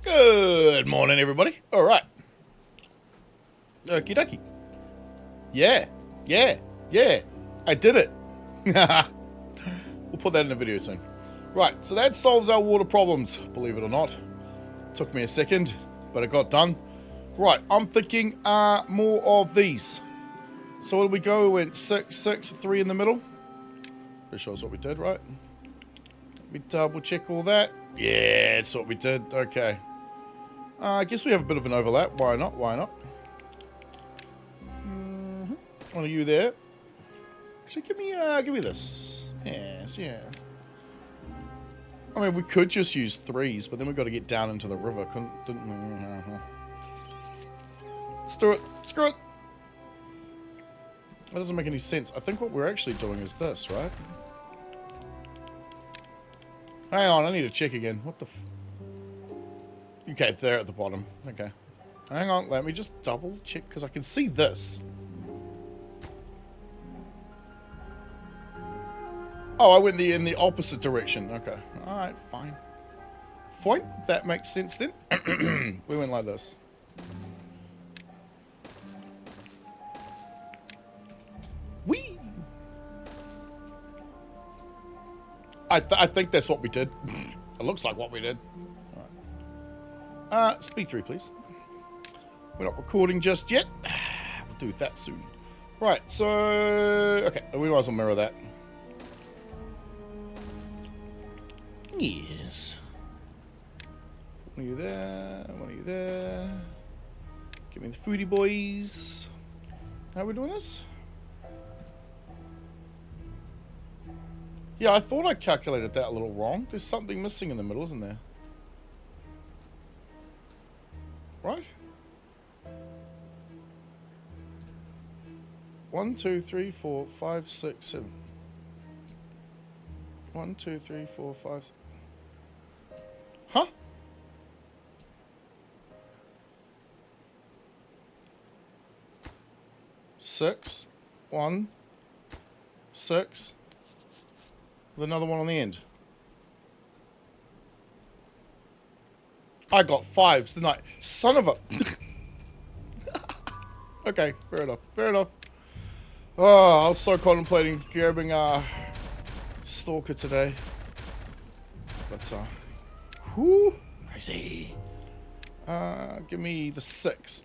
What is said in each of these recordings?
Good morning, everybody. All right. Okie dokie. Yeah. I did it. We'll put that in the video soon. Right, so that solves our water problems, believe it or not. Took me a second, but it got done. Right, I'm thinking more of these. So what did we go? We went 6, 6, 3 in the middle. Pretty sure that's what we did, right? Let me double check all that. Yeah, that's what we did. Okay. I guess we have a bit of an overlap. Why not? Why not? One of you there. Actually, give me this. Yes. I mean, we could just use 3s, but then we've got to get down into the river. Didn't we? Let's do it. Screw it. That doesn't make any sense. I think what we're actually doing is this, right? Hang on, I need to check again. What the f... Okay, there at the bottom. Okay. Hang on, let me just double check, because I can see this. Oh, I went in the opposite direction. Okay. Alright, fine. Fine. That makes sense then. We went like this. Whee! I think that's what we did. It looks like what we did. Right. Speed 3, please. We're not recording just yet. We'll do that soon. Right, so... Okay, we might as well mirror that. Yes. One of you there. One of you there. Give me the foodie boys. How are we doing this? Yeah, I thought I calculated that a little wrong. There's something missing in the middle, isn't there? Right? 1, 2, 3, 4, 5, 6, 7. 1, 2, 3, 4, 5, 6. Huh? Six. 1. 6. With another one on the end. I got 5s tonight. Son of a... Okay, fair enough. Fair enough. Oh, I was so contemplating grabbing Stalker today. But, whoo, crazy. Give me the 6.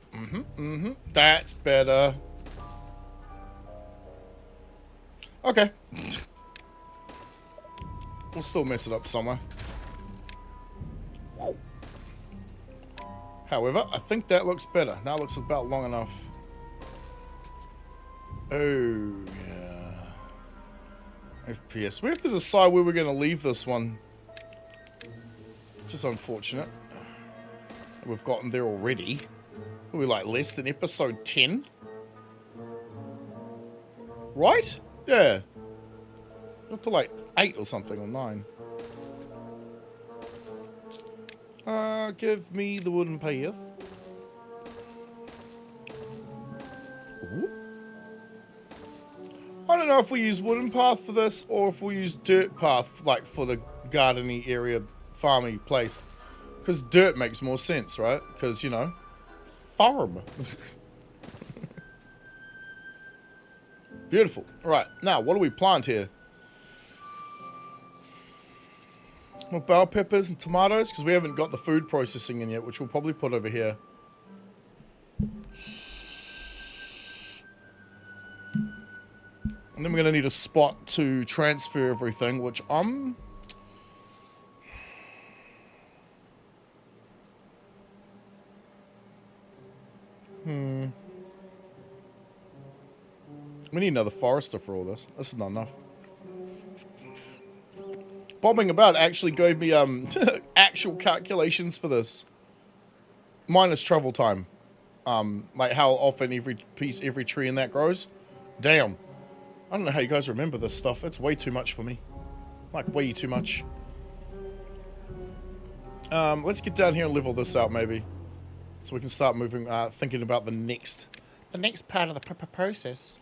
That's better. Okay. We'll still mess it up somewhere. However, I think that looks better. Now it looks about long enough. Oh, yeah. FPS. We have to decide where we're going to leave this one. It's just unfortunate. We've gotten there already. Are we like less than episode 10? Right? Yeah. Up to like 8 or something, or 9. Give me the wooden path. Ooh. I don't know if we use wooden path for this, or if we use dirt path, like for the gardeny area, farmy place. Because dirt makes more sense, right? Because, you know, farm. Beautiful. Right, now, what do we plant here? More bell peppers and tomatoes, because we haven't got the food processing in yet, which we'll probably put over here. And then we're going to need a spot to transfer everything, which I'm... We need another forester for all this. This is not enough. Bobbing about actually gave me actual calculations for this. Minus travel time. Like how often every tree in that grows. Damn. I don't know how you guys remember this stuff. It's way too much for me. Like way too much. Let's get down here and level this out maybe. So we can start moving, thinking about the next part of the process.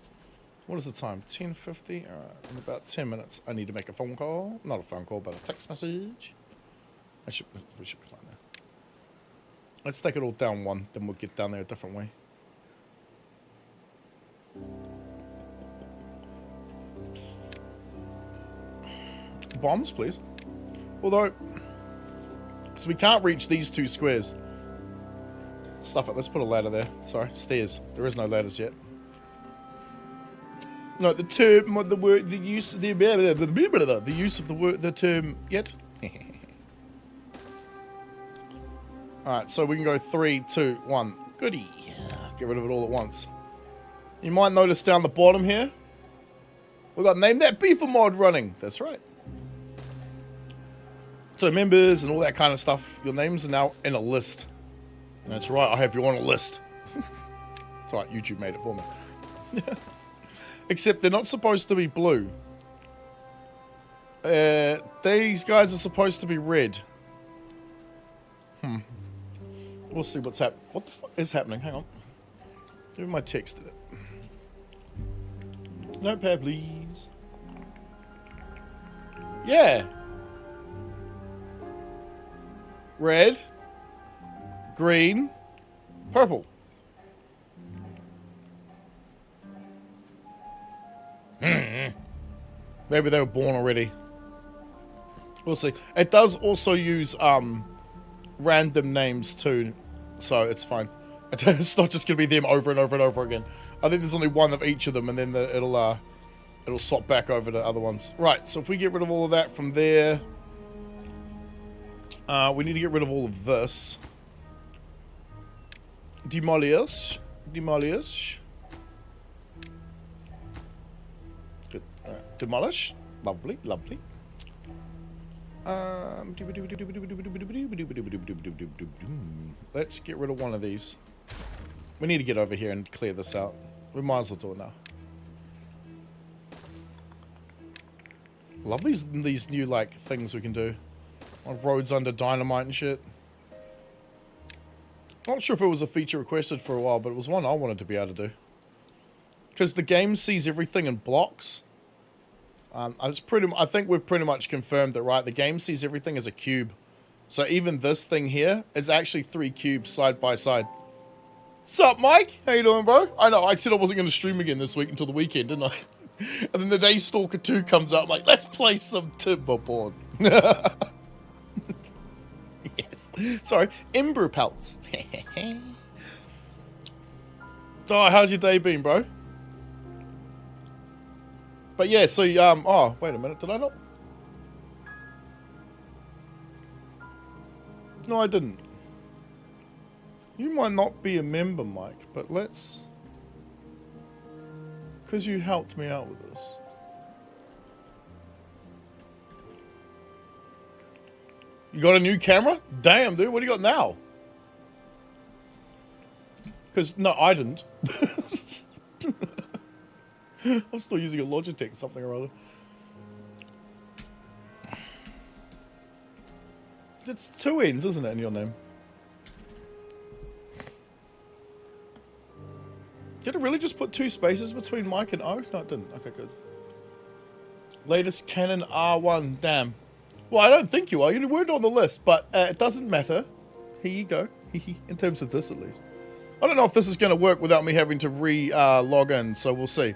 What is the time? 10:50? Alright, in about 10 minutes I need to make a phone call. Not a phone call, but a text message. We should be fine there. Let's take it all down one, then we'll get down there a different way. Bombs, please. Although, so we can't reach these two squares. Stuff it. Let's put a ladder there. Sorry, stairs. There is no ladders yet. No, the term, the word, the use of the use of the word, the term yet. All right, so we can go 3, 2, 1. Goody. Get rid of it all at once. You might notice down the bottom here, we got name that beaver mod running. That's right. So members and all that kind of stuff. Your names are now in a list. That's right. I have you on a list. It's alright. YouTube made it for me. Except they're not supposed to be blue. These guys are supposed to be red. We'll see what's happening. What the fuck is happening? Hang on. Who am I texted it? Notepad, please. Yeah. Red. Green. Purple. Maybe they were born already. We'll see. It does also use random names too, so it's fine. It's not just gonna be them over and over and over again. I think there's only one of each of them, and then it'll swap back over to other ones. Right. So if we get rid of all of that from there, we need to get rid of all of this. Demolish. Good. Demolish. Lovely, lovely. Let's get rid of one of these. We need to get over here and clear this out. We might as well do it now. Love these new like things we can do. On roads under dynamite and shit. Not sure if it was a feature requested for a while, but it was one I wanted to be able to do. Because the game sees everything in blocks. I think we've pretty much confirmed that, right? The game sees everything as a cube. So even this thing here is actually 3 cubes side by side. Sup, Mike? How you doing, bro? I know, I said I wasn't going to stream again this week until the weekend, didn't I? And then the day Stalker 2 comes out, I'm like, let's play some Timberborn. Yes. Sorry, Emberpelts. Oh, how's your day been, bro? But yeah, so, oh, wait a minute, did I not? No, I didn't. You might not be a member, Mike, but let's... Because you helped me out with this. You got a new camera? Damn, dude, what do you got now? Because, no, I didn't. I'm still using a Logitech something or other. It's 2 N's, isn't it, in your name? Did it really just put 2 spaces between Mike and O? No, it didn't. Okay, good. Latest Canon R1. Damn. Well, I don't think you are. You weren't on the list, but it doesn't matter. Here you go. In terms of this, at least. I don't know if this is going to work without me having to log in, so we'll see.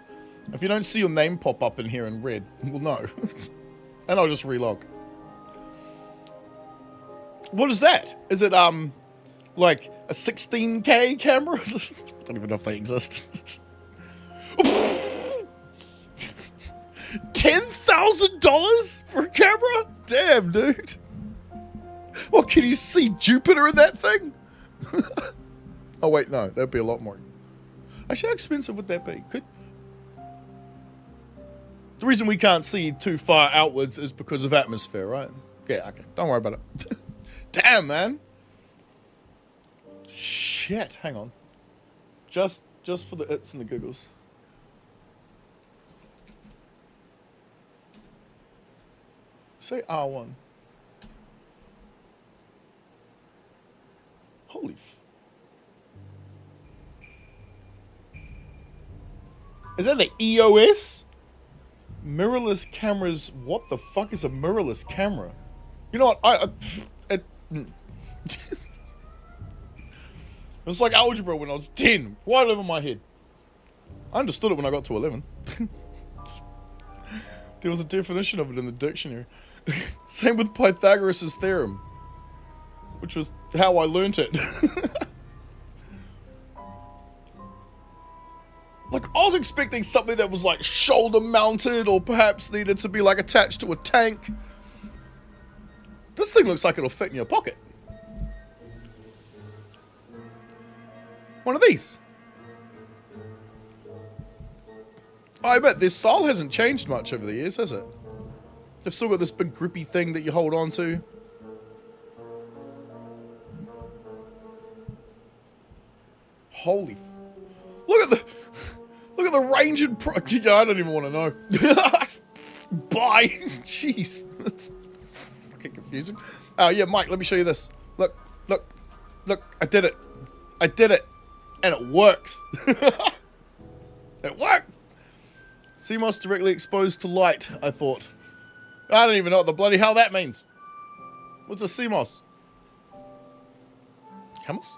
If you don't see your name pop up in here in red, we'll know. And I'll just relog. What is that? Is it, like a 16K camera? I don't even know if they exist. $10,000 for a camera? Damn, dude. What, can you see Jupiter in that thing? Oh, wait, no. That'd be a lot more. Actually, how expensive would that be? The reason we can't see too far outwards is because of atmosphere, right? Yeah, okay. Don't worry about it. Damn, man. Shit, hang on. Just for the its and the giggles. Say R1. Holy f... Is that the EOS? Mirrorless cameras. What the fuck is a mirrorless camera? You know what? It's like algebra when I was 10. Right over my head. I understood it when I got to 11. There was a definition of it in the dictionary. Same with Pythagoras' theorem. Which was how I learnt it. Like, I was expecting something that was like shoulder mounted or perhaps needed to be like attached to a tank. This thing looks like it'll fit in your pocket. One of these. I bet their style hasn't changed much over the years, has it? They've still got this big grippy thing that you hold on to. Holy look at the range and I don't even want to know. Bye. Jeez. That's fucking confusing. Oh yeah, Mike, let me show you this. Look. I did it. And it works. It works. CMOS directly exposed to light, I thought. I don't even know what the bloody hell that means. What's a CMOS? Cameras?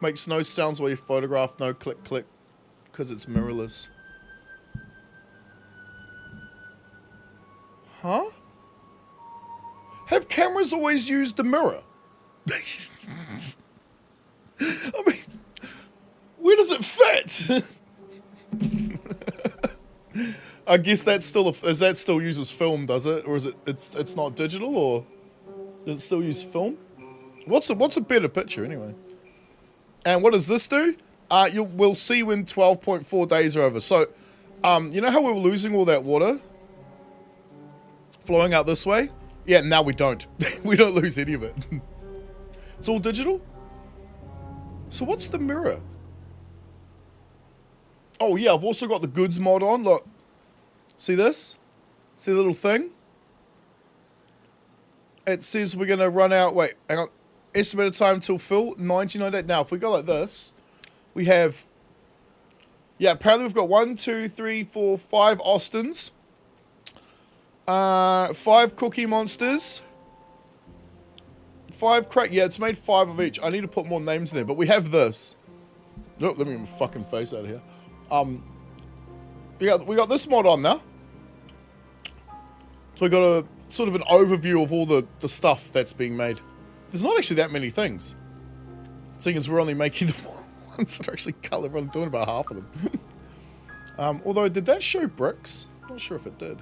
Makes no sounds while you photograph, no click click, because it's mirrorless. Huh? Have cameras always used the mirror? I mean, where does it fit? I guess that's still that still uses film, does it? Or is it's not digital, or does it still use film? What's a better picture anyway? And what does this do? We'll see when 12.4 days are over. So, you know how we were losing all that water flowing out this way? Yeah, now we don't. We don't lose any of it. It's all digital. So what's the mirror? Oh yeah, I've also got the goods mod on. Look, see this? See the little thing? It says we're gonna run out. Wait, hang on. Estimated time till fill 99 days. Now, if we go like this, we have. Yeah, apparently we've got 1, 2, 3, 4, 5 Austins, 5 Cookie Monsters, 5 crate. Yeah, it's made 5 of each. I need to put more names in there, but we have this. Look, let me get my fucking face out of here. We got this mod on now. So we got a sort of an overview of all the stuff that's being made. There's not actually that many things, seeing as we're only making the ones that are actually colored. We're only doing about half of them. Although, did that show bricks? Not sure if it did.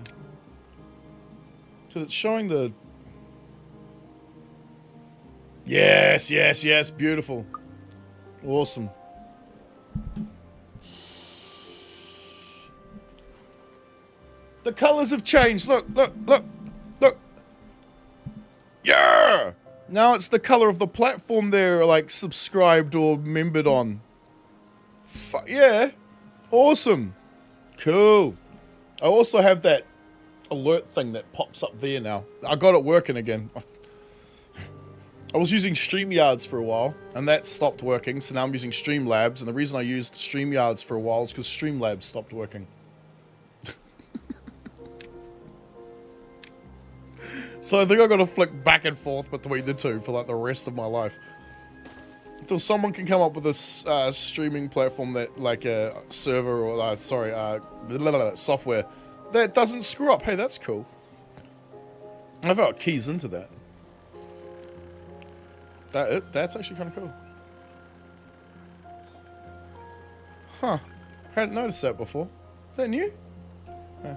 So it's showing the... Yes, yes, yes, beautiful. Awesome. The colors have changed. Look, look, look, look. Yeah! Now it's the color of the platform they're like subscribed or membered on. Yeah. Awesome. Cool. I also have that alert thing that pops up there now. I got it working again. I was using StreamYards for a while, and that stopped working, so now I'm using Streamlabs, and the reason I used StreamYards for a while is because Streamlabs stopped working. So I think I've got to flick back and forth between the two for like the rest of my life. Until someone can come up with this streaming platform that, like a server or, software that doesn't screw up. Hey, that's cool. I've got keys into that. That's actually kind of cool. Huh. Hadn't noticed that before. Is that new? Yeah.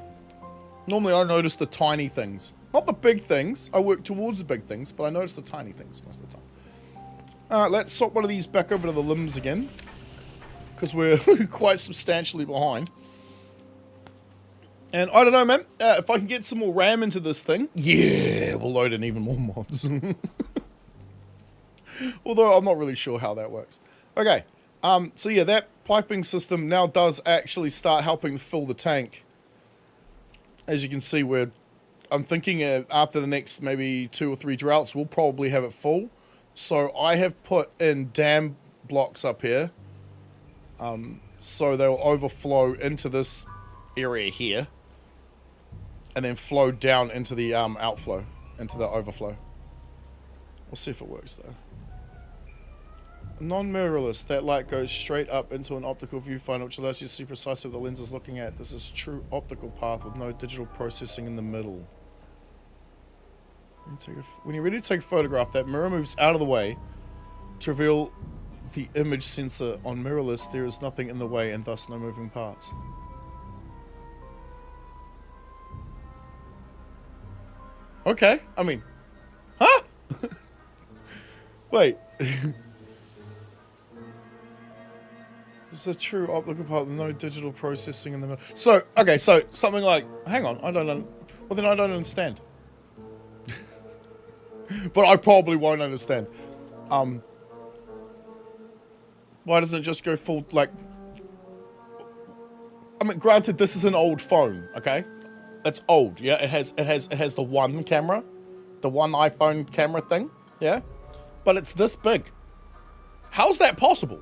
Normally I notice the tiny things. Not the big things. I work towards the big things, but I notice the tiny things most of the time. Let's swap one of these back over to the limbs again, because we're quite substantially behind. And I don't know, man. If I can get some more RAM into this thing, yeah, we'll load in even more mods. Although I'm not really sure how that works. Okay. So yeah, that piping system now does actually start helping fill the tank. As you can see, I'm thinking after the next maybe 2 or 3 droughts, we'll probably have it full. So I have put in dam blocks up here. So they'll overflow into this area here. And then flow down into the outflow, into the overflow. We'll see if it works though. Non-mirrorless, that light goes straight up into an optical viewfinder, which allows you to see precisely what the lens is looking at. This is true optical path with no digital processing in the middle. When you're ready to take a photograph, that mirror moves out of the way to reveal the image sensor. On mirrorless, there is nothing in the way and thus no moving parts. Okay, I mean, huh? Wait. It's a true optical part with no digital processing in the middle. So, okay, so something like, hang on, well then I don't understand. But I probably won't understand. Why doesn't it just go full, like, I mean, granted, this is an old phone, okay? It's old, yeah? It has the one camera, the one iPhone camera thing, yeah? But it's this big. How's that possible?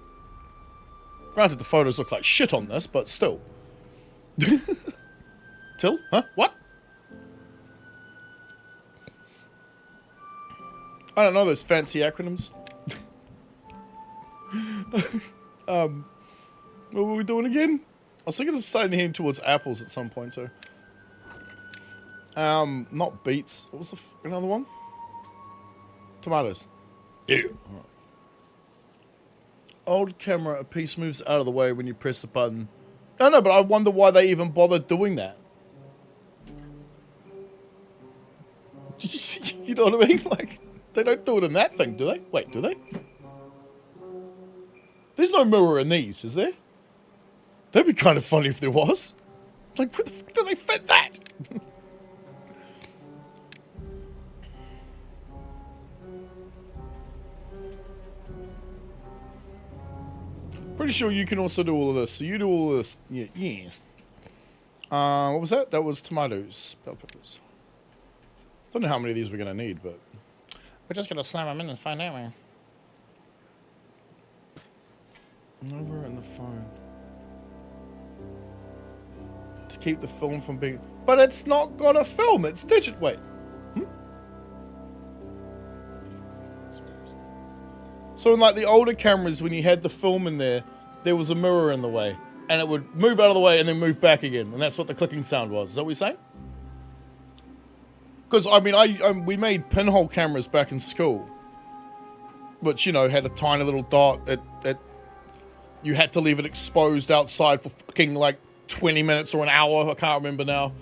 Granted, the photos look like shit on this, but still. Till? Huh? What? I don't know those fancy acronyms. What were we doing again? I was thinking of starting heading towards apples at some point too. Not beets. What was the another one? Tomatoes. Yeah. Right. Old camera, a piece moves out of the way when you press the button. I know, but I wonder why they even bothered doing that. You know what I mean? Like, they don't do it in that thing, do they? Wait, do they? There's no mirror in these, is there? That'd be kind of funny if there was. Like, where the fuck do they fit that? Pretty sure you can also do all of this. So you do all of this. Yeah, yes. What was that? That was tomatoes. Bell peppers. Don't know how many of these we're going to need, but... We're just going to slam them in and find out, man. No, we're in the phone. To keep the film from being... But it's not got a film. It's digital. Wait. So in like the older cameras, when you had the film in there, there was a mirror in the way. And it would move out of the way and then move back again. And that's what the clicking sound was. Is that what you're saying? Because, I mean, we made pinhole cameras back in school. Which, you know, had a tiny little dot that you had to leave it exposed outside for fucking like 20 minutes or an hour. I can't remember now.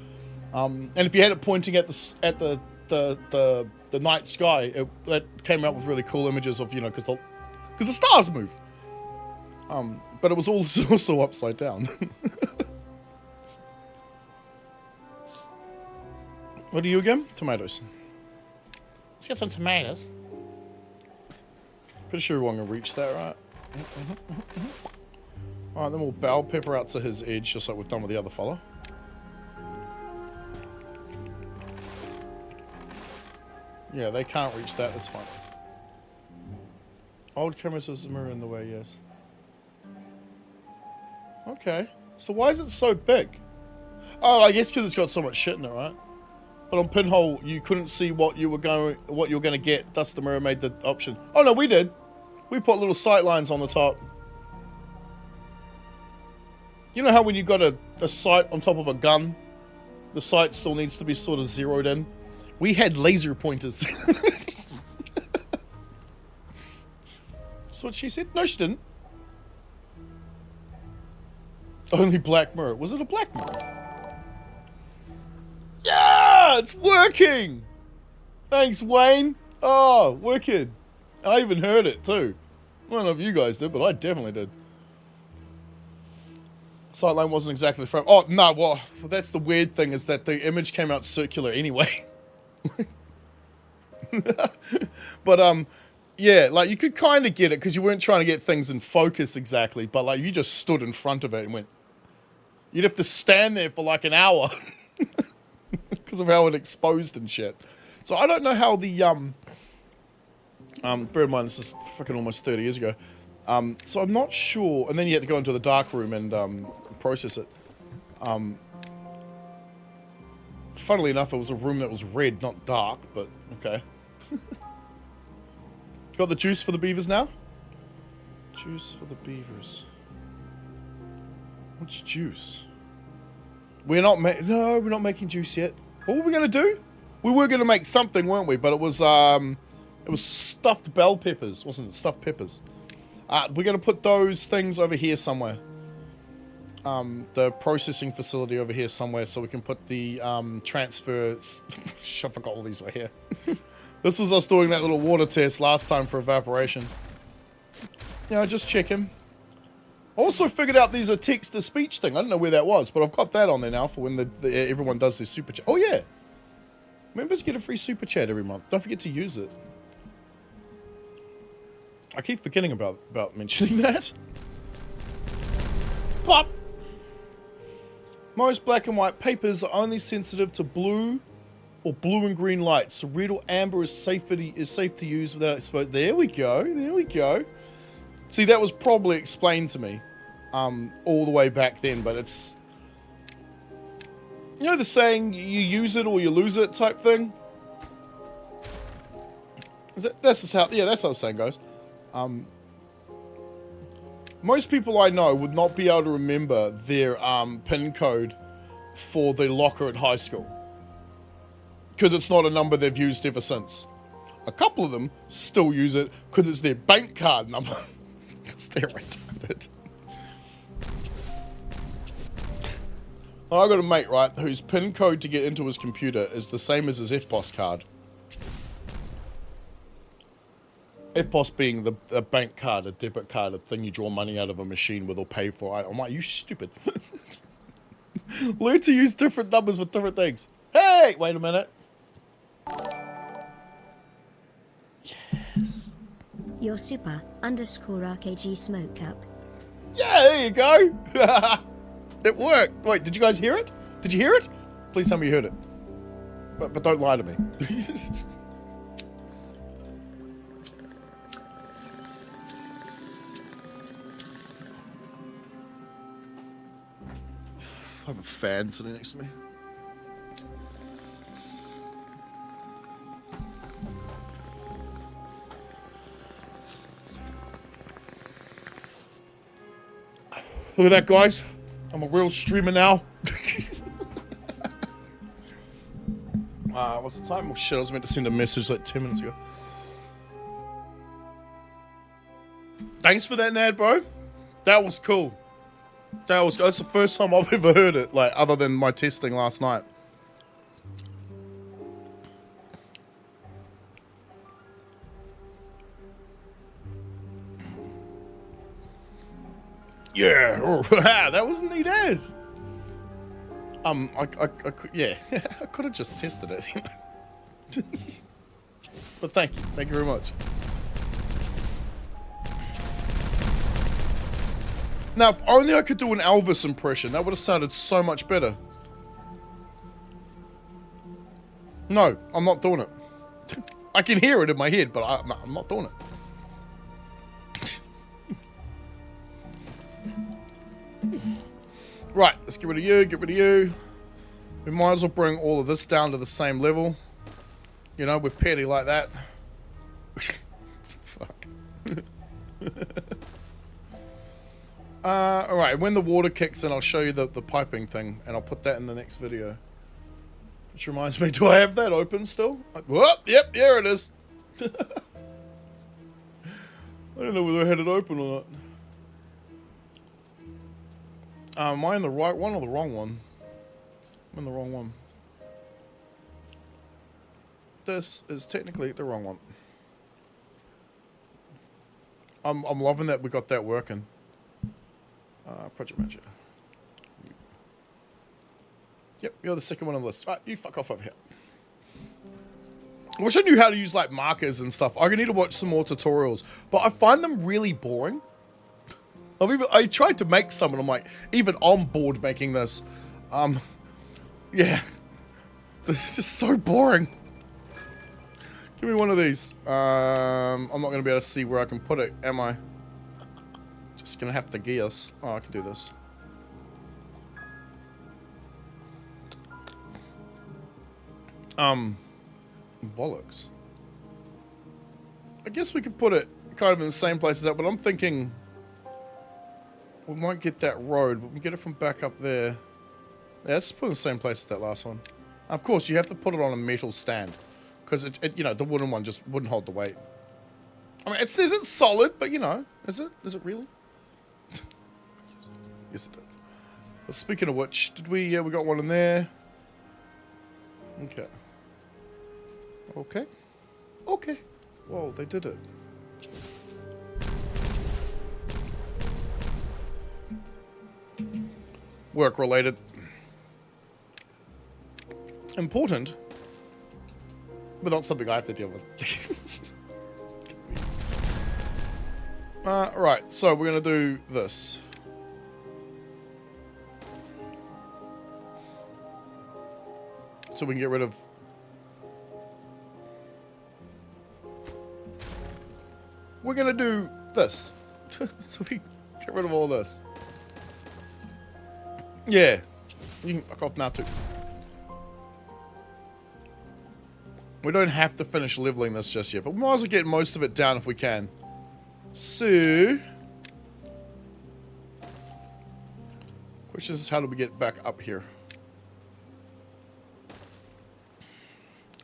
And if you had it pointing at the night sky, that came out with really cool images of, you know, because the stars move. But it was also upside down. What are you again? Tomatoes. Let's get some tomatoes. Pretty sure we want to reach that, right? Alright, then we'll bell pepper out to his edge, just like we've done with the other fella. Yeah, they can't reach that, that's fine. Old camera says the mirror in the way, yes. Okay. So why is it so big? Oh, I guess because it's got so much shit in it, right? But on pinhole, you couldn't see what you were going to get. Thus, the mirror made the option. Oh no, we did. We put little sight lines on the top. You know how when you got a sight on top of a gun, the sight still needs to be sort of zeroed in. We had laser pointers. That's what she said. No, she didn't. Only black mirror. Was it a black mirror? Yeah, it's working. Thanks, Wayne. Oh, wicked. I even heard it too. I don't know if you guys did, but I definitely did. Sightline wasn't exactly the frame. Oh, no, well, that's the weird thing is that the image came out circular anyway. But, yeah, like, you could kind of get it because you weren't trying to get things in focus exactly, but, like, you just stood in front of it and went... You'd have to stand there for, like, an hour because of how it exposed and shit. So I don't know how the... bear in mind, this is fucking almost 30 years ago. So I'm not sure. And then you had to go into the dark room and process it. Funnily enough, it was a room that was red, not dark, but okay. Got the juice for the beavers now? Juice for the beavers. What's juice? We're not no, we're not making juice yet. What were we gonna do? We were gonna make something, weren't we? But it was stuffed bell peppers, wasn't it? Stuffed peppers. We're gonna put those things over here somewhere. The processing facility over here somewhere, so we can put the transfer. I forgot all these were here. This was us doing that little water test last time for evaporation. Yeah, just checking. Also figured out there's a text-to-speech thing. I don't know where that was, but I've got that on there now for when everyone does their super chat. Oh yeah, members get a free super chat every month. Don't forget to use it. I keep forgetting about mentioning that. Pop. Most black and white papers are only sensitive to blue or blue and green lights. So red or amber is safe to use without exposure. There we go. There we go. See, that was probably explained to me all the way back then, but it's, you know, the saying, you use it or you lose it type thing. That's just how, yeah, that's how the saying goes. Most people I know would not be able to remember their PIN code for the locker at high school, because it's not a number they've used ever since. A couple of them still use it because it's their bank card number, because they're retarded. I got a mate, right, whose PIN code to get into his computer is the same as his FPOS card. FPOS being the bank card, a debit card, a thing you draw money out of a machine with or pay for. I'm like, you stupid. Learn to use different numbers with different things. Hey, wait a minute. Yes. Your super _RKG smoke cup. Yeah, there you go. It worked. Wait, did you guys hear it? Did you hear it? Please tell me you heard it. But don't lie to me. I have a fan sitting next to me. Look at that, guys. I'm a real streamer now. What's the time? Oh shit, I was meant to send a message like 10 minutes ago. Thanks for that, Nad, bro. That was cool. That's the first time I've ever heard it, like, other than my testing last night. Yeah, oh, that was neat as. Yeah, I could have just tested it, you know. But thank you very much. Now, if only I could do an Elvis impression, that would have sounded so much better. No, I'm not doing it. I can hear it in my head, but I'm not doing it. Right, let's get rid of you, get rid of you. We might as well bring all of this down to the same level. You know, we're petty like that. Fuck. Alright, when the water kicks in, I'll show you the piping thing, and I'll put that in the next video. Which reminds me, do I have that open still? Whoop, yep, here it is. I don't know whether I had it open or not. Am I in the right one or the wrong one? I'm in the wrong one. This is technically the wrong one. I'm loving that we got that working. Project manager. Yep, you're the second one on the list. Alright, you fuck off over here. I wish I knew how to use like markers and stuff. I need to watch some more tutorials, but I find them really boring. I tried to make some and I'm like, even on board making this. Yeah. This is so boring. Give me one of these. I'm not going to be able to see where I can put it, am I? Just gonna have to guess. Oh, I can do this. Bollocks. I guess we could put it kind of in the same place as that, but I'm thinking we might get that road, but we get it from back up there. Yeah, let's put it in the same place as that last one. Of course, you have to put it on a metal stand because it you know, the wooden one just wouldn't hold the weight. I mean, it says it's solid, but you know, is it? Is it really? Yes, it does. But speaking of which, did we? Yeah, we got one in there. Okay. Okay. Okay. Whoa, they did it. Work related. Important. But not something I have to deal with. Right, so we're going to do this. So we can get rid of... We're going to do this. So we get rid of all this. Yeah. You can fuck off now too. We don't have to finish leveling this just yet, but we might as well get most of it down if we can. So... Which is how do we get back up here?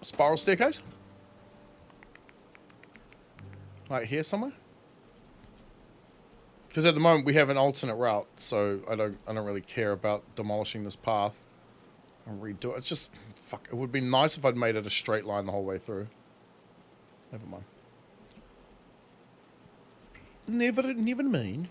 Spiral staircase? Right here somewhere? Because at the moment we have an alternate route, so I don't really care about demolishing this path and redo it. It's just fuck. It would be nice if I'd made it a straight line the whole way through. Never mind. Never mind.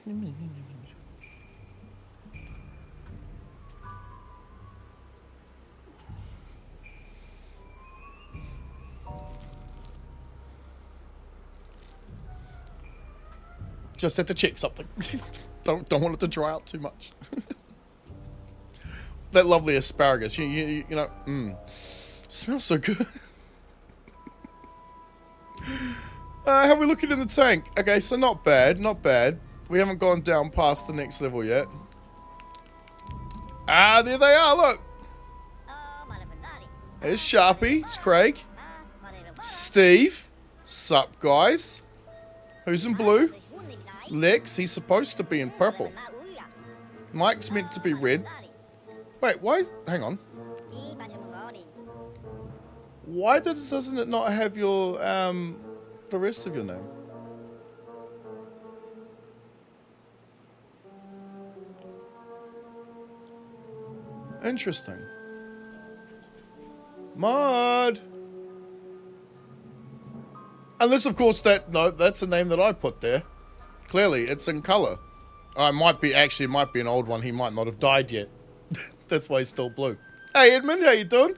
Just had to check something. don't want it to dry out too much. That lovely asparagus, you know, smells so good. How are we looking in the tank? Okay, so not bad, not bad. We haven't gone down past the next level yet. Ah, there they are, look. There's Sharpie, it's Craig. Steve. Sup, guys. Who's in blue? Lex, he's supposed to be in purple. Mike's meant to be red. Wait, why? Hang on. Why doesn't it not have your, the rest of your name? Interesting. Mod. Unless, of course, that's a name that I put there. Clearly, it's in color. Oh, it might be an old one. He might not have died yet. That's why he's still blue. Hey, Edmund, how you doing?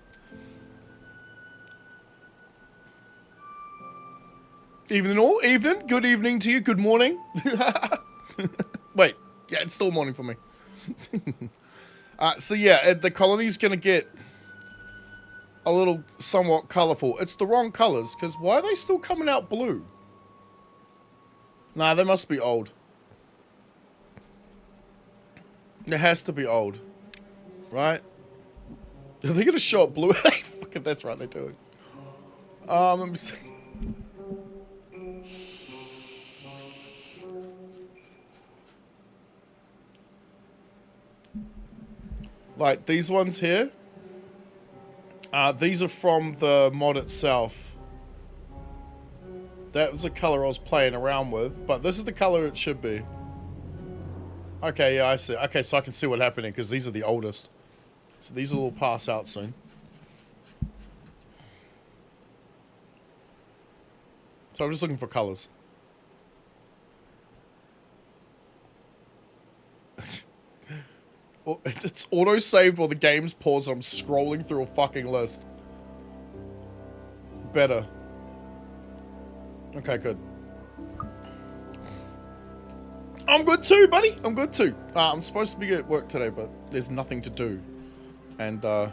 Evening. Good evening to you. Good morning. Wait, yeah, it's still morning for me. So yeah, the colony's gonna get a little somewhat colorful. It's the wrong colors, because why are they still coming out blue? Nah, they must be old. It has to be old. Right? Are they gonna show up blue? Fucking, that's right, they do it. Let me see. Like these ones here. These are from the mod itself. That was the color I was playing around with, but this is the color it should be. Okay, yeah, I see. Okay, so I can see what's happening because these are the oldest. So these will all pass out soon. So I'm just looking for colors. It's auto-saved while the game's paused. I'm scrolling through a fucking list. Better. Okay, good. I'm good too, buddy. I'm good too. I'm supposed to be at work today, but there's nothing to do. And, I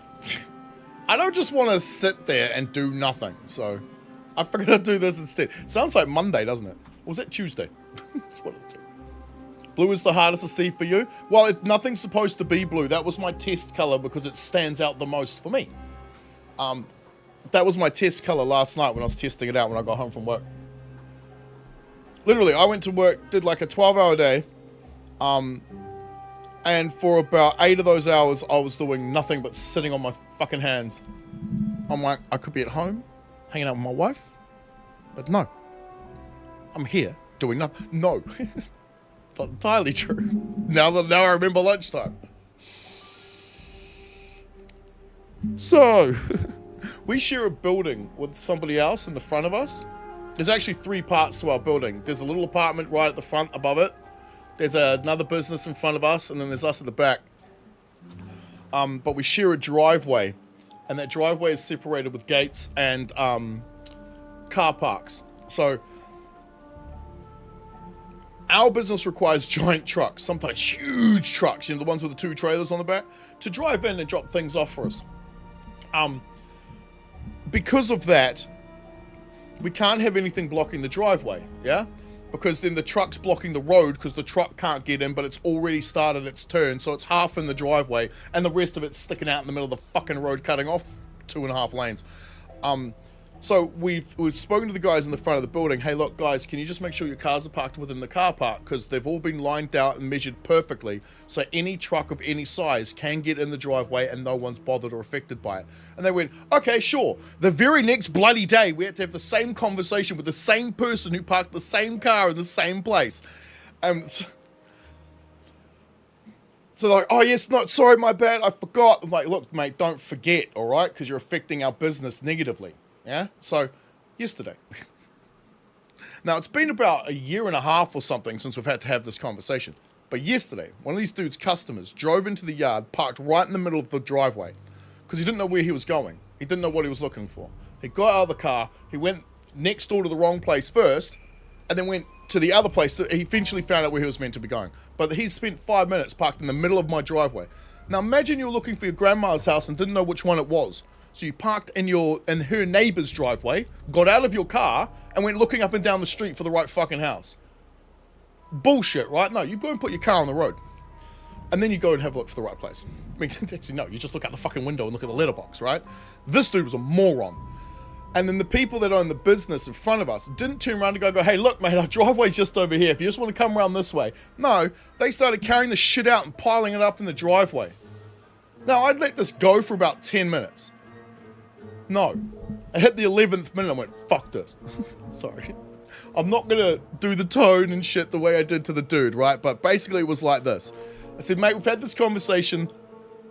don't just want to sit there and do nothing. So, I figured I'd do this instead. Sounds like Monday, doesn't it? Or was it Tuesday? It's one of the two. Blue is the hardest to see for you. Well, nothing's supposed to be blue. That was my test color because it stands out the most for me. That was my test color last night when I was testing it out when I got home from work. Literally, I went to work, did like a 12-hour day. And for about 8 of those hours, I was doing nothing but sitting on my fucking hands. I'm like, I could be at home, hanging out with my wife. But no. I'm here, doing nothing. No. Not entirely true. Now I remember lunchtime. So, we share a building with somebody else in the front of us. There's actually 3 parts to our building. There's a little apartment right at the front above it. There's another business in front of us, and then there's us at the back. But we share a driveway, and that driveway is separated with gates and car parks. So, our business requires giant trucks, sometimes huge trucks, you know, the ones with the 2 trailers on the back, to drive in and drop things off for us. Because of that, we can't have anything blocking the driveway, yeah? Because then the truck's blocking the road because the truck can't get in, but it's already started its turn, so it's half in the driveway, and the rest of it's sticking out in the middle of the fucking road, cutting off 2.5 lanes. So we've spoken to the guys in the front of the building. Hey, look, guys, can you just make sure your cars are parked within the car park? Because they've all been lined out and measured perfectly, so any truck of any size can get in the driveway and no one's bothered or affected by it. And they went, okay, sure. The very next bloody day, we had to have the same conversation with the same person who parked the same car in the same place. So they're like, oh, yes, no, sorry, my bad, I forgot. I'm like, look, mate, don't forget, all right? Because you're affecting our business negatively. Yeah, so yesterday. Now, it's been about 1.5 years or something since we've had to have this conversation. But yesterday, one of these dude's customers drove into the yard, parked right in the middle of the driveway because he didn't know where he was going. He didn't know what he was looking for. He got out of the car, he went next door to the wrong place first, and then went to the other place. He eventually found out where he was meant to be going. But he spent 5 minutes parked in the middle of my driveway. Now, imagine you were looking for your grandma's house and didn't know which one it was. So you parked in her neighbor's driveway, got out of your car, and went looking up and down the street for the right fucking house. Bullshit, right? No, you go and put your car on the road. And then you go and have a look for the right place. I mean, actually, no, you just look out the fucking window and look at the letterbox, right? This dude was a moron. And then the people that own the business in front of us didn't turn around and go, hey, look, mate, our driveway's just over here. If you just want to come around this way. No, they started carrying the shit out and piling it up in the driveway. Now, I'd let this go for about 10 minutes. No. I hit the 11th minute and I went, fuck this. Sorry. I'm not going to do the tone and shit the way I did to the dude, right? But basically it was like this. I said, mate, we've had this conversation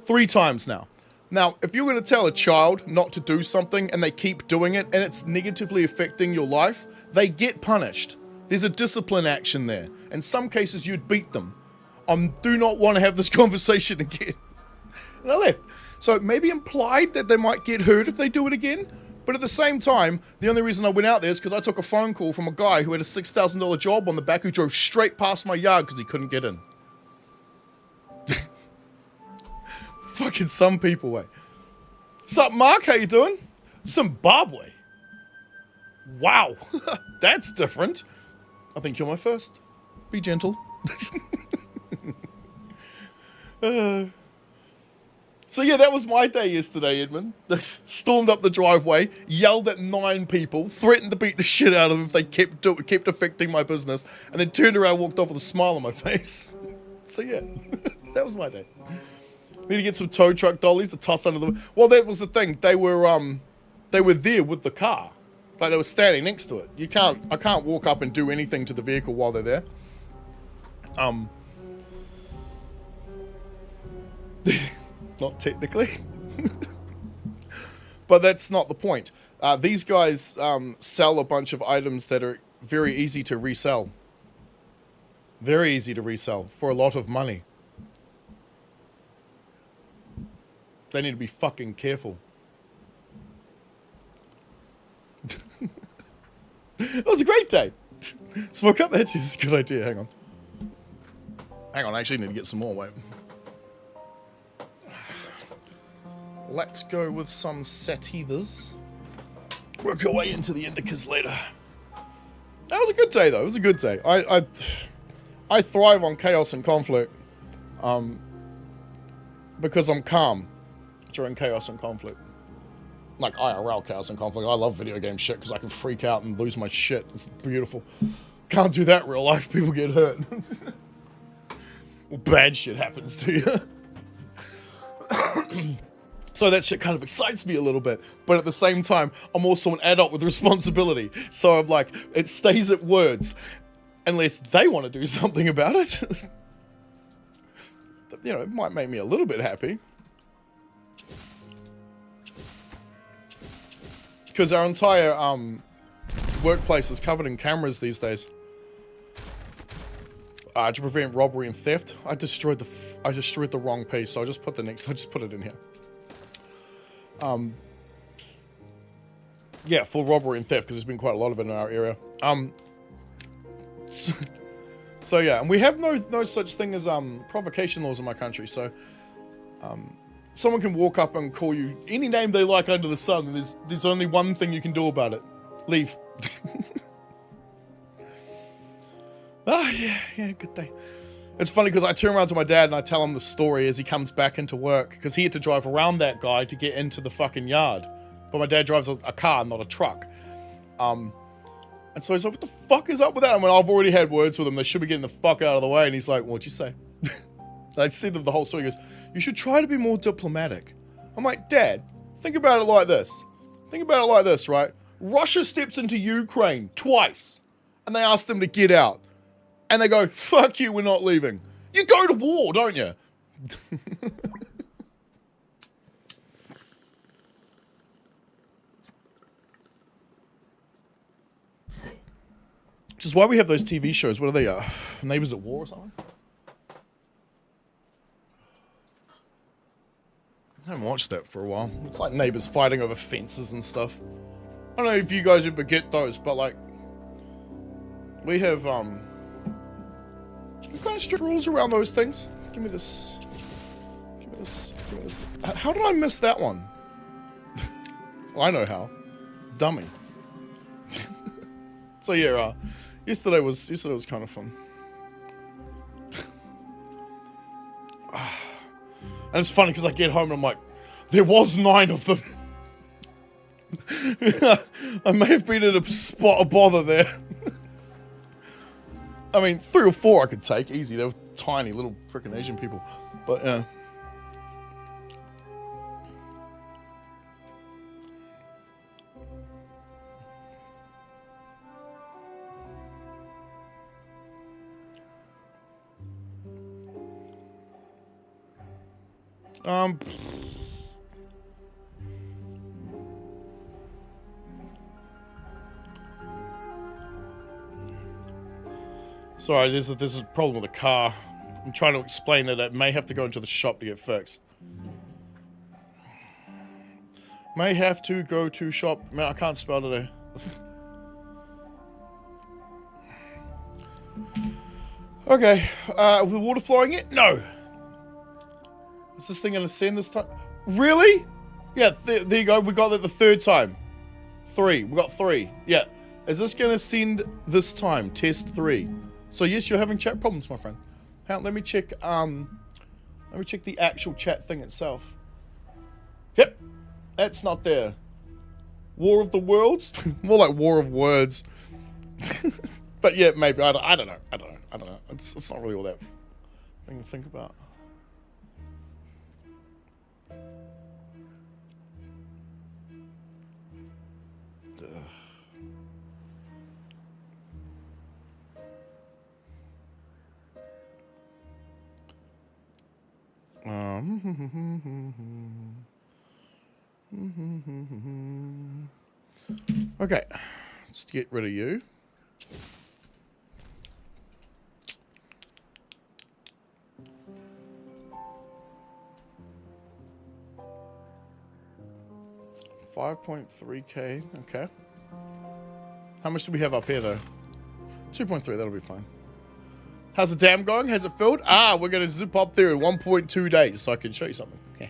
3 times now. Now, if you're going to tell a child not to do something and they keep doing it and it's negatively affecting your life, they get punished. There's a discipline action there. In some cases, you'd beat them. I do not want to have this conversation again. And I left. So it maybe implied that they might get hurt if they do it again. But at the same time, the only reason I went out there is because I took a phone call from a guy who had a $6,000 job on the back who drove straight past my yard because he couldn't get in. Fucking some people, way. What's up, Mark? How you doing? Zimbabwe. Wow. That's different. I think you're my first. Be gentle. So yeah, that was my day yesterday, Edmund. Stormed up the driveway, yelled at 9 people, threatened to beat the shit out of them if they kept affecting my business, and then turned around and walked off with a smile on my face. So yeah, that was my day. Need to get some tow truck dollies to toss under the... Well, that was the thing. They were there with the car. Like, they were standing next to it. I can't walk up and do anything to the vehicle while they're there. Not technically. But that's not the point. These guys sell a bunch of items that are very easy to resell. Very easy to resell for a lot of money. They need to be fucking careful. It was a great day. Smoke up. That's a good idea. Hang on. I actually need to get some more. Wait. Let's go with some sativas. Work our way into the indicas later. That was a good day, though. It was a good day. I thrive on chaos and conflict. Because I'm calm during chaos and conflict. Like IRL chaos and conflict. I love video game shit because I can freak out and lose my shit. It's beautiful. Can't do that in real life. People get hurt. Or bad shit happens to you. So that shit kind of excites me a little bit. But at the same time, I'm also an adult with responsibility. So I'm like, it stays at words. Unless they want to do something about it. You know, it might make me a little bit happy. Because our entire workplace is covered in cameras these days. To prevent robbery and theft. I destroyed the wrong piece, so I just put it in here. Yeah, for robbery and theft, because there's been quite a lot of it in our area. So yeah, and we have no such thing as provocation laws in my country. So someone can walk up and call you any name they like under the sun, and there's only one thing you can do about it: leave. Yeah, good day. It's funny because I turn around to my dad and I tell him the story as he comes back into work, because he had to drive around that guy to get into the fucking yard. But my dad drives a car, not a truck. And so he's like, what the fuck is up with that? I mean, I've already had words with him. They should be getting the fuck out of the way. And he's like, what'd you say? I said them the whole story. He goes, you should try to be more diplomatic. I'm like, Dad, think about it like this. Think about it like this, right? Russia steps into Ukraine twice. And they ask them to get out. And they go, fuck you, we're not leaving. You go to war, don't you? Which is why we have those TV shows. What are they? Neighbors at War or something? I haven't watched that for a while. It's like neighbors fighting over fences and stuff. I don't know if you guys ever get those, but like, we have, kind of strict rules around those things. Give me this. Give me this. Give me this. How did I miss that one? Well, I know how. Dummy. So yeah, yesterday was kind of fun. And it's funny because I get home and I'm like, there was 9 of them. I may have been in a spot of bother there. I mean, 3 or 4 I could take easy. They were tiny little freaking Asian people, but yeah. Sorry, there's a problem with the car. I'm trying to explain that it may have to go into the shop to get fixed. May have to go to shop. Man, I can't spell today. Okay, with the water flowing in? No. Is this thing gonna send this time? Really? Yeah, there you go. We got that the 3rd time. 3. We got 3. Yeah. Is this gonna send this time? Test 3. So yes, you're having chat problems, my friend. Let me check. Let me check the actual chat thing itself. Yep, that's not there. War of the Worlds, more like War of Words. But yeah, maybe I don't know. I don't know. It's not really all that thing to think about. Okay, let's get rid of you. $5.3K. Okay. How much do we have up here though? 2.3. That'll be fine. How's the dam going? Has it filled? Ah, we're going to zip up there in 1.2 days so I can show you something. Yeah.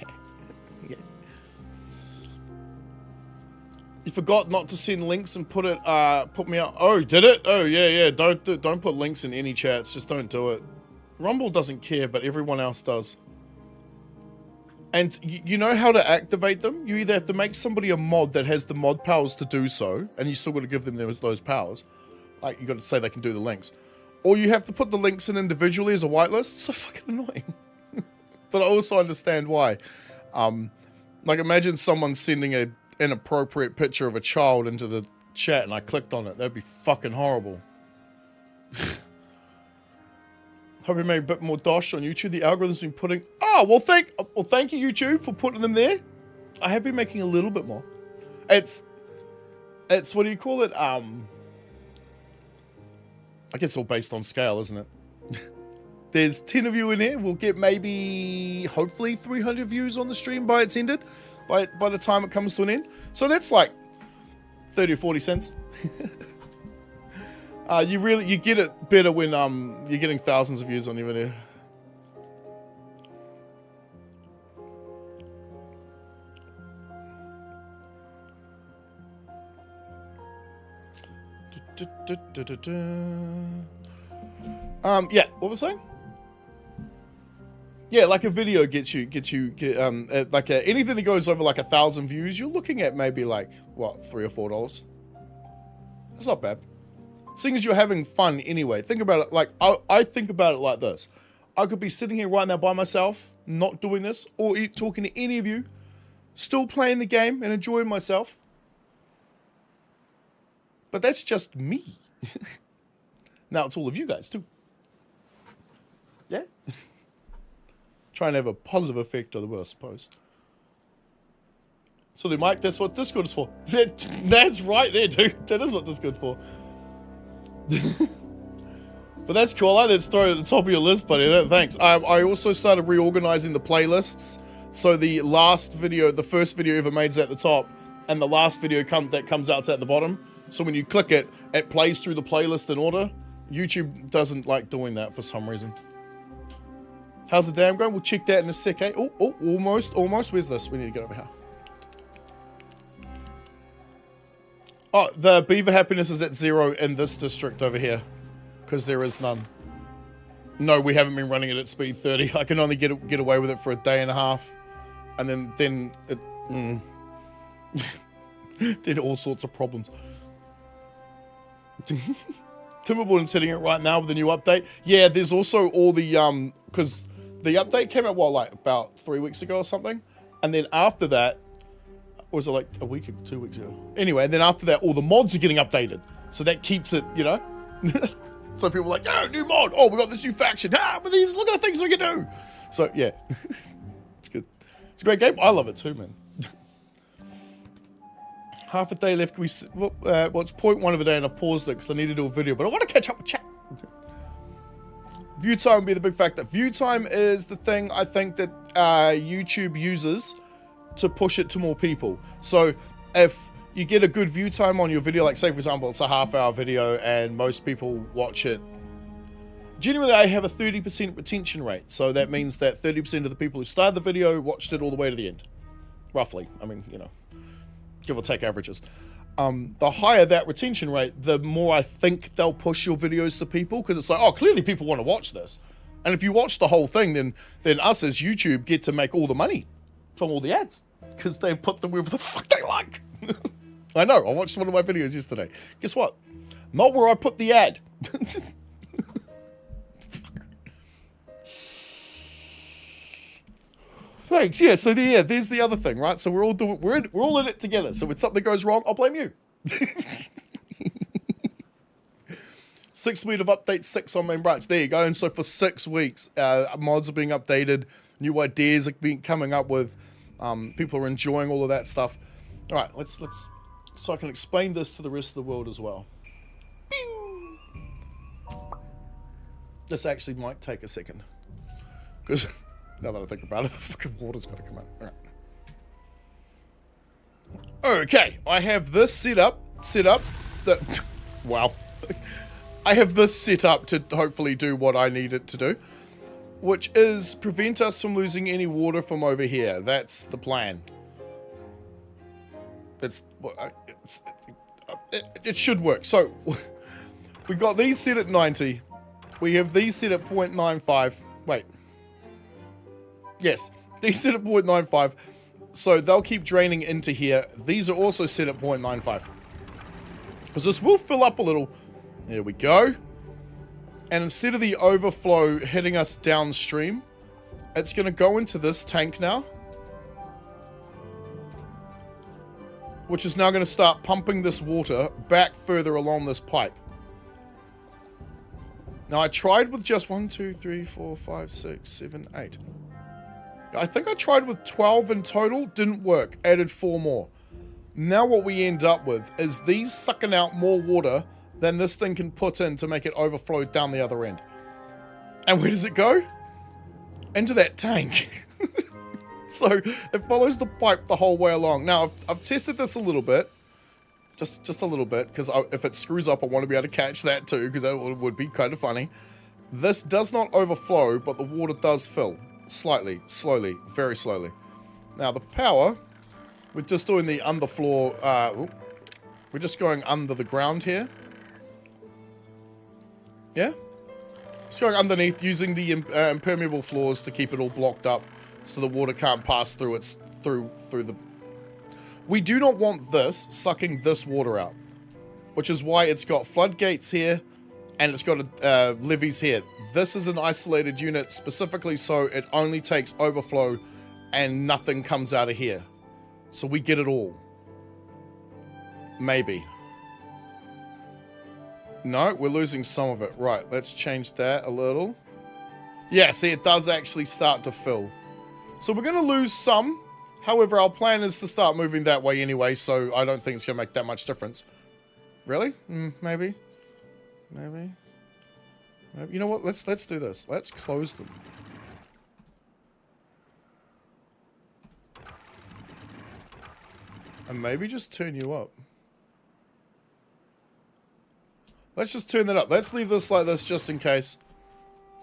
You forgot not to send links and put me out. Oh, did it? Oh, yeah. Don't put links in any chats. Just don't do it. Rumble doesn't care, but everyone else does. And you know how to activate them? You either have to make somebody a mod that has the mod powers to do so, and you still got to give them those powers. Like, you got to say they can do the links. Or you have to put the links in individually as a whitelist. It's so fucking annoying. But I also understand why. Like, imagine someone sending an inappropriate picture of a child into the chat and I clicked on it. That'd be fucking horrible. Hope we made a bit more dosh on YouTube. The algorithm's been putting... Oh, well, thank you, YouTube, for putting them there. I have been making a little bit more. It's what do you call it? I guess it's all based on scale, isn't it? There's 10 of you in here. We'll get maybe, hopefully, 300 views on the stream by its ended. By the time it comes to an end. So that's like 30 or 40 cents. You get it better when you're getting thousands of views on your video. Yeah, what was I saying? Yeah, like a video gets you anything that goes over like 1,000 views, you're looking at maybe like what, $3 or $4. That's not bad. Seeing as you're having fun anyway, think about it like I think about it like this. I could be sitting here right now by myself, not doing this, or talking to any of you, still playing the game and enjoying myself. But that's just me. Now it's all of you guys too. Yeah. Try and have a positive effect on the world, I suppose. So, Mike, that's what Discord is for. That's right there, dude. That is what Discord's for. But that's cool. I like that story at the top of your list, buddy. Thanks. I also started reorganizing the playlists. So the last video, the first video ever made is at the top, and the last video that comes out is at the bottom. So when you click it, it plays through the playlist in order. YouTube doesn't like doing that for some reason. How's the dam going? We'll check that in a sec, eh? Oh, almost. Where's this? We need to get over here. Oh, the beaver happiness is at 0 in this district over here. Because there is none. No, we haven't been running it at speed 30. I can only get away with it for a day and a half. And then it... then all sorts of problems. Timberborn's hitting it right now with the new update. Yeah, there's also all the... because the update came out, what, like about 3 weeks ago or something? And then after that... Or was it like a week or 2 weeks ago? Anyway, and then after that, all the mods are getting updated. So that keeps it, you know? So people are like, oh, new mod. Oh, we got this new faction. Ah, but these, look at the things we can do. So, yeah. It's good. It's a great game. I love it too, man. Half a day left. It's 0.1 of a day, and I paused it because I need to do a video, but I want to catch up with chat. View time would be the big factor. View time is the thing I think that YouTube uses to push it to more people. So if you get a good view time on your video, like say for example it's a half-hour video and most people watch it, generally I have a 30% retention rate. So that means that 30% of the people who started the video watched it all the way to the end, roughly. I mean, you know, give or take averages. The higher that retention rate, the more I think they'll push your videos to people, because it's like, oh, clearly people want to watch this. And if you watch the whole thing, then us as YouTube get to make all the money from all the ads, because they put them wherever the fuck they like. I know, I watched one of my videos yesterday. Guess what? Not where I put the ad. Thanks. Yeah. So there's the other thing, right? So we're all in it together. So if something goes wrong, I'll blame you. 6 weeks of update 6 on main branch. There you go. And so for 6 weeks, mods are being updated, new ideas are coming up with. People are enjoying all of that stuff. All right, let's so I can explain this to the rest of the world as well. This actually might take a second, because now that I think about it, the fucking water's got to come out. All right. Okay, I have this set up. That wow, I have this set up to hopefully do what I need it to do, which is prevent us from losing any water from over here. That's the plan. it should work. So we got these set at 90. We have these set at 0.95. Wait. Yes, these set at 0.95. So they'll keep draining into here. These are also set at 0.95. Because this will fill up a little. There we go. And instead of the overflow hitting us downstream, it's going to go into this tank now. Which is now going to start pumping this water back further along this pipe. Now I tried with just 1, 2, 3, 4, 5, 6, 7, 8. I think I tried with 12 in total. Didn't work. Added 4 more. Now what we end up with is these sucking out more water than this thing can put in to make it overflow down the other end. And where does it go? Into that tank. So it follows the pipe the whole way along. Now I've tested this a little bit. Just a little bit, because if it screws up I want to be able to catch that too, because that would be kind of funny. This does not overflow, but the water does fill. Slightly, slowly, very slowly. Now the power, we're just doing the underfloor, we're just going under the ground here. Yeah? Just going underneath, using the impermeable floors to keep it all blocked up so the water can't pass through through the... We do not want this sucking this water out, which is why it's got floodgates here and it's got levees here. This is an isolated unit specifically so it only takes overflow and nothing comes out of here. So we get it all. Maybe. No, we're losing some of it. Right, let's change that a little. Yeah, see, it does actually start to fill. So we're going to lose some. However, our plan is to start moving that way anyway, so I don't think it's going to make that much difference. Really? Maybe. Maybe. You know what? Let's do this. Let's close them. And maybe just turn you up. Let's just turn that up. Let's leave this like this just in case.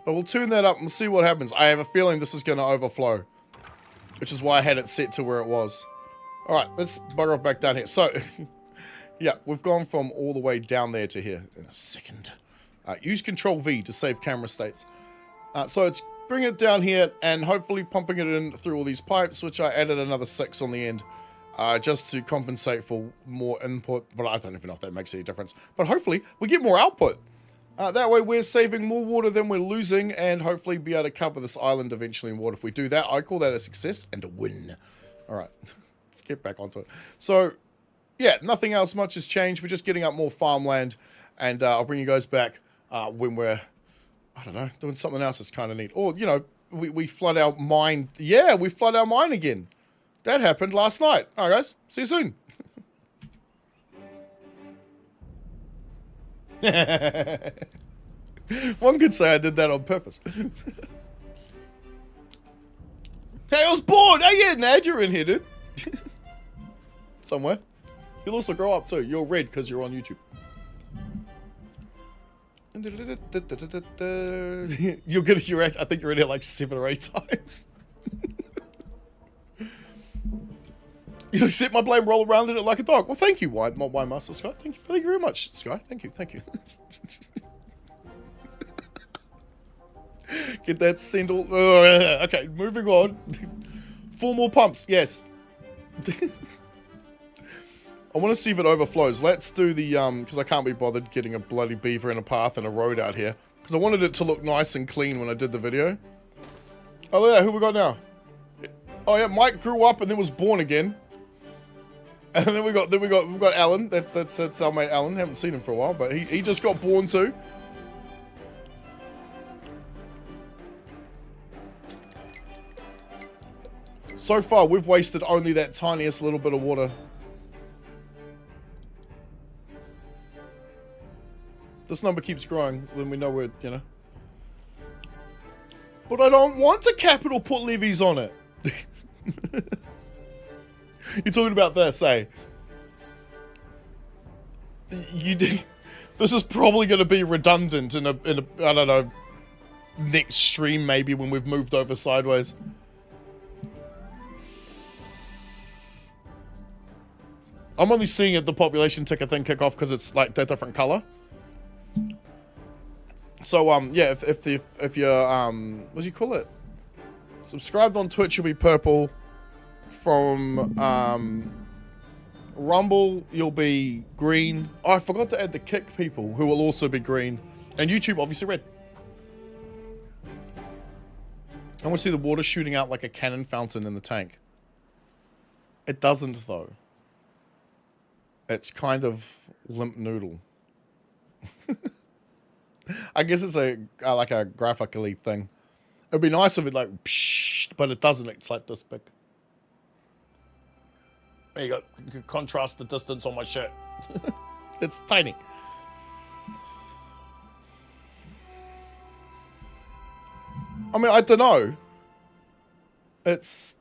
But we'll turn that up and we'll see what happens. I have a feeling this is going to overflow. Which is why I had it set to where it was. Alright, let's bugger off back down here. So, yeah, we've gone from all the way down there to here in a second. Use Control V to save camera states. So it's bringing it down here and hopefully pumping it in through all these pipes, which I added another 6 on the end. Just to compensate for more input, but I don't even know if that makes any difference. But hopefully we get more output. That way we're saving more water than we're losing and hopefully be able to cover this island eventually in water. If we do that, I call that a success and a win. Alright, let's get back onto it. So, yeah, nothing else much has changed. We're just getting up more farmland and I'll bring you guys back when we're, I don't know, doing something else that's kind of neat. Or, you know, we flood our mine. Yeah, we flood our mine again. That happened last night. Alright guys, see you soon. One could say I did that on purpose. Hey, I was bored! Hey, yeah, Nad, you're in here, dude. Somewhere. You'll also grow up too. You're red because you're on YouTube. You're gonna, I think you're in here like 7 or 8 times. You just sit my blame, roll around in it like a dog. Well, thank you, Wine Master Sky. Thank you very much, Sky. Thank you. Get that sandal. Okay, moving on. 4 more pumps. Yes. I want to see if it overflows. Let's do the because I can't be bothered getting a bloody beaver in a path and a road out here because I wanted it to look nice and clean when I did the video. Oh, look at that. Who we got now? Oh yeah, Mike grew up and then was born again. And then we got Alan. That's our mate Alan. Haven't seen him for a while, but he just got born too. So far, we've wasted only that tiniest little bit of water. This number keeps growing when we know we're, you know. But I don't want to capital put levies on it. You're talking about this, eh? This is probably going to be redundant in a I don't know, next stream maybe when we've moved over sideways. I'm only seeing it, the population ticker thing kick off because it's like that different color. So yeah, if you're what do you call it? Subscribed on Twitch, you'll be purple. From Rumble, you'll be green. Oh, I forgot to add the Kick people, who will also be green, and YouTube obviously red. I want to see the water shooting out like a cannon fountain in the tank. It doesn't though. It's kind of limp noodle. I guess it's a like a graphically thing. It'd be nice if it like, psh, but it doesn't. It's like this big. There you go. You can contrast the distance on my shirt. It's tiny. I mean, I don't know. It's.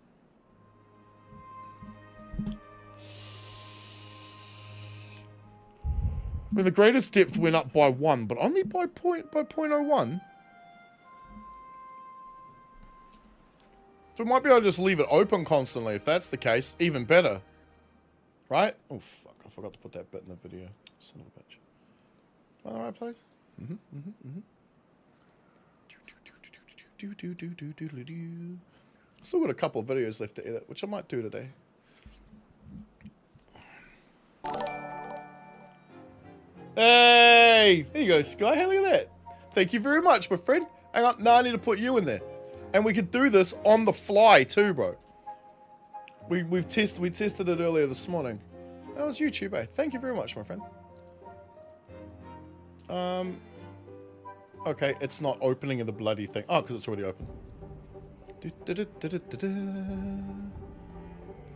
I mean, the greatest depth went up by 1, but only by 0.01. So we might be able to just leave it open constantly. If that's the case, even better. Right? Oh, fuck. I forgot to put that bit in the video. Son of a bitch. Am I in the right place? Still got a couple of videos left to edit, which I might do today. Hey! There you go, Sky. Hey, look at that. Thank you very much, my friend. Hang on. Now I need to put you in there. And we could do this on the fly too, bro. We tested it earlier this morning. That was YouTube, eh? Thank you very much, my friend. Okay, it's not opening in the bloody thing. Oh, because it's already open.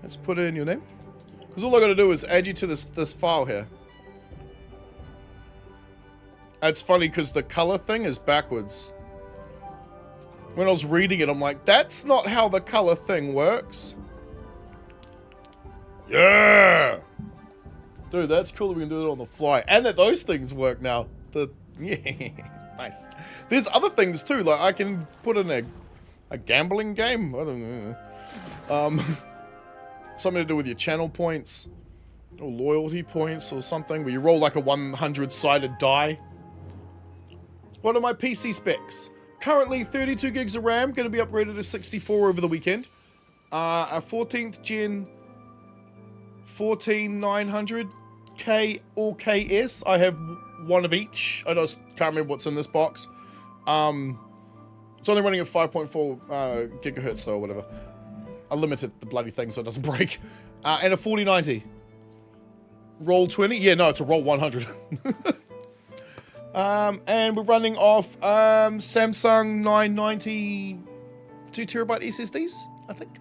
Let's put in your name. Because all I gotta do is add you to this file here. It's funny because the color thing is backwards. When I was reading it, I'm like, that's not how the color thing works. Yeah! Dude, that's cool that we can do it on the fly. And that those things work now. Yeah, nice. There's other things too, like I can put in a gambling game. I don't know. Something to do with your channel points. Or loyalty points or something. Where you roll like a 100-sided die. What are my PC specs? Currently 32 gigs of RAM, going to be upgraded to 64 over the weekend. A 14th gen 14900K or KS. I have one of each. I just can't remember what's in this box. It's only running at 5.4 gigahertz though, or whatever. I limited the bloody thing so it doesn't break. And a 4090. Roll 20? Yeah, no, it's a roll 100. And we're running off Samsung 990 2TB SSDs, I think.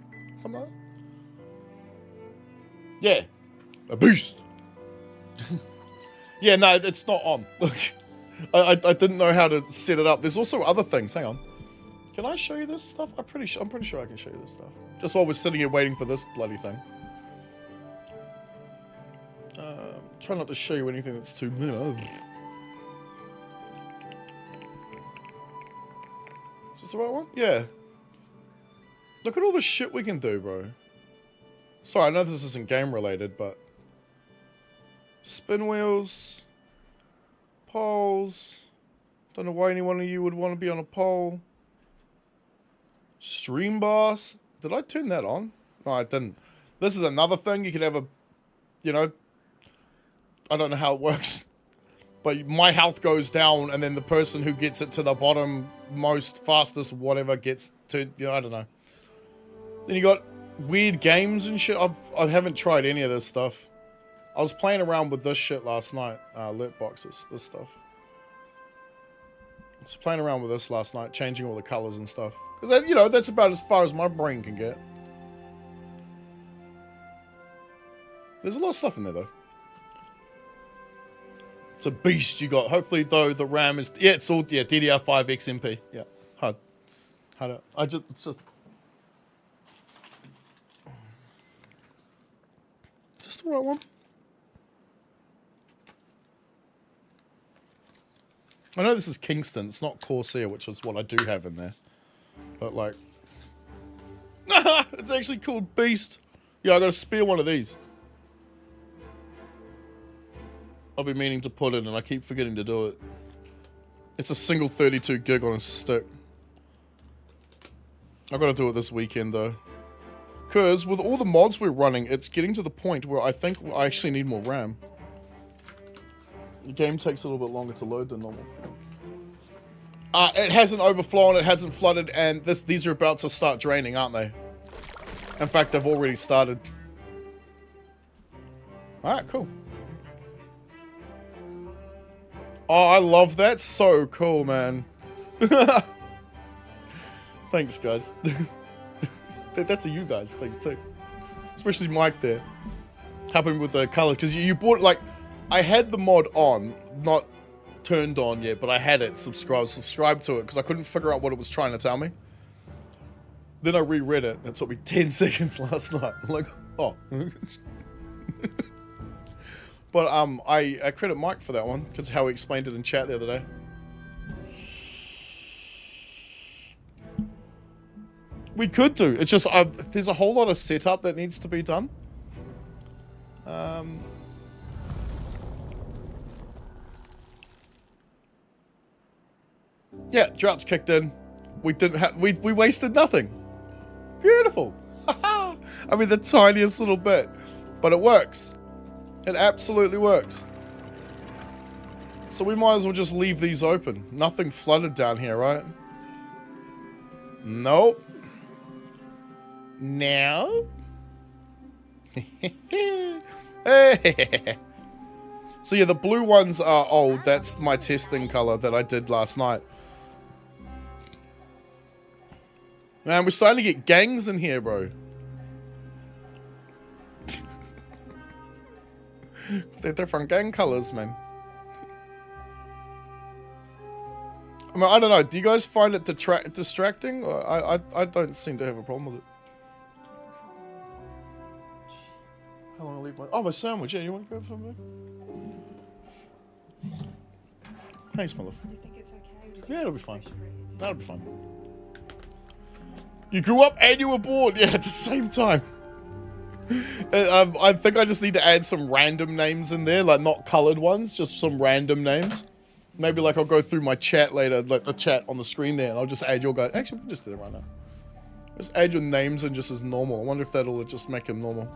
Something like that. Yeah. A beast. Yeah, no, it's not on. Look. I didn't know how to set it up. There's also other things. Hang on. Can I show you this stuff? I'm pretty sure I can show you this stuff. Just while we're sitting here waiting for this bloody thing. Try not to show you anything that's too... Is this the right one? Yeah. Look at all the shit we can do, bro. Sorry, I know this isn't game related, but... Spin wheels. Poles. Don't know why any one of you would want to be on a pole. Stream boss. Did I turn that on? No, I didn't. This is another thing. You can have a... You know... I don't know how it works. But my health goes down, and then the person who gets it to the bottom most, fastest, whatever, gets to... You know, I don't know. Then you got weird games and shit. I haven't tried any of this stuff. I was playing around with this shit last night. Alert boxes. This stuff. I was playing around with this last night, changing all the colors and stuff. Because, you know, that's about as far as my brain can get. There's a lot of stuff in there, though. It's a beast you got. Hopefully, though, the RAM is... Yeah, it's all... Yeah, DDR5 XMP. Yeah. Hard. I just... It's a... Is this the right one? I know this is Kingston. It's not Corsair, which is what I do have in there. But, like... It's actually called Beast. Yeah, I got a spare one of these. I've been meaning to put in, and I keep forgetting to do it. It's a single 32 gig on a stick. I've got to do it this weekend, though. Because with all the mods we're running, it's getting to the point where I think I actually need more RAM. The game takes a little bit longer to load than normal. It hasn't overflown, it hasn't flooded, and these are about to start draining, aren't they? In fact, they've already started. Alright, cool. Oh, I love that. So cool, man. Thanks, guys. That's a you guys thing, too. Especially Mike there. Helping with the colors. Because you bought, like, I had the mod on, not turned on yet, but I had it subscribed to it because I couldn't figure out what it was trying to tell me. Then I reread it. It took me 10 seconds last night. I'm like, oh. But I credit Mike for that one because how he explained it in chat the other day. We could do. It's just there's a whole lot of setup that needs to be done. Yeah, drought's kicked in. We didn't have. We wasted nothing. Beautiful. I mean, the tiniest little bit, but it works. It absolutely works. So we might as well just leave these open. Nothing flooded down here, right? Nope. No. So yeah, the blue ones are old. That's my testing color that I did last night. Man, we're starting to get gangs in here, bro. They're different gang colors, man. I mean, I don't know. Do you guys find it distracting? I don't seem to have a problem with it. How long I leave my... Oh, my sandwich. Yeah, you want to grab some? Thanks, my love. You think it's okay? Yeah, it'll be fine. That'll be fine. You grew up and you were born. Yeah, at the same time. I think I just need to add some random names in there, like not colored ones, just some random names. Maybe like I'll go through my chat later, like the chat on the screen there, and I'll just add your guys. Actually, we just did it right now. Just add your names in just as normal. I wonder if that'll just make them normal.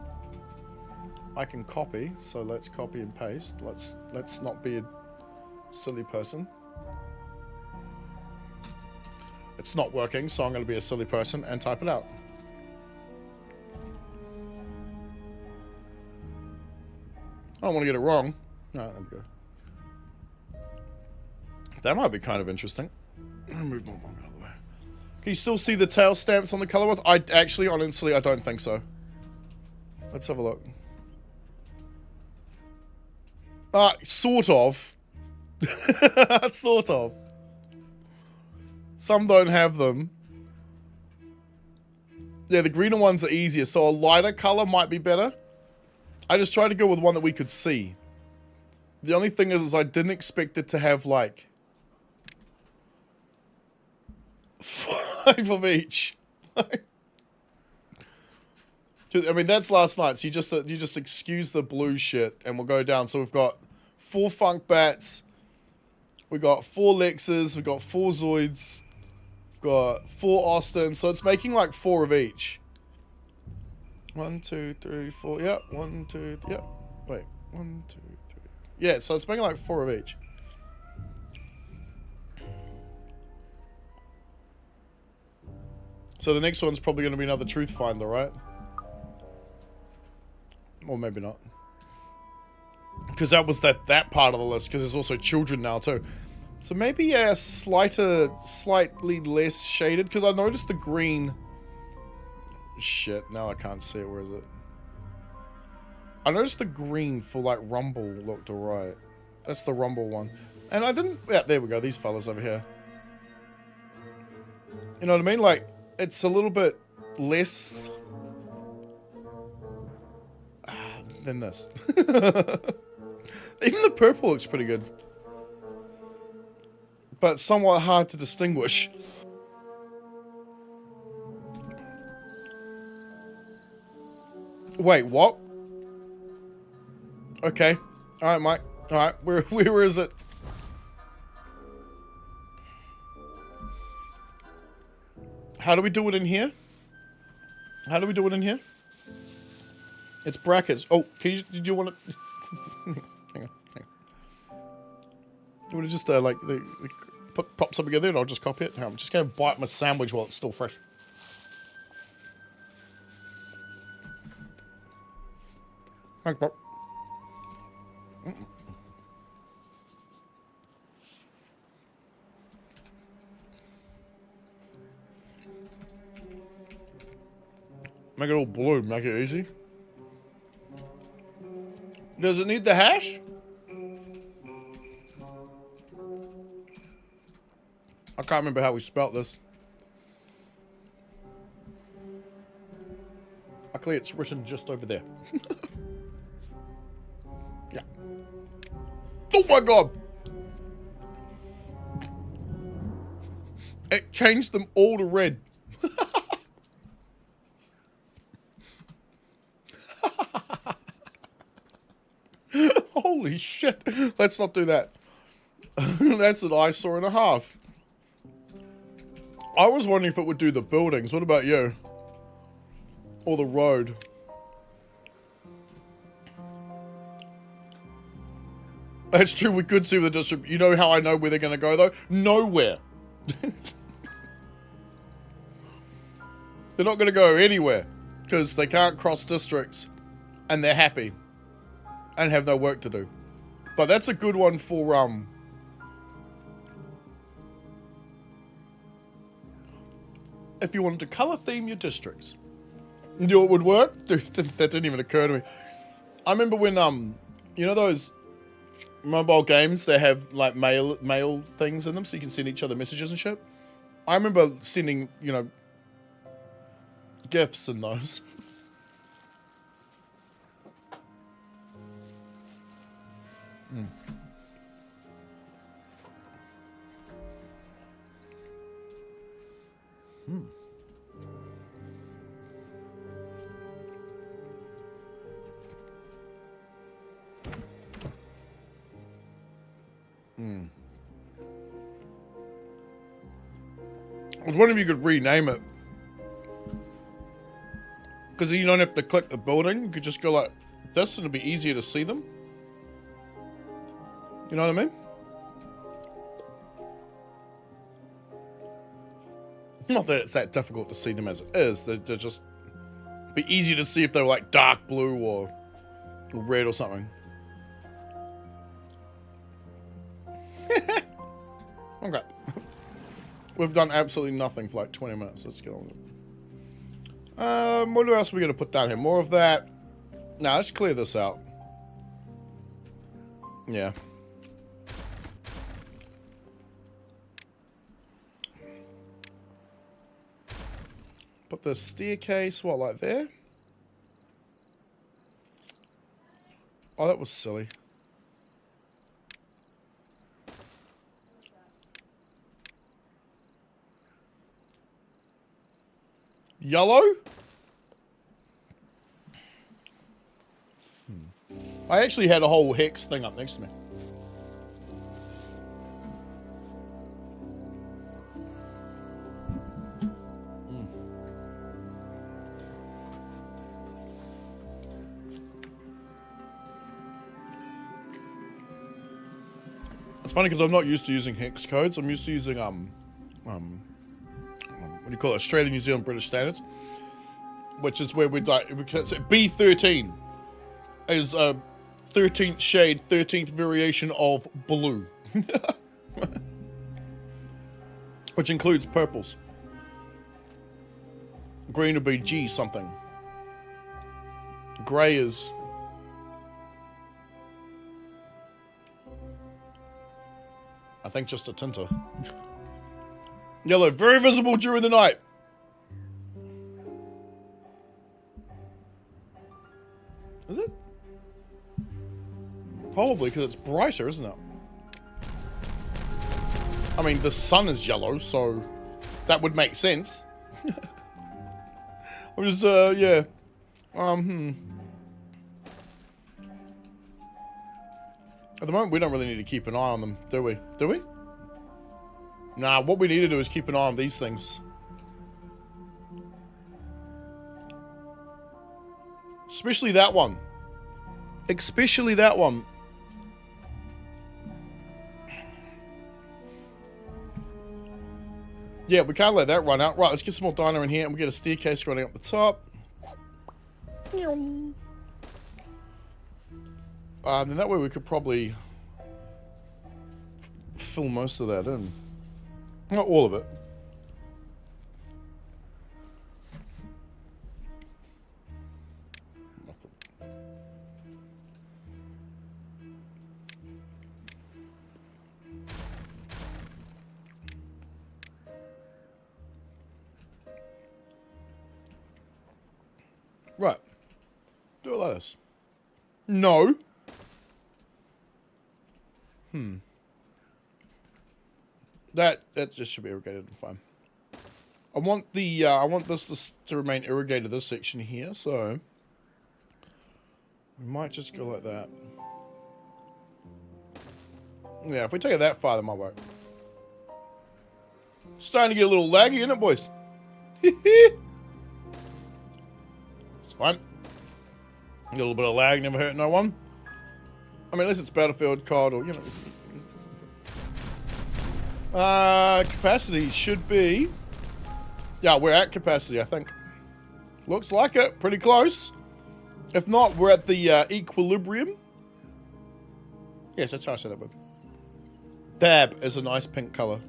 I can copy, so let's copy and paste. Let's not be a silly person. It's not working, so I'm going to be a silly person and type it out. I don't want to get it wrong. No, there we go. That might be kind of interesting. I'm going to move my mom out of the way. Can you still see the tail stamps on the color? Honestly, I don't think so. Let's have a look. Sort of. Sort of. Some don't have them. Yeah, the greener ones are easier, so a lighter color might be better. I just tried to go with one that we could see. The only thing is I didn't expect it to have, like, 5 of each. I mean, that's last night, so you just excuse the blue shit, and we'll go down. So we've got 4 Funk Bats, we got 4 Lexes, we got 4 Zoids, we've got 4 Austin, so it's making like 4 of each. 1, 2, 3, 4, yep, 1, 2, yep, wait, 1, 2, 3, yeah, so it's making like 4 of each. So the next one's probably going to be another Truth Finder, right? Or maybe not. Because that was that part of the list, because there's also children now too. So maybe a slightly less shaded, because I noticed the green... Shit, now I can't see it. Where is it? I noticed the green for like Rumble looked alright. That's the Rumble one. And I didn't... Yeah, there we go. These fellas over here. You know what I mean? Like, it's a little bit less... than this. Even the purple looks pretty good. But somewhat hard to distinguish. Wait, what? Okay. Alright, Mike. Alright, where is it? How do we do it in here? How do we do it in here? It's brackets. Oh, did you want to... hang on. You want to just, like, pop something in there and I'll just copy it? I'm just going to bite my sandwich while it's still fresh. Thanks, Pop. Make it all blue, make it easy. Does it need the hash? I can't remember how we spelt this. Luckily, it's written just over there. Yeah. Oh my god! It changed them all to red. Holy shit. Let's not do that. That's an eyesore and a half. I was wondering if it would do the buildings. What about you? Or the road? That's true, we could see the district. You know how I know where they're going to go, though? Nowhere. They're not going to go anywhere. Because they can't cross districts. And they're happy. And have no work to do. But that's a good one for, if you wanted to color theme your districts. You know what would work? Dude, that didn't even occur to me. I remember when, you know those mobile games that have, like, mail things in them so you can send each other messages and shit? I remember sending, you know, gifts in those. I was wondering if you could rename it. Because you don't have to click the building. You could just go like this and it'd be easier to see them. You know what I mean? Not that it's that difficult to see them as it is. They're just be easier to see if they were like dark blue or red or something. Okay. We've done absolutely nothing for like 20 minutes. Let's get on with it. What else are we going to put down here? More of that. Now, let's clear this out. Yeah. Put the staircase, what, like there? Oh, that was silly. Yellow? I actually had a whole hex thing up next to me. It's funny because I'm not used to using hex codes. I'm used to using what do you call it? Australian, New Zealand, British standards, which is where we'd like because B13 is a 13th shade, 13th variation of blue, which includes purples. Green would be G something. Grey is I think just a tinter. Yellow, very visible during the night. Is it? Probably because it's brighter, isn't it? I mean, the sun is yellow, so that would make sense. I'm just, yeah. At the moment, we don't really need to keep an eye on them, do we? Do we? Nah, what we need to do is keep an eye on these things. Especially that one. Especially that one. Yeah, we can't let that run out. Right, let's get some more dino in here and we get a staircase running up the top. Then that way we could probably fill most of that in. Not all of it. Right. Do it like this. No. That just should be irrigated and fine. I want the I want this to remain irrigated, this section here, so we might just go like that. Yeah, if we take it that far, that might work. Starting to get a little laggy, isn't it, boys? It's fine. A little bit of lag never hurt no one. I mean, unless it's Battlefield, COD, or, you know. Capacity should be... Yeah, we're at capacity, I think. Looks like it. Pretty close. If not, we're at the equilibrium. Yes, that's how I say that word. Dab is a nice pink color.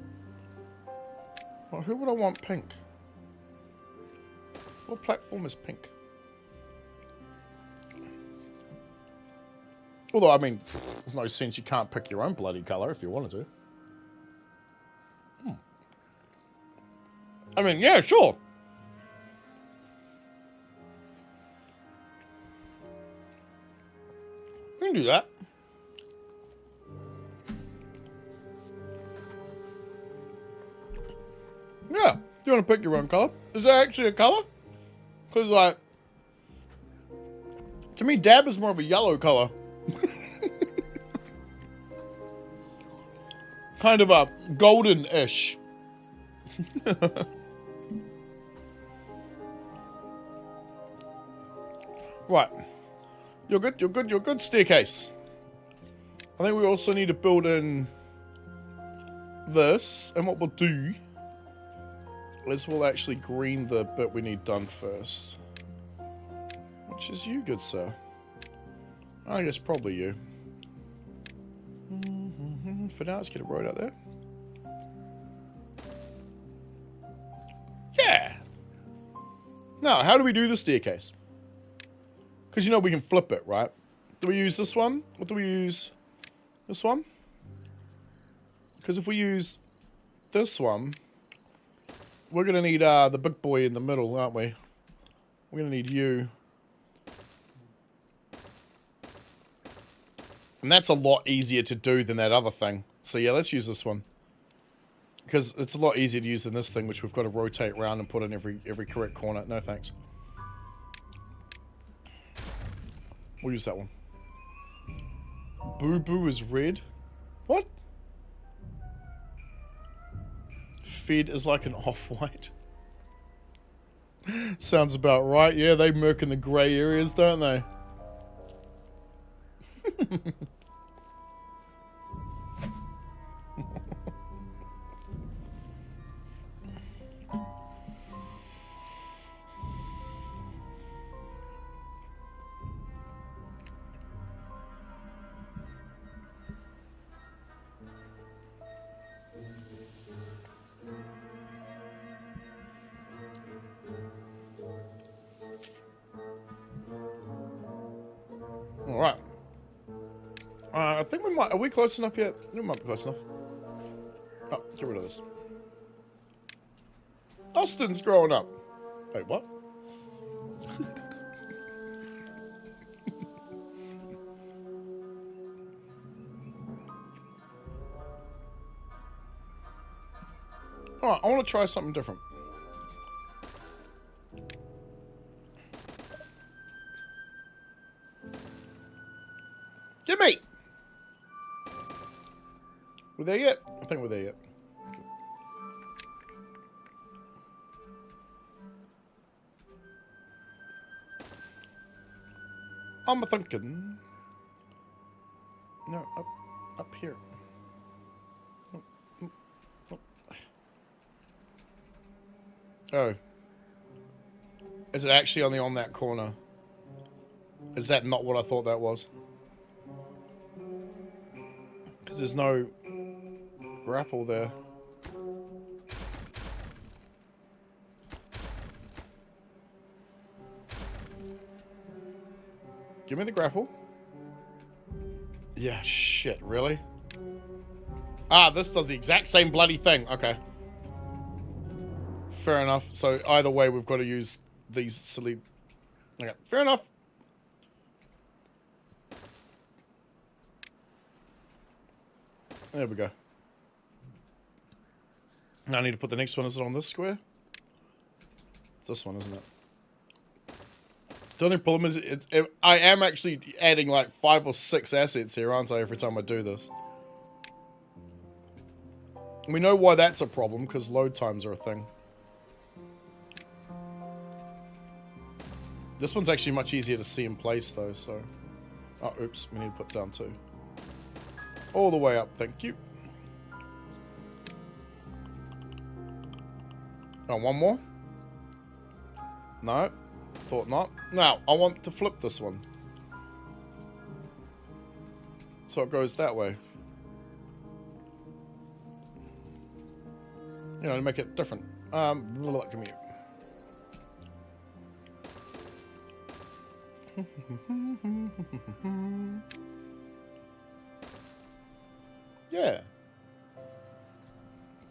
Well, who would I want pink? What platform is pink? Although, I mean, there's no sense you can't pick your own bloody color if you wanted to. I mean, yeah, sure. We can do that. Yeah, you want to pick your own color? Is that actually a color? Because, like, to me, dab is more of a yellow color. Kind of a golden-ish. Right. You're good, you're good, you're good, staircase. I think we also need to build in this. And what we'll do is we'll actually green the bit we need done first. Which is you, good sir. I guess probably you. For now, let's get a road out there. Yeah! Now, how do we do the staircase? Because you know we can flip it, right? Do we use this one? Or do we use this one? Because if we use this one, we're going to need the big boy in the middle, aren't we? We're going to need you. And that's a lot easier to do than that other thing. So yeah, let's use this one. Because it's a lot easier to use than this thing, which we've got to rotate around and put in every correct corner. No thanks. We'll use that one. Boo Boo is red. What? Fed is like an off-white. Sounds about right. Yeah, they murk in the grey areas, don't they? All right. I think we might... Are we close enough yet? We might be close enough. Oh, get rid of this. Austin's growing up. Wait, what? Alright, I want to try something different. Gimme! We're there yet? I think we're there yet. I'm thinking. No, up here. Oh. Is it actually only on that corner? Is that not what I thought that was? Because there's no grapple there. Give me the grapple. Yeah, shit, really? Ah, this does the exact same bloody thing. Okay. Fair enough. So either way, we've got to use these silly... Okay, fair enough. There we go. Now I need to put the next one. Is it on this square? It's this one, isn't it? The only problem is I am actually adding like 5 or 6 assets here, aren't I, every time I do this? And we know why that's a problem, because load times are a thing. This one's actually much easier to see in place, though, so... Oh, oops, we need to put down 2. All the way up, thank you. Oh, one more? No, thought not. Now, I want to flip this one. So it goes that way. You know, to make it different. Look at me. Yeah.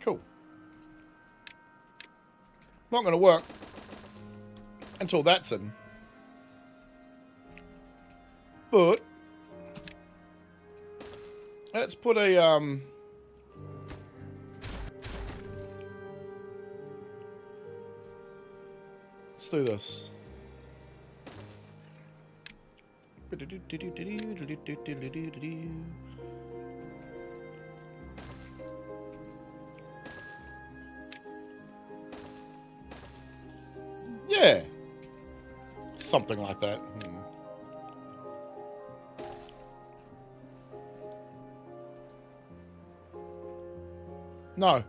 Cool. Not going to work until that's in. But let's put a let's do this. Yeah. Something like that. No.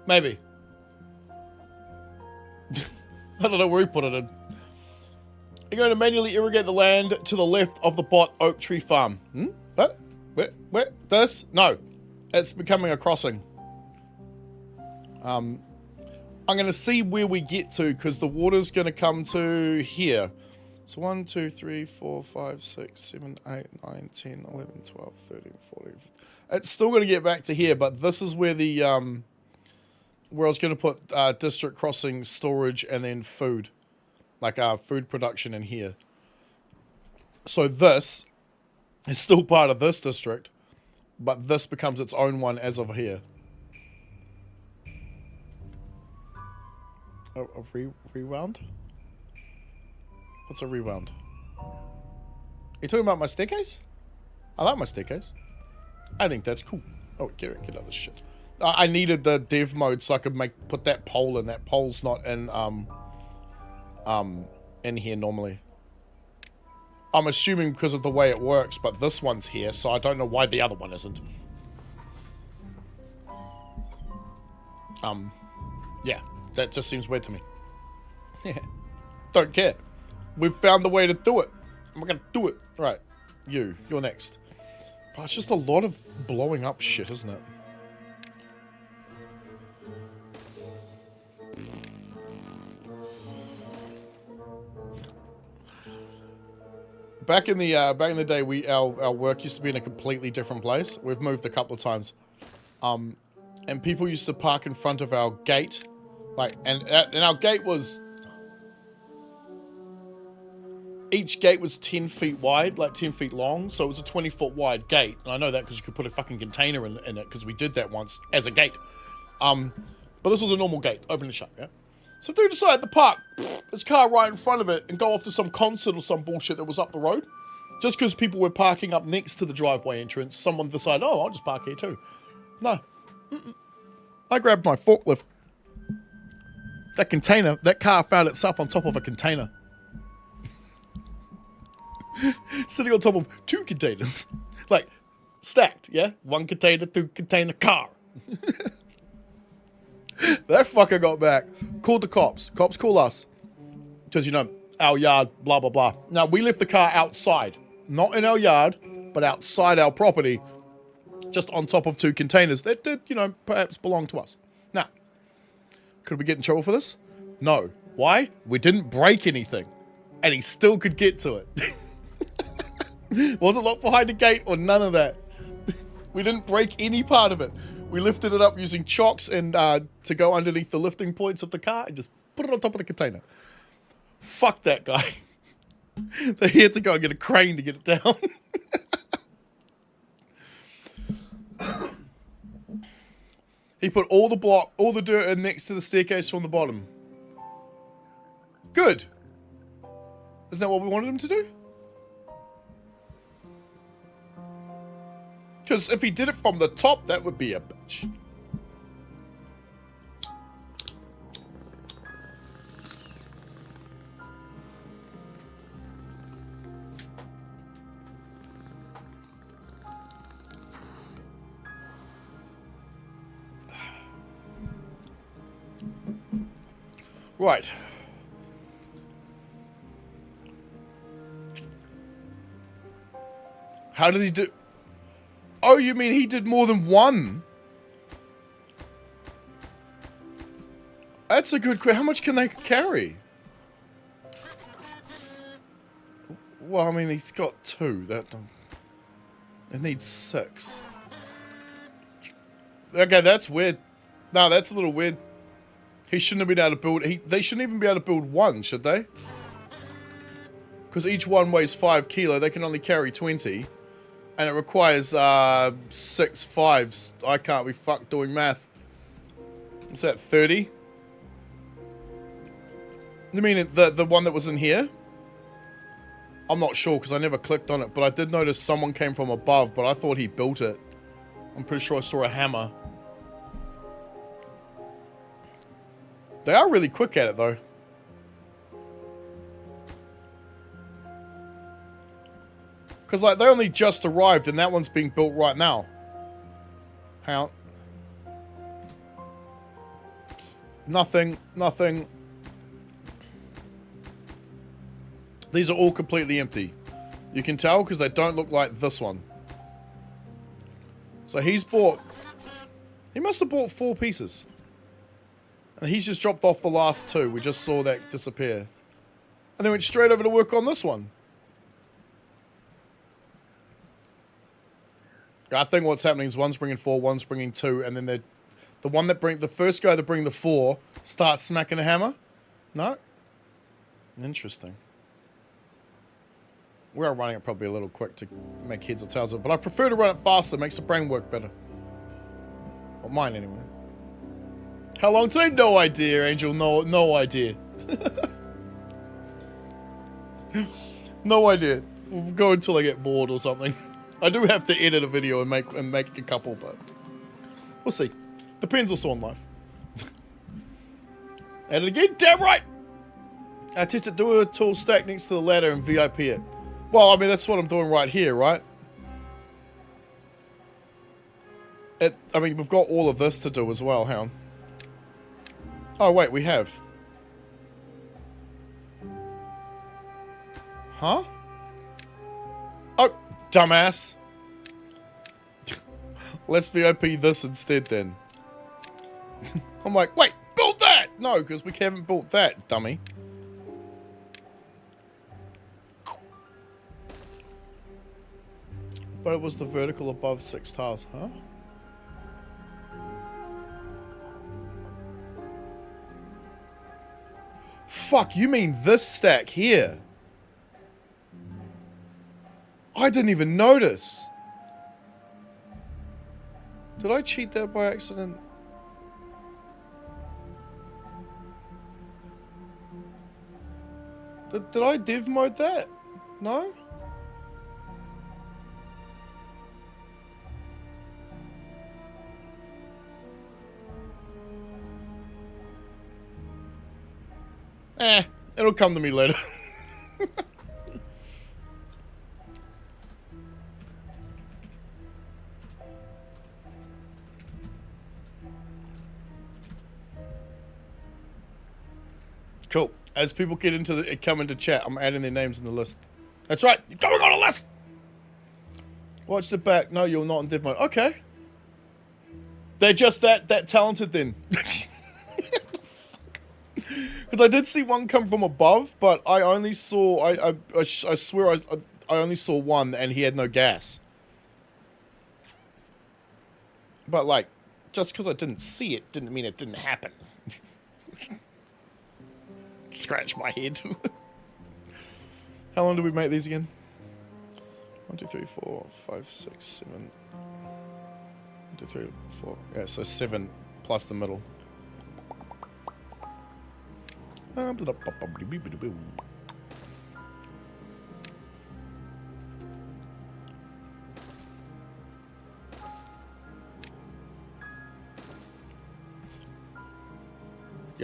Maybe. I don't know where he put it in. You're going to manually irrigate the land to the left of the bot oak tree farm. What? Where? This? No. It's becoming a crossing. I'm going to see where we get to, because the water's going to come to here. So 1, 2, 3, 4, 5, 6, 7, 8, 9, 10, 11, 12, 13, 14. 15. It's still going to get back to here, but this is where the where I was going to put district crossing, storage, and then food. Like food production in here. So this is still part of this district, but this becomes its own one as of here. A rewound? What's a rewound? Are you talking about my staircase? I like my staircase. I think that's cool. Oh, get out of this shit. I needed the dev mode so I could put that pole in. That pole's not in here normally. I'm assuming because of the way it works, but this one's here, so I don't know why the other one isn't. Yeah, that just seems weird to me. Don't care. We've found the way to do it. I'm gonna do it. Right, you're next. But it's just a lot of blowing up shit, isn't it? Back in the day, our work used to be in a completely different place. We've moved a couple of times, and people used to park in front of our gate, and our gate was, each gate was 10 feet wide, like 10 feet long, so it was a 20-foot wide gate. And I know that because you could put a fucking container in it, because we did that once as a gate. But this was a normal gate, open and shut, yeah? So dude decided to park his car right in front of it and go off to some concert or some bullshit that was up the road. Just because people were parking up next to the driveway entrance, someone decided, oh, I'll just park here too. No. I grabbed my forklift. That car found itself on top of a container. Sitting on top of 2 containers. Like, stacked, yeah? 1 container, 2 container car. That fucker got back. Called the cops. Cops call us. Because, you know, our yard, blah, blah, blah. Now, we left the car outside. Not in our yard, but outside our property. Just on top of 2 containers that did, you know, perhaps belong to us. Now, could we get in trouble for this? No. Why? We didn't break anything. And he still could get to it. Wasn't locked behind the gate or none of that. We didn't break any part of it. We lifted it up using chocks and to go underneath the lifting points of the car and just put it on top of the container. Fuck that guy. They had to go and get a crane to get it down. He put all the dirt in next to the staircase from the bottom. Good. Isn't that what we wanted him to do? Because if he did it from the top, that would be a bitch. Right. How did he do? Oh, you mean he did more than one? That's a good question. How much can they carry? Well, I mean, he's got 2. It needs 6. Okay, that's weird. No, that's a little weird. He shouldn't have been able to build... They shouldn't even be able to build 1, should they? Because each one weighs 5 kilo. They can only carry 20. And it requires 6 5s. I can't be fucked doing math. What's that, 30? You mean the one that was in here? I'm not sure because I never clicked on it. But I did notice someone came from above. But I thought he built it. I'm pretty sure I saw a hammer. They are really quick at it, though. Because, like, they only just arrived, and that one's being built right now. Hang on. Nothing. These are all completely empty. You can tell because they don't look like this one. So he's bought... He must have bought 4 pieces. And he's just dropped off the last 2. We just saw that disappear. And then went straight over to work on this one. I think what's happening is one's bringing 4, one's bringing 2, and then the first guy to bring the 4 starts smacking a hammer. No? Interesting. We are running it probably a little quick to make heads or tails of it, but I prefer to run it faster. It makes the brain work better. Well, mine anyway. How long today? No idea, Angel. No idea. No idea. We'll go until I get bored or something. I do have to edit a video and make a couple, but we'll see. Depends also on life. Edit again. Damn right. I tested do a tool stack next to the ladder and VIP it. Well, I mean that's what I'm doing right here, right? I mean we've got all of this to do as well. Hang on. Oh wait, we have. Huh? Oh, dumbass. Let's VIP this instead then. I'm like, wait, build that! No, because we haven't built that, dummy. But it was the vertical above 6 tiles, huh? Fuck, you mean this stack here? I didn't even notice. Did I cheat that by accident? Did I dev mode that? No? It'll come to me later. Cool. As people get into the come into chat, I'm adding their names in the list. That's right. You're going on a list. Watch the back. No, you're not in dev mode. Okay. They're just that talented then. Because I did see one come from above, but I only saw I swear I only saw one and he had no gas. But like, just because I didn't see it didn't mean it didn't happen. Scratch my head. How long did we make these again? 1, 2, 3, 4, 5, 6, 7. 1, 2, 3, 4. Yeah, so 7 plus the middle. Yeah,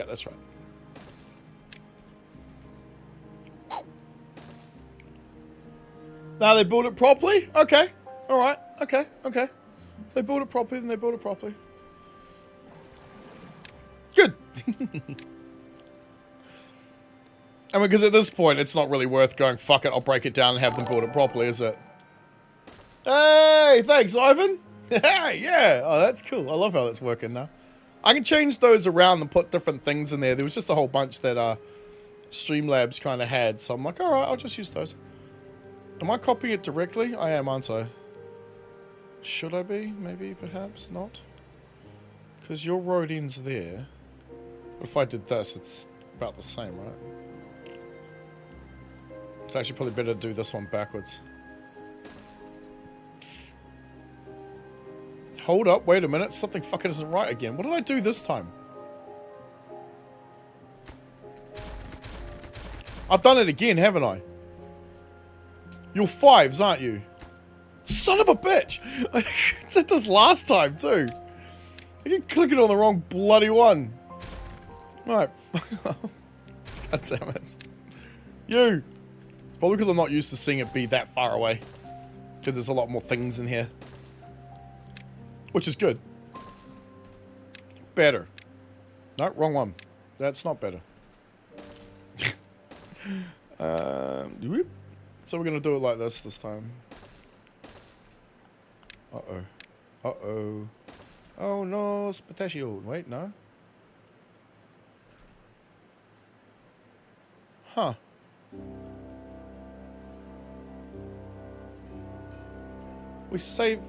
that's right. Now they build it properly? Okay. Alright. Okay. Okay. They build it properly, then they build it properly. Good. I mean, because at this point, it's not really worth going, fuck it, I'll break it down and have them build it properly, is it? Hey, thanks, Ivan. Hey, yeah. Oh, that's cool. I love how that's working now. I can change those around and put different things in there. There was just a whole bunch that Streamlabs kind of had, so I'm like, alright, I'll just use those. Am I copying it directly? I am, aren't I? Should I be? Maybe, perhaps not. Because your road ends there. But if I did this, it's about the same, right? It's actually probably better to do this one backwards. Hold up, wait a minute. Something fucking isn't right again. What did I do this time? I've done it again, haven't I? You're 5s, aren't you? Son of a bitch! I did this last time, too. I keep clicking on the wrong bloody one. Alright. God damn it. You! Probably because I'm not used to seeing it be that far away. Because there's a lot more things in here. Which is good. Better. No, wrong one. That's not better. Whoop. So we're going to do it like this time. Uh-oh. Uh-oh. Oh no, it's potassium. Wait, no. Huh. We save...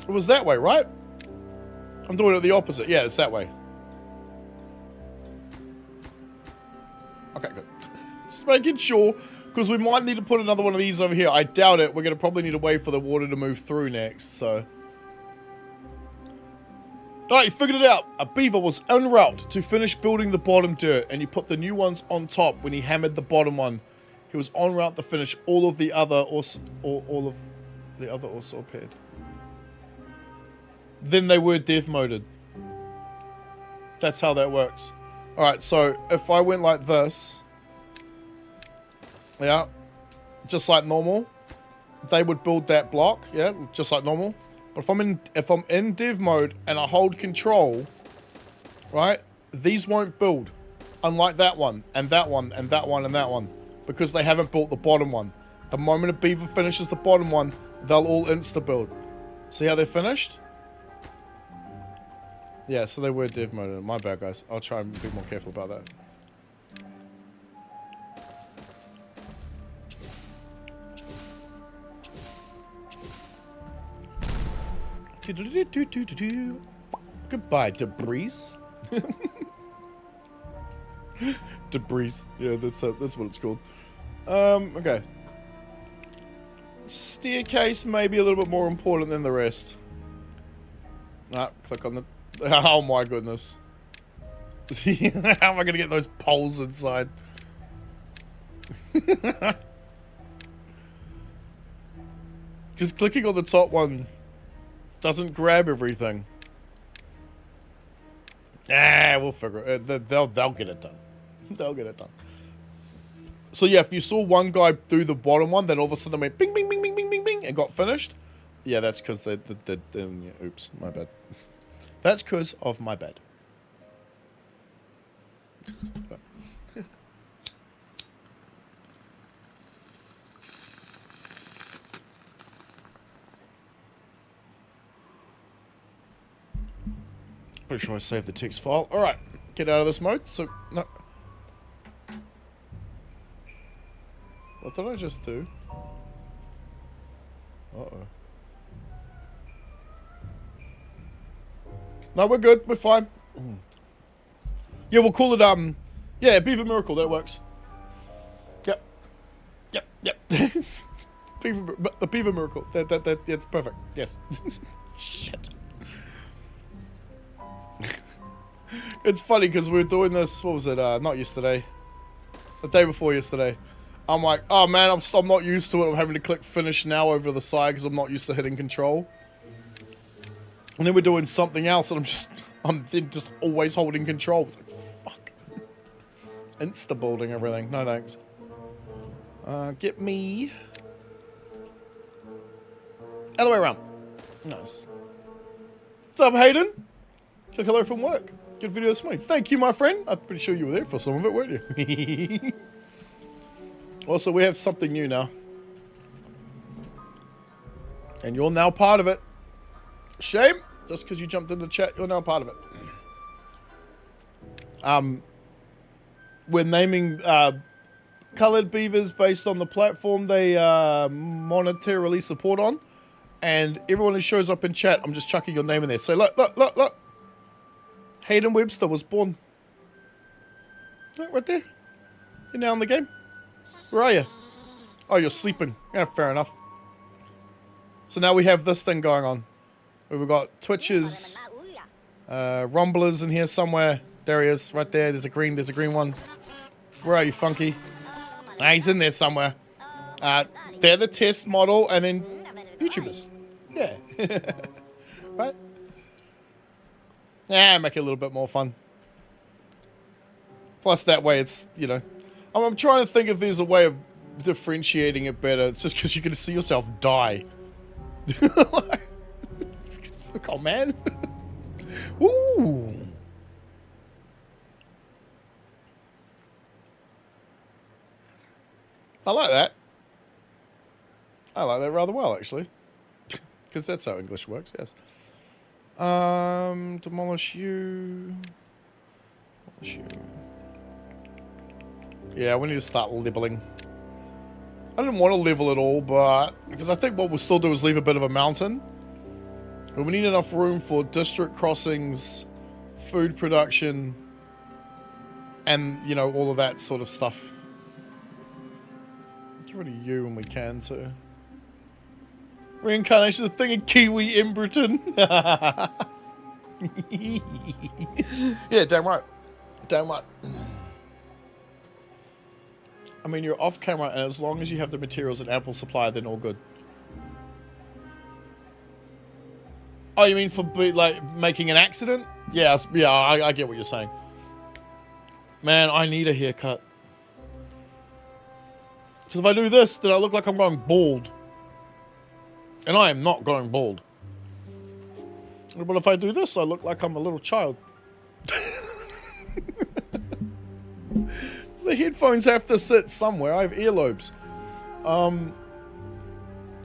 It was that way, right? I'm doing it the opposite. Yeah, it's that way. Okay, good. Just making sure, because we might need to put another one of these over here. I doubt it. We're going to probably need to wait for the water to move through next, so... Alright, you figured it out. A beaver was en route to finish building the bottom dirt, and you put the new ones on top when he hammered the bottom one. He was en route to finish all of the other all of the other also appeared. Then they were dev moded. That's how that works. Alright, so if I went like this, yeah, just like normal, they would build that block, yeah, just like normal. But if I'm in dev mode and I hold control, right, these won't build. Unlike that one, and that one, and that one, and that one. Because they haven't built the bottom one. The moment a beaver finishes the bottom one, they'll all insta-build. See how they're finished? Yeah, so they were dev moded. My bad, guys. I'll try and be more careful about that. Goodbye, debris. Debris. Yeah, that's what it's called. Okay. Staircase may be a little bit more important than the rest. Ah, click on the... Oh my goodness. How am I going to get those poles inside? Just clicking on the top one doesn't grab everything. We'll figure it. They'll get it done. They'll get it done. So yeah, if you saw one guy do the bottom one, then all of a sudden went bing, bing, bing, bing, bing, bing, bing, and got finished. Yeah, that's because they oops, my bad. That's because of my bad. Pretty sure I saved the text file. All right, get out of this mode. So no. What did I just do? Uh-oh. No, we're good. We're fine. Yeah, we'll call it, yeah, Beaver Miracle. That works. Yep. Yep. The Beaver Miracle. That, it's perfect. Yes. Shit. It's funny because we were doing this, what was it, not yesterday. The day before yesterday. I'm like, oh man, I'm not used to it. I'm having to click finish now over to the side because I'm not used to hitting control. And then we're doing something else and I'm then just always holding control. It's like, fuck. Insta-building everything. No thanks. Get me. Other way around. Nice. What's up, Hayden? Click hello from work. Good video this morning. Thank you, my friend. I'm pretty sure you were there for some of it, weren't you? Also, we have something new now. And you're now part of it. Shame. Just because you jumped in the chat, you're now part of it. We're naming colored beavers based on the platform they monetarily support on. And everyone who shows up in chat, I'm just chucking your name in there. So look. Hayden Webster was born. Right there. You're now in the game. Where are you? Oh, you're sleeping. Yeah, fair enough. So now we have this thing going on. We've got Twitches, Rumblers in here somewhere. There he is, right there. There's a green one. Where are you, Funky? Ah, he's in there somewhere. They're the test model, and then YouTubers. Yeah. Right? Yeah, make it a little bit more fun. Plus, that way it's, you know... I'm trying to think if there's a way of differentiating it better. It's just because you're going to see yourself die. Oh, man. Woo! I like that. I like that rather well, actually. Because that's how English works, yes. Demolish you. Demolish you. Yeah, we need to start leveling. I didn't want to level it all, but... because I think what we'll still do is leave a bit of a mountain. But we need enough room for district crossings, food production, and, you know, all of that sort of stuff. Get rid of you when we can, too. Reincarnation of the thing in Kiwi Emberton. Yeah, damn right. Damn right. I mean, you're off camera, and as long as you have the materials in ample supply, then all good. Oh, you mean for, like, making an accident? Yeah, I get what you're saying. Man, I need a haircut. Because if I do this, then I look like I'm going bald. And I am not going bald. But if I do this, I look like I'm a little child. The headphones have to sit somewhere. I have earlobes.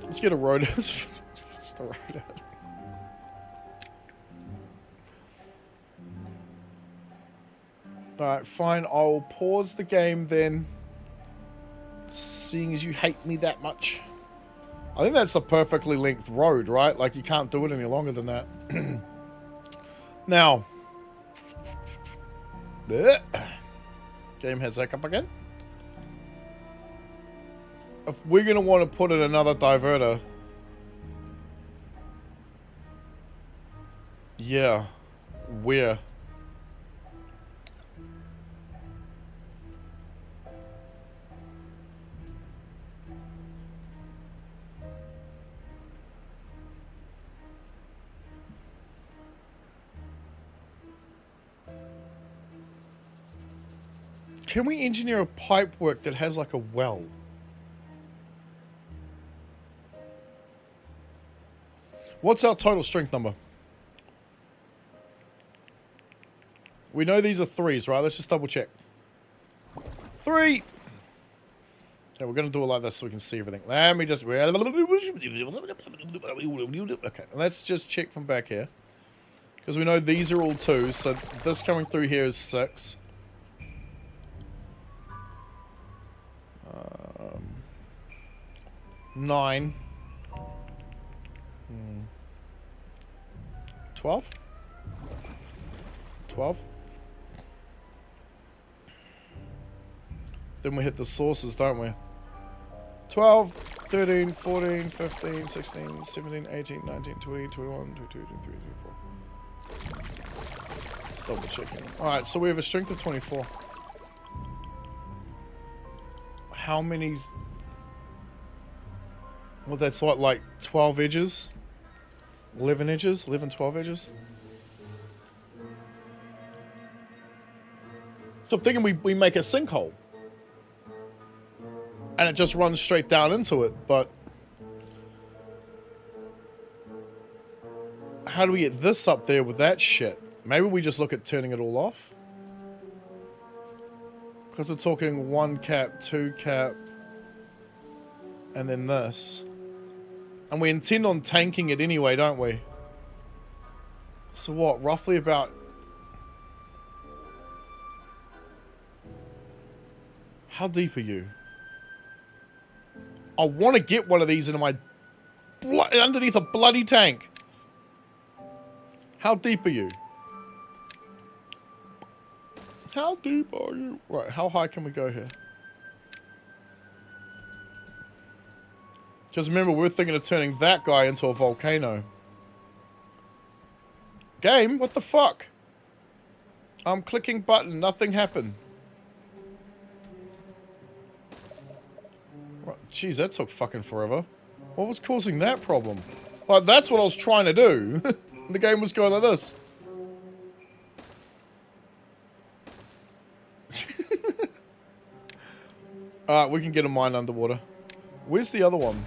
Let's get a rotor. Just a rotor. Alright, fine. I'll pause the game then. Seeing as you hate me that much. I think that's a perfectly length road, right? Like, you can't do it any longer than that. Now. Game heads back up again. If we're going to want to put in another diverter. Yeah. Where? Can we engineer a pipe work that has like a well? What's our total strength number? We know these are 3s, right? Let's just double check. 3! Yeah, we're going to do it like this so we can see everything. Let me just... Okay, let's just check from back here. Because we know these are all 2, so this coming through here is 6. 9. 12? 12? Then we hit the sources, don't we? 12, 13, 14, 15, 16, 17, 18, 19, 20, 21, 22, 23, 24. Let's double checking. Alright, so we have a strength of 24. How many... Well, that's what, like 12 edges? 11 edges? 11, 12 edges? So I'm thinking we make a sinkhole. And it just runs straight down into it, but... How do we get this up there with that shit? Maybe we just look at turning it all off? Because we're talking 1 cap, 2 cap, and then this. And we intend on tanking it anyway, don't we? So what, roughly about... How deep are you? I want to get one of these into my... underneath a bloody tank. How deep are you? How deep are you? Right, how high can we go here? Because remember, we're thinking of turning that guy into a volcano. Game? What the fuck? I'm clicking button, nothing happened. Jeez, that took fucking forever. What was causing that problem? Like, that's what I was trying to do. The game was going like this. Alright, we can get a mine underwater. Where's the other one?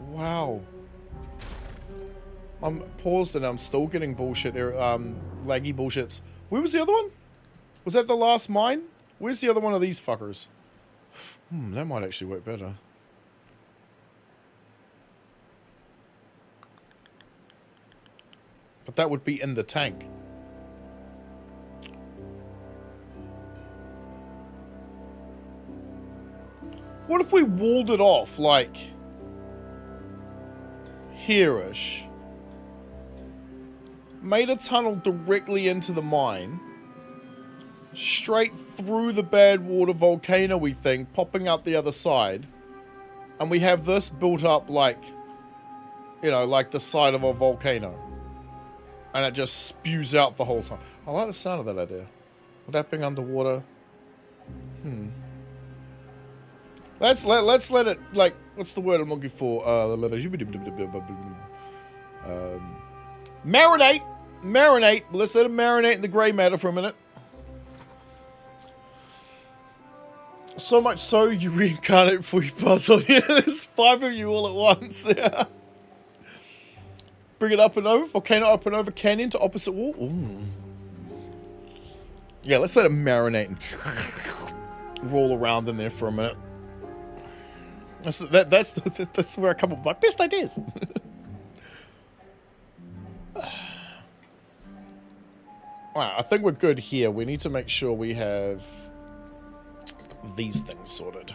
Wow. I'm paused and I'm still getting bullshit, laggy bullshits. Where was the other one? Was that the last mine? Where's the other one of these fuckers? That might actually work better. But that would be in the tank. What if we walled it off, like... here-ish? Made a tunnel directly into the mine. Straight through the bad water volcano-y thing, popping out the other side. And we have this built up like... you know, like the side of a volcano. And it just spews out the whole time. I like the sound of that idea. With that being underwater... Let's let it, like, what's the word I'm looking for? Marinate! Marinate! Let's let it marinate in the grey matter for a minute. So much so, you reincarnate before you pass on. Yeah, there's 5 of you all at once. Yeah. Bring it up and over. Volcano up and over canyon to opposite wall. Ooh. Yeah, let's let it marinate and roll around in there for a minute. That's where I come up with my best ideas. Alright, I think we're good here. We need to make sure we have these things sorted.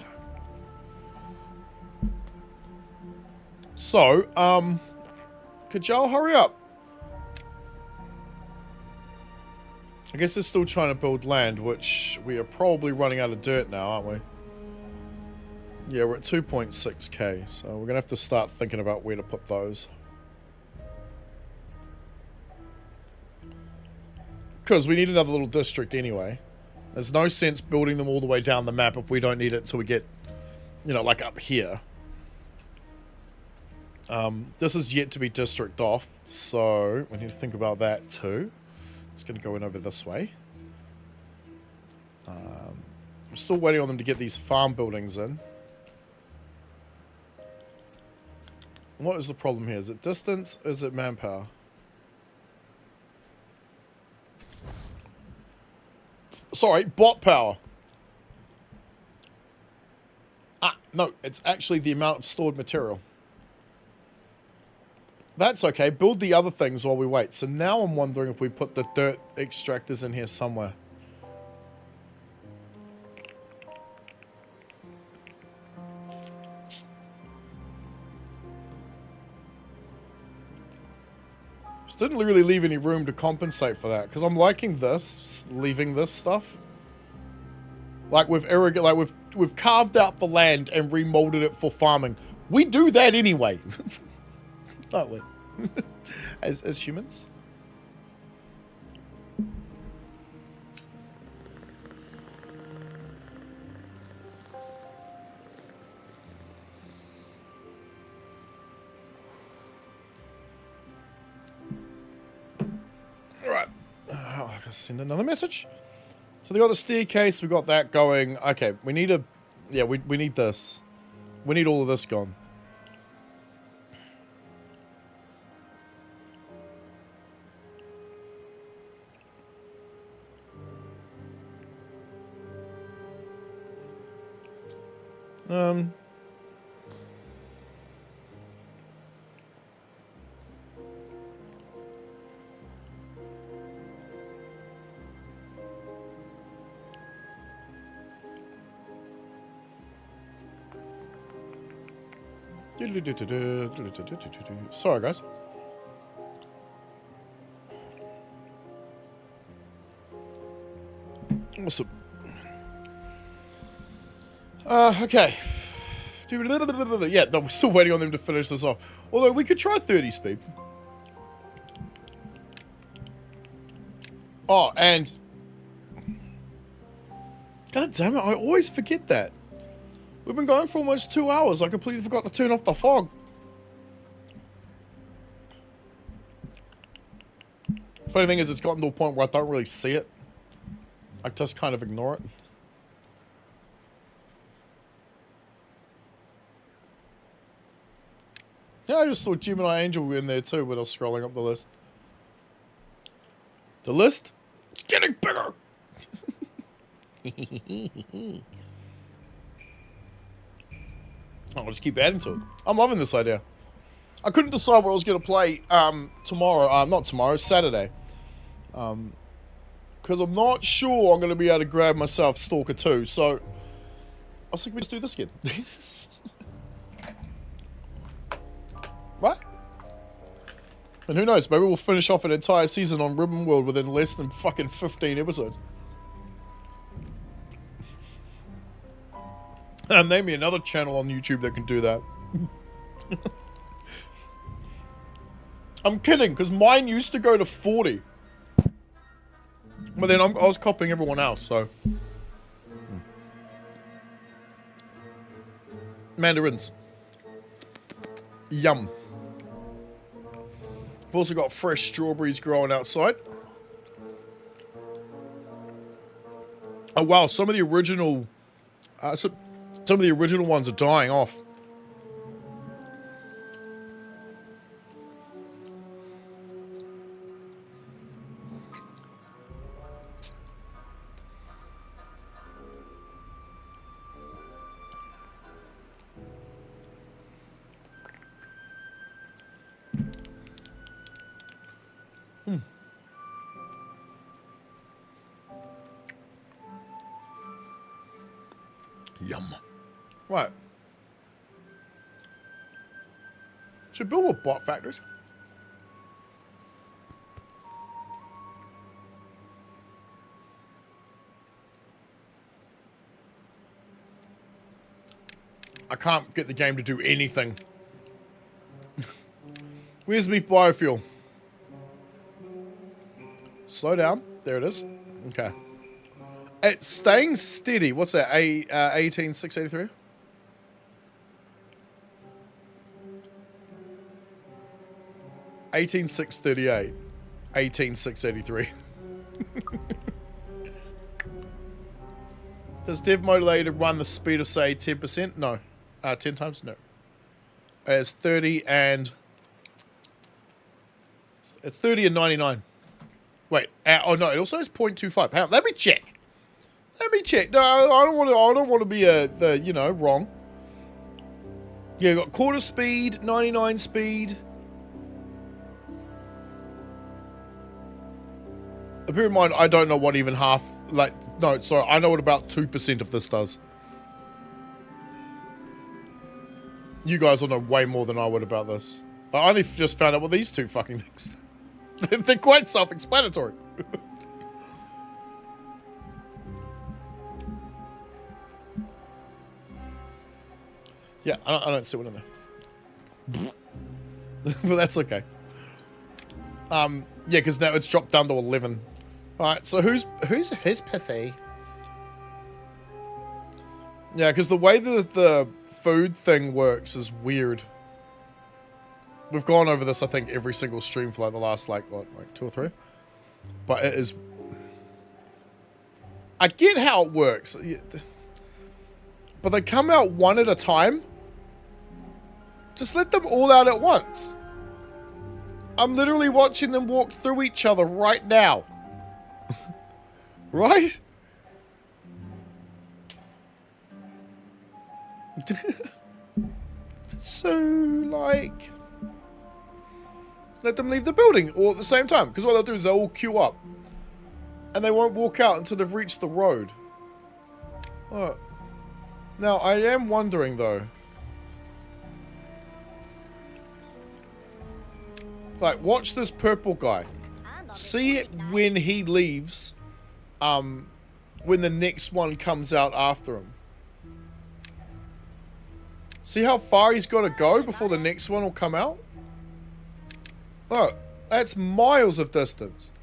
So, could y'all hurry up? I guess they're still trying to build land, which we are probably running out of dirt now, aren't we? Yeah, we're at 2.6k, so we're going to have to start thinking about where to put those. Because we need another little district anyway. There's no sense building them all the way down the map if we don't need it till we get, you know, like up here. This is yet to be district off, so we need to think about that too. It's going to go in over this way. I'm still waiting on them to get these farm buildings in. What is the problem here? Is it distance? Is it manpower? Sorry, bot power. Ah, no, it's actually the amount of stored material. That's okay. Build the other things while we wait. So now I'm wondering if we put the dirt extractors in here somewhere. Just didn't really leave any room to compensate for that, because I'm liking this, leaving this stuff. Like we've carved out the land and remolded it for farming. We do that anyway. Don't we? as humans. Alright. I'll just send another message. So they got the staircase, we got that going. Okay, we need a... Yeah, we need this. We need all of this gone. Sorry, guys. Awesome. Okay. Yeah, no, we're still waiting on them to finish this off. Although we could try 30 speed. Oh, and... God damn it, I always forget that. We've been going for almost 2 hours. I completely forgot to turn off the fog. Funny thing is, it's gotten to a point where I don't really see it. I just kind of ignore it. Yeah, I just saw Gemini Angel in there too when I was scrolling up the list. The list? It's getting bigger! I'll just keep adding to it. I'm loving this idea. I couldn't decide what I was going to play tomorrow. Not tomorrow, Saturday. Because I'm not sure I'm going to be able to grab myself Stalker 2. So, I was thinking we just do this again. Right? And who knows, maybe we'll finish off an entire season on Ribbon World within less than fucking 15 episodes. Name me another channel on YouTube that can do that. I'm kidding, because mine used to go to 40. But then I was copying everyone else, so... Mandarins. Yum. I've also got fresh strawberries growing outside. Oh wow, some of the original... some of the original ones are dying off. Yum. Right. Should build more bot factories. I can't get the game to do anything. Where's beef biofuel? Slow down. There it is. Okay. It's staying steady. What's that? 18683? $18,638. 18683. Does dev mode allow you to run the speed of, say, 10%? No. 10 times? No. It's 30 and... It's 30 and 99. Wait. Oh, no. It also has 0.25. Hang on. Let me check. Let me check. No, I don't want to be, you know, wrong. Yeah, got quarter speed, 99 speed. Bear in mind, I don't know what even half, like, no, sorry, I know what about 2% of this does. You guys will know way more than I would about this. I only just found out what these two fucking things do. They're quite self-explanatory. Yeah, I don't see one in there. But that's okay. Yeah, because now it's dropped down to 11. Alright, so who's his pussy? Yeah, because the way that the food thing works is weird. We've gone over this, I think, every single stream for like the last, like, what, like 2 or 3? But it is... I get how it works. But they come out one at a time. Just let them all out at once. I'm literally watching them walk through each other right now. Right? So, like... Let them leave the building all at the same time. Because what they'll do is they'll all queue up. And they won't walk out until they've reached the road. Oh. Now, I am wondering, though. Like, watch this purple guy. See it when he leaves. When the next one comes out after him. See how far he's got to go before the next one will come out? Oh, that's miles of distance.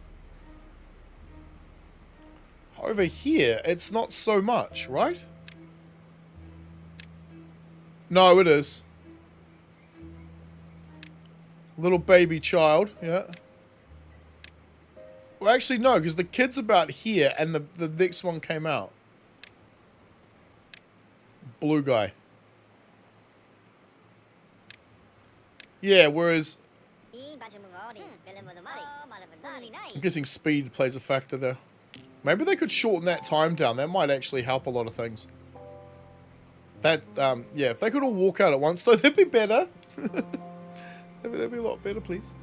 Over here, it's not so much, right? No, it is. Little baby child, yeah. Well, actually, no, because the kid's about here, and the next one came out. Blue guy. Yeah, whereas... I'm guessing speed plays a factor there. Maybe they could shorten that time down. That might actually help a lot of things. That, yeah, if they could all walk out at once, though, that'd be better. That'd be a lot better, please.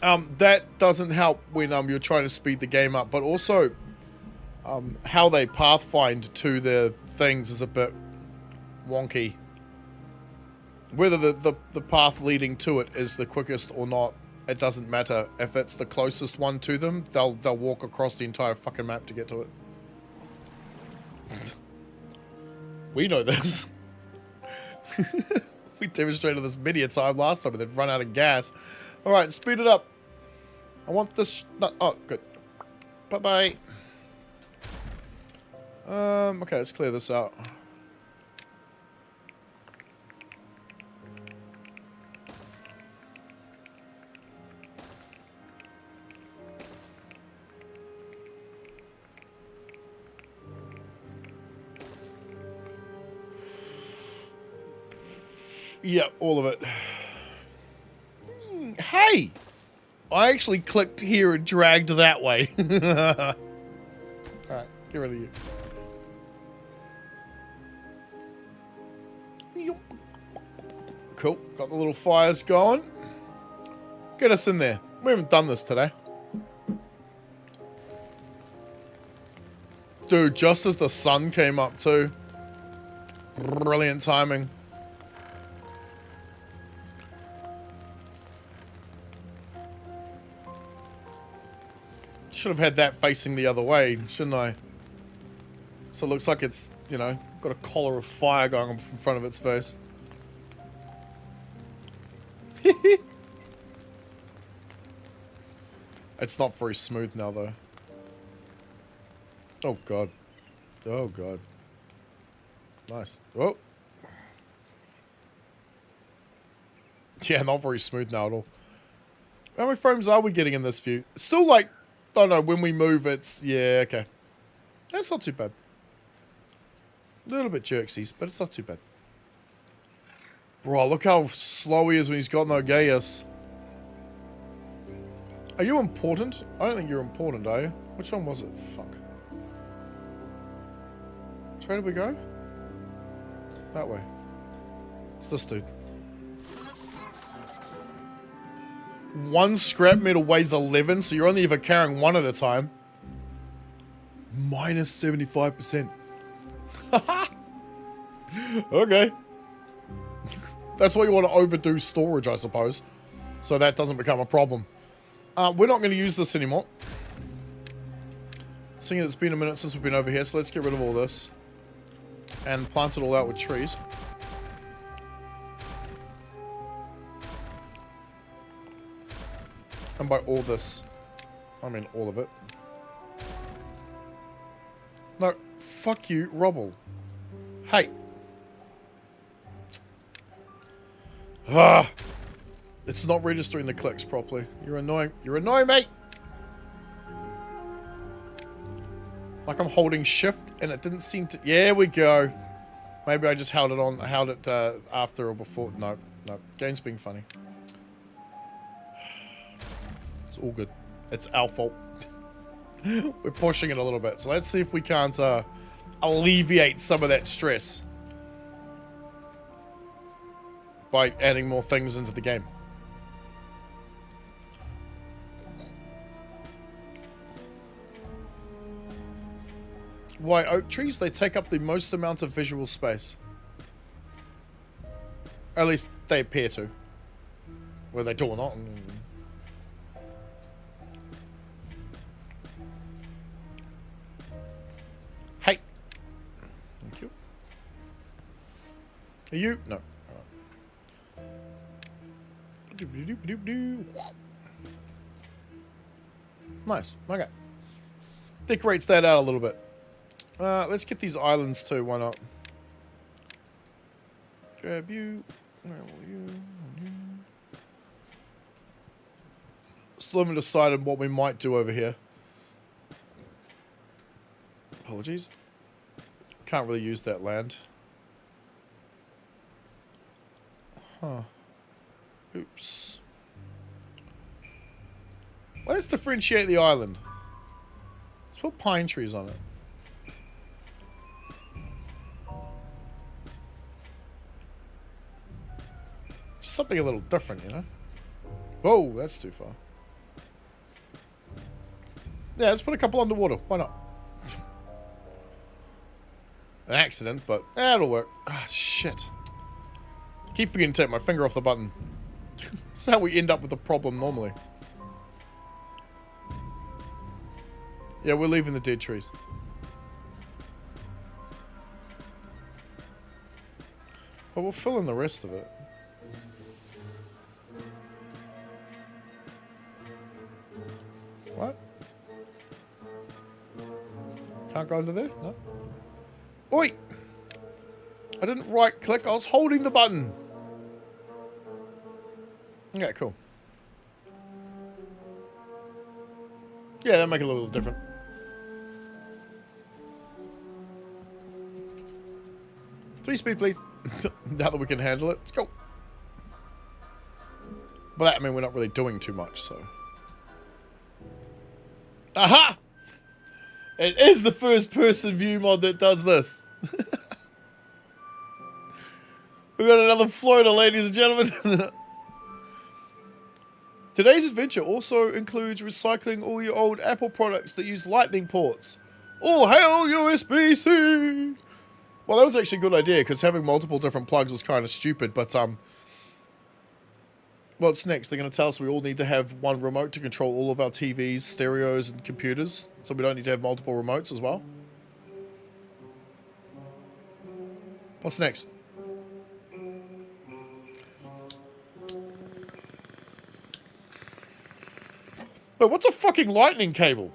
That doesn't help when you're trying to speed the game up, but also how they pathfind to the things is a bit wonky. Whether the path leading to it is the quickest or not, it doesn't matter. If it's the closest one to them, they'll walk across the entire fucking map to get to it. We know this. We demonstrated this many a time last time and then run out of gas. Alright, speed it up. I want this... oh, good. Bye-bye. Okay, let's clear this out. Yeah, all of it. Hey! I actually clicked here and dragged that way. Alright, get rid of you. Cool, got the little fires going. Get us in there. We haven't done this today. Dude, just as the sun came up too. Brilliant timing. Should have had that facing the other way, shouldn't I? So it looks like it's, you know, got a collar of fire going on in front of its face. It's not very smooth now, though. Oh, God. Oh, God. Nice. Oh. Yeah, not very smooth now at all. How many frames are we getting in this view? It's still like... Oh no, when we move it's... Yeah, okay. That's not too bad. A little bit jerksies, but it's not too bad. Bro, look how slow he is when he's got no Gaius. Are you important? I don't think you're important, are you? Which one was it? Fuck. Which way did we go? That way. It's this dude. One scrap metal weighs 11, so you're only ever carrying one at a time. Minus 75%. Okay. That's why you want to overdo storage, I suppose. So that doesn't become a problem. We're not going to use this anymore. Seeing as it's been a minute since we've been over here, so let's get rid of all this. And plant it all out with trees. And by all this, I mean all of it. No, fuck you, Robble. Hey. Ah. It's not registering the clicks properly. You're annoying. You're annoying, mate. Like I'm holding shift and it didn't seem to... Yeah, we go. Maybe I just held it after or before. No, no. Game's being funny. It's all good. It's our fault. We're pushing it a little bit. So let's see if we can't alleviate some of that stress by adding more things into the game. Why oak trees? They take up the most amount of visual space. At least they appear to. Whether they do or not. Hey. Thank you. Are you? No. Nice. Okay. Decorates that out a little bit. Let's get these islands too. Why not? Grab you. Where will you? Still haven't decided what we might do over here. Apologies. Can't really use that land. Huh. Oops. Let's differentiate the island. Let's put pine trees on it. Something a little different, you know? Whoa, that's too far. Yeah, let's put a couple underwater. Why not? An accident, but that'll work. Ah, shit. Keep forgetting to take my finger off the button. That's how we end up with the problem normally. Yeah, we're leaving the dead trees. But we'll fill in the rest of it. What? Can't go under there? No? Oi! I didn't right click, I was holding the button. Okay, cool. Yeah, that'll make it a little different. Three speed, please. Now that we can handle it, let's go. But that, I mean, we're not really doing too much, so. Aha! It is the first person view mod that does this. We've got another floater, ladies and gentlemen. Today's adventure also includes recycling all your old Apple products that use lightning ports. All hail USB-C! Well, that was actually a good idea, because having multiple different plugs was kind of stupid, but, what's next? They're going to tell us we all need to have one remote to control all of our TVs, stereos, and computers, so we don't need to have multiple remotes as well. What's next? Wait, what's a fucking lightning cable?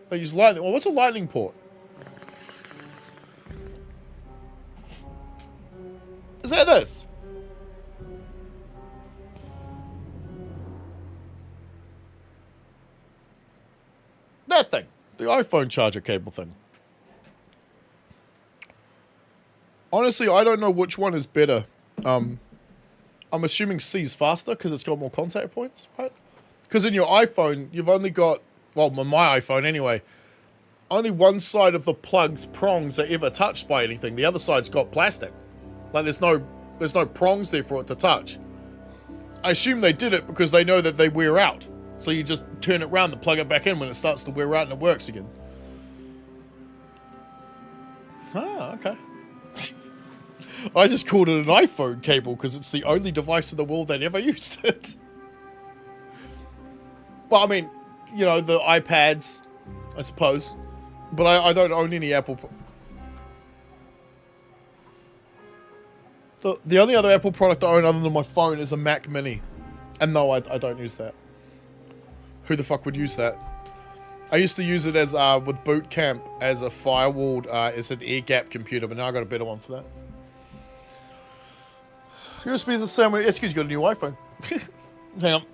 They use lightning. Well, what's a lightning port? Is that this? That thing. The iPhone charger cable thing. Honestly, I don't know which one is better. I'm assuming C's faster because it's got more contact points, right? Because in your iPhone, you've only got, well, my iPhone anyway, only one side of the plug's prongs are ever touched by anything. The other side's got plastic. Like there's no prongs there for it to touch. I assume they did it because they know that they wear out. So you just turn it around and plug it back in when it starts to wear out and it works again. Ah, okay. I just called it an iPhone cable because it's the only device in the world that ever used it. Well, I mean, you know, the iPads, I suppose. But I don't own any Apple. The only other Apple product I own other than my phone is a Mac Mini. And no, I don't use that. Who the fuck would use that? I used to use it as, with Boot Camp, as a firewalled, as an air gap computer, but now I got a better one for that. USB is the same way. It's because you got a new iPhone. Hang on.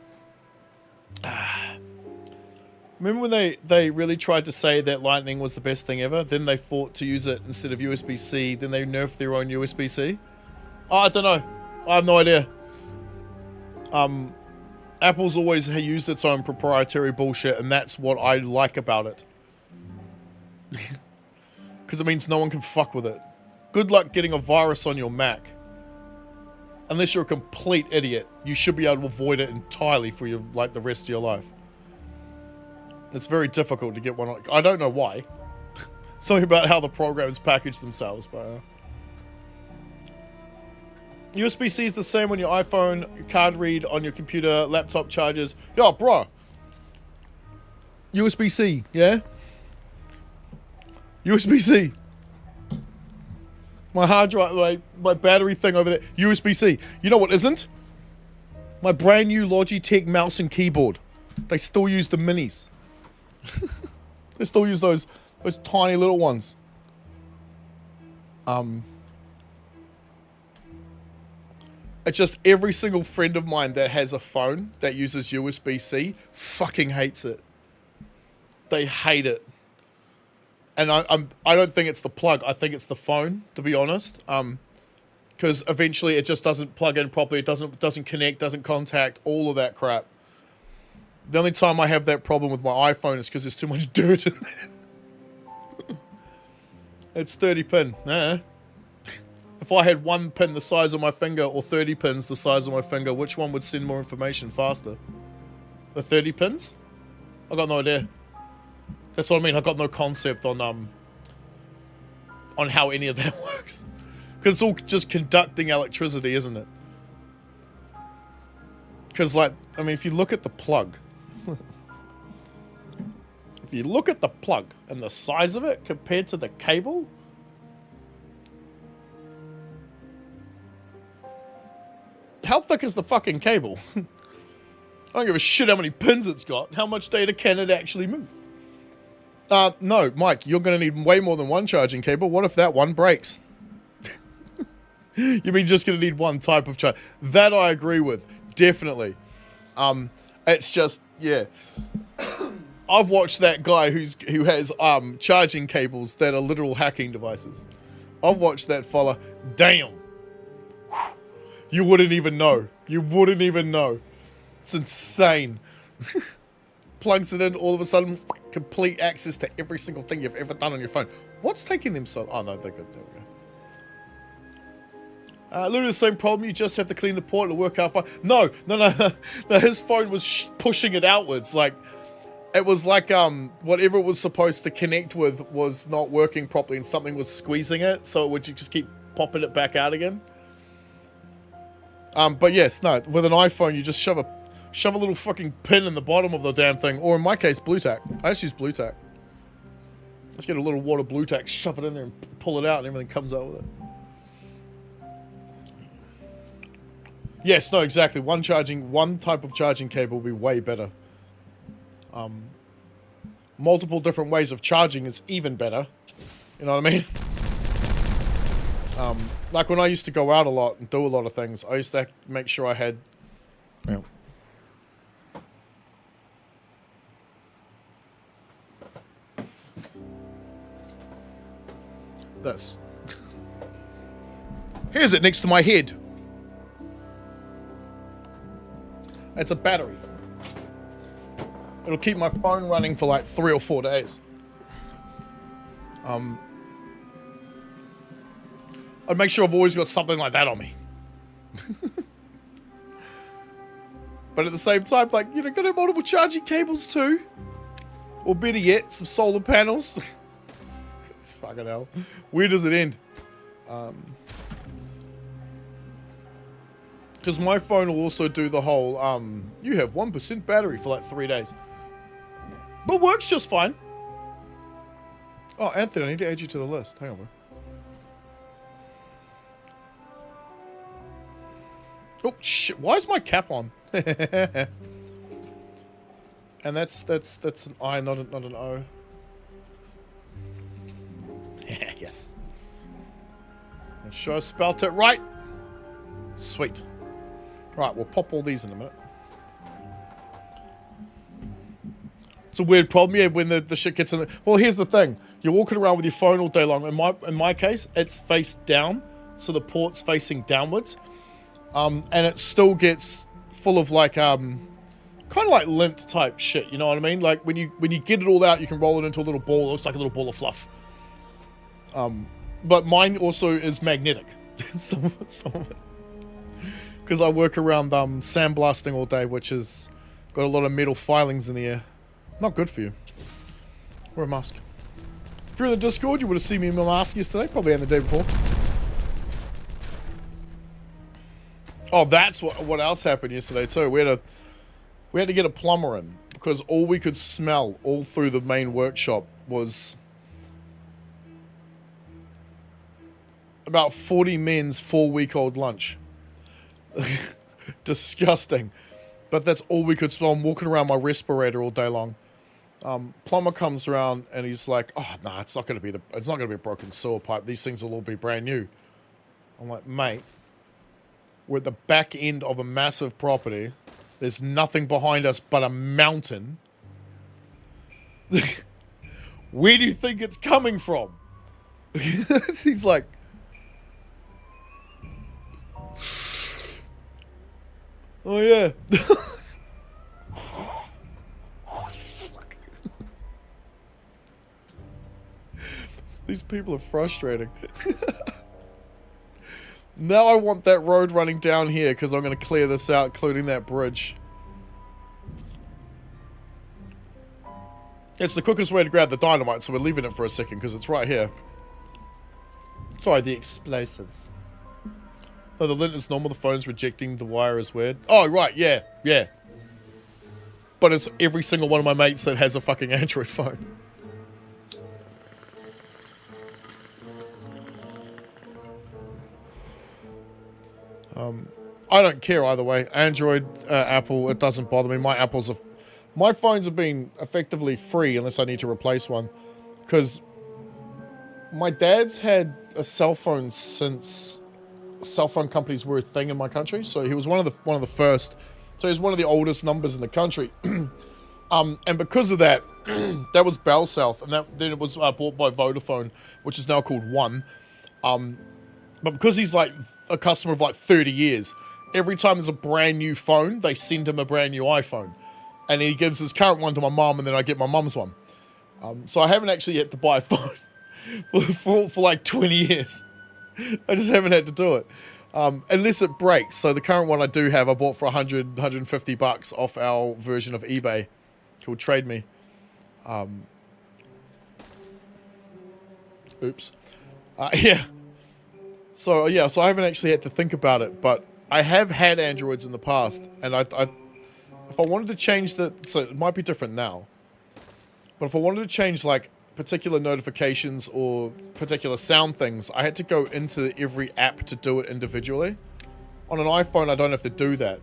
Remember when they really tried to say that Lightning was the best thing ever? Then they fought to use it instead of USB-C. Then they nerfed their own USB-C. Oh, I don't know. I have no idea. Apple's always used its own proprietary bullshit, and that's what I like about it. Because it means no one can fuck with it. Good luck getting a virus on your Mac. Unless you're a complete idiot, you should be able to avoid it entirely for your, like, the rest of your life. It's very difficult to get one on. I don't know why. Something about how the programs package themselves, but... USB-C is the same on your iPhone, your card read on your computer, laptop chargers. Yo, bro. USB-C, yeah? USB-C. My hard drive, my battery thing over there, USB-C. You know what isn't? My brand new Logitech mouse and keyboard. They still use the minis. They still use those tiny little ones. It's just every single friend of mine that has a phone that uses USB-C fucking hates it. They hate it. And I don't think it's the plug. I think it's the phone, to be honest. Because eventually it just doesn't plug in properly. It doesn't connect, doesn't contact, all of that crap. The only time I have that problem with my iPhone is because there's too much dirt in there. It's 30 pin. Nah. If I had one pin the size of my finger or 30 pins the size of my finger, which one would send more information faster? The 30 pins? I got no idea. That's what I mean. I got no concept on how any of that works. Because it's all just conducting electricity, isn't it? Because, like, I mean, if you look at the plug, if you look at the plug and the size of it compared to the cable, how thick is the fucking cable? I don't give a shit how many pins it's got. How much data can it actually move? No, Mike, you're going to need way more than one charging cable. What if that one breaks? You mean just going to need one type of charge? That I agree with. Definitely. It's just, yeah. I've watched that guy who has charging cables that are literal hacking devices. I've watched that fella. Damn. You wouldn't even know. You wouldn't even know. It's insane. Plugs it in, all of a sudden, complete access to every single thing you've ever done on your phone. What's taking them so... Oh, no, they're good. There we go. Literally the same problem. You just have to clean the port. It'll work out fine. No. His phone was pushing it outwards. Like, it was like whatever it was supposed to connect with was not working properly and something was squeezing it. So it would just keep popping it back out again. But yes, no. With an iPhone, you just shove a little fucking pin in the bottom of the damn thing. Or in my case, blue tack. I just use blue tack. Let's get a little water blue tack, shove it in there and pull it out and everything comes out with it. Yes, no, exactly. One type of charging cable will be way better. Multiple different ways of charging is even better. You know what I mean? Like when I used to go out a lot and do a lot of things, I used to make sure I had... Yeah. This. Here's it next to my head. It's a battery. It'll keep my phone running for like 3 or 4 days. I'd make sure I've always got something like that on me. But at the same time, like, you know, gotta have multiple charging cables too. Or better yet, some solar panels. Fucking hell. Where does it end? Because my phone will also do the whole, you have 1% battery for like 3 days. But works just fine. Oh, Anthony, I need to add you to the list. Hang on, bro. Oh, shit. Why is my cap on? And that's an I, not an O. Yes. Make sure I spelt it right. Sweet. Right, we'll pop all these in a minute. It's a weird problem, yeah, when the shit gets in the... Well, here's the thing. You're walking around with your phone all day long. In my case, it's face down, so the port's facing downwards. And it still gets full of like kind of like lint type shit, you know what I mean? Like when you get it all out, you can roll it into a little ball. It looks like a little ball of fluff. But mine also is magnetic. some of it. Because I work around sandblasting all day, which has got a lot of metal filings in the air. Not good for you. Wear a mask. If you're in the Discord, you would have seen me in my mask yesterday, probably and the day before. Oh, that's what else happened yesterday too. We had to get a plumber in because all we could smell all through the main workshop was about 40 men's 4-week-old lunch. Disgusting. But that's all we could smell. I'm walking around my respirator all day long. Plumber comes around and he's like, "Oh no, it's not gonna be a broken sewer pipe. These things will all be brand new." I'm like, "Mate, we're at the back end of a massive property. There's nothing behind us but a mountain. Where do you think it's coming from?" He's like, "Oh yeah." These people are frustrating. Now I want that road running down here because I'm going to clear this out, including that bridge. It's the quickest way to grab the dynamite, so we're leaving it for a second because it's right here. Sorry, the explosives. Oh, the lint is normal, the phone's rejecting the wire is weird. Oh, right, yeah. But it's every single one of my mates that has a fucking Android phone. I don't care either way. Android, Apple, it doesn't bother me. My phones have been effectively free unless I need to replace one. Because my dad's had a cell phone since cell phone companies were a thing in my country. So he was one of the first. So he's one of the oldest numbers in the country. And because of that, that was Bell South, and then it was bought by Vodafone, which is now called One. But because he's like a customer of like 30 years, every time there's a brand new phone, they send him a brand new iPhone. And he gives his current one to my mum, and then I get my mum's one. So I haven't actually yet to buy a phone for like 20 years. I just haven't had to do it. Unless it breaks. So the current one I do have, I bought for 150 bucks off our version of eBay called Trade Me. Oops. Yeah. So yeah, so I haven't actually had to think about it, but I have had Androids in the past, and if I wanted to change so it might be different now, but if I wanted to change like particular notifications or particular sound things, I had to go into every app to do it individually. On an iPhone, I don't have to do that.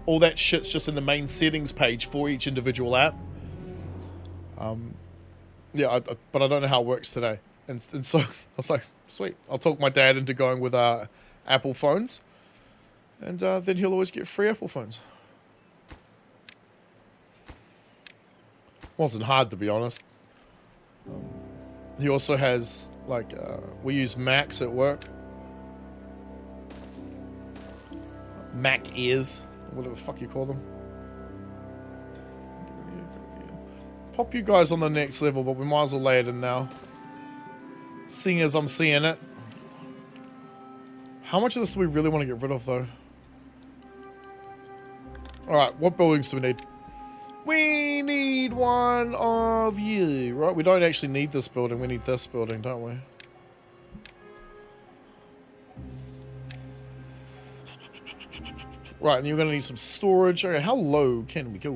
All that shit's just in the main settings page for each individual app. Yeah, but I don't know how it works today. And so I was like, sweet, I'll talk my dad into going with Apple phones, and then he'll always get free Apple phones. Wasn't hard, to be honest. He also has, like, we use Macs at work. Mac ears, whatever the fuck you call them. Pop you guys on the next level, but we might as well lay it in now. Seeing as I'm seeing it. How much of this do we really want to get rid of, though? Alright, what buildings do we need? We need one of you, right? We don't actually need this building, we need this building, don't we? Right, and you're going to need some storage. Okay, how low can we go?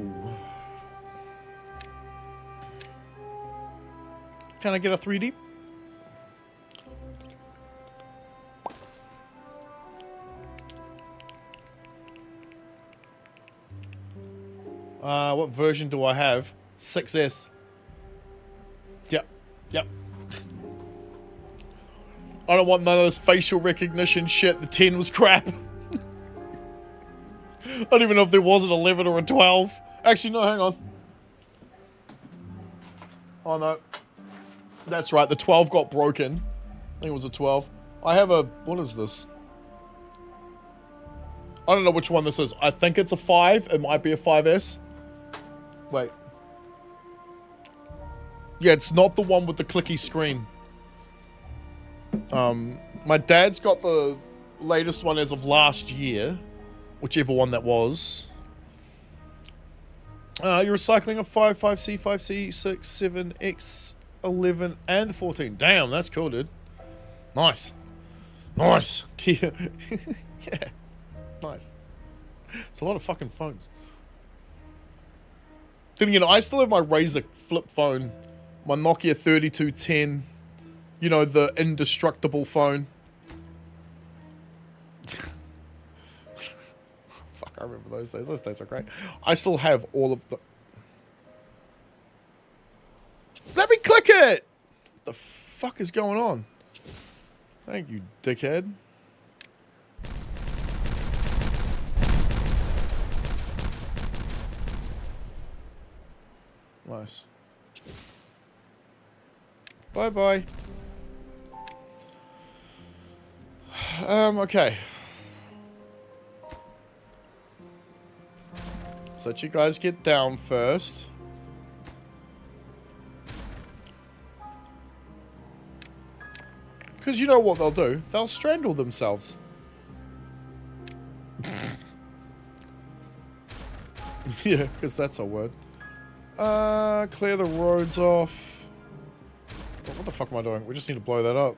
Can I get a 3D? What version do I have? 6S. Yep. Yep. I don't want none of this facial recognition shit. The 10 was crap. I don't even know if there was an 11 or a 12. Actually, no, hang on. Oh, no. That's right, the 12 got broken. I think it was a 12. I have a... What is this? I don't know which one this is. I think it's a 5. It might be a 5S. Wait. Yeah, it's not the one with the clicky screen. My dad's got the latest one as of last year. Whichever one that was. You're recycling a 5, 5C, 5C, 6, 7, X, 11, and the 14. Damn, that's cool, dude. Nice. Nice. Yeah. Nice. It's a lot of fucking phones. Then again, I still have my Razer flip phone. My Nokia 3210. You know, the indestructible phone. Fuck, I remember those days. Those days are great. I still have all of the... Let me click it! What the fuck is going on? Thank you, dickhead. Nice. Bye-bye. Okay. So let you guys get down first. Because you know what they'll do? They'll strangle themselves. Yeah, because that's a word. Clear the roads off. What the fuck am I doing? We just need to blow that up.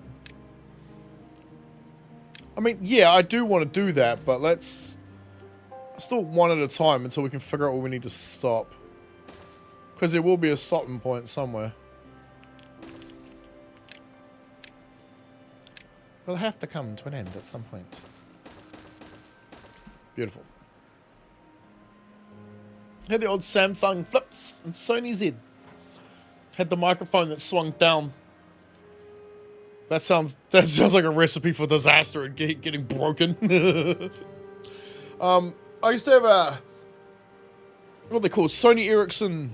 I mean, yeah, I do want to do that, but let's... Still one at a time until we can figure out where we need to stop. Because there will be a stopping point somewhere. We'll have to come to an end at some point. Beautiful. Had the old Samsung flips and Sony Z. Had the microphone that swung down. That sounds like a recipe for disaster and getting broken. I used to have a, what they call Sony Ericsson.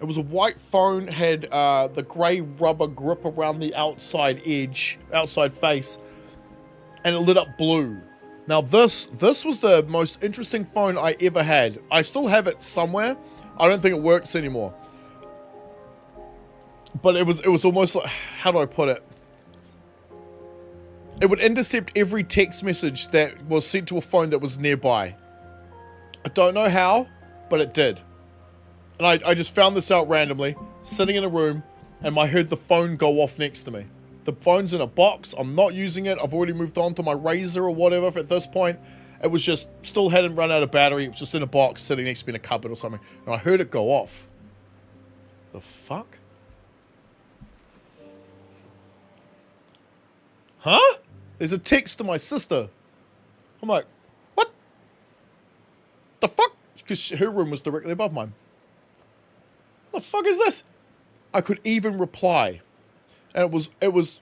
It was a white phone, had the grey rubber grip around the outside edge, outside face, and it lit up blue. Now this was the most interesting phone I ever had. I still have it somewhere. I don't think it works anymore. But it was almost like, how do I put it? It would intercept every text message that was sent to a phone that was nearby. I don't know how, but it did. And I just found this out randomly, sitting in a room, and I heard the phone go off next to me. The phone's in a box. I'm not using it. I've already moved on to my Razer or whatever at this point. It was just, still hadn't run out of battery. It was just in a box sitting next to me in a cupboard or something. And I heard it go off. The fuck? Huh? There's a text to my sister. I'm like, what? The fuck? Because her room was directly above mine. What the fuck is this? I could even reply. And it was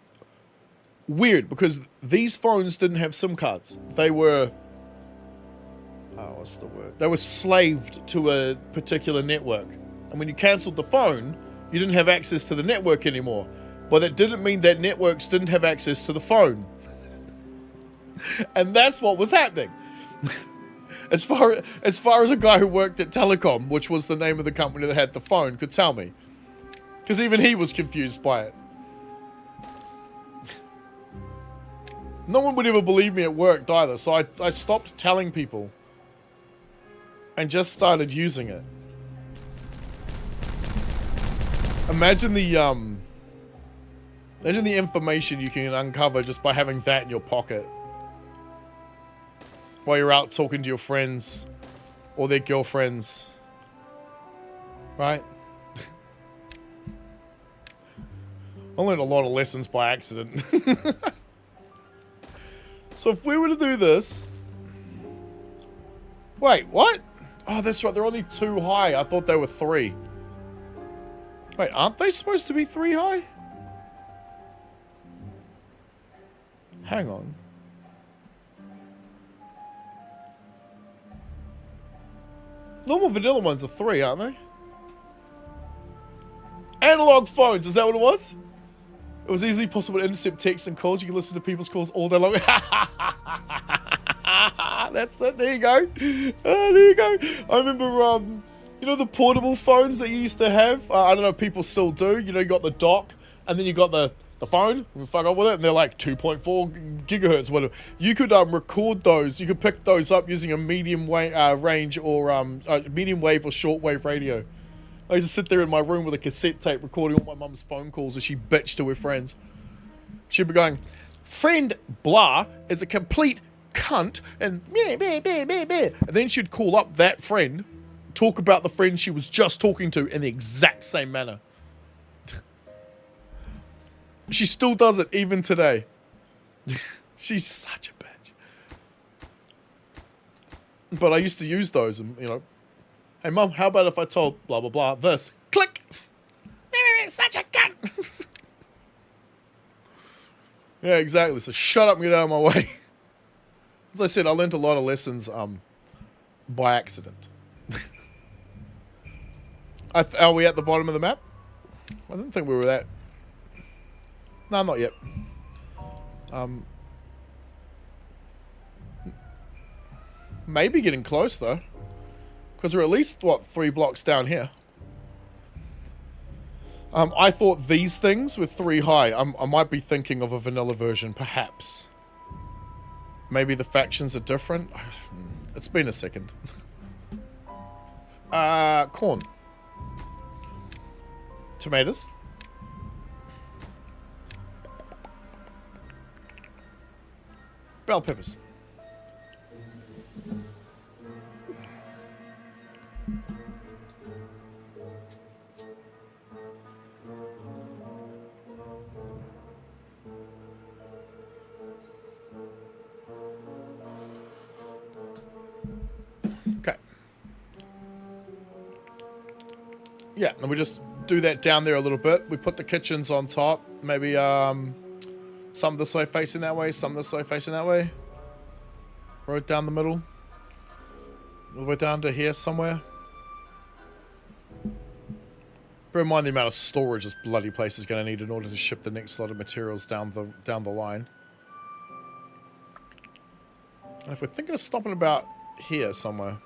weird because these phones didn't have SIM cards. They were, oh, what's the word? They were slaved to a particular network. And when you cancelled the phone, you didn't have access to the network anymore. But that didn't mean that networks didn't have access to the phone. And that's what was happening. As far as a guy who worked at Telecom, which was the name of the company that had the phone, could tell me. Because even he was confused by it. No one would ever believe me at work either, so I stopped telling people. And just started using it. Imagine the information you can uncover just by having that in your pocket. While you're out talking to your friends or their girlfriends. Right? I learned a lot of lessons by accident. So if we were to do this... Wait, what? Oh, that's right. They're only 2 high. I thought they were 3. Wait, aren't they supposed to be 3 high? Hang on. Normal vanilla ones are 3, aren't they? Analog phones, is that what it was? It was easily possible to intercept texts and calls. You can listen to people's calls all day long. That's that. There you go. There you go. I remember, you know the portable phones that you used to have? I don't know if people still do. You know, you got the dock, and then you got the phone, and fuck up with it, and they're like 2.4 gigahertz, whatever. You could record those. You could pick those up using a medium range or medium wave or short wave radio. I used to sit there in my room with a cassette tape recording all my mum's phone calls as she bitched to her friends. She'd be going, "Friend blah is a complete cunt," and meh, meh, meh, meh, meh. And then she'd call up that friend, talk about the friend she was just talking to in the exact same manner. She still does it even today. She's such a bitch. But I used to use those and, you know, "Hey, Mum, how about if I told blah, blah, blah this?" Click! Such a cunt. Yeah, exactly. So shut up and get out of my way. As I said, I learned a lot of lessons by accident. Are we at the bottom of the map? I didn't think we were that. No, not yet. Maybe getting close, though. Because we're at least, what, 3 blocks down here. I thought these things were 3 high. I might be thinking of a vanilla version, perhaps. Maybe the factions are different. It's been a second. Corn. Tomatoes. Bell peppers. Okay. Yeah, and we just do that down there a little bit. We put the kitchens on top. Maybe some this way facing that way, some this way facing that way. Road down the middle. All the way down to here somewhere. Bear in mind the amount of storage this bloody place is going to need in order to ship the next lot of materials down the line. And if we're thinking of stopping about here somewhere.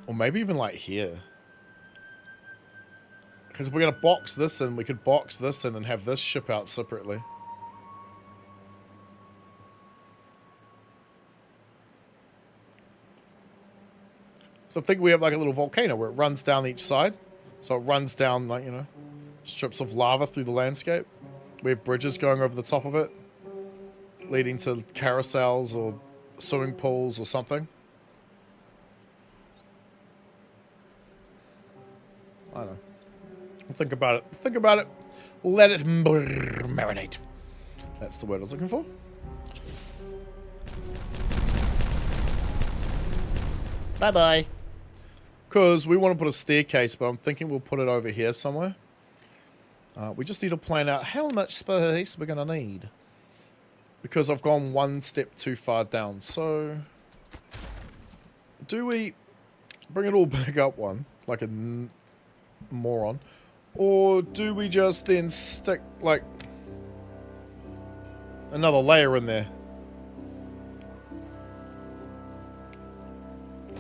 Or maybe even like here. Because we're going to box this in. We could box this in and have this ship out separately. So I think we have like a little volcano where it runs down each side. So it runs down like, you know, strips of lava through the landscape. We have bridges going over the top of it. Leading to carousels or swimming pools or something. I don't know. Think about it. Think about it. Let it marinate. That's the word I was looking for. Bye-bye. Because we want to put a staircase, but I'm thinking we'll put it over here somewhere. We just need to plan out how much space we're going to need. Because I've gone one step too far down. So, do we bring it all back up one? Like a moron. Or do we just then stick, like... another layer in there.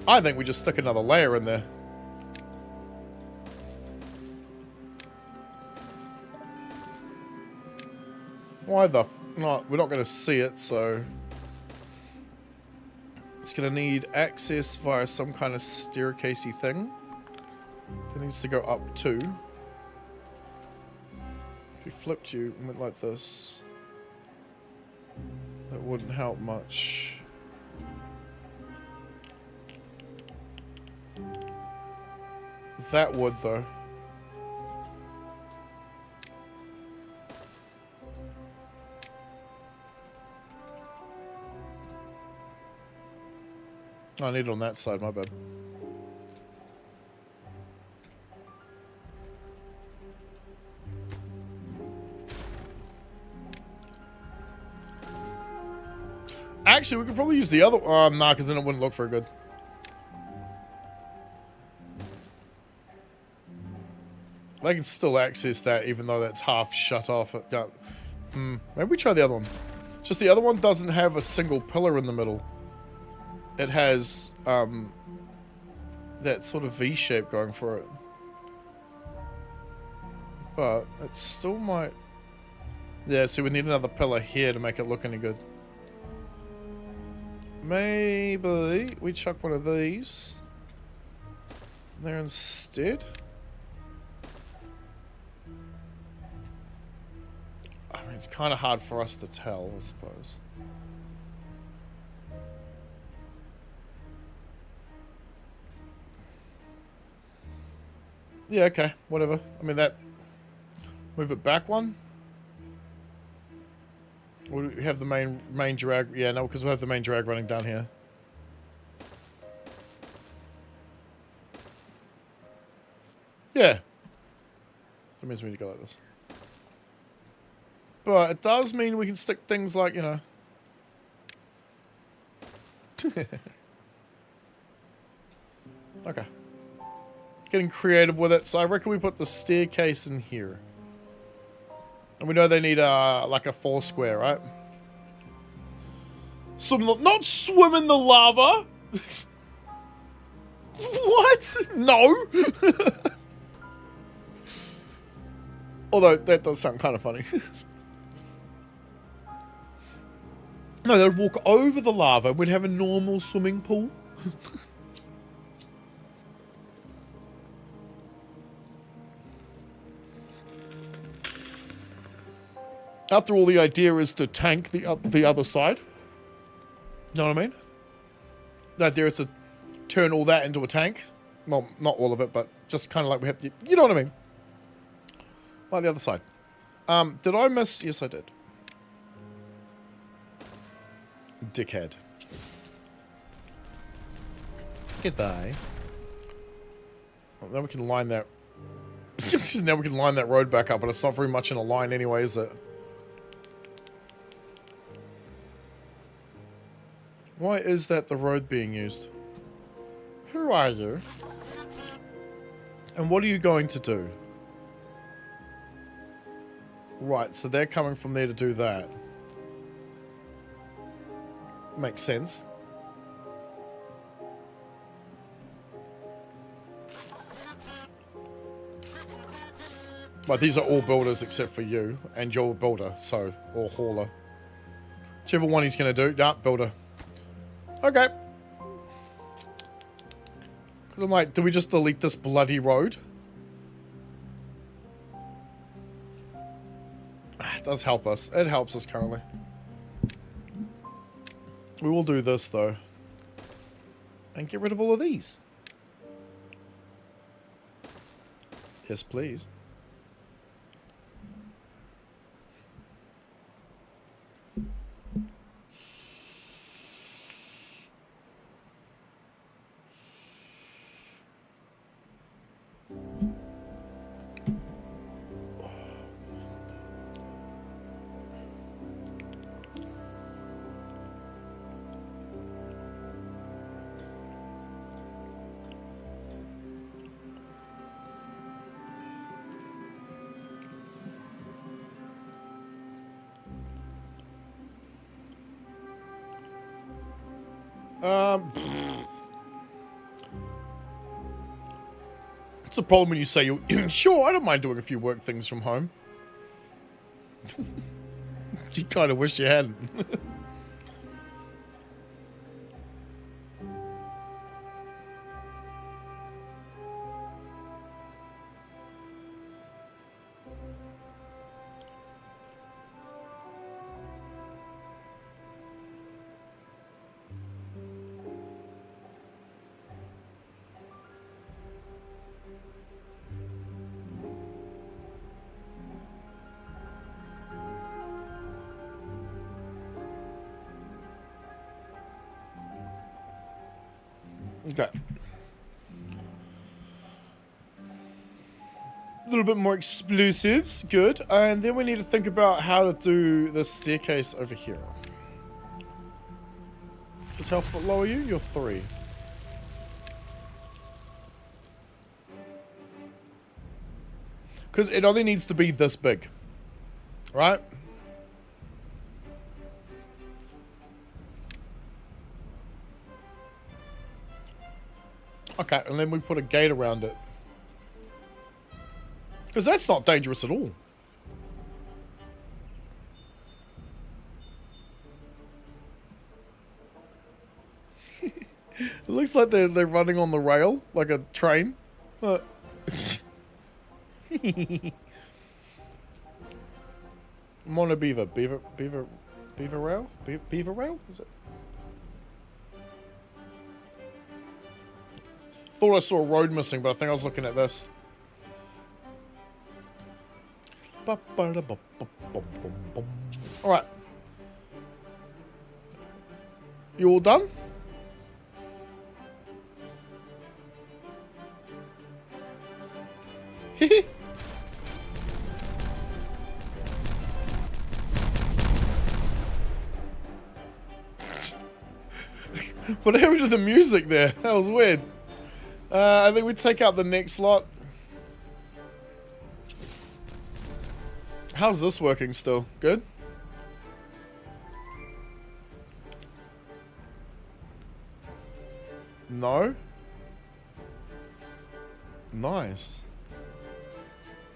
I think we just stick another layer in there. Why the... No, we're not going to see it, so... It's going to need access via some kind of staircasey thing. It needs to go up too. If we flipped you and went like this, that wouldn't help much. That would, though. I need it on that side, my bad. Actually, we could probably use the other... nah, because then it wouldn't look very good. They can still access that, even though that's half shut off. Maybe we try the other one. Just the other one doesn't have a single pillar in the middle. It has that sort of V shape going for it. But it still might... Yeah, so we need another pillar here to make it look any good. Maybe we chuck one of these there instead. I mean, it's kind of hard for us to tell, I suppose. Yeah, okay, whatever. I mean, that... Move it back one. Or we have the main drag... Yeah, no, because we have the main drag running down here. Yeah. That means we need to go like this. But it does mean we can stick things like, you know... Okay. Getting creative with it. So I reckon we put the staircase in here. And we know they need like a 4 square, right? Not swim in the lava! What? No! Although, that does sound kind of funny. No, they'd walk over the lava. We'd have a normal swimming pool. After all, the idea is to tank the other side. You know what I mean? The idea is to turn all that into a tank. Well, not all of it, but just kind of like we have... You know what I mean? Like the other side. Did I miss... Yes, I did. Dickhead. Goodbye. Oh, now we can line that... now we can line that road back up, but it's not very much in a line anyway, is it? Why is that the road being used? Who are you? And what are you going to do? Right, so they're coming from there to do that. Makes sense. But these are all builders except for you. And you're a builder, so... Or hauler. Whichever one he's going to do. Yeah, builder. Okay. Because I'm like, do we just delete this bloody road? It does help us. It helps us currently. We will do this, though. And get rid of all of these. Yes, please. It's a problem when you say you sure, I don't mind doing a few work things from home. You kind of wish you hadn't. Okay. A little bit more explosives. Good. And then we need to think about how to do this staircase over here. Just how low are you? You're 3. Because it only needs to be this big. Right? Okay, and then we put a gate around it. Because that's not dangerous at all. It looks like they're running on the rail, like a train. Mono beaver rail? Beaver rail? Is it? Thought I saw a road missing, but I think I was looking at this. Alright. You all done? What happened to the music there? That was weird. I think we take out the next slot. How's this working still? Good? No? Nice.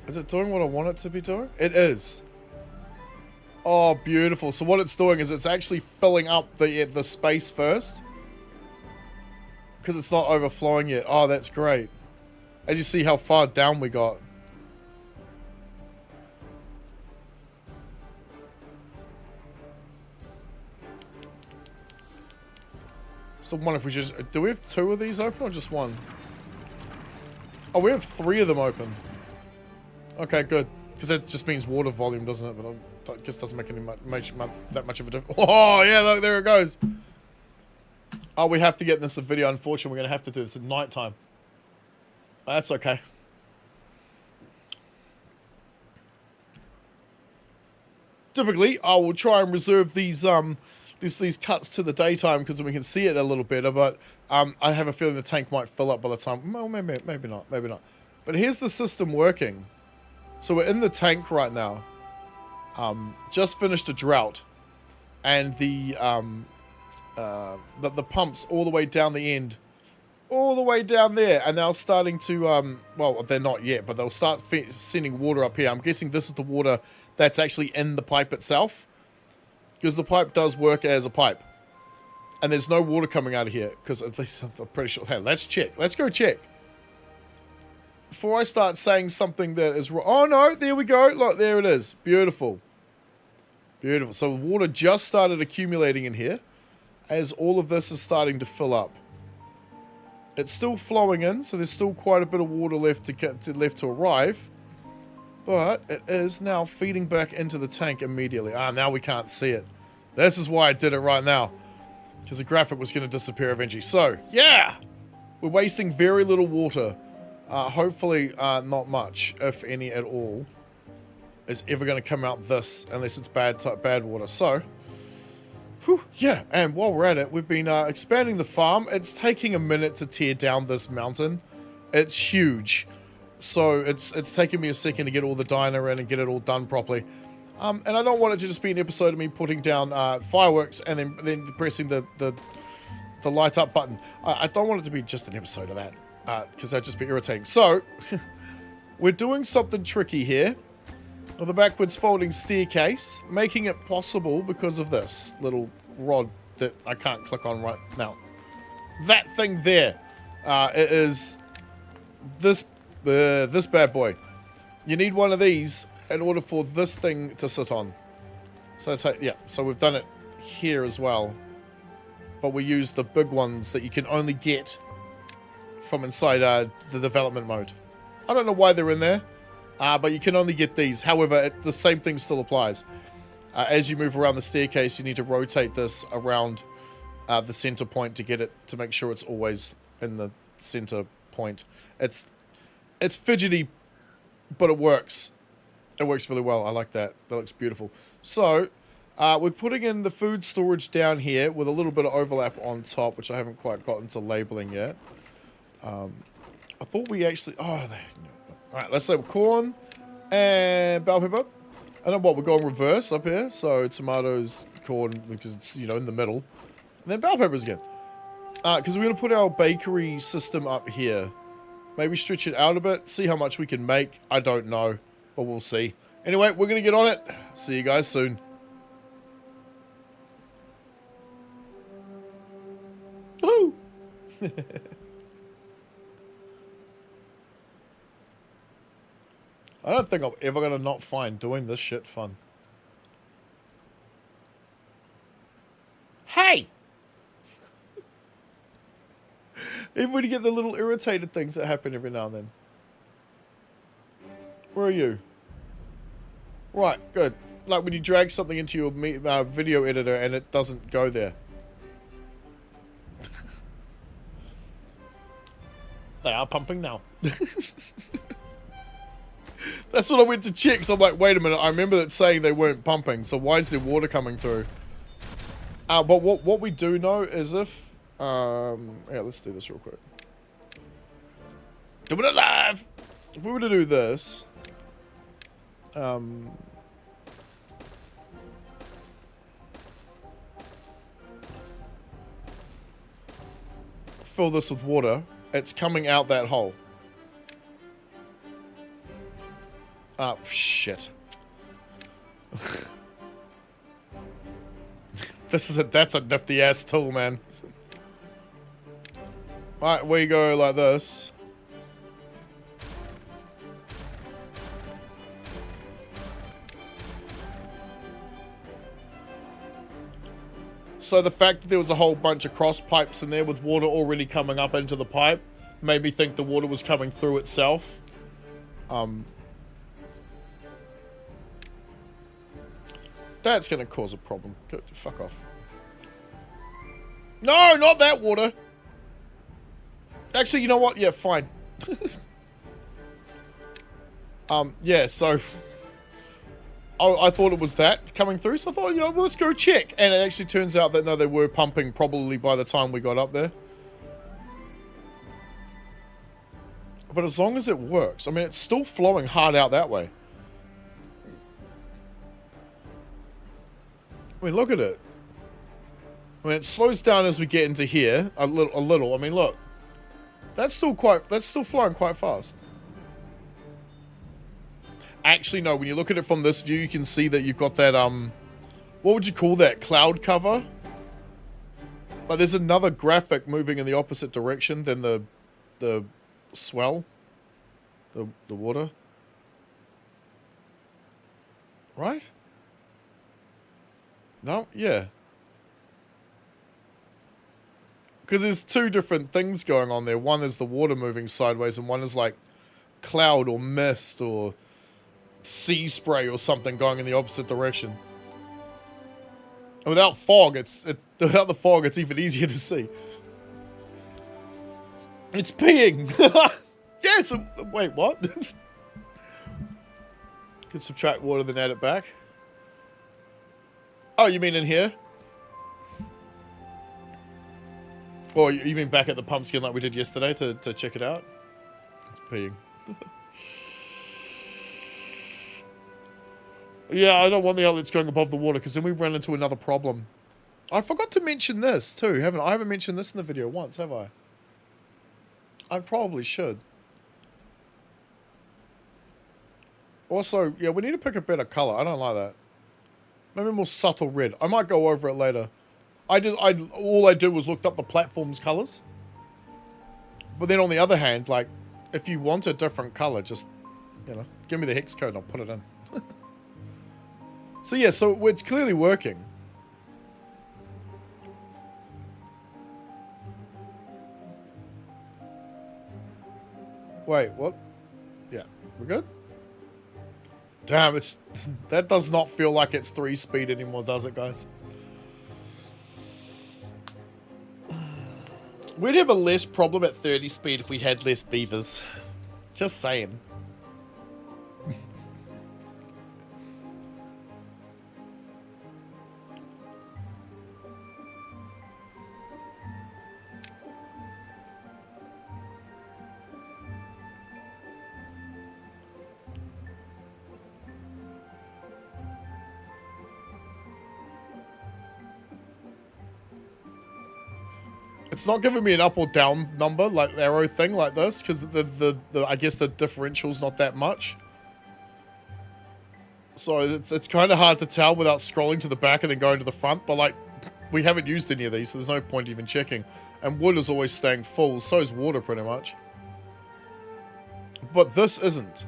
Is it doing what I want it to be doing? It is. Oh, beautiful. So what it's doing is it's actually filling up the space first. Because it's not overflowing yet. Oh, that's great. As you see how far down we got. So one if we just... Do we have 2 of these open or just 1? Oh, we have 3 of them open. Okay, good. Because that just means water volume, doesn't it? But I guess it doesn't make any that much of a difference. Oh, yeah, look, there it goes. Oh, we have to get this a video. Unfortunately, we're going to have to do this at night time. That's okay. Typically, I will try and reserve these these cuts to the daytime because we can see it a little better. But I have a feeling the tank might fill up by the time. Well, maybe not. Maybe not. But here's the system working. So we're in the tank right now. Just finished a drought, and the pumps all the way down the end, all the way down there, and now starting to well, they're not yet, but they'll start sending water up here. I'm guessing this is the water that's actually in the pipe itself, because the pipe does work as a pipe, and there's no water coming out of here, because at least I'm pretty sure. Hey, let's check. Let's go check before I start saying something that is wrong. Oh no, there we go. Look, there it is. Beautiful, beautiful. So the water just started accumulating in here as all of this is starting to fill up. It's still flowing in, so there's still quite a bit of water left to arrive. But it is now feeding back into the tank immediately. Ah, now we can't see it. This is why I did it right now, because the graphic was going to disappear eventually. So, yeah! We're wasting very little water. Hopefully, not much, if any at all, is ever going to come out this, unless it's bad water. So, whew, yeah, and while we're at it, we've been expanding the farm. It's taking a minute to tear down this mountain. It's huge. So it's taking me a second to get all the diner in and get it all done properly. And I don't want it to just be an episode of me putting down fireworks and then pressing the the light up button. I don't want it to be just an episode of that, because that'd just be irritating. So, we're doing something tricky here with a backwards folding staircase, making it possible because of this little rod that I can't click on right now. That thing there, it is this bad boy. You need one of these in order for this thing to sit on. So yeah, so we've done it here as well, but we use the big ones that you can only get from inside the development mode. I don't know why they're in there, but you can only get these. However, the same thing still applies. As you move around the staircase, you need to rotate this around the center point to get it, to make sure it's always in the center point. It's fidgety, but it works. It works really well. I like that. That looks beautiful. So, we're putting in the food storage down here with a little bit of overlap on top, which I haven't quite gotten to labeling yet. I thought we actually... Oh, alright, let's label corn and bell pepper. And then what? We're going reverse up here. So, tomatoes, corn, because it's, you know, in the middle. And then bell peppers again. Because we're going to put our bakery system up here. Maybe stretch it out a bit. See how much we can make. I don't know. But we'll see. Anyway, we're going to get on it. See you guys soon. Woohoo! I don't think I'm ever going to not find doing this shit fun. Hey! Even when you get the little irritated things that happen every now and then. Where are you? Right, good. Like when you drag something into your video editor and it doesn't go there. They are pumping now. That's what I went to check, so I'm like, wait a minute, I remember that saying they weren't pumping, so why is there water coming through? But what we do know is if... yeah, let's do this real quick. Doing it live! If we were to do this... fill this with water, it's coming out that hole. Oh, shit. That's a nifty ass tool, man. Right, we go like this. So the fact that there was a whole bunch of cross pipes in there with water already coming up into the pipe made me think the water was coming through itself. That's going to cause a problem. Go, fuck off. No, not that water. Actually, you know what? Yeah, fine. Yeah, so... I thought it was that coming through, so I thought, you know, well, let's go check. And it actually turns out that, no, they were pumping probably by the time we got up there. But as long as it works, I mean, it's still flowing hard out that way. I mean, look at it. I mean, it slows down as we get into here a little. I mean, look, that's still flowing quite fast. Actually, no, when you look at it from this view, you can see that you've got that, what would you call that? Cloud cover? Like, there's another graphic moving in the opposite direction than the swell. The water. Right? No? Yeah. Because there's two different things going on there. One is the water moving sideways, and one is like cloud or mist or sea spray or something going in the opposite direction. And without fog, without the fog, it's even easier to see. It's peeing. Yes. Wait, what? Can subtract water, then add it back. Oh, you mean in here? Or you mean back at the pumpkin like we did yesterday to check it out? It's peeing. Yeah, I don't want the outlets going above the water because then we run into another problem. I forgot to mention this too, haven't I? I haven't mentioned this in the video once, have I? I probably should. Also, yeah, we need to pick a better color. I don't like that. Maybe a more subtle red. I might go over it later. All I did was looked up the platform's colors. But then on the other hand, like, if you want a different color, just, you know, give me the hex code and I'll put it in. So yeah, so it's clearly working. Wait, what? Yeah, we're good? Damn, that does not feel like it's 3-speed anymore, does it, guys? We'd have a less problem at 30 speed if we had less beavers. Just saying. It's not giving me an up or down number, like the arrow thing, like this, because I guess the differential's not that much. So it's kind of hard to tell without scrolling to the back and then going to the front, but like, we haven't used any of these, so there's no point even checking. And wood is always staying full, so is water pretty much. But this isn't.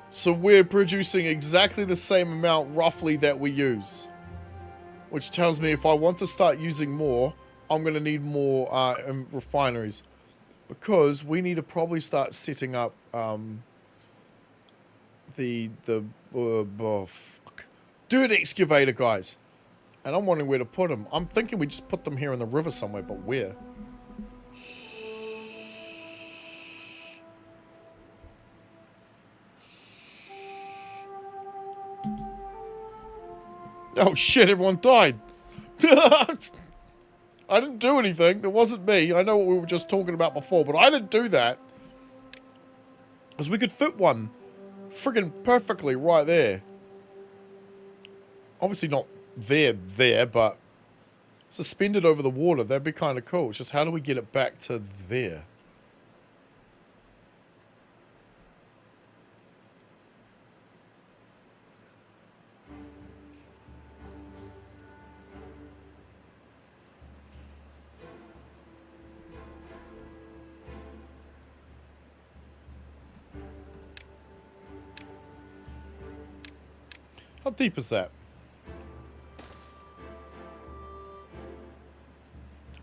So we're producing exactly the same amount, roughly, that we use. Which tells me if I want to start using more, I'm going to need more refineries, because we need to probably start setting up fuck. Dirt excavator guys, and I'm wondering where to put them. I'm thinking we just put them here in the river somewhere, but where? Oh shit! Everyone died. I didn't do anything. It wasn't me. I know what we were just talking about before, but I didn't do that. Because we could fit one friggin' perfectly right there. Obviously not there, but suspended over the water. That'd be kind of cool. It's just how do we get it back to there? How deep is that?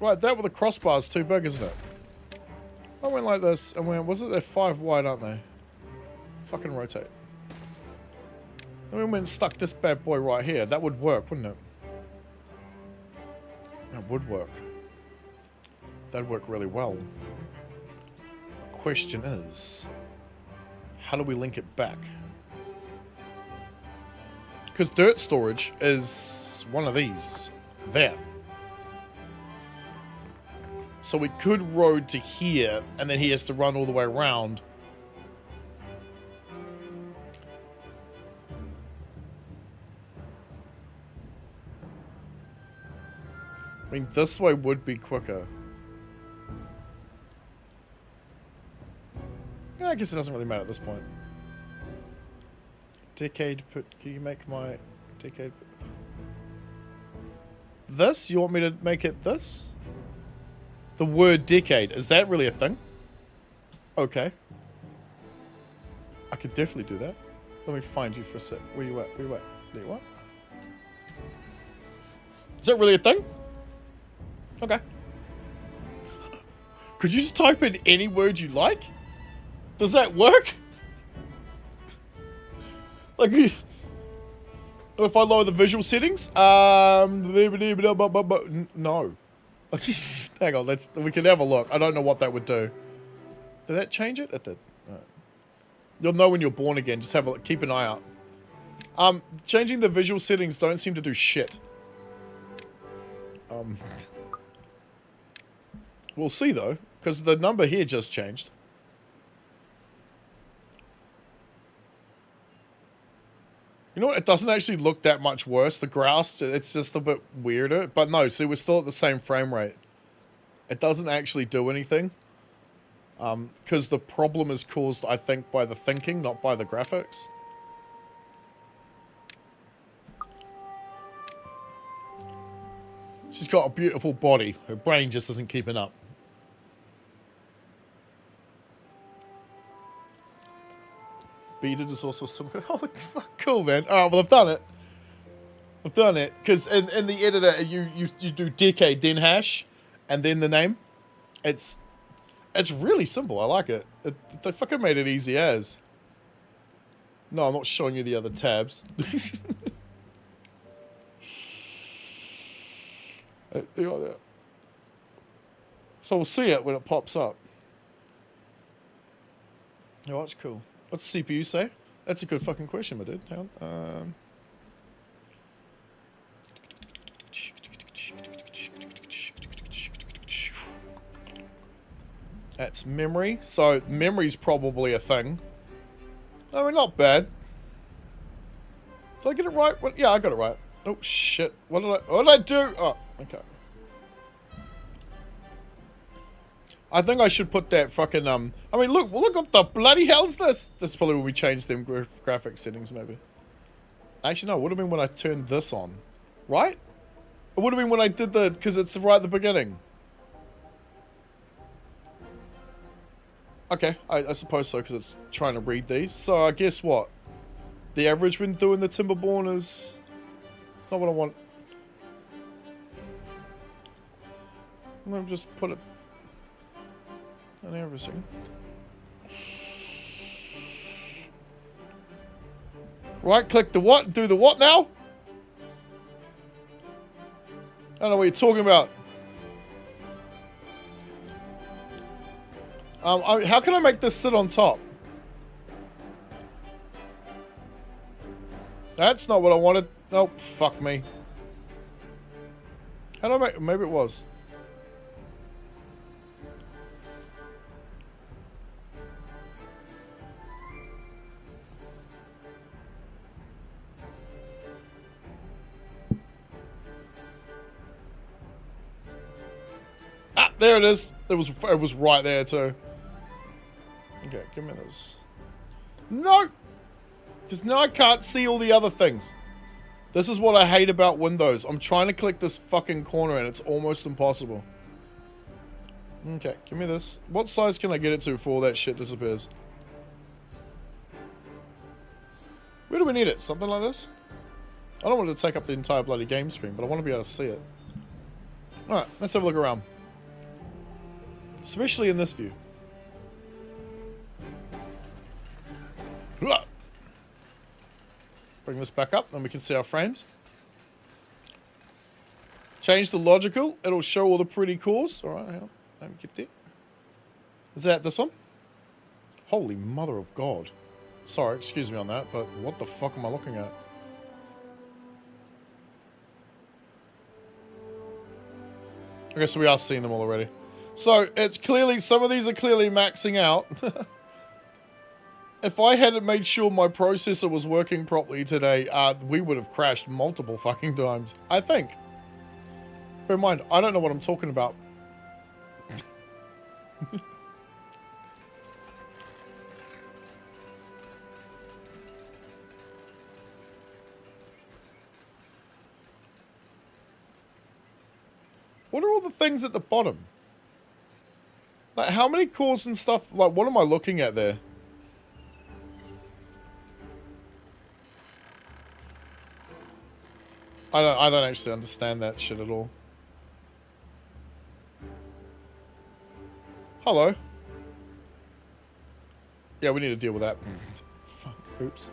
Right, that with the crossbar is too big, isn't it? I went like this, and wasn't there 5 wide, aren't they? Fucking rotate. And we went and stuck this bad boy right here. That would work, wouldn't it? That would work. That'd work really well. The question is, how do we link it back? Because dirt storage is one of these. There. So we could road to here, and then he has to run all the way around. I mean, this way would be quicker. Yeah, I guess it doesn't really matter at this point. Decade put, can you make my decade? This? You want me to make it this? The word decade. Is that really a thing? Okay. I could definitely do that. Let me find you for a sec. Where you at? Where you at? There you are. Is that really a thing? Okay. Could you just type in any word you like? Does that work? Like, if I lower the visual settings, no. Hang on, we can have a look. I don't know what that would do. Did that change it? It did. Right. You'll know when you're born again. Just have a look. Keep an eye out. Changing the visual settings don't seem to do shit. We'll see though, because the number here just changed. You know what? It doesn't actually look that much worse. The grouse, it's just a bit weirder. But no, see, we're still at the same frame rate. It doesn't actually do anything. Because the problem is caused, I think, by the thinking, not by the graphics. She's got a beautiful body. Her brain just isn't keeping up. Beaded is also similar. Oh, fuck, cool, man. All right, well, I've done it. I've done it. Because in the editor, you do decade, then hash, and then the name. It's really simple. I like it. They fucking made it easy as. No, I'm not showing you the other tabs. Do like that. So we'll see it when it pops up. Oh, that's cool. What's the CPU say? That's a good fucking question, my dude. Hang on. That's memory. So memory's probably a thing. I mean, not bad. Did I get it right? Well, yeah, I got it right. Oh shit! What did I do? Oh, okay. I think I should put that fucking I mean, look what the bloody hell's this? This is probably when we changed them graphic settings, maybe. Actually, no. It would have been when I turned this on, right? It would have been when I did because it's right at the beginning. Okay, I suppose so, because it's trying to read these. So I guess what? The average when doing the Timberborn is... It's not what I want. I'm going to just put it on everything. Right click the what? Do the what now? I don't know what you're talking about. How can I make this sit on top? That's not what I wanted. Oh, fuck me. How do I make... Maybe it was. Ah, there it is. It was right there too. Okay, give me this. No! Just now I can't see all the other things. This is what I hate about Windows. I'm trying to click this fucking corner and it's almost impossible. Okay, give me this. What size can I get it to before all that shit disappears? Where do we need it? Something like this? I don't want it to take up the entire bloody game screen, but I want to be able to see it. Alright, let's have a look around. Especially in this view. Bring this back up, then we can see our frames. Change the logical. It'll show all the pretty cores. Alright, hang on. Let me get there. Is that this one? Holy mother of God. Sorry, excuse me on that, but what the fuck am I looking at? Okay, so we are seeing them all already. So, it's clearly, some of these are clearly maxing out. If I hadn't made sure my processor was working properly today, we would have crashed multiple fucking times. I think. Bear in mind, I don't know what I'm talking about. What are all the things at the bottom? Like, how many cores and stuff? Like, what am I looking at there? I don't actually understand that shit at all. Hello. Yeah, we need to deal with that. Fuck. Oops.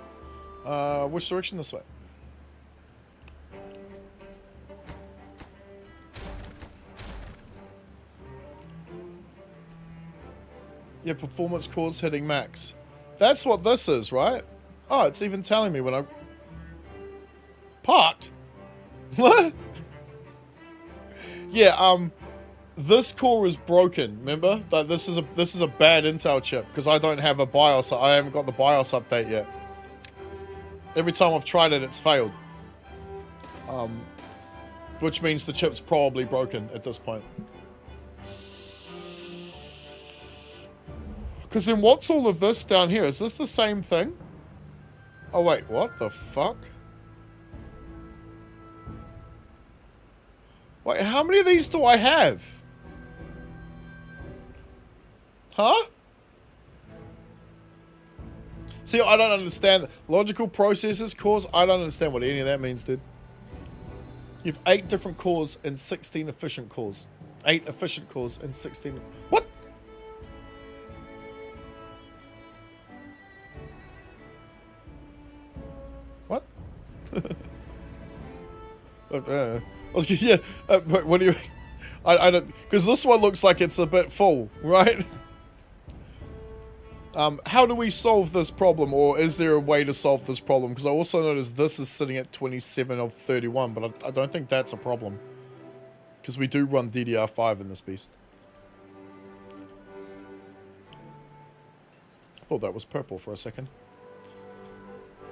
Which direction? This way. Yeah, performance cores hitting max. That's what this is, right? Oh, it's even telling me when I... Parked? What? Yeah, this core is broken, remember? Like, this is a bad Intel chip, because I don't have a BIOS. I haven't got the BIOS update yet. Every time I've tried it, it's failed. Which means the chip's probably broken at this point. Because then what's all of this down here? Is this the same thing? Oh wait, what the fuck? Wait, how many of these do I have? Huh? See, I don't understand. Logical processes cores, I don't understand what any of that means, dude. You have 8 different cores and 16 efficient cores. 8 efficient cores and 16... What? What? Yeah, but what do you... I don't... Because this one looks like it's a bit full, right? How do we solve this problem, or is there a way to solve this problem? Because I also noticed this is sitting at 27 of 31, but I don't think that's a problem. Because we do run DDR5 in this beast. I thought that was purple for a second.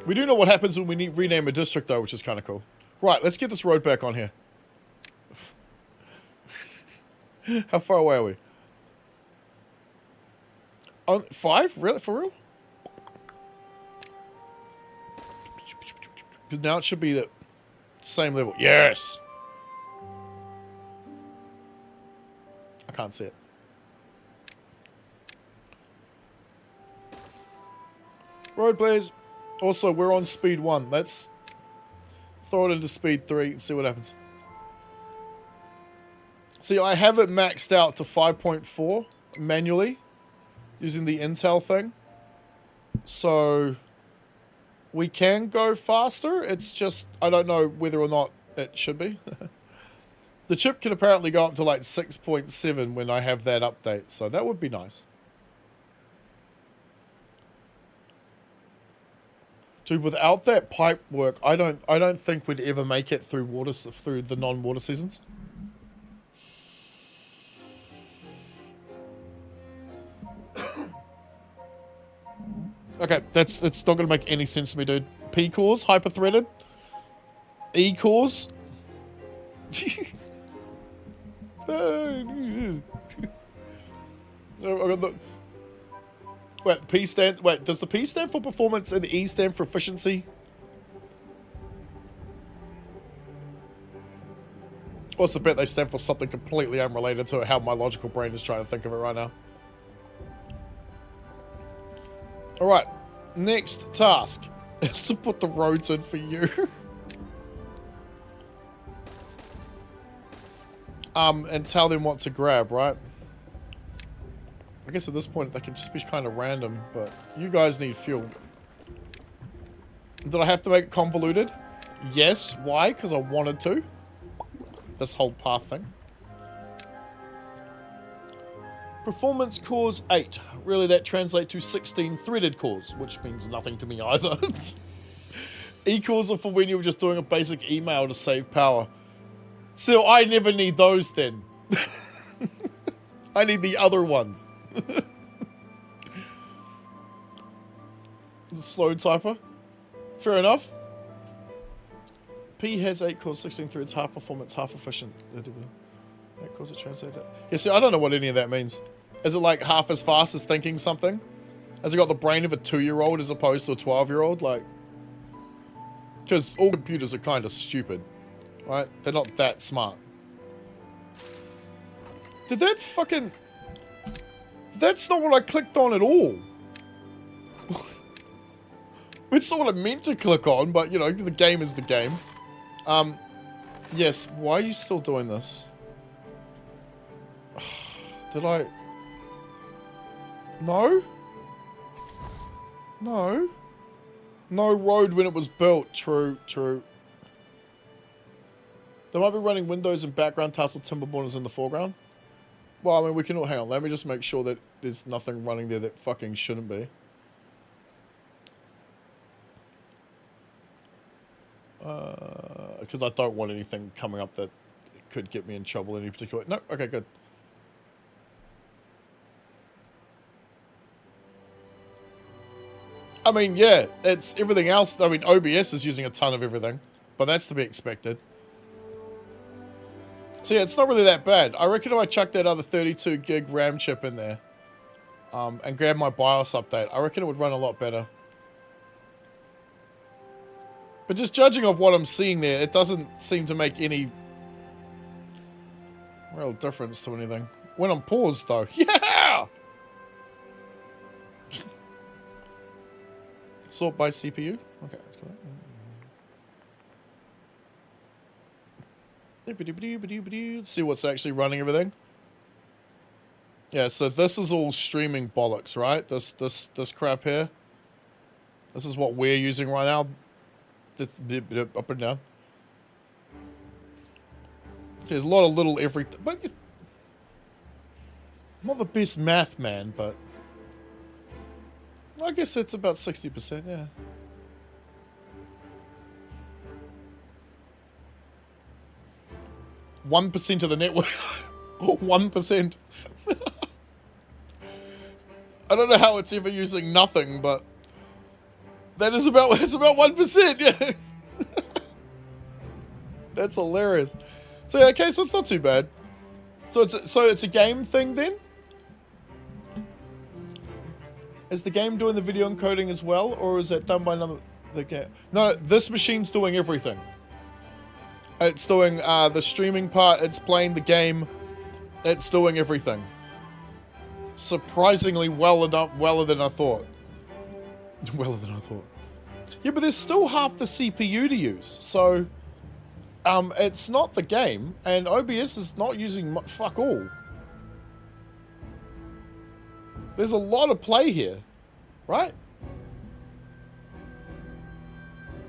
We do know what happens when we rename a district, though, which is kind of cool. Right, let's get this road back on here. How far away are we? 5? Really? For real? Because now it should be the same level. Yes! I can't see it. Road blaze. Also, we're on speed 1. Let's throw it into speed 3 and see what happens. See, I have it maxed out to 5.4 manually. Using the Intel thing. So we can go faster. It's just, I don't know whether or not it should be. The chip can apparently go up to like 6.7 when I have that update. So that would be nice. Dude, without that pipe work, I don't think we'd ever make it through the non-water seasons. Okay, it's not going to make any sense to me, dude. P cores, hyper-threaded. E cores. Wait, P stand... Wait, does the P stand for performance and the E stand for efficiency? What's the bet they stand for something completely unrelated to how my logical brain is trying to think of it right now? Alright, next task is to put the roads in for you. And tell them what to grab, right? I guess at this point they can just be kind of random, but you guys need fuel. Did I have to make it convoluted? Yes. Why? Because I wanted to. This whole path thing. Performance cores 8. Really, that translates to 16 threaded cores, which means nothing to me either. E-cores are for when you were just doing a basic email to save power. So I never need those then. I need the other ones. The slow typer. Fair enough. P has 8 cores, 16 threads, half performance, half efficient. 8 cores, it translates that. Yeah, see, I don't know what any of that means. Is it like half as fast as thinking something? Has it got the brain of a 2-year-old as opposed to a 12-year-old? Like, because all computers are kind of stupid, right? They're not that smart. Did that fucking... That's not what I clicked on at all. It's not what I meant to click on, but, you know, the game is the game. Yes, why are you still doing this? Did I... No? No? No road when it was built. True, true. They might be running Windows and background tasks with Timberborn is in the foreground. Well, I mean, we can all... Hang on, let me just make sure that there's nothing running there that fucking shouldn't be. Because I don't want anything coming up that could get me in trouble in any particular... No, okay, good. I mean, yeah, it's everything else. I mean, OBS is using a ton of everything, but that's to be expected. So yeah, it's not really that bad. I reckon if I chuck that other 32 gig RAM chip in there, and grab my BIOS update, I reckon it would run a lot better. But just judging off what I'm seeing there, it doesn't seem to make any real difference to anything. When I'm paused, though, yeah! Sort by CPU? Okay, that's correct. See what's actually running everything. Yeah, so this is all streaming bollocks, right? This crap here. This is what we're using right now. It's up and down. There's a lot of little everything, but I'm not the best math man, but I guess it's about 60%, yeah. 1% of the network. 1%. I don't know how it's ever using nothing, but that is about, it's about 1%, yeah. That's hilarious. So yeah, okay, so it's not too bad. So it's a game thing then? Is the game doing the video encoding as well, or is that done by another the game? No, this machine's doing everything. It's doing the streaming part, it's playing the game, it's doing everything. Surprisingly weller than I thought. Weller than I thought. Yeah, but there's still half the CPU to use, so it's not the game, and OBS is not using fuck all. There's a lot of play here, right?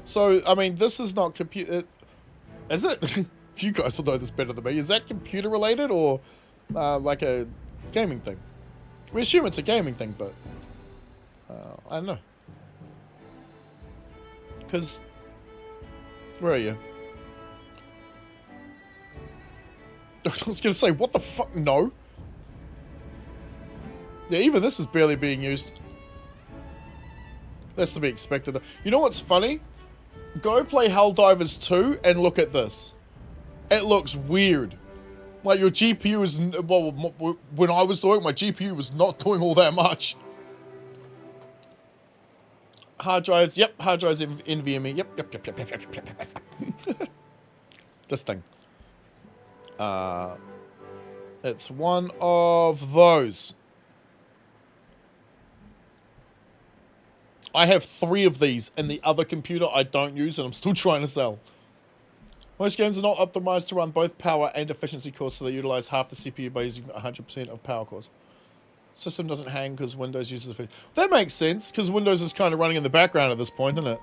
So, I mean, this is not computer... Is it? You guys will know this better than me. Is that computer related or like a gaming thing? We assume it's a gaming thing, but I don't know. Because... Where are you? I was going to say, what the fuck? No. Yeah, even this is barely being used. That's to be expected. You know what's funny? Go play Helldivers 2 and look at this. It looks weird. Like your GPU is... Well, when I was doing it, my GPU was not doing all that much. Hard drives. Yep, hard drives NVMe. Yep. This thing. It's one of those. I have 3 of these in the other computer I don't use and I'm still trying to sell. Most games are not optimized to run both power and efficiency cores, so they utilize half the CPU by using 100% of power cores. System doesn't hang because Windows uses the... That makes sense, because Windows is kind of running in the background at this point, isn't it?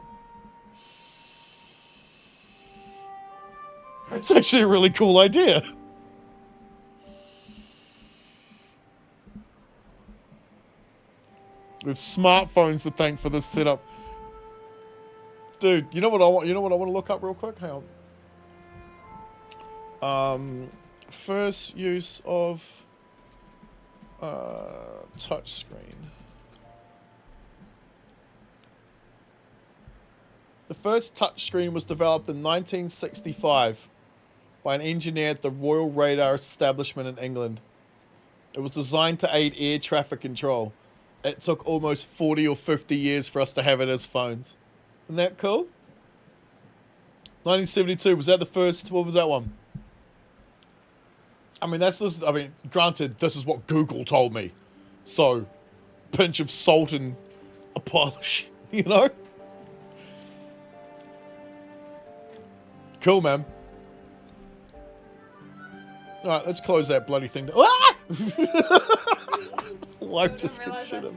That's actually a really cool idea. We have smartphones to thank for this setup. Dude, you know what I want? You know what I want to look up real quick? Hang on. First use of touch screen. The first touch screen was developed in 1965 by an engineer at the Royal Radar Establishment in England. It was designed to aid air traffic control. It took almost 40 or 50 years for us to have it as phones. Isn't that cool? 1972, was that the first? What was that one? I mean, granted, this is what Google told me. So, pinch of salt and a polish, you know? Cool, man. Alright, let's close that bloody thing down. Ah! Life just gets shit up.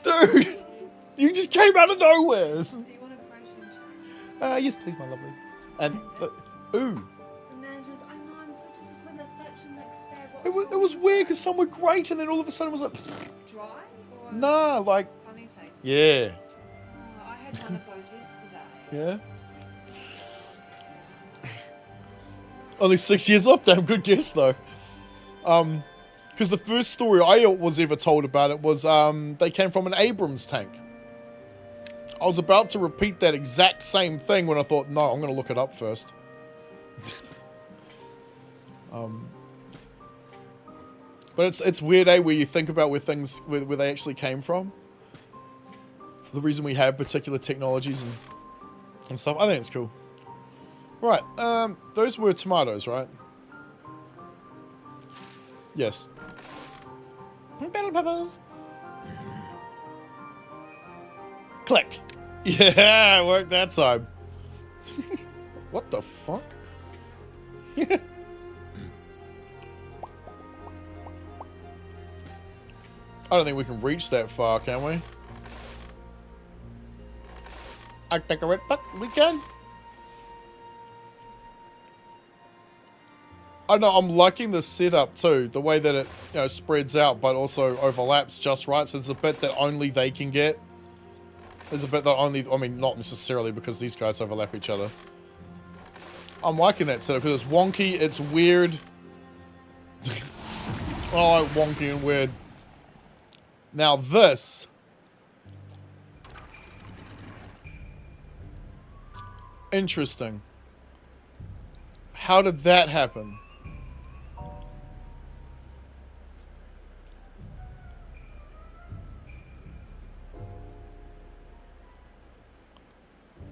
Dude! You just came out of nowhere! Do you want a brush and Yes, please, my lovely. And, ooh. I'm so disappointed that's such an expert. It was weird because some were great and then all of a sudden it was like... Dry? Or Nah, like... funny taste? Yeah. Oh, I had one of those yesterday. Yeah? Only 6 years off, damn good guess though. Because the first story I was ever told about it was they came from an Abrams tank. I was about to repeat that exact same thing when I thought, no, I'm going to look it up first. But it's weird, eh, where you think about where things, where they actually came from. The reason we have particular technologies and stuff. I think it's cool. Right, those were tomatoes, right? Yes. Bell peppers. Click. Yeah, it worked that time. What the fuck? I don't think we can reach that far, can we? I think we can. I know, I'm liking the setup too. The way that it, you know, spreads out, but also overlaps just right. So it's a bit that only they can get. There's a bit that only, I mean, not necessarily because these guys overlap each other. I'm liking that setup because it's wonky, it's weird. I like wonky and weird. Now this. Interesting. How did that happen?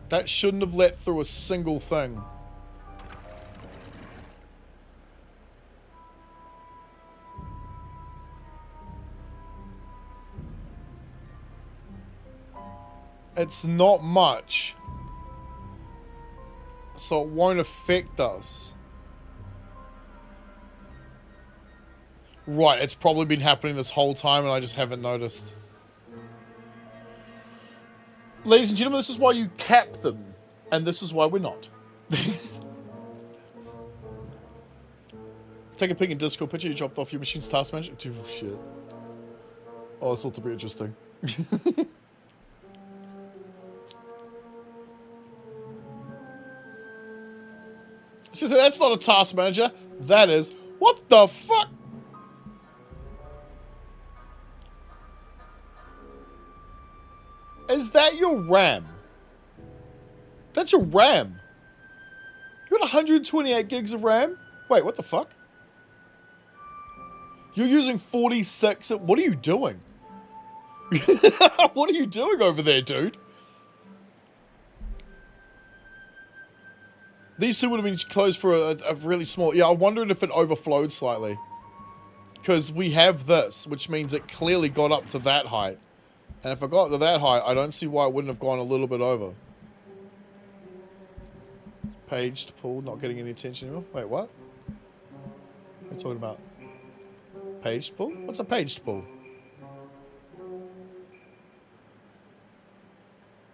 That shouldn't have let through a single thing. It's not much. So it won't affect us. Right, it's probably been happening this whole time and I just haven't noticed. Ladies and gentlemen, this is why you cap them. And this is why we're not. Take a peek in Discord, picture you dropped off your machine's task manager. Oh, shit. Oh, this ought to be interesting. She said, that's not a task manager. That is. What the fuck? Is that your RAM? That's your RAM. You got 128 gigs of RAM? Wait, what the fuck? You're using 46. What are you doing? What are you doing over there, dude? These two would have been closed for a really small... Yeah, I wondered if it overflowed slightly. Because we have this, which means it clearly got up to that height. And if it got to that height, I don't see why it wouldn't have gone a little bit over. Paged pull, not getting any attention anymore. Wait, what? What are you talking about? Paged pull? What's a paged pull?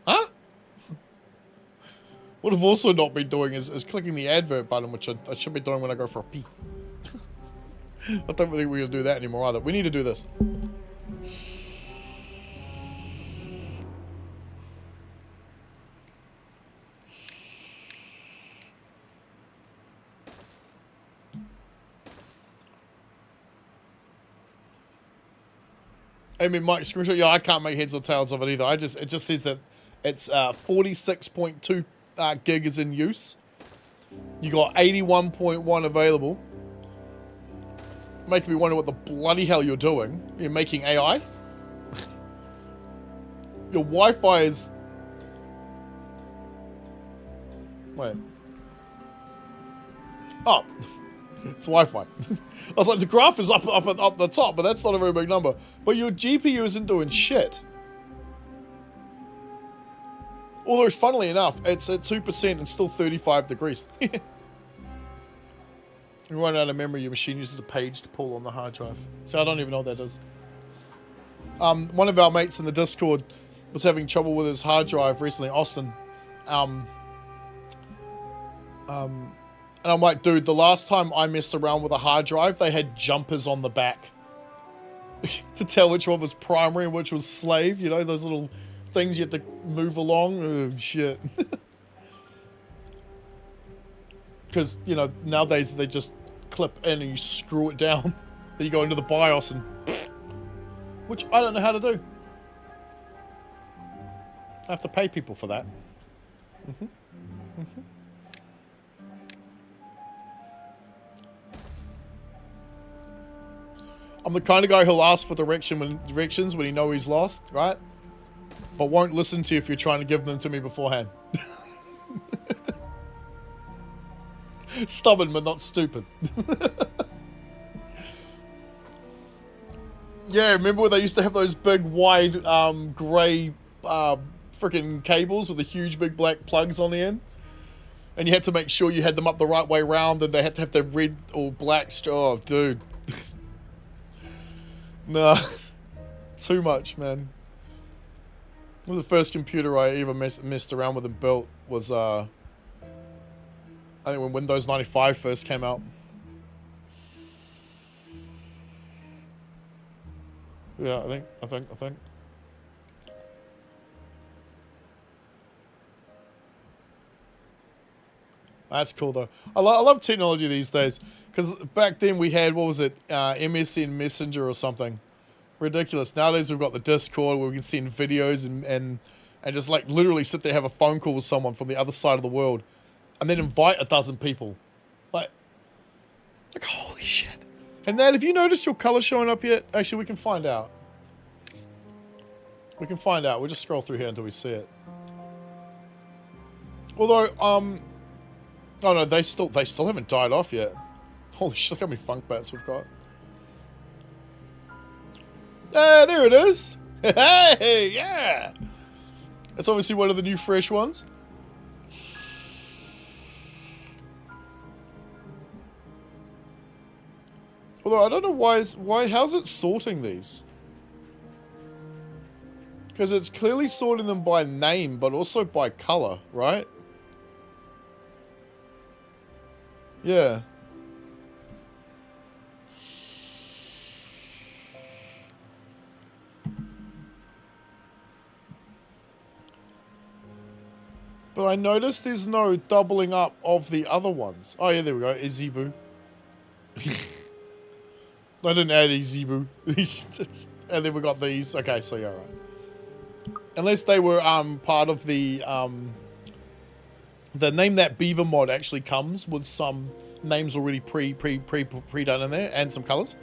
Huh? What I've also not been doing is clicking the advert button, which I should be doing when I go for a pee. I don't think we're going to do that anymore either. We need to do this. I mean, Mike, screenshot. Yeah, I can't make heads or tails of it either. It just says that it's 46.2 gig is in use. You got 81.1 available. Making me wonder what the bloody hell you're doing. You're making AI? Your Wi-Fi is... Wait. Oh. It's Wi-Fi. I was like, the graph is up the top, but that's not a very big number. But your GPU isn't doing shit. Although, funnily enough, it's at 2% and still 35 degrees. You run out of memory, your machine uses a paged pull on the hard drive. So I don't even know what that is. One of our mates in the Discord was having trouble with his hard drive recently, Austin. And I'm like, dude, the last time I messed around with a hard drive, they had jumpers on the back to tell which one was primary and which was slave. You know, those little things you have to move along. Oh, shit. Because, you know, nowadays they just clip in and you screw it down. Then you go into the BIOS and... Which I don't know how to do. I have to pay people for that. I'm the kind of guy who'll ask for directions when he knows he's lost, right? But won't listen to you if you're trying to give them to me beforehand. Stubborn, but not stupid. Yeah, remember when they used to have those big, wide, grey, freaking cables with the huge, big black plugs on the end? And you had to make sure you had them up the right way round, and they had to have the red or black. Oh, dude. Nah. Too much, man. Well, the first computer I ever messed around with and built was, I think when Windows 95 first came out. Yeah, I think. That's cool though. I love technology these days, because back then we had, what was it, MSN Messenger or something. Ridiculous. Nowadays we've got the Discord where we can send videos and just like literally sit there, have a phone call with someone from the other side of the world, and then invite a dozen people. Like holy shit. And then, have you noticed your color showing up yet? Actually, we can find out. We can find out. We'll just scroll through here until we see it. Although, oh no, they still haven't died off yet. Holy shit, look how many funk bats we've got. There it is. Hey, yeah. It's obviously one of the new fresh ones. Although I don't know how's it sorting these? Because it's clearly sorting them by name, but also by color, right? Yeah. But I noticed there's no doubling up of the other ones. Oh yeah, there we go. Izibu. I didn't add Izibu. And then we got these. Okay, so yeah, right. Unless they were part of the name that Beaver mod actually comes with some names already pre done in there and some colors.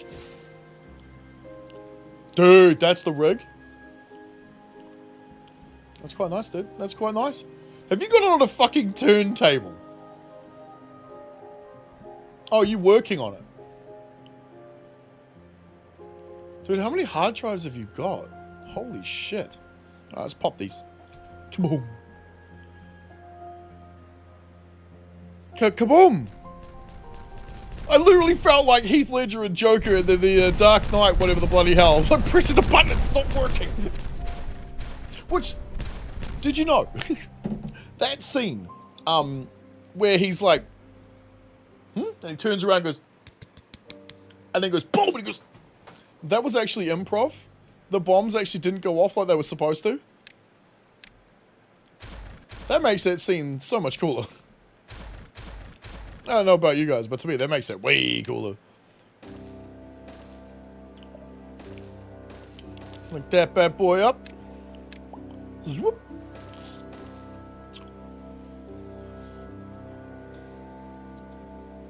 Dude, that's the rig. That's quite nice, dude. That's quite nice. Have you got it on a fucking turntable? Oh, you working on it? Dude, how many hard drives have you got? Holy shit. Alright, let's pop these. Kaboom. Kaboom! I literally felt like Heath Ledger and Joker in the Dark Knight, whatever the bloody hell. I'm pressing the button, it's not working. Which, did you know? That scene, where he's like, and he turns around and goes, and then goes, boom, and he goes, that was actually improv. The bombs actually didn't go off like they were supposed to. That makes that scene so much cooler. I don't know about you guys, but to me, that makes it way cooler. Like that bad boy up. Whoop.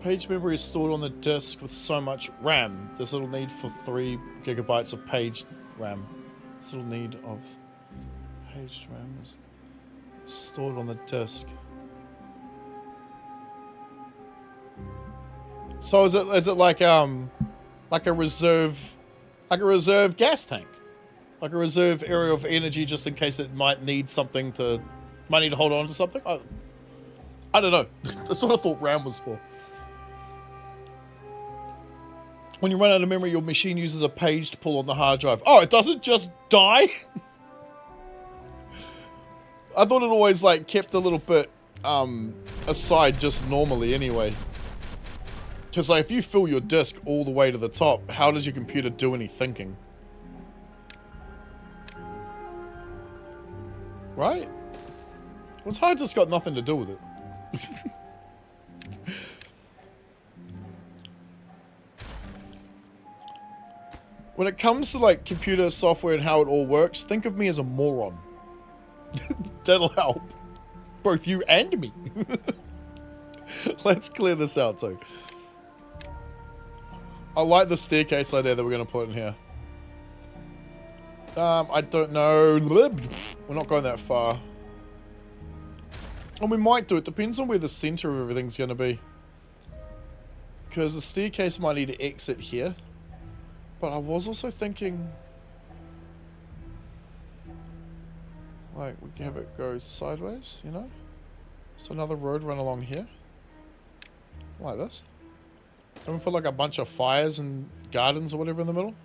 Page memory is stored on the disk with so much RAM. There's little need for 3 gigabytes of page RAM. This little need of page RAM is stored on the disk. So is it like a reserve gas tank? Like a reserve area of energy just in case it might need to hold on to something? I don't know. That's what I thought RAM was for. When you run out of memory, your machine uses a page to pull on the hard drive. Oh, it doesn't just die? I thought it always like kept a little bit aside just normally anyway. Because like if you fill your disk all the way to the top, how does your computer do any thinking? Right? Well, it's hard just got nothing to do with it. When it comes to like computer software and how it all works, think of me as a moron. That'll help. Both you and me. Let's clear this out too. I like the staircase idea that we're going to put in here. I don't know. We're not going that far. And we might do it. Depends on where the center of everything's going to be. Because the staircase might need to exit here. But I was also thinking... like, we can have it go sideways, you know? So another road run along here. Like this. And we put like a bunch of fires and gardens or whatever in the middle.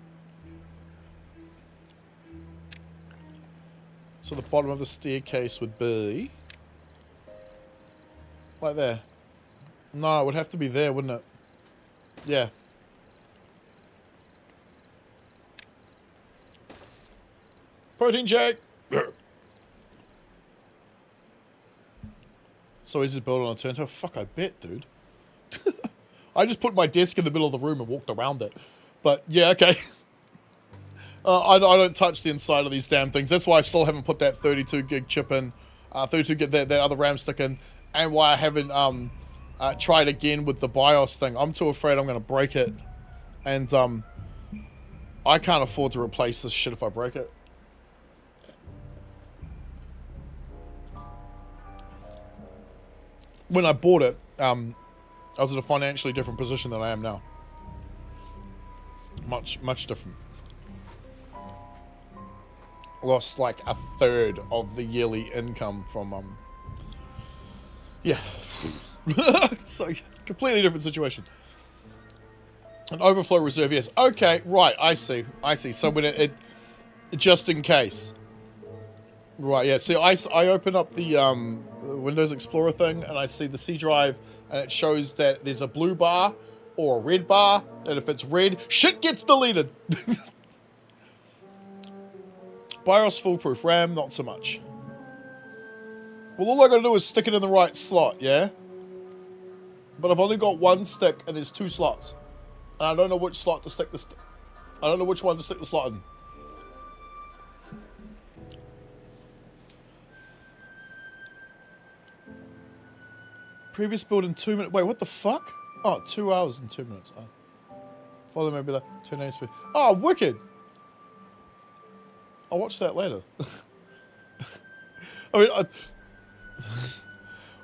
So the bottom of the staircase would be... like there. No, it would have to be there, wouldn't it? Yeah. Protein shake! So easy to build on a turntable. Fuck, I bet, dude. I just put my desk in the middle of the room and walked around it. But, yeah, okay. I don't touch the inside of these damn things. That's why I still haven't put that 32 gig chip in. 32 gig, that other RAM stick in. And why I haven't tried again with the BIOS thing. I'm too afraid I'm going to break it. And I can't afford to replace this shit if I break it. When I bought it, I was in a financially different position than I am now. Much different. Lost like a third of the yearly income from, yeah. So, completely different situation. An overflow reserve, yes. Okay, right, I see. So when it just in case. Right, yeah. See, I open up the Windows Explorer thing, and I see the C drive, and it shows that there's a blue bar or a red bar, and if it's red, shit gets deleted. BIOS foolproof, RAM not so much. Well, all I gotta do is stick it in the right slot, yeah? But I've only got one stick, and there's two slots, and I don't know which slot to stick the. I don't know which one to stick the slot in. Previous build in 2 minutes. Wait, what the fuck? Oh, 2 hours and 2 minutes. Oh. Follow maybe like 2 days. Oh, wicked. I'll watch that later. I mean,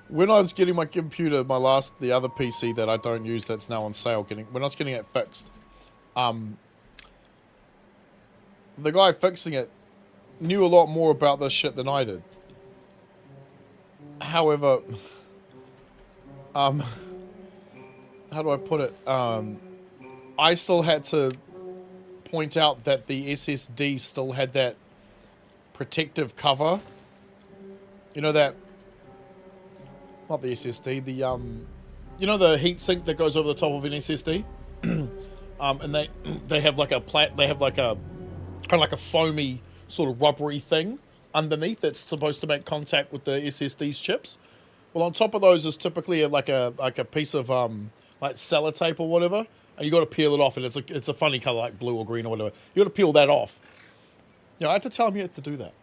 when I was getting my computer, the other PC that I don't use that's now on sale, when I was getting it fixed, the guy fixing it knew a lot more about this shit than I did. However, how do I put it? I still had to point out that the SSD still had that protective cover. You know that, not the SSD, the you know the heatsink that goes over the top of an SSD, and they have like a kind of like a foamy sort of rubbery thing underneath that's supposed to make contact with the SSD's chips. Well, on top of those is typically like a piece of like sellotape or whatever, and you got to peel it off, and it's a funny color like blue or green or whatever. You got to peel that off. You know, I had to tell him you had to do that.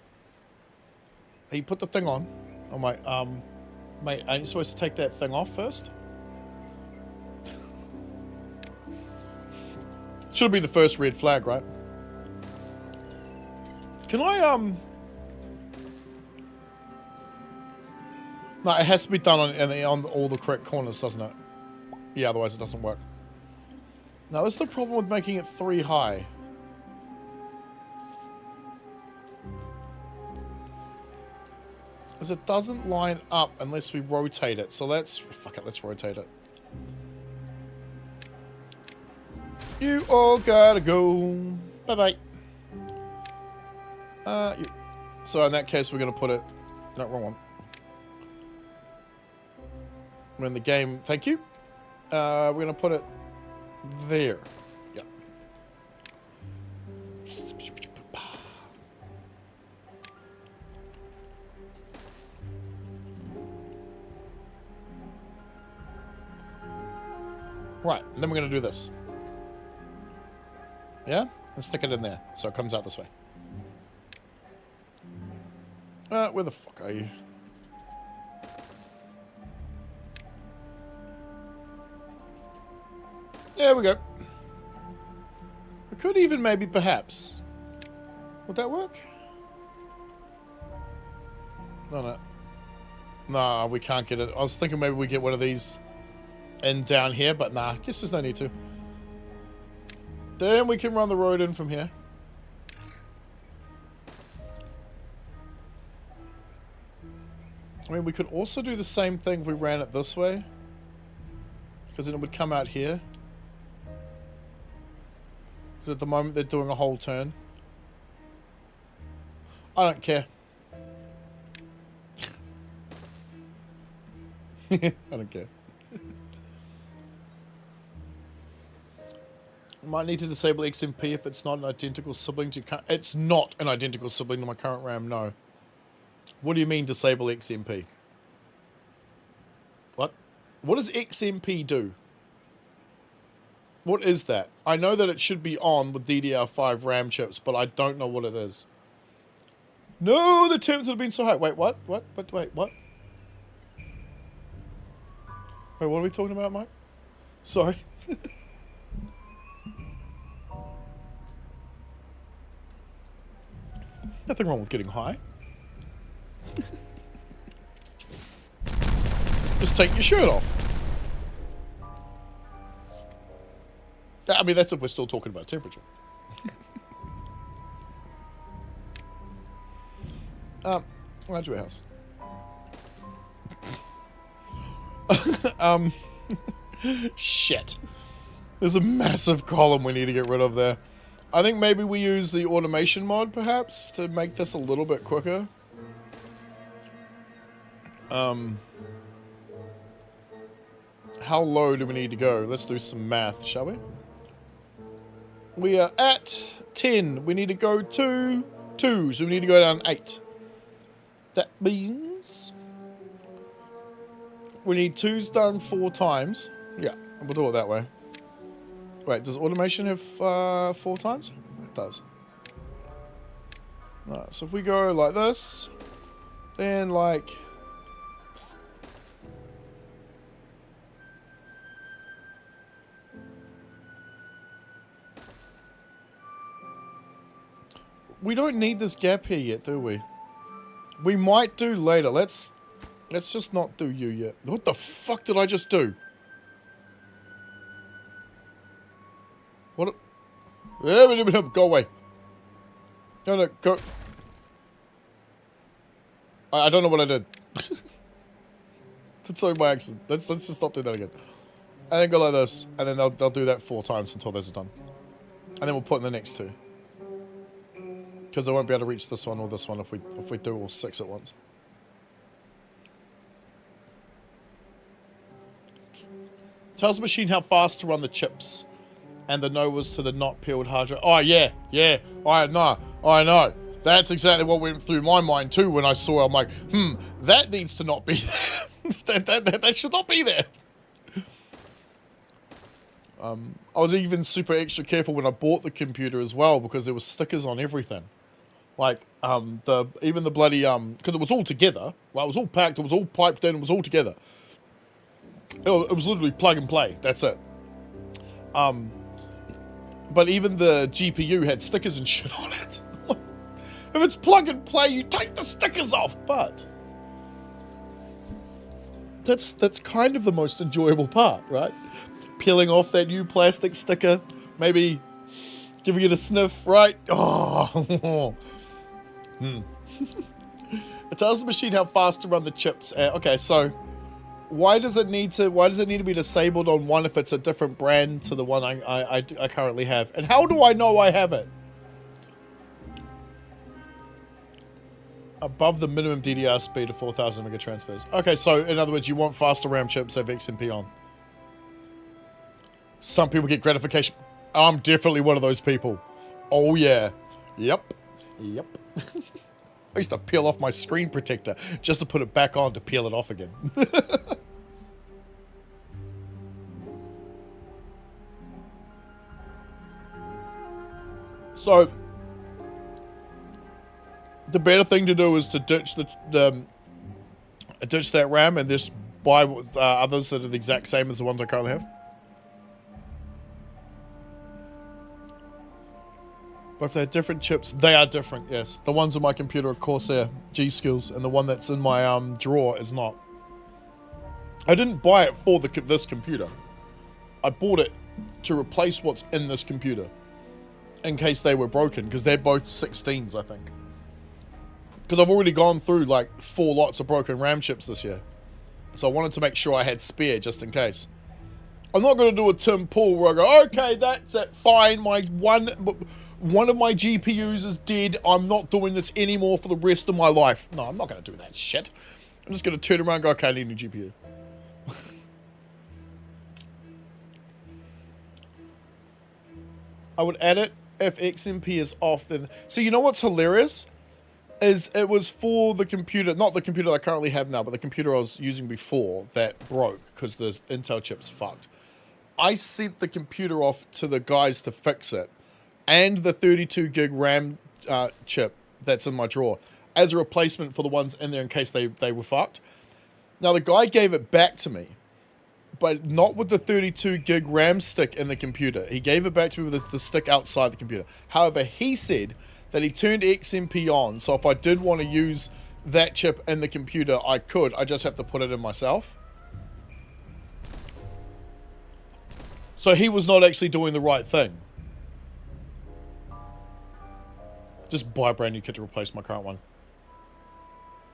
He put the thing on. I'm like, mate, aren't you supposed to take that thing off first? Should have been the first red flag, right? Can I No, it has to be done on all the correct corners, doesn't it? Yeah, otherwise it doesn't work. Now, this is the problem with making it 3 high. Because it doesn't line up unless we rotate it. So let's rotate it. You all gotta go. Bye-bye. So in that case, we're gonna put it... No, wrong one. When the game... Thank you. We're going to put it there. Yeah. Right. And then we're going to do this. Yeah? And stick it in there so it comes out this way. Where the fuck are you? There we go. We could even maybe perhaps. Would that work? No. Nah, we can't get it. I was thinking maybe we get one of these in down here, but nah, guess there's no need to. Then we can run the road in from here. I mean, we could also do the same thing if we ran it this way. Because then it would come out here. Because at the moment they're doing a whole turn. I don't care. I don't care. Might need to disable XMP if it's not an identical sibling to... It's not an identical sibling to my current RAM, no. What do you mean disable XMP? What? What does XMP do? What is that? I know that it should be on with DDR5 RAM chips, but I don't know what it is. No, the temps would have been so high. Wait, what? What? Wait, what? Wait, what are we talking about, Mike? Sorry. Nothing wrong with getting high. Just take your shirt off. I mean, that's if we're still talking about temperature. Around your house. Shit. There's a massive column we need to get rid of there. I think maybe we use the automation mod, perhaps, to make this a little bit quicker. How low do we need to go? Let's do some math, shall we? We are at 10. We need to go to 2, so we need to go down 8. That means we need 2's done 4 times. Yeah, we'll do it that way. Wait, does automation have 4 times? It does. Alright, so if we go like this, then like... We don't need this gap here yet, do we? We might do later. Let's just not do you yet. What the fuck did I just do? What? Go away. No, go. I don't know what I did. That's only by accident. Let's just stop doing that again. And then go like this, and then they'll do that 4 times until those are done. And then we'll put in the next 2. Because they won't be able to reach this one or this one if we do all 6 at once. Tells the machine how fast to run the chips. And the no was to the not peeled hard drive. Oh, yeah. I know. That's exactly what went through my mind, too, when I saw it. I'm like, that needs to not be there. that should not be there. I was even super extra careful when I bought the computer as well, because there was stickers on everything. Like, even the bloody, because it was all together. Well, it was all packed, it was all piped in, it was all together. It was literally plug and play, that's it. But even the GPU had stickers and shit on it. If it's plug and play, you take the stickers off, but... That's kind of the most enjoyable part, right? Peeling off that new plastic sticker, maybe giving it a sniff, right? Oh, It tells the machine how fast to run the chips. Okay, so why does it need to be disabled on one if it's a different brand to the one I currently have? And how do I know I have it? Above the minimum DDR speed of 4,000 mega transfers. Okay, so in other words, you want faster RAM chips have XMP on. Some people get gratification. I'm definitely one of those people. Oh yeah. Yep. I used to peel off my screen protector just to put it back on to peel it off again. So, The better thing to do is to ditch ditch that RAM and just buy others that are the exact same as the ones I currently have. But if they're different chips, they are different, yes. The ones on my computer are Corsair G-Skills, and the one that's in my drawer is not. I didn't buy it for this computer. I bought it to replace what's in this computer, in case they were broken, because they're both 16s, I think. Because I've already gone through like 4 lots of broken RAM chips this year. So I wanted to make sure I had spare, just in case. I'm not going to do a Tim Pool where I go, okay, that's it, fine, my one of my GPUs is dead, I'm not doing this anymore for the rest of my life. No, I'm not going to do that shit. I'm just going to turn around and go, okay, I need a new GPU. I would add it if XMP is off then. So you know what's hilarious? Is it was for the computer, not the computer I currently have now, but the computer I was using before that broke because the Intel chip's fucked. I sent the computer off to the guys to fix it, and the 32 gig RAM chip that's in my drawer as a replacement for the ones in there in case they were fucked. Now the guy gave it back to me, but not with the 32 gig RAM stick in the computer. He gave it back to me with the stick outside the computer. However, he said that he turned XMP on, so if I did want to use that chip in the computer, I could. I just have to put it in myself. So he was not actually doing the right thing. Just buy a brand new kit to replace my current one.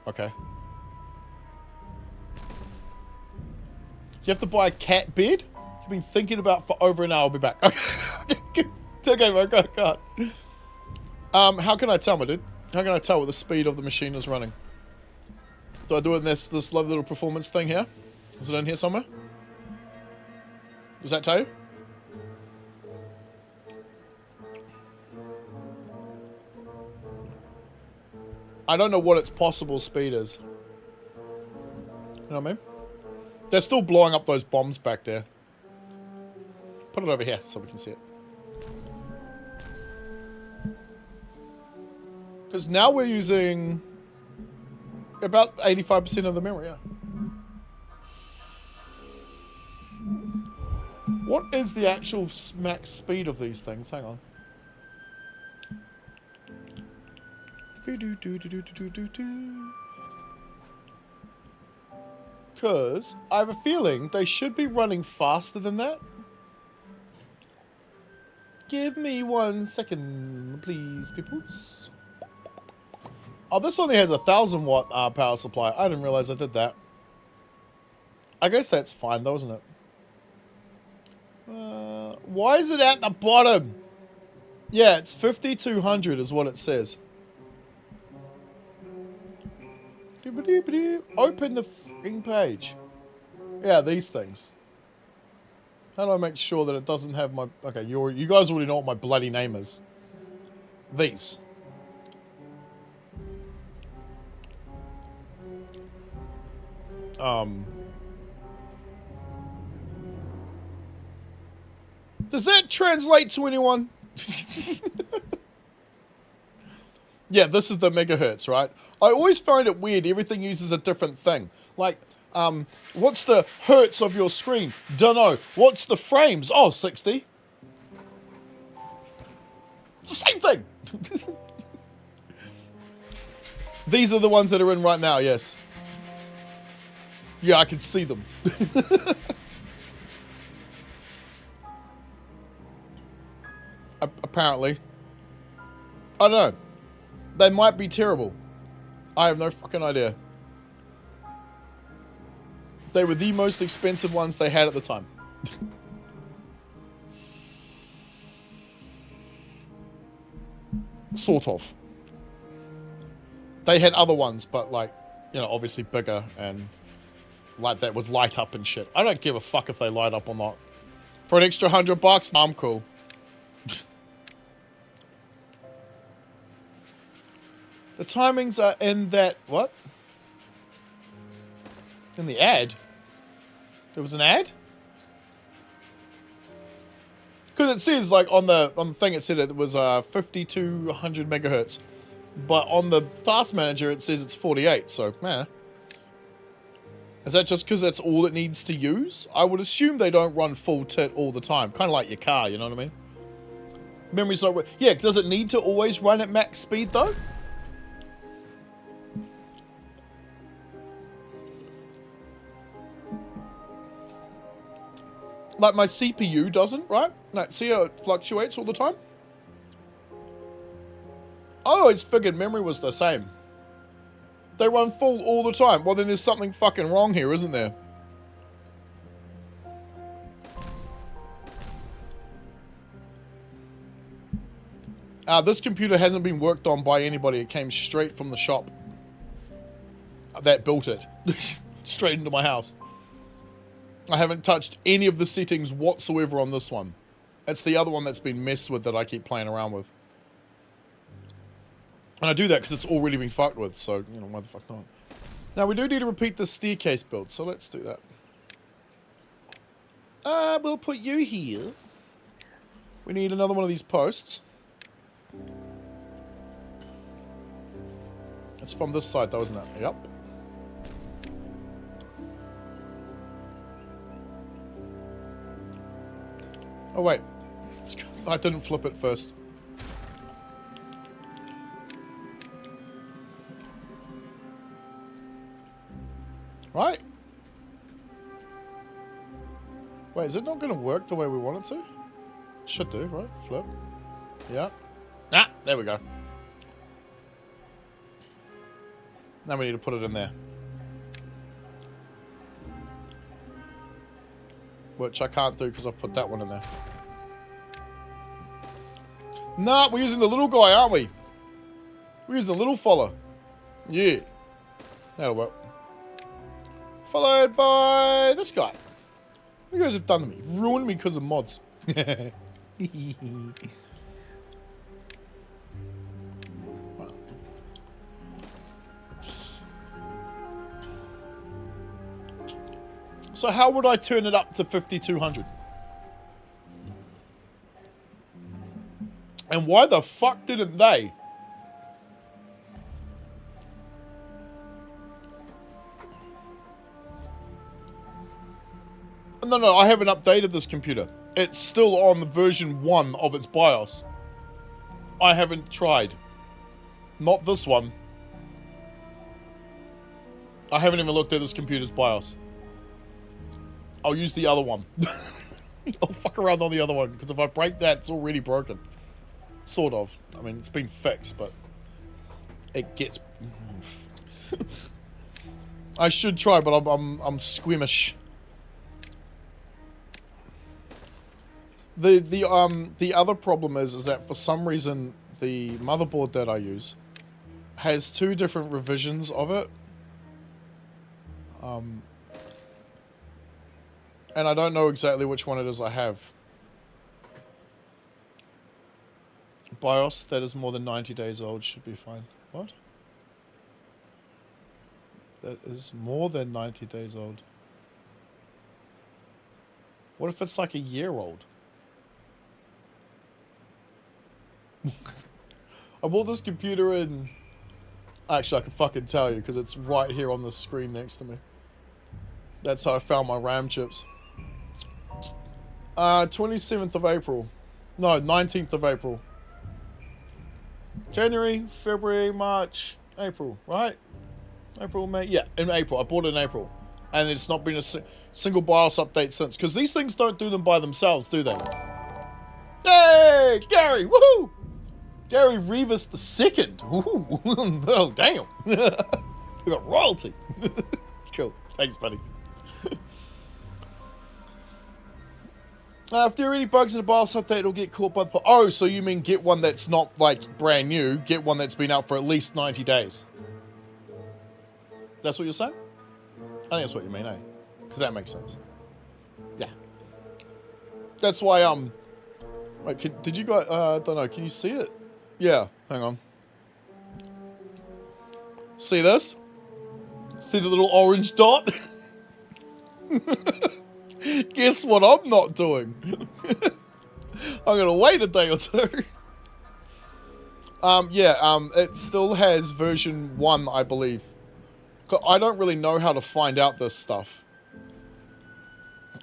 Okay. You have to buy a cat bed? You've been thinking about for over an hour. I'll be back. Okay, bro, go. How can I tell, my dude? How can I tell what the speed of the machine is running? Do I do it in this lovely little performance thing here? Is it in here somewhere? Does that tell you? I don't know what its possible speed is. You know what I mean? They're still blowing up those bombs back there. Put it over here so we can see it. Because now we're using about 85% of the memory, yeah. What is the actual max speed of these things? Hang on. Because I have a feeling they should be running faster than that. Give me 1 second, please, peoples. Oh, this only has a 1,000 watt power supply. I didn't realize I did that. I guess that's fine though, isn't it? Why is it at the bottom? Yeah, it's 5200 is what it says. Open the fucking page. Yeah, these things. How do I make sure that it doesn't have my... Okay, you guys already know what my bloody name is. These. Does that translate to anyone? Yeah, this is the megahertz, right? I always find it weird. Everything uses a different thing. Like, what's the hertz of your screen? Dunno. What's the frames? Oh, 60. It's the same thing. These are the ones that are in right now, yes. Yeah, I can see them. Apparently. I don't know. They might be terrible. I have no fucking idea. They were the most expensive ones they had at the time. Sort of. They had other ones, but like, you know, obviously bigger and like that would light up and shit. I don't give a fuck if they light up or not. For an extra $100, I'm cool. The timings are in that... What? In the ad? There was an ad? Because it says, like, on the thing it said it was 5200 megahertz. But on the task manager, it says it's 48. So, man. Is that just because that's all it needs to use? I would assume they don't run full tit all the time. Kind of like your car, you know what I mean? Memory's not... Yeah, does it need to always run at max speed, though? Like my CPU doesn't, right? Like, see how it fluctuates all the time? Oh, it's figured memory was the same. They run full all the time. Well, then there's something fucking wrong here, isn't there? This computer hasn't been worked on by anybody. It came straight from the shop that built it. Straight into my house. I haven't touched any of the settings whatsoever on this one. It's the other one that's been messed with that I keep playing around with. And I do that because it's already been fucked with, so, you know, why the fuck not? Now, we do need to repeat the staircase build, so let's do that. We'll put you here. We need another one of these posts. It's from this side, though, isn't it? Yep. Oh, wait. It's 'cause I didn't flip it first. Right? Wait, is it not going to work the way we want it to? Should do, right? Flip. Yeah. Ah, there we go. Now we need to put it in there. Which I can't do because I've put that one in there. Nah, we're using the little guy, aren't we? We're using the little fella. Yeah. That'll work. Followed by this guy. You guys have done to me. Ruined me because of mods. So how would I turn it up to 5200? And why the fuck didn't they? No, I haven't updated this computer. It's still on the version 1 of its BIOS. I haven't tried. Not this one. I haven't even looked at this computer's BIOS. I'll use the other one. I'll fuck around on the other one, because if I break that, it's already broken. Sort of. I mean, it's been fixed, but it gets... I should try, but I'm squeamish. The other problem is that for some reason the motherboard that I use has 2 different revisions of it. And I don't know exactly which one it is I have. BIOS that is more than 90 days old should be fine. What? That is more than 90 days old. What if it's like a year old? I bought this computer in... Actually, I can fucking tell you because it's right here on the screen next to me. That's how I found my RAM chips. 27th of April. No, 19th of April. January, February, March, April, right? April, May. Yeah, in April. I bought it in April. And it's not been a single BIOS update since. Because these things don't do them by themselves, do they? Hey, Gary, woohoo! Gary Rivas the second. Ooh. Oh, damn. We got royalty. Cool. Thanks, buddy. If there are any bugs in the BIOS update, it'll get caught by the... Oh, so you mean get one that's not, like, brand new. Get one that's been out for at least 90 days. That's what you're saying? I think that's what you mean, eh? Because that makes sense. Yeah. That's why, Wait, did you guys... I don't know. Can you see it? Yeah. Hang on. See this? See the little orange dot? Guess what I'm not doing? I'm going to wait a day or two. It still has version 1, I believe. I don't really know how to find out this stuff.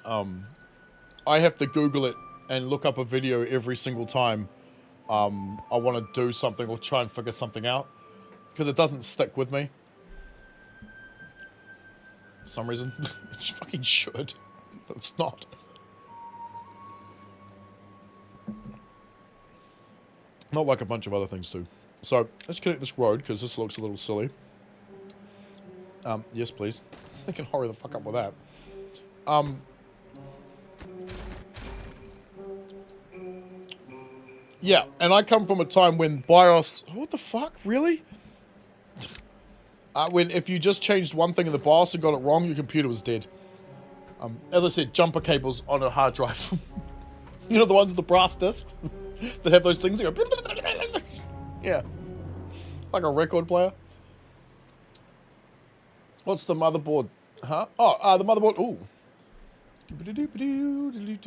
I have to Google it and look up a video every single time I want to do something or try and figure something out. Because it doesn't stick with me. For some reason. It fucking should. But it's not. Not like a bunch of other things too. So, let's connect this road, because this looks a little silly. Yes, please. So they can hurry the fuck up with that. Yeah, and I come from a time when BIOS... What the fuck? Really? When if you just changed one thing in the BIOS and got it wrong, your computer was dead. As I said, jumper cables on a hard drive. You know the ones with the brass discs? That have those things that go... Yeah. Like a record player. What's the motherboard? Huh? Oh, the motherboard... Ooh.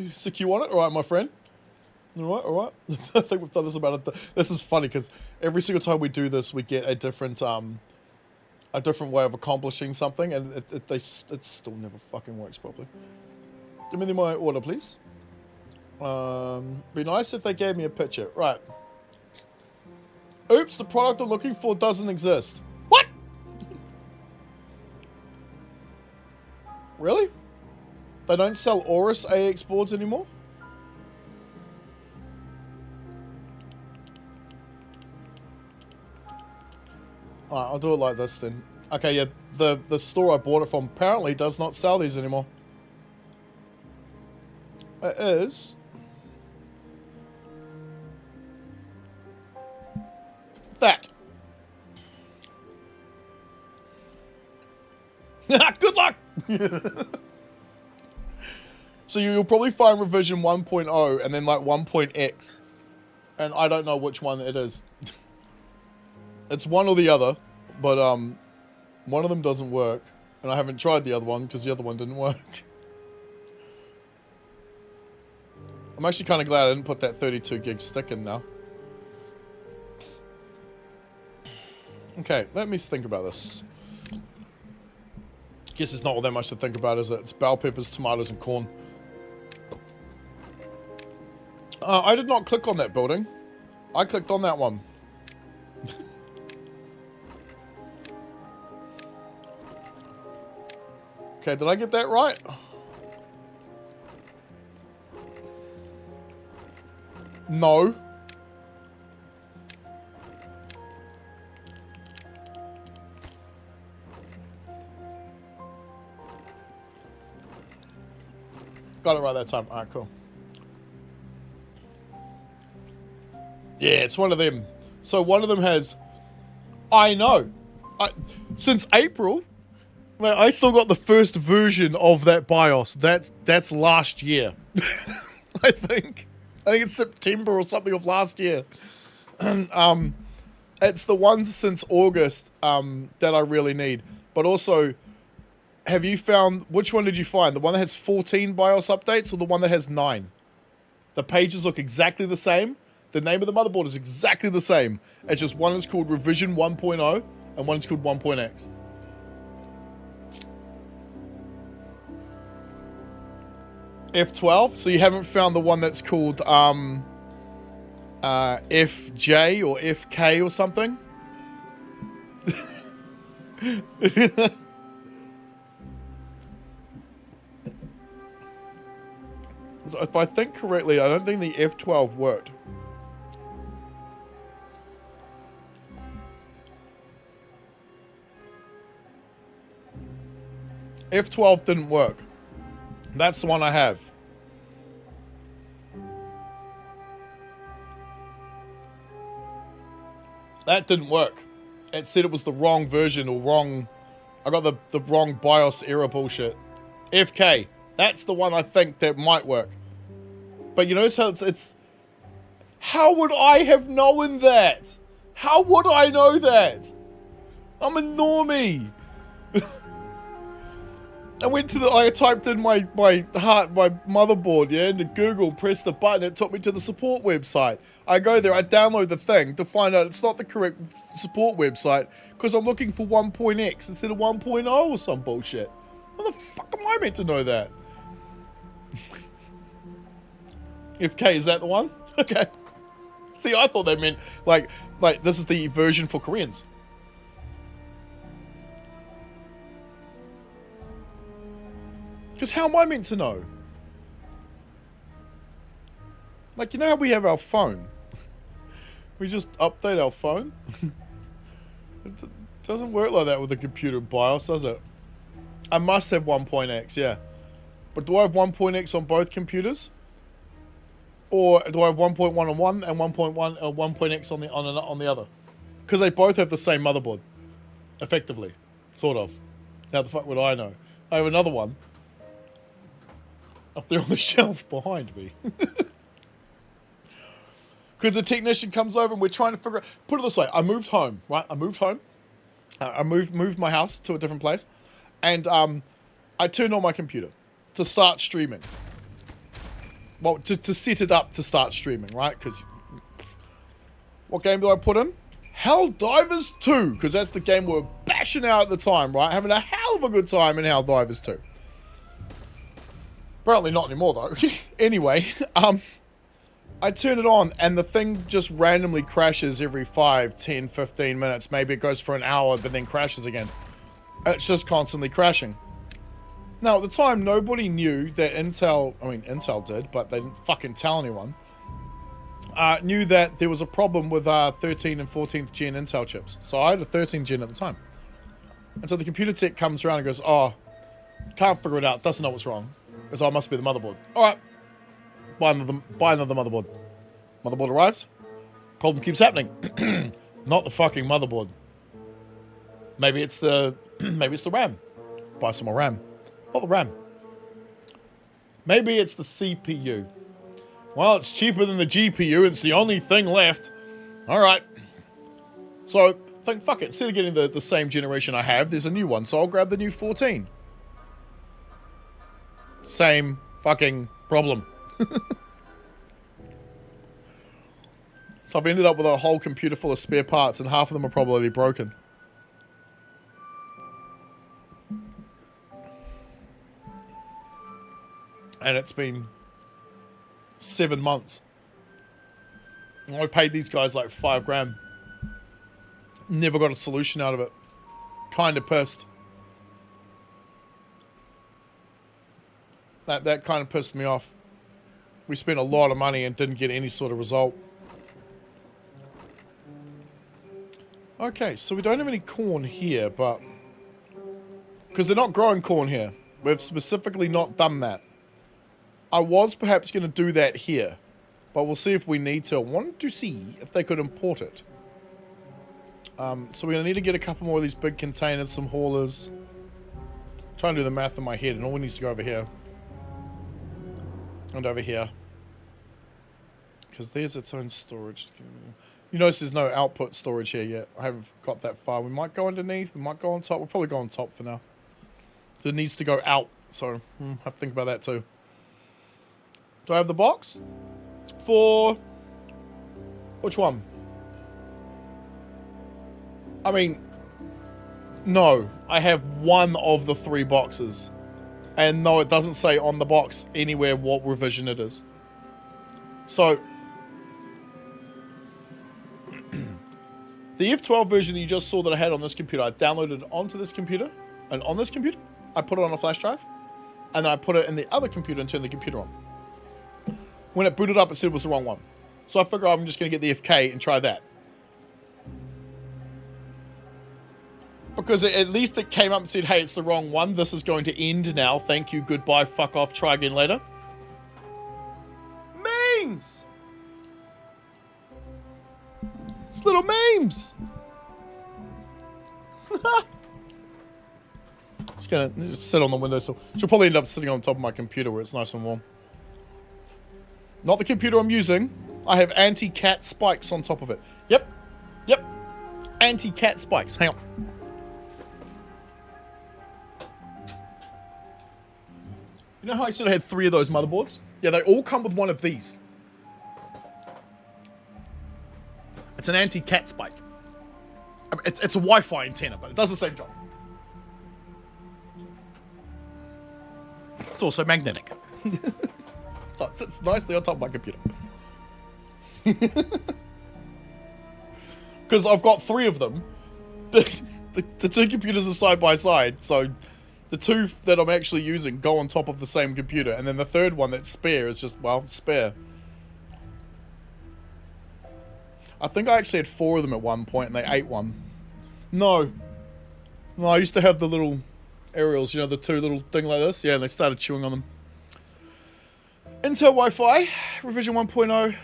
Sick, on it? Alright, my friend. Alright. I think we've done this about it. This is funny, because every single time we do this, we get a different way of accomplishing something, and it still never fucking works properly. Give me my order, please. Be nice if they gave me a picture. Right. Oops, the product I'm looking for doesn't exist. What? Really? They don't sell Aorus AX boards anymore? Alright, I'll do it like this then. Okay, yeah, the store I bought it from apparently does not sell these anymore. It is... that. Good luck! So you'll probably find revision 1.0 and then like 1.x. And I don't know which one it is. It's one or the other, but one of them doesn't work. And I haven't tried the other one because the other one didn't work. I'm actually kind of glad I didn't put that 32 gig stick in now. Okay, let me think about this. Guess it's not all that much to think about, is it? It's bell peppers, tomatoes, and corn. I did not click on that building. I clicked on that one. Okay, did I get that right? No. Got it right that time. Alright, cool. Yeah, it's one of them. So one of them has... I know. Since April, man, I still got the first version of that BIOS. That's last year. I think it's September or something of last year. It's the ones since August that I really need. But also... Have you found... Which one did you find? The one that has 14 BIOS updates or the one that has 9? The pages look exactly the same. The name of the motherboard is exactly the same. It's just one is called Revision 1.0 and one is called 1.x. F12? So you haven't found the one that's called FJ or FK or something? If I think correctly, I don't think the F12 worked. F12 didn't work. That's the one I have. That didn't work. It said it was the wrong version or wrong... I got the wrong BIOS error bullshit. FK. That's the one I think that might work. But you notice how it's... How would I have known that? How would I know that? I'm a normie. I went to I typed in my motherboard, yeah, into Google, pressed the button, it took me to the support website. I go there, I download the thing to find out it's not the correct support website because I'm looking for 1.x instead of 1.0 or some bullshit. How the fuck am I meant to know that? FK, is that the one? Okay. See, I thought they meant like this is the version for Koreans. Because how am I meant to know? Like, you know how we have our phone? We just update our phone? It doesn't work like that with the computer BIOS, does it? I must have 1.x, yeah. But do I have 1.x on both computers? Or do I have 1.1 on one and 1.1 or 1.x on the other? Because they both have the same motherboard. Effectively. Sort of. How the fuck would I know? I have another one up there on the shelf behind me. Because the technician comes over and we're trying to figure out... Put it this way. I moved home, right? I moved home. I moved my house to a different place. And I turned on my computer to start streaming. Well, to set it up to start streaming, right? Because... What game do I put in? Helldivers 2. Because that's the game we were bashing out at the time, right? Having a hell of a good time in Helldivers 2. Apparently not anymore, though. Anyway, I turn it on, and the thing just randomly crashes every 5, 10, 15 minutes. Maybe it goes for an hour, but then crashes again. It's just constantly crashing. Now, at the time, nobody knew that Intel... I mean, Intel did, but they didn't fucking tell anyone. Knew that there was a problem with 13 and 14th gen Intel chips. So I had a 13th gen at the time. And so the computer tech comes around and goes, oh, can't figure it out, doesn't know what's wrong. Because it must be the motherboard. Alright. Buy another motherboard. Motherboard arrives. Problem keeps happening. Not the fucking motherboard. Maybe it's the RAM. Buy some more RAM. Not the RAM. Maybe it's the CPU. Well, it's cheaper than the GPU. It's the only thing left. Alright. So, think, fuck it. Instead of getting the same generation I have, there's a new one. So I'll grab the new 14. Same fucking problem. So I've ended up with a whole computer full of spare parts and half of them are probably broken. And it's been 7 months. I paid these guys like $5 grand. Never got a solution out of it. Kind of pissed. That kind of pissed me off. We spent a lot of money and didn't get any sort of result. Okay, so we don't have any corn here, but... Because they're not growing corn here. We've specifically not done that. I was perhaps going to do that here. But we'll see if we need to. I wanted to see if they could import it. So we're going to need to get a couple more of these big containers, some haulers. I'm trying to do the math in my head, and all we need to go over here. And over here. Because there's its own storage. You notice there's no output storage here yet. I haven't got that far. We might go underneath. We might go on top. We'll probably go on top for now. It needs to go out. So, have to think about that too. Do I have the box? For... Which one? I mean... No. I have one of the 3 boxes. And no, it doesn't say on the box anywhere what revision it is. So, the F12 version that you just saw that I had on this computer, I downloaded it onto this computer. And on this computer, I put it on a flash drive. And then I put it in the other computer and turned the computer on. When it booted up, it said it was the wrong one. So I figured I'm just going to get the FK and try that. Because at least it came up and said, hey, it's the wrong one. This is going to end now. Thank you. Goodbye. Fuck off. Try again later. Memes! It's little memes! Just gonna sit on the windowsill. She'll probably end up sitting on top of my computer where it's nice and warm. Not the computer I'm using. I have anti-cat spikes on top of it. Yep. Yep. Anti-cat spikes. Hang on. You know how I said I had 3 of those motherboards? Yeah, they all come with one of these. It's an anti-cat spike. I mean, it's a Wi-Fi antenna, but it does the same job. It's also magnetic. So it sits nicely on top of my computer. Because I've got 3 of them. The 2 computers are side by side, so the 2 that I'm actually using go on top of the same computer, and then the 3rd one that's spare is just, well, spare. I think I actually had 4 of them at one point, and they ate one. No, I used to have the little aerials, you know, the 2 little thing like this. Yeah, and they started chewing on them. Intel Wi-Fi, revision 1.0.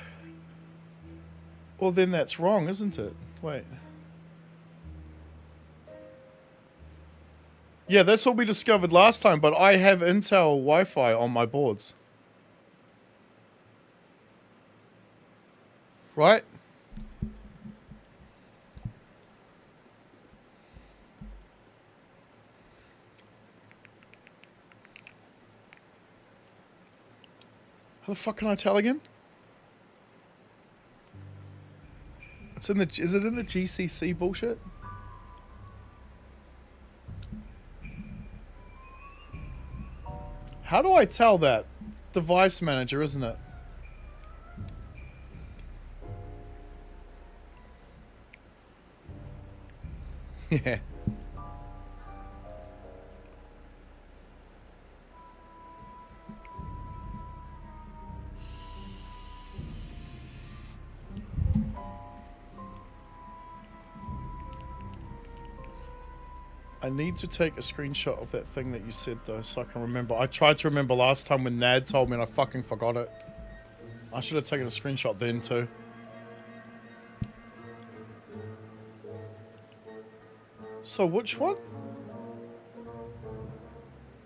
Well, then that's wrong, isn't it? Wait. Yeah, that's what we discovered last time, but I have Intel Wi-Fi on my boards. Right? How the fuck can I tell again? It's in the, is it in the GCC bullshit? How do I tell that? It's device manager, isn't it? Yeah. I need to take a screenshot of that thing that you said, though, so I can remember. I tried to remember last time when Nad told me and I fucking forgot it. I should have taken a screenshot then, too. So, which one?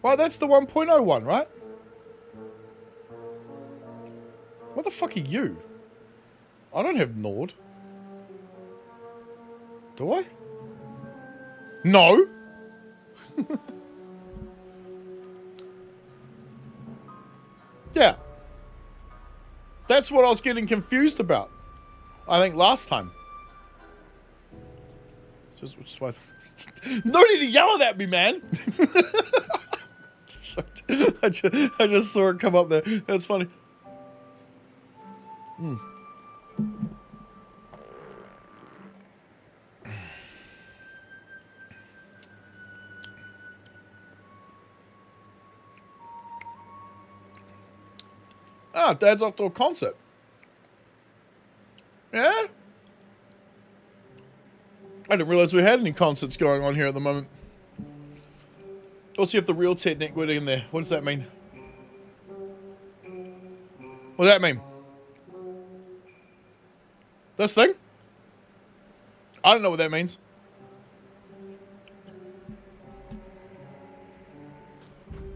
Right, that's the 1.0 one, right? What the fuck are you? I don't have Nord. Do I? No! Yeah. That's what I was getting confused about. I think last time. Which is why... No need to yell at me, man! I just saw it come up there. That's funny. Hmm. Ah, Dad's off to a concert. Yeah? I didn't realize we had any concerts going on here at the moment. Also, you have the real technique word in there. What does that mean? What does that mean? This thing? I don't know what that means.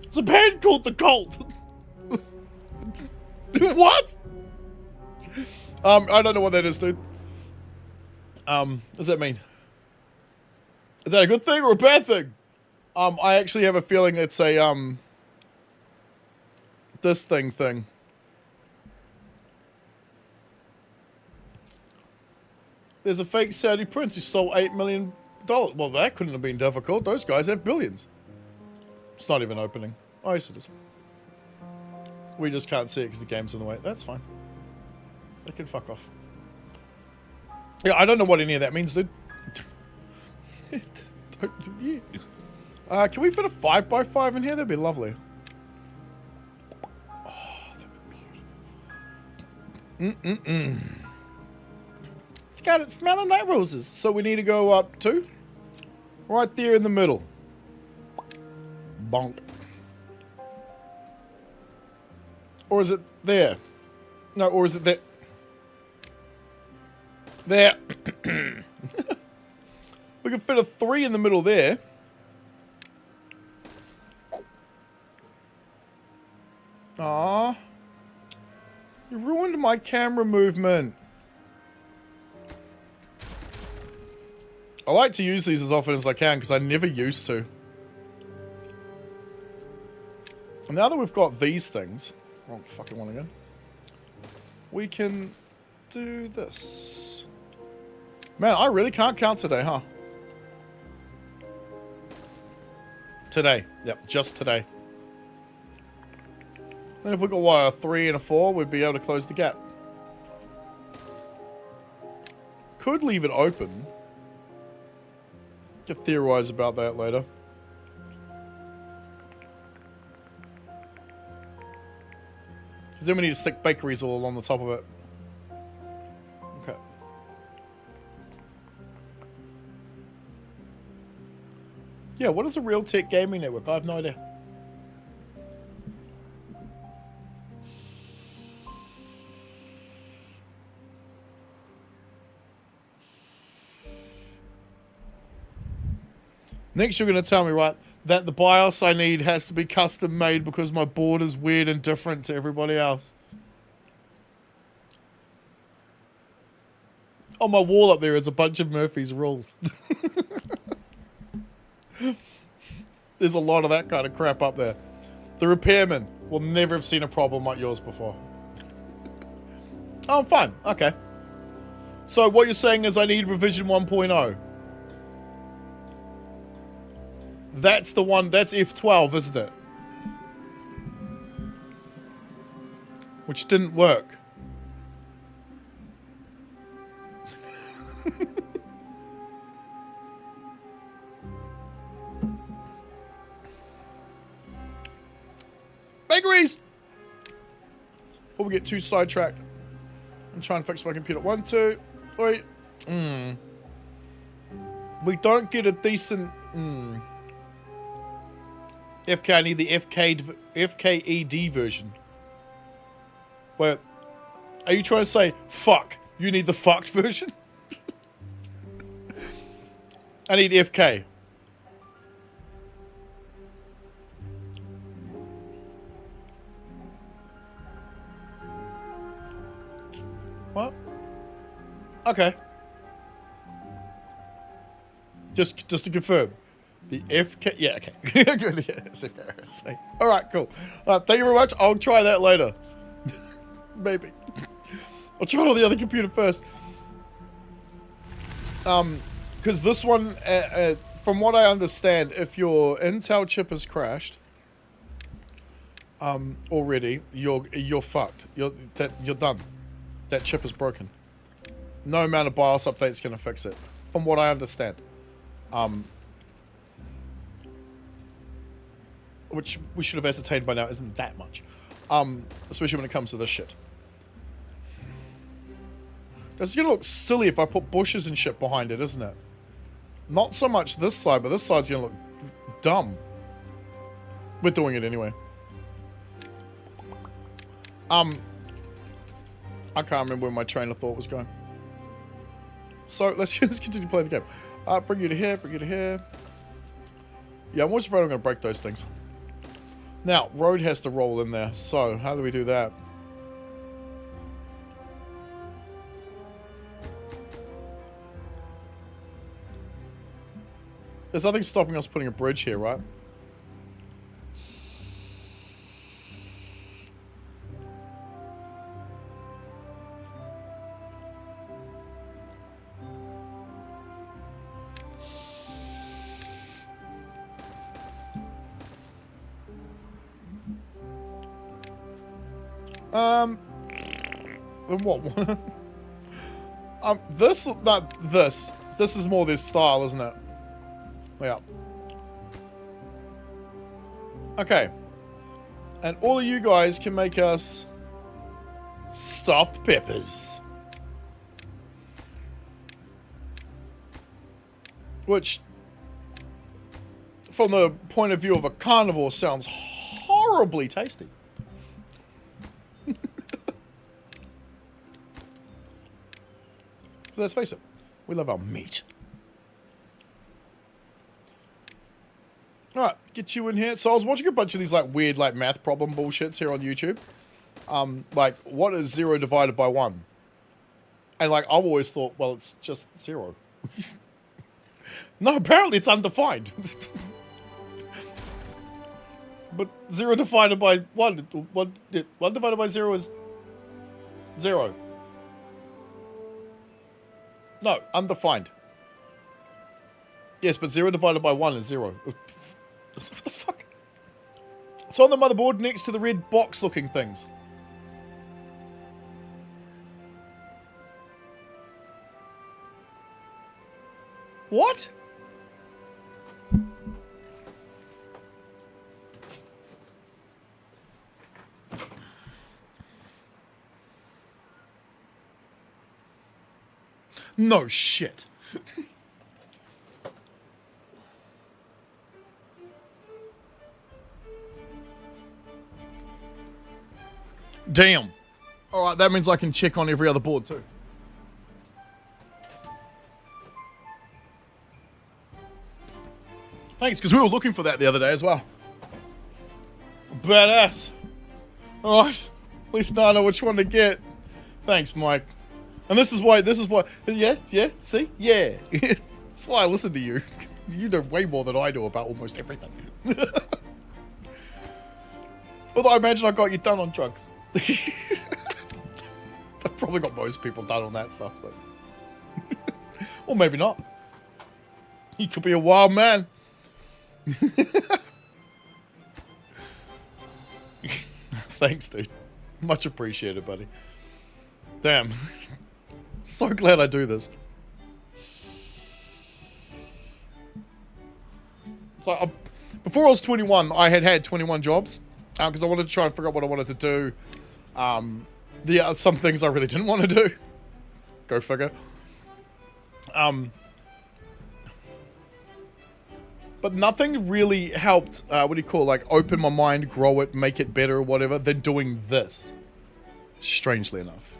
It's a band called The Cult. What? I don't know what that is, dude. What does that mean? Is that a good thing or a bad thing? I actually have a feeling it's a, this thing. There's a fake Saudi prince who stole $8 million. Well, that couldn't have been difficult. Those guys have billions. It's not even opening. Oh, yes, it is. We just can't see it because the game's in the way. That's fine. They can fuck off. Yeah, I don't know what any of that means, dude. Yeah. Can we fit a 5x5 in here? That'd be lovely. Oh, that'd be beautiful. It's got it smelling like roses. So we need to go up to right there in the middle. Bonk. Or is it there? No, or is it there? There. We can fit a 3 in the middle there. Ah, you ruined my camera movement. I like to use these as often as I can because I never used to. And now that we've got these things, wrong fucking one again, we can do this. Man, I really can't count today, huh? Today. Yep, just today. Then if we got, what, a 3 and a 4, we'd be able to close the gap. Could leave it open. Could theorize about that later. Because then we need to stick bakeries all along the top of it. Okay. Yeah, what is a Realtek gaming network? I have no idea. Next, you're going to tell me, right, that the BIOS I need has to be custom made because my board is weird and different to everybody else. On my wall up there is a bunch of Murphy's rules. There's a lot of that kind of crap up there. The repairman will never have seen a problem like yours before. Oh, fine. Okay. So what you're saying is I need revision 1.0. That's the one, that's F12, isn't it? Which didn't work. Bakeries! Before we get too sidetracked, I'm trying to fix my computer. 1, 2, 3. We don't get a decent... FK, I need the FKED version. Wait, are you trying to say, fuck, you need the fucked version? I need FK. What? Okay. Just to confirm. The FK, yeah, okay. Good, yeah, it's FK, sweet. All right, cool. Thank you very much. I'll try that later. Maybe. I'll try it on the other computer first. Because this one, from what I understand, if your Intel chip has crashed, already, you're fucked. You're done. That chip is broken. No amount of BIOS update's gonna fix it, from what I understand. Which we should have ascertained by now isn't that much. Especially when it comes to this shit. This is gonna look silly if I put bushes and shit behind it, isn't it? Not so much this side, but this side's gonna look dumb. We're doing it anyway. I can't remember where my train of thought was going. So let's continue playing the game. Bring you to here, bring you to here. Yeah, I'm always afraid I'm gonna break those things. Now, road has to roll in there, so how do we do that? There's nothing stopping us putting a bridge here, right? What? This is more this style, isn't it? Yeah. Okay. And all of you guys can make us stuffed peppers. Which, from the point of view of a carnivore, sounds horribly tasty. Let's face it, we love our meat. Alright, get you in here. So I was watching a bunch of these like weird like math problem bullshits here on YouTube. Like, what is 0 divided by 1? And like, I've always thought, well, it's just 0. No, apparently it's undefined. But 0 divided by 1, 1 divided by 0 is 0. No, undefined. Yes, but 0 divided by 1 is 0. What the fuck? It's on the motherboard next to the red box looking things. What? No shit. Damn. Alright, that means I can check on every other board too. Thanks, because we were looking for that the other day as well. Badass. Alright. At least now I know which one to get. Thanks, Mike. And this is why, yeah, see? Yeah. That's why I listen to you. You know way more than I do about almost everything. Although I imagine I got you done on drugs. I've probably got most people done on that stuff, so. Or maybe not. He could be a wild man. Thanks, dude. Much appreciated, buddy. Damn. So glad I do this. So, before I was 21, I had 21 jobs. Because I wanted to try and figure out what I wanted to do. Some things I really didn't want to do. Go figure. But nothing really helped, what do you call it, like open my mind, grow it, make it better or whatever, than doing this. Strangely enough.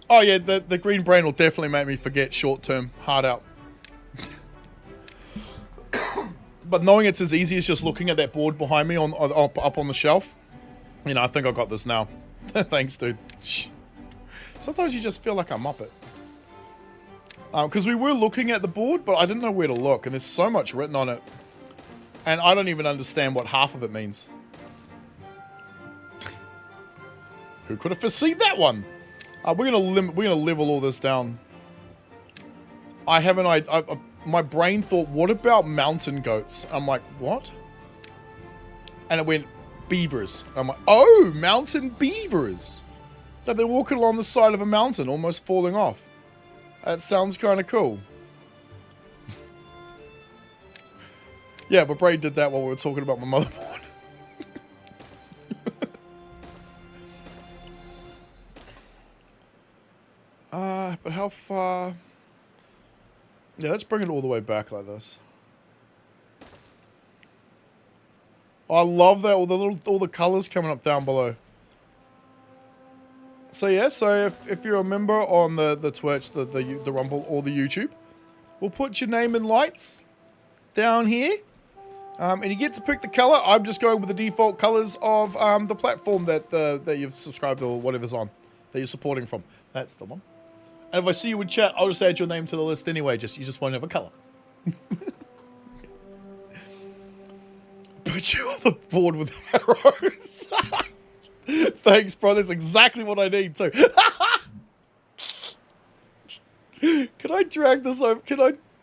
Oh yeah, the green brain will definitely make me forget short term, hard out. But knowing it's as easy as just looking at that board behind me up on the shelf, you know, I think I got this now. Thanks, dude. Sometimes you just feel like a muppet. Because we were looking at the board, but I didn't know where to look, and there's so much written on it. And I don't even understand what half of it means. Who could have foreseen that one? We're gonna level all this down. I haven't. My brain thought, what about mountain goats? I'm like, what? And it went beavers. I'm like, oh, mountain beavers. That they're walking along the side of a mountain, almost falling off. That sounds kind of cool. Yeah, but Braid did that while we were talking about my motherboard. But how far? Yeah, let's bring it all the way back like this. Oh, I love that, all the colors coming up down below. So yeah, so if you're a member on the Twitch, the Rumble, or the YouTube, we'll put your name in lights down here. And you get to pick the color. I'm just going with the default colors of the platform that you've subscribed to or whatever's on, that you're supporting from. That's the one. And if I see you in chat, I'll just add your name to the list anyway. You just won't have a color. Put you on the board with arrows. Thanks, bro. That's exactly what I need too. Can I drag this over?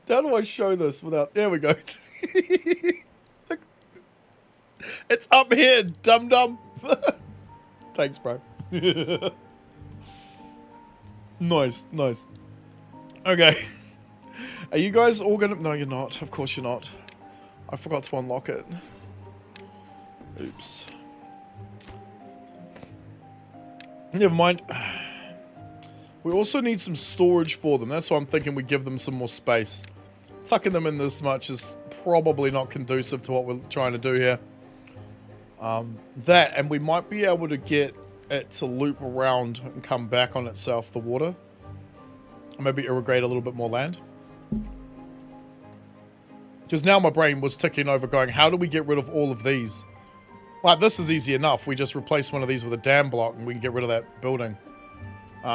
How do I show this without? There we go. It's up here, dum dum. Thanks, bro. Nice. Okay. Are you guys all gonna? No, you're not. Of course you're not. I forgot to unlock it. Oops. Never mind. We also need some storage for them. That's why I'm thinking we give them some more space. Tucking them in this much is probably not conducive to what we're trying to do here. And we might be able to get it to loop around and come back on itself, the water. Or maybe irrigate a little bit more land. Because now my brain was ticking over going, how do we get rid of all of these? Like, this is easy enough. We just replace one of these with a dam block and we can get rid of that building.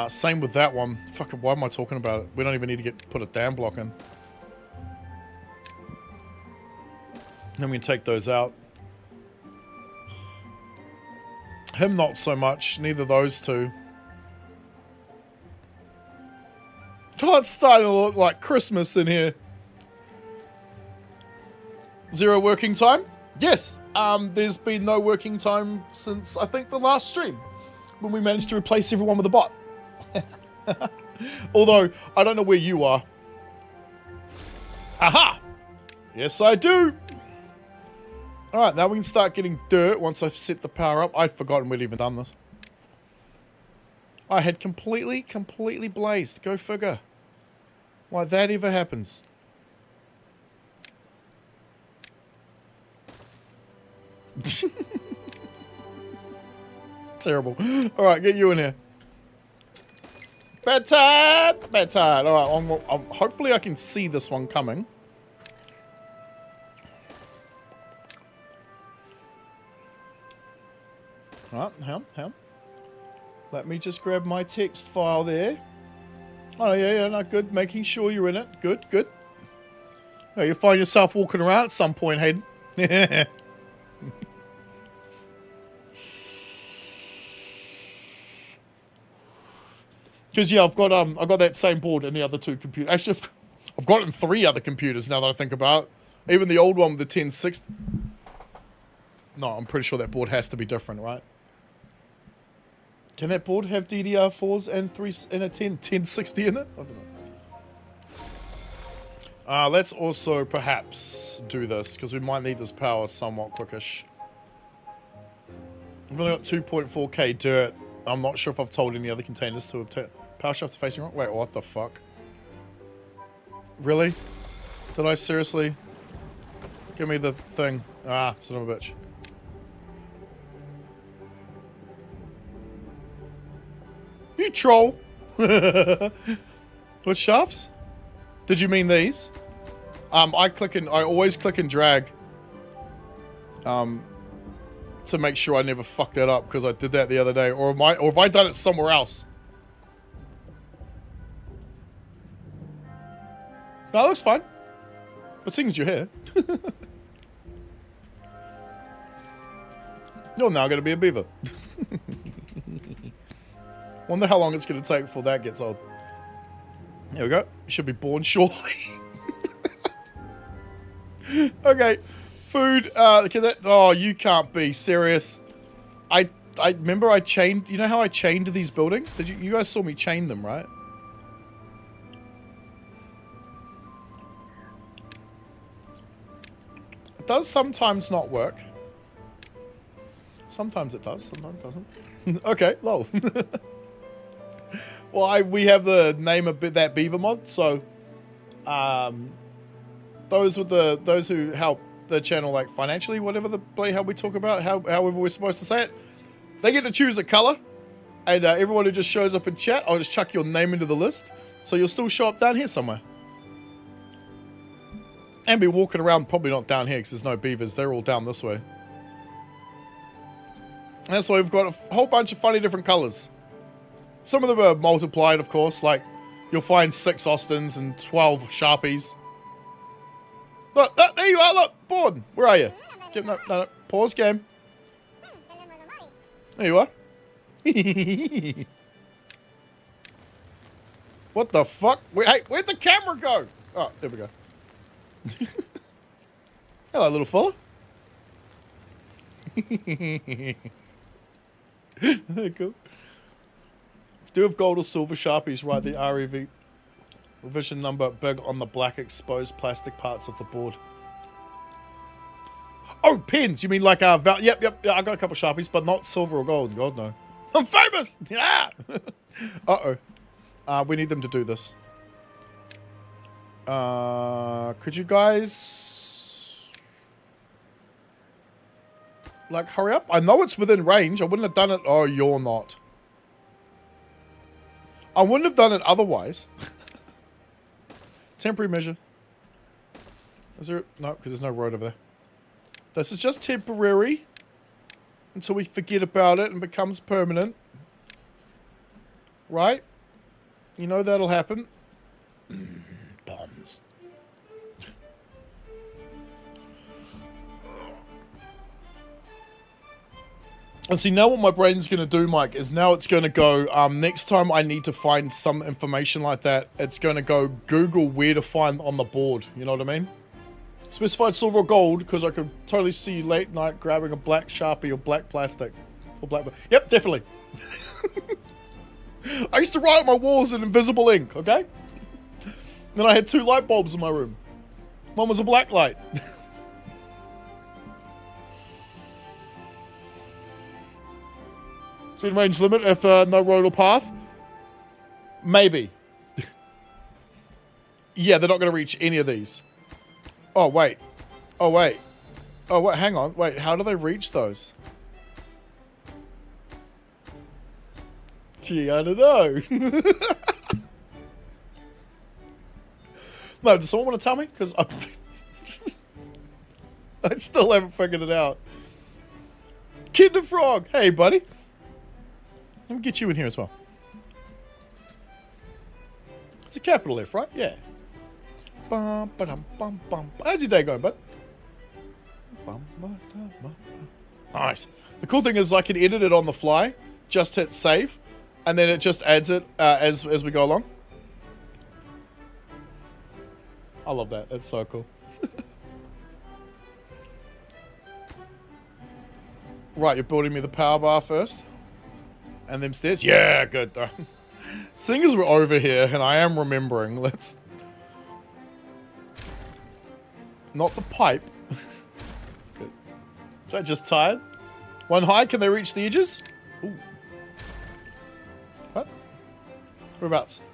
Same with that one. Fuck, why am I talking about it? We don't even need to put a dam block in. Then we can take those out. Him not so much. Neither those two. Oh, it's starting to look like Christmas in here. 0 working time? Yes. There's been no working time since, I think, the last stream. When we managed to replace everyone with a bot. Although, I don't know where you are. Aha! Yes, I do! Alright, now we can start getting dirt once I've set the power up. I'd forgotten we'd even done this. I had completely blazed. Go figure. Why that ever happens. Terrible. Alright, get you in here. Bedtime! Bedtime. Alright, hopefully I can see this one coming. Alright, hang on. Let me just grab my text file there. Oh, yeah, no, good. Making sure you're in it. Good. Oh, you'll find yourself walking around at some point, Hayden. Because, yeah, I've got that same board in the other 2 computers. Actually, I've got it in 3 other computers now that I think about it. Even the old one with the 1060. No, I'm pretty sure that board has to be different, right? Can that board have DDR4s and 1060 in it? I don't know. Let's also perhaps do this, because we might need this power somewhat quickish. I've only got 2.4k dirt. I'm not sure if I've told any other containers to obtain... Power shaft's facing wrong? Wait, what the fuck? Really? Did I seriously? Give me the thing. Ah, son of a bitch. You troll! What shafts? Did you mean these? I always click and drag. To make sure I never fuck that up, because I did that the other day. Or have I done it somewhere else? No, it looks fine. But seeing as you're here. You're now going to be a beaver. Wonder how long it's going to take before that gets old. There we go. You should be born shortly. Okay. Food. Oh, you can't be serious. I remember I chained... You know how I chained these buildings? Did you guys saw me chain them, right? It does sometimes not work. Sometimes it does, sometimes it doesn't. Okay, lol. Well, we have the name of that beaver mod, so those who help the channel, like financially, whatever the bloody hell we talk about, however we're supposed to say it, they get to choose a color, and everyone who just shows up in chat, I'll just chuck your name into the list, so you'll still show up down here somewhere. And be walking around, probably not down here because there's no beavers, they're all down this way. And that's why we've got a whole bunch of funny different colors. Some of them are multiplied, of course, like you'll find 6 Austins and 12 Sharpies. Look, there you are, look, Born, where are you? No, pause game. There you are. What the fuck? Hey, where'd the camera go? Oh, there we go. Hello, little fella. Cool. Do have gold or silver Sharpies, right? The REV revision number big on the black exposed plastic parts of the board. Oh, pens. You mean like yep. I got a couple Sharpies, but not silver or gold. God no. I'm famous. Yeah. We need them to do this. Could you guys like hurry up? I know it's within range. I wouldn't have done it. Oh, you're not. I wouldn't have done it otherwise. Temporary measure. Is there... No, because there's no road over there. This is just temporary. Until we forget about it and becomes permanent. Right? You know that'll happen. Bombs. And see, now what my brain's going to do, Mike, is now it's going to go, next time I need to find some information like that, it's going to go Google where to find on the board. You know what I mean? Specified silver or gold, because I could totally see you late night grabbing a black Sharpie or black plastic. Or black. Yep, definitely. I used to write on my walls in invisible ink, okay? Then I had 2 light bulbs in my room. One was a black light. Speed range limit if no road or path? Maybe. Yeah, they're not going to reach any of these. Oh, wait. Oh, wait. Oh, wait, hang on. Wait, how do they reach those? Gee, I don't know. No, does someone want to tell me? Because I still haven't figured it out. Kitten Frog! Hey, buddy. Let me get you in here as well. It's a capital F, right? Yeah. Bum, ba-dum, bum, bum. How's your day going, bud? Nice. The cool thing is I can edit it on the fly. Just hit save. And then it just adds it as we go along. I love that. That's so cool. Right, you're building me the power bar first. And them stairs? Yeah, good. Seeing as we're over here, and I am remembering, let's... Not the pipe. Good. Is that just tired? One high, can they reach the edges? Ooh. What? Whereabouts?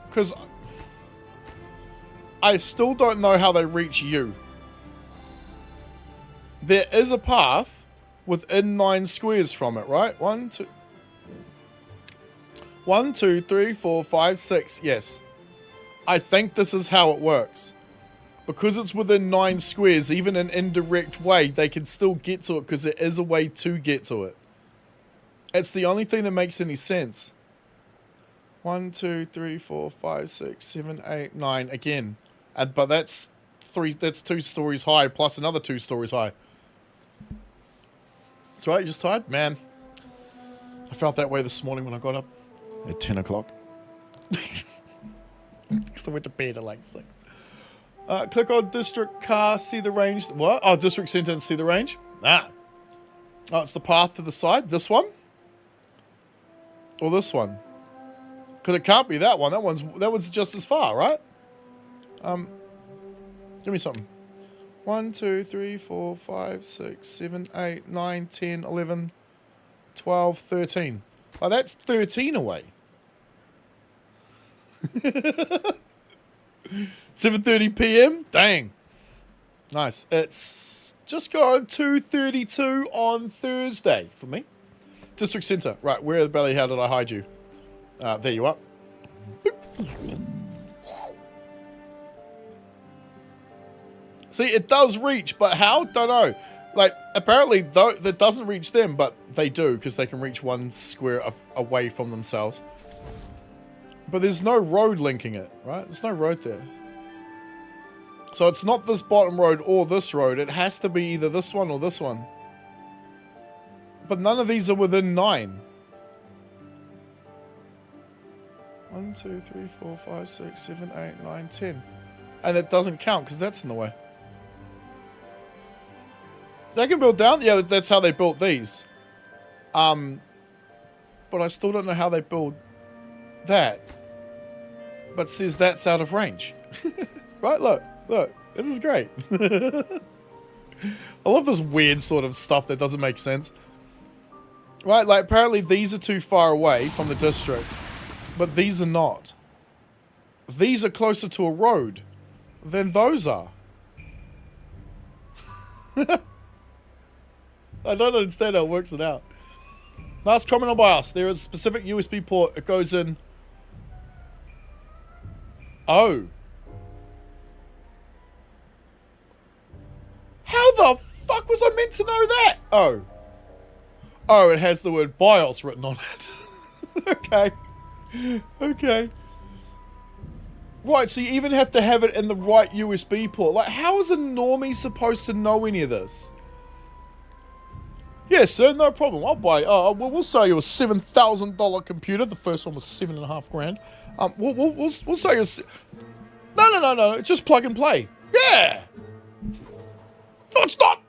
Because I still don't know how they reach you. There is a path within 9 squares from it, right? 1, 2, 3, 4, 5, 6. Yes. I think this is how it works. Because it's within 9 squares, even an indirect way, they can still get to it because there is a way to get to it. It's the only thing that makes any sense. 1, 2, 3, 4, 5, 6, 7, 8, 9. Again. But that's 2 stories high plus another 2 stories high. That's right, you just tired? Man, I felt that way this morning when I got up at 10 o'clock. Because I went to bed at like 6. Click on district car, see the range. What? Oh, district center and see the range? Ah. Oh, it's the path to the side. This one? Or this one? Because it can't be that one. That one's just as far, right? Give me something. 1, 2, 3, 4, 5, 6, 7, 8, 9, 10, 11, 12, 13. Oh, that's 13 away. 7:30 p.m. Dang. Nice. It's just gone 2:32 on Thursday for me. District Center. Right, where the belly? How did I hide you? There you are. See, it does reach, but how? Don't know. Like, apparently, though, that doesn't reach them, but they do, because they can reach 1 square away from themselves. But there's no road linking it, right? There's no road there. So it's not this bottom road or this road. It has to be either this one or this one. But none of these are within 9. 1, 2, 3, 4, 5, 6, 7, 8, 9, 10. And it doesn't count because that's in the way. They can build down. Yeah, that's how they built these. But I still don't know how they build that. But says that's out of range. Right? Look. This is great. I love this weird sort of stuff that doesn't make sense. Right? Like, apparently these are too far away from the district. But these are not. These are closer to a road than those are. I don't understand how it works it out. Last comment on BIOS. There is a specific USB port. It goes in. Oh. How the fuck was I meant to know that? Oh. Oh, it has the word BIOS written on it. Okay. Okay. Right, so you even have to have it in the right USB port. Like, how is a normie supposed to know any of this? Yes, sir, no problem. I'll buy. We'll sell you a $7,000 computer. The first one was $7.5 grand. We'll sell you. No. It's just plug and play. Yeah. No, it's not.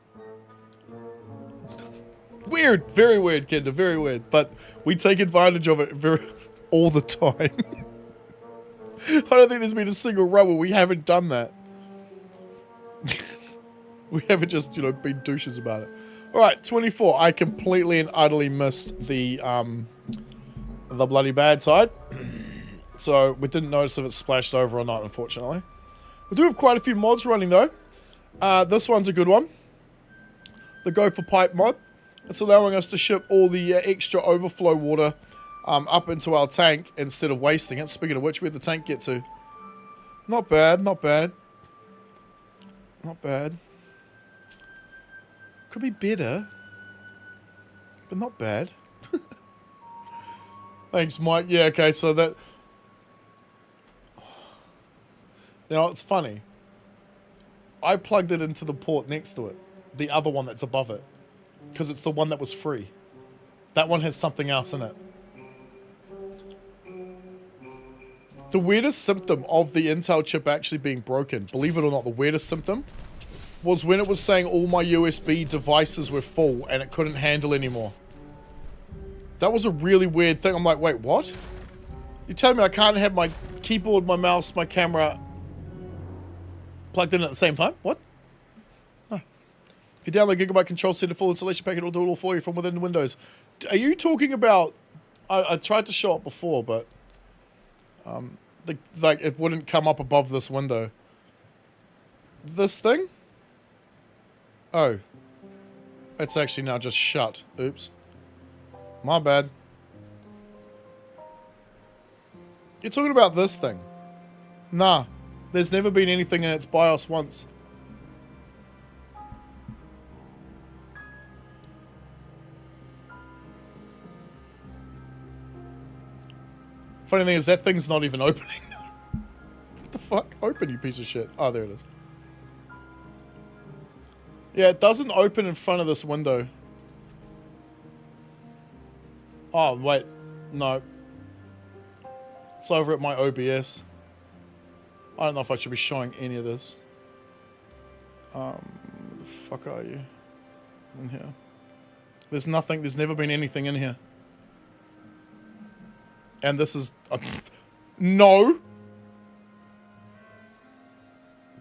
Weird, very weird, Kinder, very weird. But we take advantage of it all the time. I don't think there's been a single run where we haven't done that. We haven't just, been douches about it. All right, 24. I completely and utterly missed the bloody bad side. So we didn't notice if it splashed over or not, unfortunately. We do have quite a few mods running, though. This one's a good one. The Go for Pipe mod. It's allowing us to ship all the extra overflow water up into our tank instead of wasting it. Speaking of which, where'd the tank get to? Not bad, not bad. Not bad. Could be better. But not bad. Thanks, Mike. Yeah, okay, so that... it's funny. I plugged it into the port next to it. The other one that's above it. Because it's the one that was free. That one has something else in it. The weirdest symptom of the Intel chip actually being broken, believe it or not, the weirdest symptom was when it was saying all my USB devices were full and it couldn't handle anymore. That was a really weird thing. I'm like, wait, what? You telling me I can't have my keyboard, my mouse, my camera plugged in at the same time? What? No. If you download Gigabyte Control Center full installation packet, it'll do it all for you from within Windows. Are you talking about... I tried to show it before, but... like it wouldn't come up above this window. This thing? Oh. It's actually now just shut. Oops. My bad. You're talking about this thing? Nah. There's never been anything in its BIOS once. Funny thing is, that thing's not even opening. What the fuck? Open, you piece of shit. Oh, there it is. Yeah, it doesn't open in front of this window. Oh, wait. No. It's over at my OBS. I don't know if I should be showing any of this. Where the fuck are you? In here. There's nothing. There's never been anything in here. And this is... no!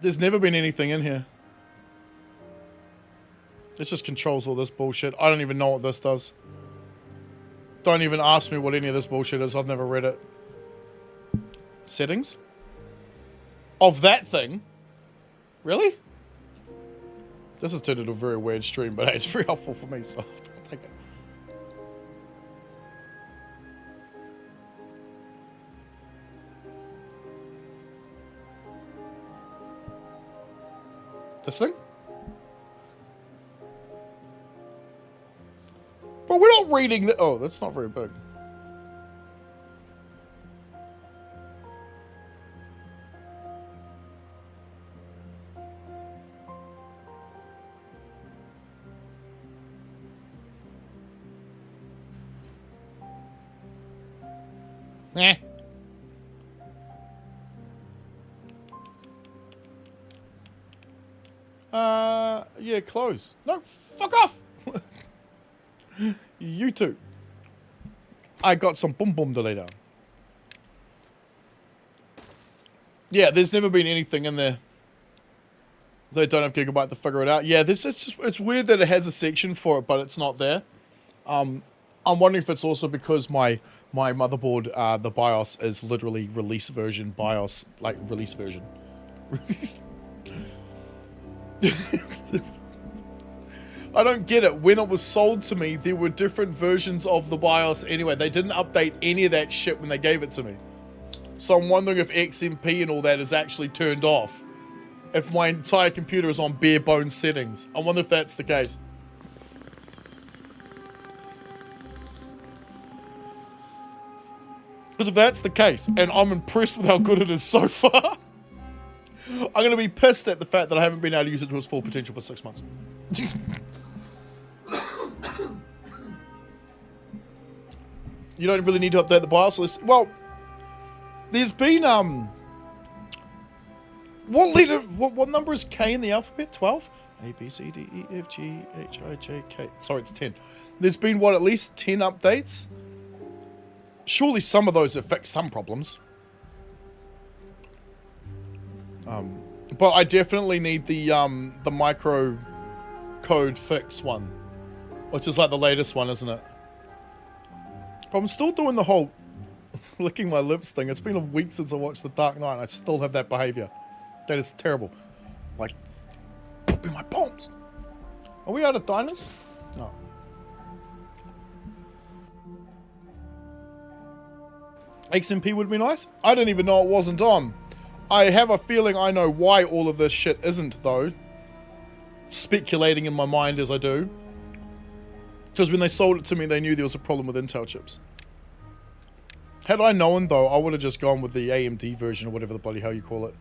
There's never been anything in here. It just controls all this bullshit. I don't even know what this does. Don't even ask me what any of this bullshit is. I've never read it. Settings? Of that thing? Really? This has turned into a very weird stream, but hey, it's very helpful for me, so I'll take it. This thing? But we're not reading the... oh, that's not very big. Eh. Yeah, close. No, fuck off! You too. I got some boom boom delay down. Yeah, there's never been anything in there. They don't have Gigabyte to figure it out. Yeah, it's weird that it has a section for it, but it's not there. I'm wondering if it's also because my motherboard, the BIOS is literally release version BIOS, like release version. I don't get it. When it was sold to me, there were different versions of the BIOS anyway. They didn't update any of that shit when they gave it to me. So I'm wondering if XMP and all that is actually turned off. If my entire computer is on bare bones settings. I wonder if that's the case. Because if that's the case, and I'm impressed with how good it is so far, I'm going to be pissed at the fact that I haven't been able to use it to its full potential for 6 months. You don't really need to update the BIOS list. Well, there's been, what number is K in the alphabet? 12? A, B, C, D, E, F, G, H, I, J, K. Sorry, it's 10. There's been, what, at least 10 updates? Surely some of those have fixed some problems. But I definitely need the micro code fix one, which is like the latest one, isn't it? But I'm still doing the whole licking my lips thing. It's been a week since I watched The Dark Knight and I still have that behavior. That is terrible. Like, pooping my palms. Are we out of diners? No. XMP would be nice. I didn't even know it wasn't on. I have a feeling I know why all of this shit isn't, though. Speculating in my mind as I do. Because when they sold it to me, they knew there was a problem with Intel chips. Had I known, though, I would have just gone with the AMD version or whatever the bloody hell you call it.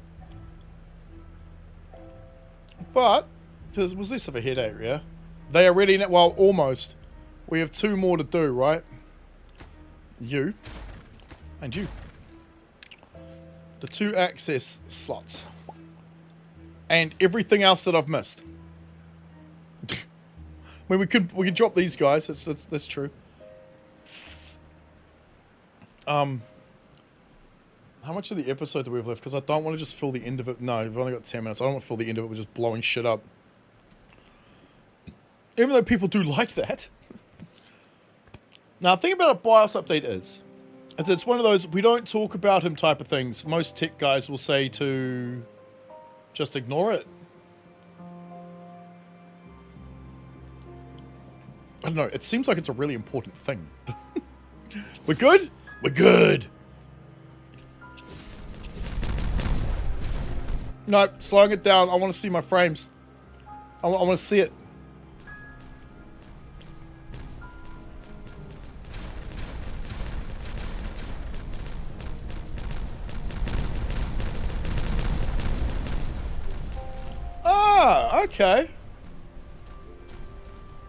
But, because it was less of a headache, yeah? They are ready now. Well, almost. We have 2 more to do, right? You. And you. The 2 access slots. And everything else that I've missed. I mean, we could drop these guys. That's true. How much of the episode do we have left? Because I don't want to just fill the end of it. No, we've only got 10 minutes. I don't want to fill the end of it with just blowing shit up. Even though people do like that. Now, the thing about a BIOS update is it's one of those we don't talk about him type of things. Most tech guys will say to just ignore it. I don't know. It seems like it's a really important thing. We're good? We're good. No, slowing it down. I want to see my frames. I want to see it. Ah, okay.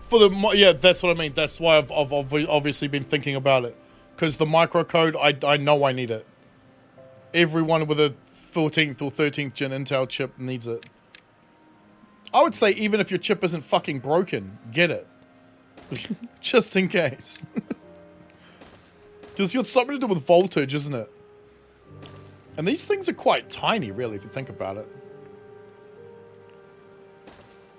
For the, yeah, that's what I mean. That's why I've obviously been thinking about it. Because the microcode, I know I need it. Everyone with a 14th or 13th gen Intel chip needs it. I would say even if your chip isn't fucking broken, get it. Just in case. Because it's got something to do with voltage, isn't it? And these things are quite tiny, really, if you think about it.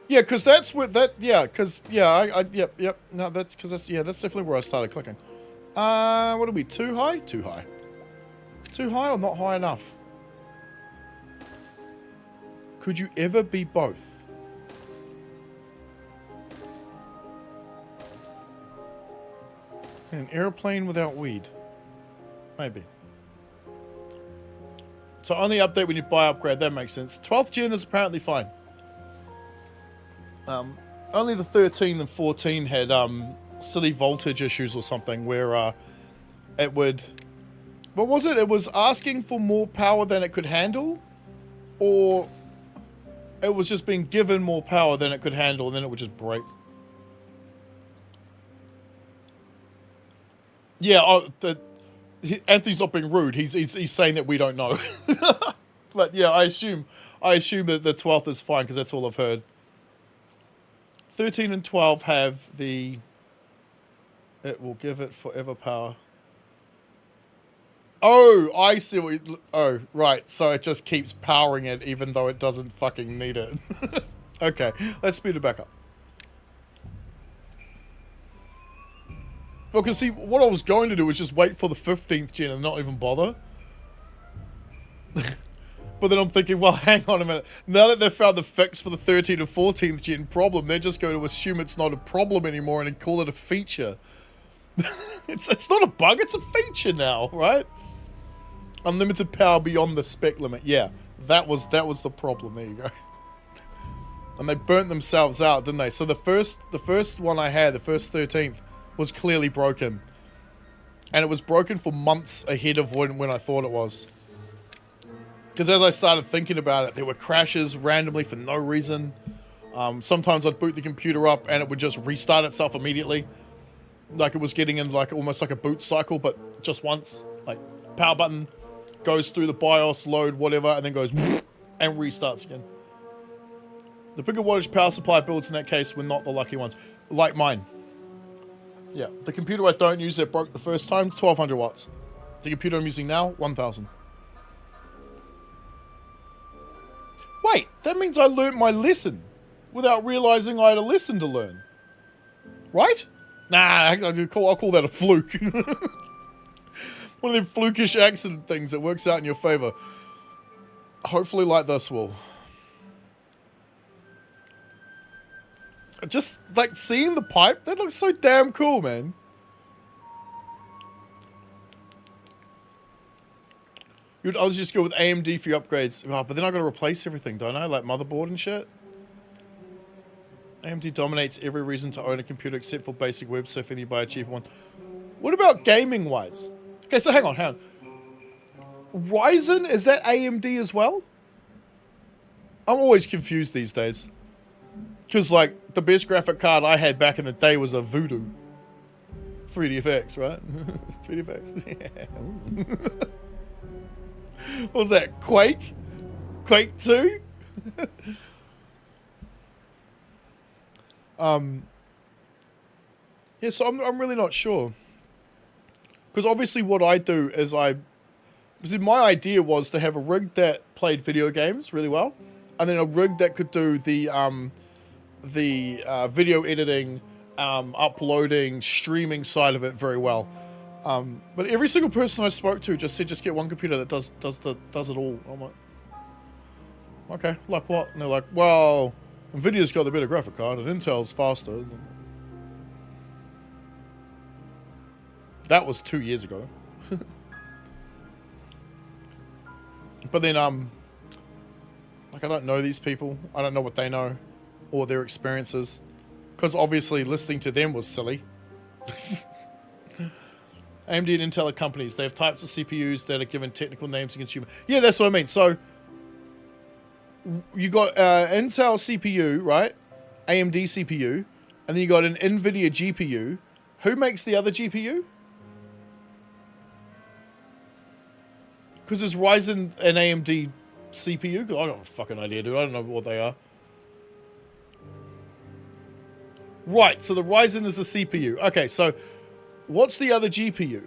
Yeah, because that's what that, yeah, because, yeah, yep, no, that's, because that's, yeah, that's definitely where I started clicking. What are we, too high? Too high. Too high or not high enough? Could you ever be both? An airplane without weed. Maybe. So only update when you buy upgrade, that makes sense. 12th gen is apparently fine. Only the 13 and 14 had silly voltage issues or something where it would... What was it? It was asking for more power than it could handle? Or it was just being given more power than it could handle and then it would just break? Yeah, Anthony's not being rude. He's saying that we don't know. But yeah, I assume that the 12th is fine because that's all I've heard. 13 and 12 have the... It will give it forever power. Oh, I see what you... Oh, right. So it just keeps powering it even though it doesn't fucking need it. Okay, let's speed it back up. Well, because see, what I was going to do was just wait for the 15th gen and not even bother. But then I'm thinking, well, hang on a minute. Now that they've found the fix for the 13th and 14th gen problem, they're just going to assume it's not a problem anymore and call it a feature. It's not a bug, it's a feature now, right? Unlimited power beyond the spec limit. Yeah, that was the problem. There you go. And they burnt themselves out, didn't they? So the first one I had, the first 13th, was clearly broken. And it was broken for months ahead of when I thought it was. Because as I started thinking about it, there were crashes randomly for no reason. Sometimes I'd boot the computer up and it would just restart itself immediately. Like it was getting in like almost like a boot cycle, but just once. Like power button goes through the BIOS, load, whatever, and then goes and restarts again. The bigger wattage power supply builds in that case were not the lucky ones. Like mine. Yeah, the computer I don't use that broke the first time, 1200 watts. The computer I'm using now, 1000. Wait, that means I learnt my lesson without realizing I had a lesson to learn. Right? Nah, I'll call that a fluke. One of them flukish accident things that works out in your favor. Hopefully like this will. Just like seeing the pipe, that looks so damn cool, man. I'll just go with AMD for your upgrades. Oh, but then I got to replace everything, don't I? Like motherboard and shit. AMD dominates every reason to own a computer except for basic web surfing. You buy a cheaper one. What about gaming wise? Okay, so hang on. Ryzen, is that AMD as well? I'm always confused these days. Because, like, the best graphic card I had back in the day was a Voodoo. 3DFX, right? 3DFX. Yeah. What was that? Quake? Quake 2? Yeah, so I'm really not sure. Because obviously what I do is my idea was to have a rig that played video games really well. And then a rig that could do the video editing, uploading, streaming side of it very well. But every single person I spoke to just said, just get one computer that does it all. I'm like, okay, like what? And they're like, well, Nvidia's got the better graphic card and Intel's faster. That was 2 years ago. But then, like, I don't know these people. I don't know what they know or their experiences. Because obviously listening to them was silly. AMD and Intel are companies. They have types of CPUs that are given technical names to consumer. Yeah, that's what I mean. So, you got Intel CPU, right? AMD CPU. And then you got an NVIDIA GPU. Who makes the other GPU? Because there's Ryzen and AMD CPU. I don't have a fucking idea, dude. I don't know what they are. Right, so the Ryzen is the CPU. Okay, so what's the other GPU?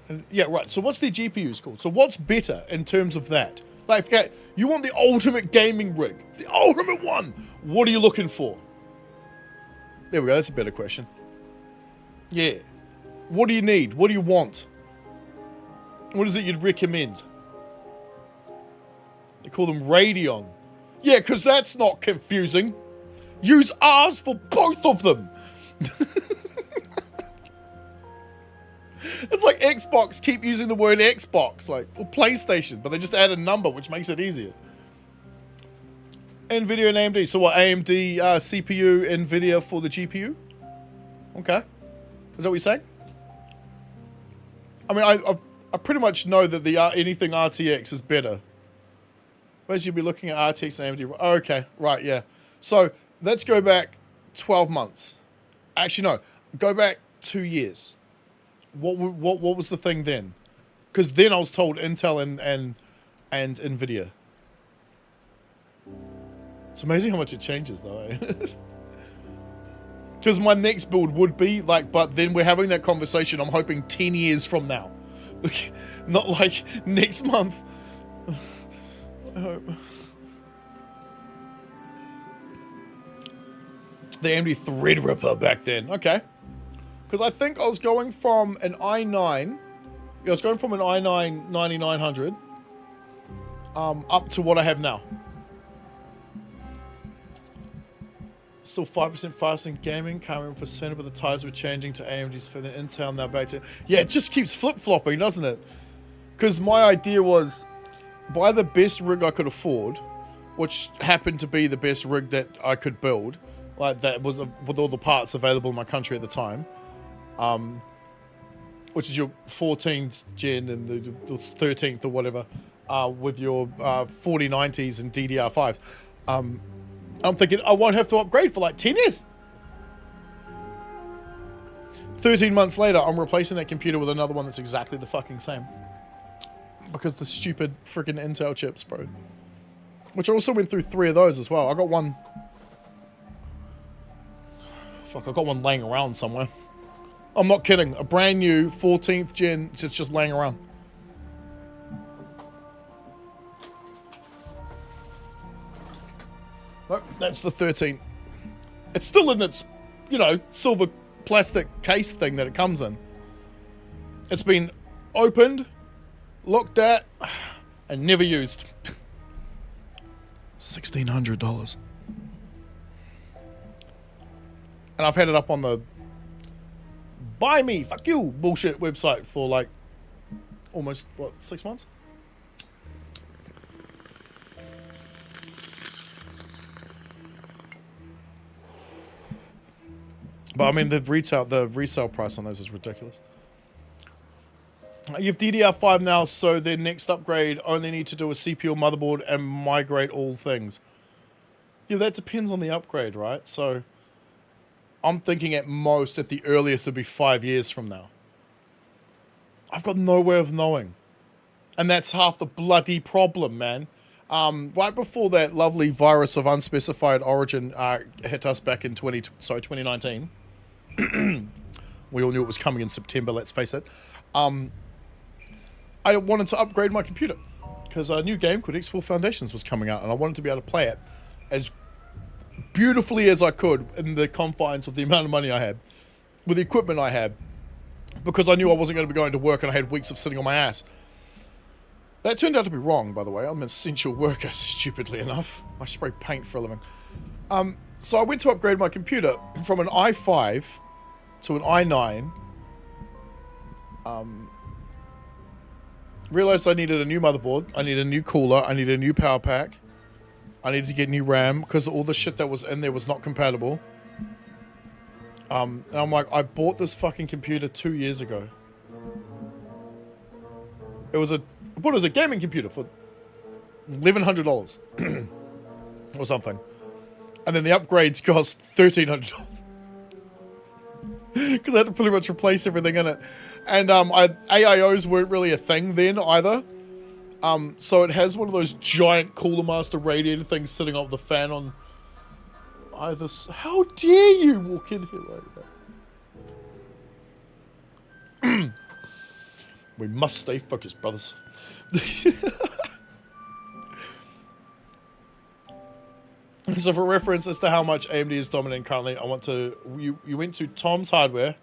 And, yeah, right. So what's the GPUs called? So what's better in terms of that? Like, okay, you want the ultimate gaming rig. The ultimate one. What are you looking for? There we go. That's a better question. Yeah. What do you need? What do you want? What is it you'd recommend? They call them Radeon. Yeah, because that's not confusing. Use R's for both of them. It's like Xbox keep using the word Xbox, like, or PlayStation, but they just add a number, which makes it easier. NVIDIA and AMD. So what, AMD CPU, NVIDIA for the GPU? Okay. Is that what you're saying? I mean, I pretty much know that the anything RTX is better. Whereas you'd be looking at RTX and AMD. Oh, okay, right, yeah. So let's go back 12 months. Actually, no. Go back 2 years. What was the thing then? Because then I was told Intel and NVIDIA. It's amazing how much it changes, though. Because my next build would be like, but then we're having that conversation. I'm hoping 10 years from now, not like next month. I hope. The AMD Threadripper back then. Okay. Because I think I was going from an i9. Yeah, I was going from an i9 9900 up to what I have now. Still 5% faster in gaming. Can't remember for certain, but the tides were changing to AMD's for the Intel, now back to... Yeah, it just keeps flip-flopping, doesn't it? Because my idea was buy the best rig I could afford, which happened to be the best rig that I could build, like that was with all the parts available in my country at the time. which is your 14th gen and the 13th or whatever, with your 4090s and DDR5s. I'm thinking I won't have to upgrade for like 10 years. 13 months later, I'm replacing that computer with another one that's exactly the fucking same. Because the stupid freaking Intel chips, bro. Which I also went through 3 of those as well. I got one... Fuck, I got one laying around somewhere. I'm not kidding. A brand new 14th gen just laying around. Nope, that's the 13. It's still in its, you know, silver plastic case thing that it comes in. It's been opened, looked at, and never used. $1,600. And I've had it up on the buy me, fuck you bullshit website for like almost, what, 6 months? But I mean, the resale price on those is ridiculous. You have DDR5 now, so their next upgrade only need to do a CPU motherboard and migrate all things. Yeah, that depends on the upgrade, right? So I'm thinking at most, at the earliest, it'll be 5 years from now. I've got no way of knowing. And that's half the bloody problem, man. Right before that lovely virus of unspecified origin hit us back in 2019. We all knew it was coming in September, let's face it. I wanted to upgrade my computer because a new game called X4 Foundations was coming out and I wanted to be able to play it as beautifully as I could in the confines of the amount of money I had, with the equipment I had, because I knew I wasn't going to be going to work and I had weeks of sitting on my ass. That turned out to be wrong, by the way. I'm an essential worker, stupidly enough. I spray paint for a living. So I went to upgrade my computer from an i5 to an i9. Realized I needed a new motherboard, I needed a new cooler, I needed a new power pack, I needed to get new RAM because all the shit that was in there was not compatible. And I'm like, I bought this fucking computer 2 years ago. I bought it as a gaming computer for $1,100 or something. And then the upgrades cost $1,300. Because I had to pretty much replace everything in it. And AIOs weren't really a thing then either. So it has one of those giant Cooler Master radiator things sitting off the fan on either. How dare you walk in here like that? We must stay focused, brothers. So for reference as to how much AMD is dominant currently, I want to... You went to Tom's Hardware.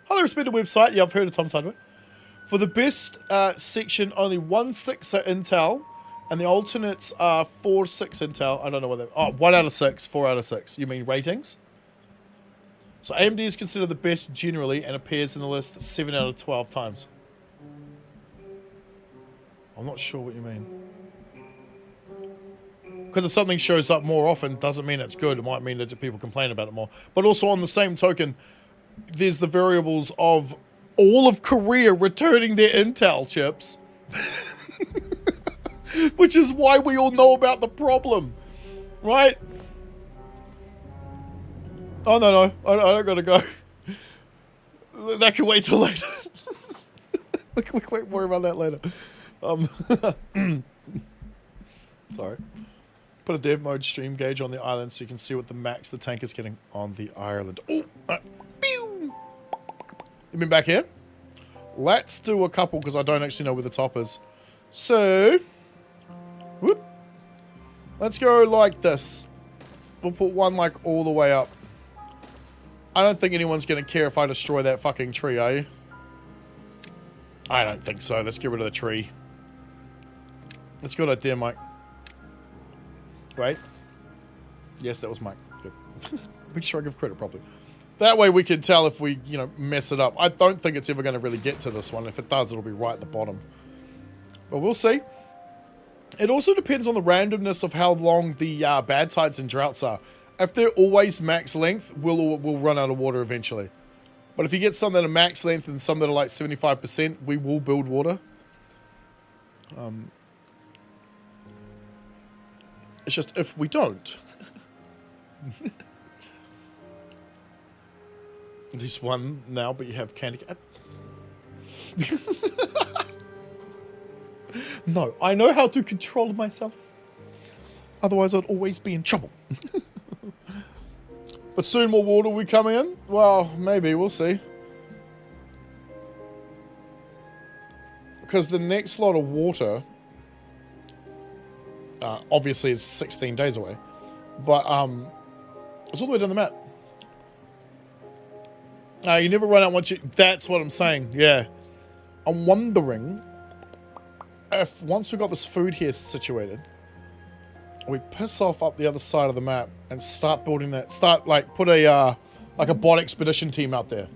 Highly respected website. Yeah, I've heard of Tom's Hardware. For the best section, only 1.6 are Intel, and the alternates are 4.6 Intel. I don't know what they're... Oh, 1 out of 6, 4 out of 6. You mean ratings? So AMD is considered the best generally and appears in the list 7 out of 12 times. I'm not sure what you mean. Because if something shows up more often, doesn't mean it's good. It might mean that people complain about it more. But also on the same token, there's the variables of all of Korea returning their Intel chips. Which is why we all know about the problem. Right? Oh, no. I don't gotta go. That can wait till later. We can worry about that later. Sorry. Put a dev mode stream gauge on the island so you can see what the max the tank is getting on the island. Oh, pew! You been back here? Let's do a couple because I don't actually know where the top is. So, whoop. Let's go like this. We'll put one like all the way up. I don't think anyone's going to care if I destroy that fucking tree, are you? I don't think so. Let's get rid of the tree. Let's go like there, Mike. Right? Yes, that was Mike. Good. Make sure I give credit properly. That way we can tell if we, you know, mess it up. I don't think it's ever going to really get to this one. If it does, it'll be right at the bottom. But we'll see. It also depends on the randomness of how long the bad tides and droughts are. If they're always max length, we'll run out of water eventually. But if you get some that are max length and some that are like 75%, we will build water. It's just if we don't. At least one now, but you have candy. No, I know how to control myself. Otherwise, I'd always be in trouble. But soon more water will be coming in? Well, maybe. We'll see. Because the next lot of water, obviously, is 16 days away. But it's all the way down the map. You never run out once you... That's what I'm saying. Yeah. I'm wondering if once we've got this food here situated, we piss off up the other side of the map and start building that. Start, like, put a, like a bot expedition team out there.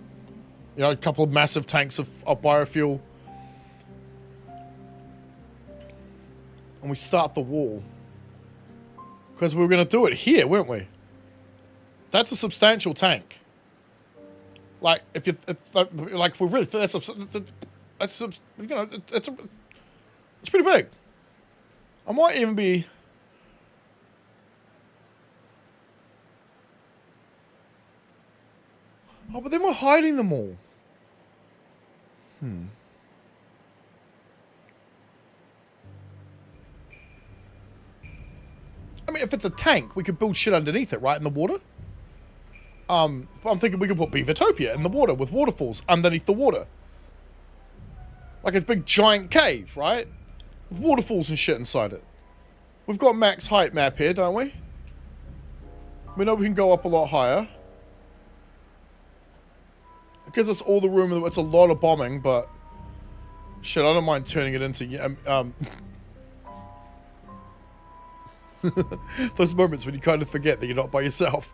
You know, a couple of massive tanks of biofuel. And we start the wall. Because we were going to do it here, weren't we? That's a substantial tank. Like, if you, like, we're really, that's you know, it's pretty big. I might even be... Oh, but then we're hiding them all. I mean, if it's a tank, we could build shit underneath it, right, in the water? But I'm thinking we could put Beavertopia in the water with waterfalls underneath the water. Like a big giant cave, right? With waterfalls and shit inside it. We've got max height map here, don't we? We know we can go up a lot higher. It gives us all the room. It's a lot of bombing, but... Shit, I don't mind turning it into... those moments when you kind of forget that you're not by yourself.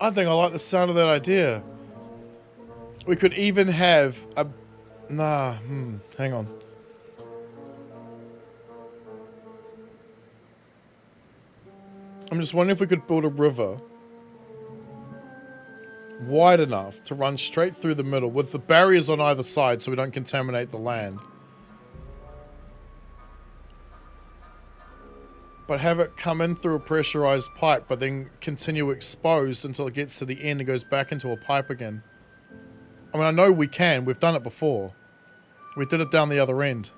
I think I like the sound of that idea. We could even have a... hang on. I'm just wondering if we could build a river wide enough to run straight through the middle with the barriers on either side so we don't contaminate the land. But have it come in through a pressurized pipe, but then continue exposed until it gets to the end and goes back into a pipe again. I mean, I know we can. We've done it before. We did it down the other end.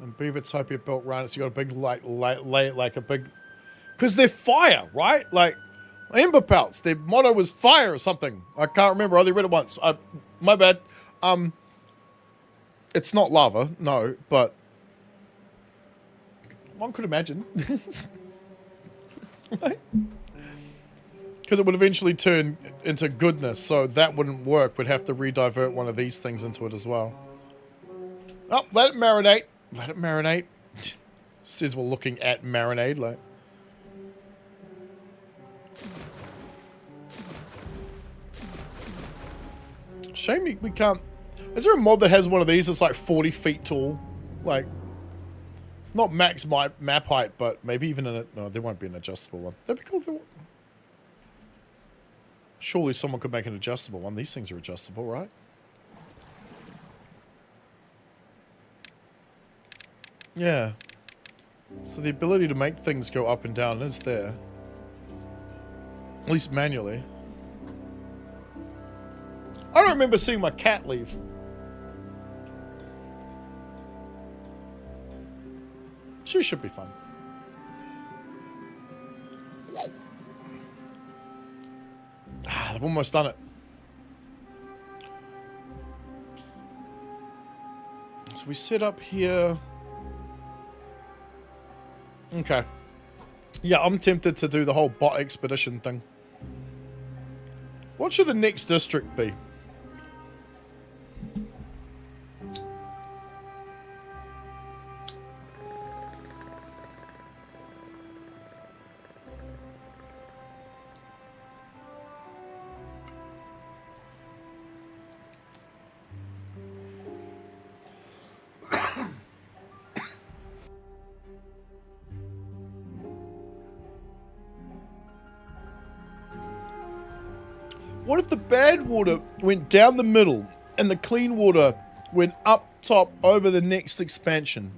And Beavertopia built around it, so you got a big, like a big... Because they're fire, right? Like, Emberpelts, their motto was fire or something. I can't remember. I only read it once. My bad. It's not lava, no, but one could imagine. Right? Because it would eventually turn into goodness, so that wouldn't work. We'd have to re-divert one of these things into it as well. Oh, let it marinate. Let it marinate. Says we're looking at marinade, like. Shame we can't... Is there a mod that has one of these that's like 40 feet tall? Like, not max map height, but maybe even in it. No, there won't be an adjustable one. That'd be cool if there was. Surely someone could make an adjustable one. These things are adjustable, right? Yeah. So the ability to make things go up and down is there. At least manually. I don't remember seeing my cat leave. She should be fun. They've almost done it. So we set up here. Okay. Yeah, I'm tempted to do the whole bot expedition thing. What should the next district be? What if the bad water went down the middle and the clean water went up top over the next expansion?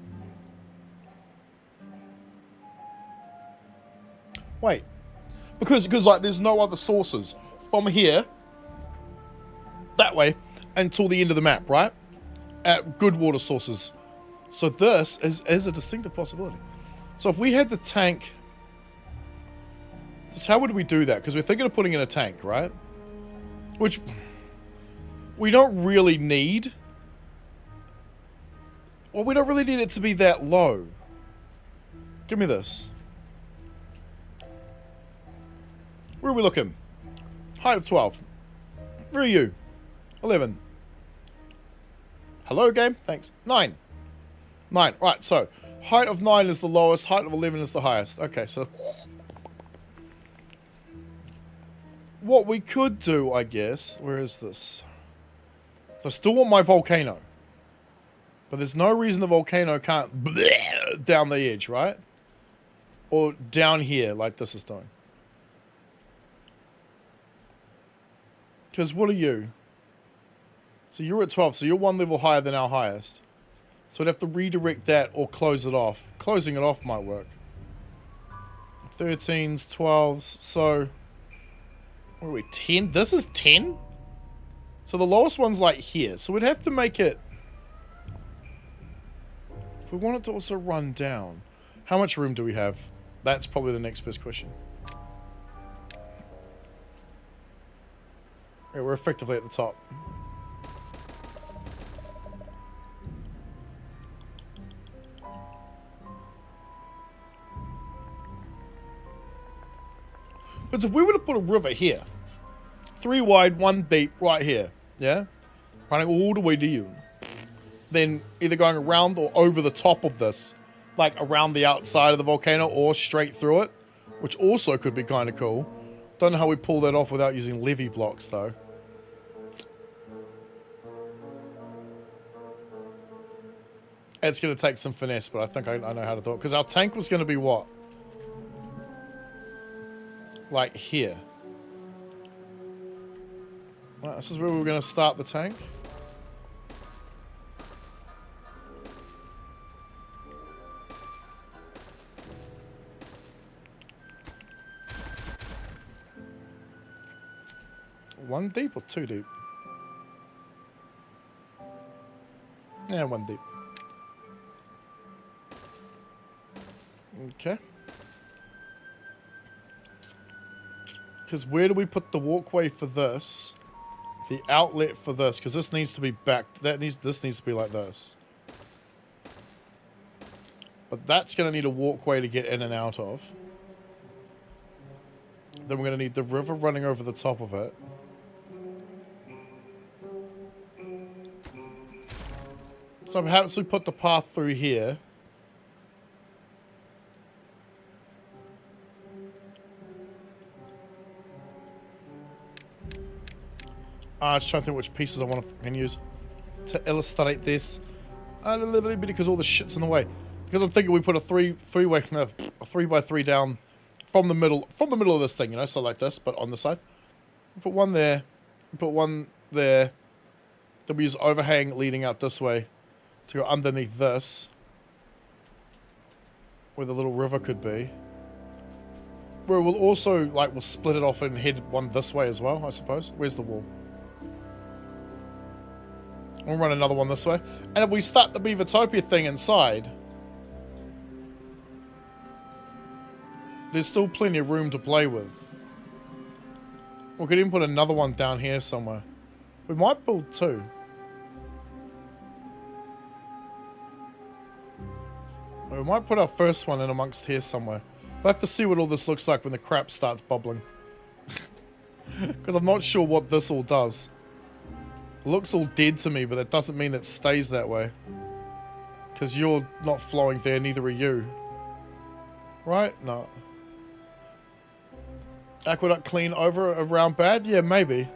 Wait. Because like there's no other sources from here that way until the end of the map, right? At good water sources. So this is a distinctive possibility. So if we had the tank, just how would we do that? Because we're thinking of putting in a tank, right? Which we don't really need. Well, we don't really need it to be that low. Give me this. Where are we looking? Height of 12. Where are you? 11. Hello, game? Thanks. 9. 9. Right, so height of 9 is the lowest, height of 11 is the highest. Okay, so what we could do, I guess, where is this? So I still want my volcano. But there's no reason the volcano can't down the edge, right? Or down here, like this is doing. Because what are you? So you're at 12, so you're one level higher than our highest. So I'd have to redirect that or close it off. Closing it off might work. 13s, 12s, so... What are we, 10? This is 10? So the lowest one's like here. So we'd have to make it... If we want it to also run down, how much room do we have? That's probably the next best question. Yeah, we're effectively at the top. But if we were to put a river here, 3 wide, 1 deep, right here, yeah? Running all the way to you. Then either going around or over the top of this, like around the outside of the volcano or straight through it, which also could be kind of cool. Don't know how we pull that off without using levee blocks, though. It's going to take some finesse, but I think I know how to do it. Because our tank was going to be what? Like here. Right, this is where we were going to start the tank. One deep or 2 deep? Yeah, 1 deep. Okay. Because where do we put the walkway for this? The outlet for this, because this needs to be back. This needs to be like this. But that's going to need a walkway to get in and out of. Then we're going to need the river running over the top of it. So perhaps we put the path through here. Just trying to think which pieces I want to use to illustrate this. A little bit because all the shit's in the way. Because I'm thinking we put a 3x3 down from the middle of this thing, you know, so like this, but on the side. We put one there. We put one there. Then we use overhang leading out this way to go underneath this, where the little river could be. Where we'll also, like, we'll split it off and head one this way as well, I suppose. Where's the wall? We'll run another one this way. And if we start the Beavertopia thing inside, there's still plenty of room to play with. We could even put another one down here somewhere. We might build 2. We might put our first one in amongst here somewhere. We'll have to see what all this looks like when the crap starts bubbling. Because I'm not sure what this all does. It looks all dead to me, but that doesn't mean it stays that way. Because you're not flowing there, neither are you. Right? No. Aqueduct clean over around bad? Yeah, maybe.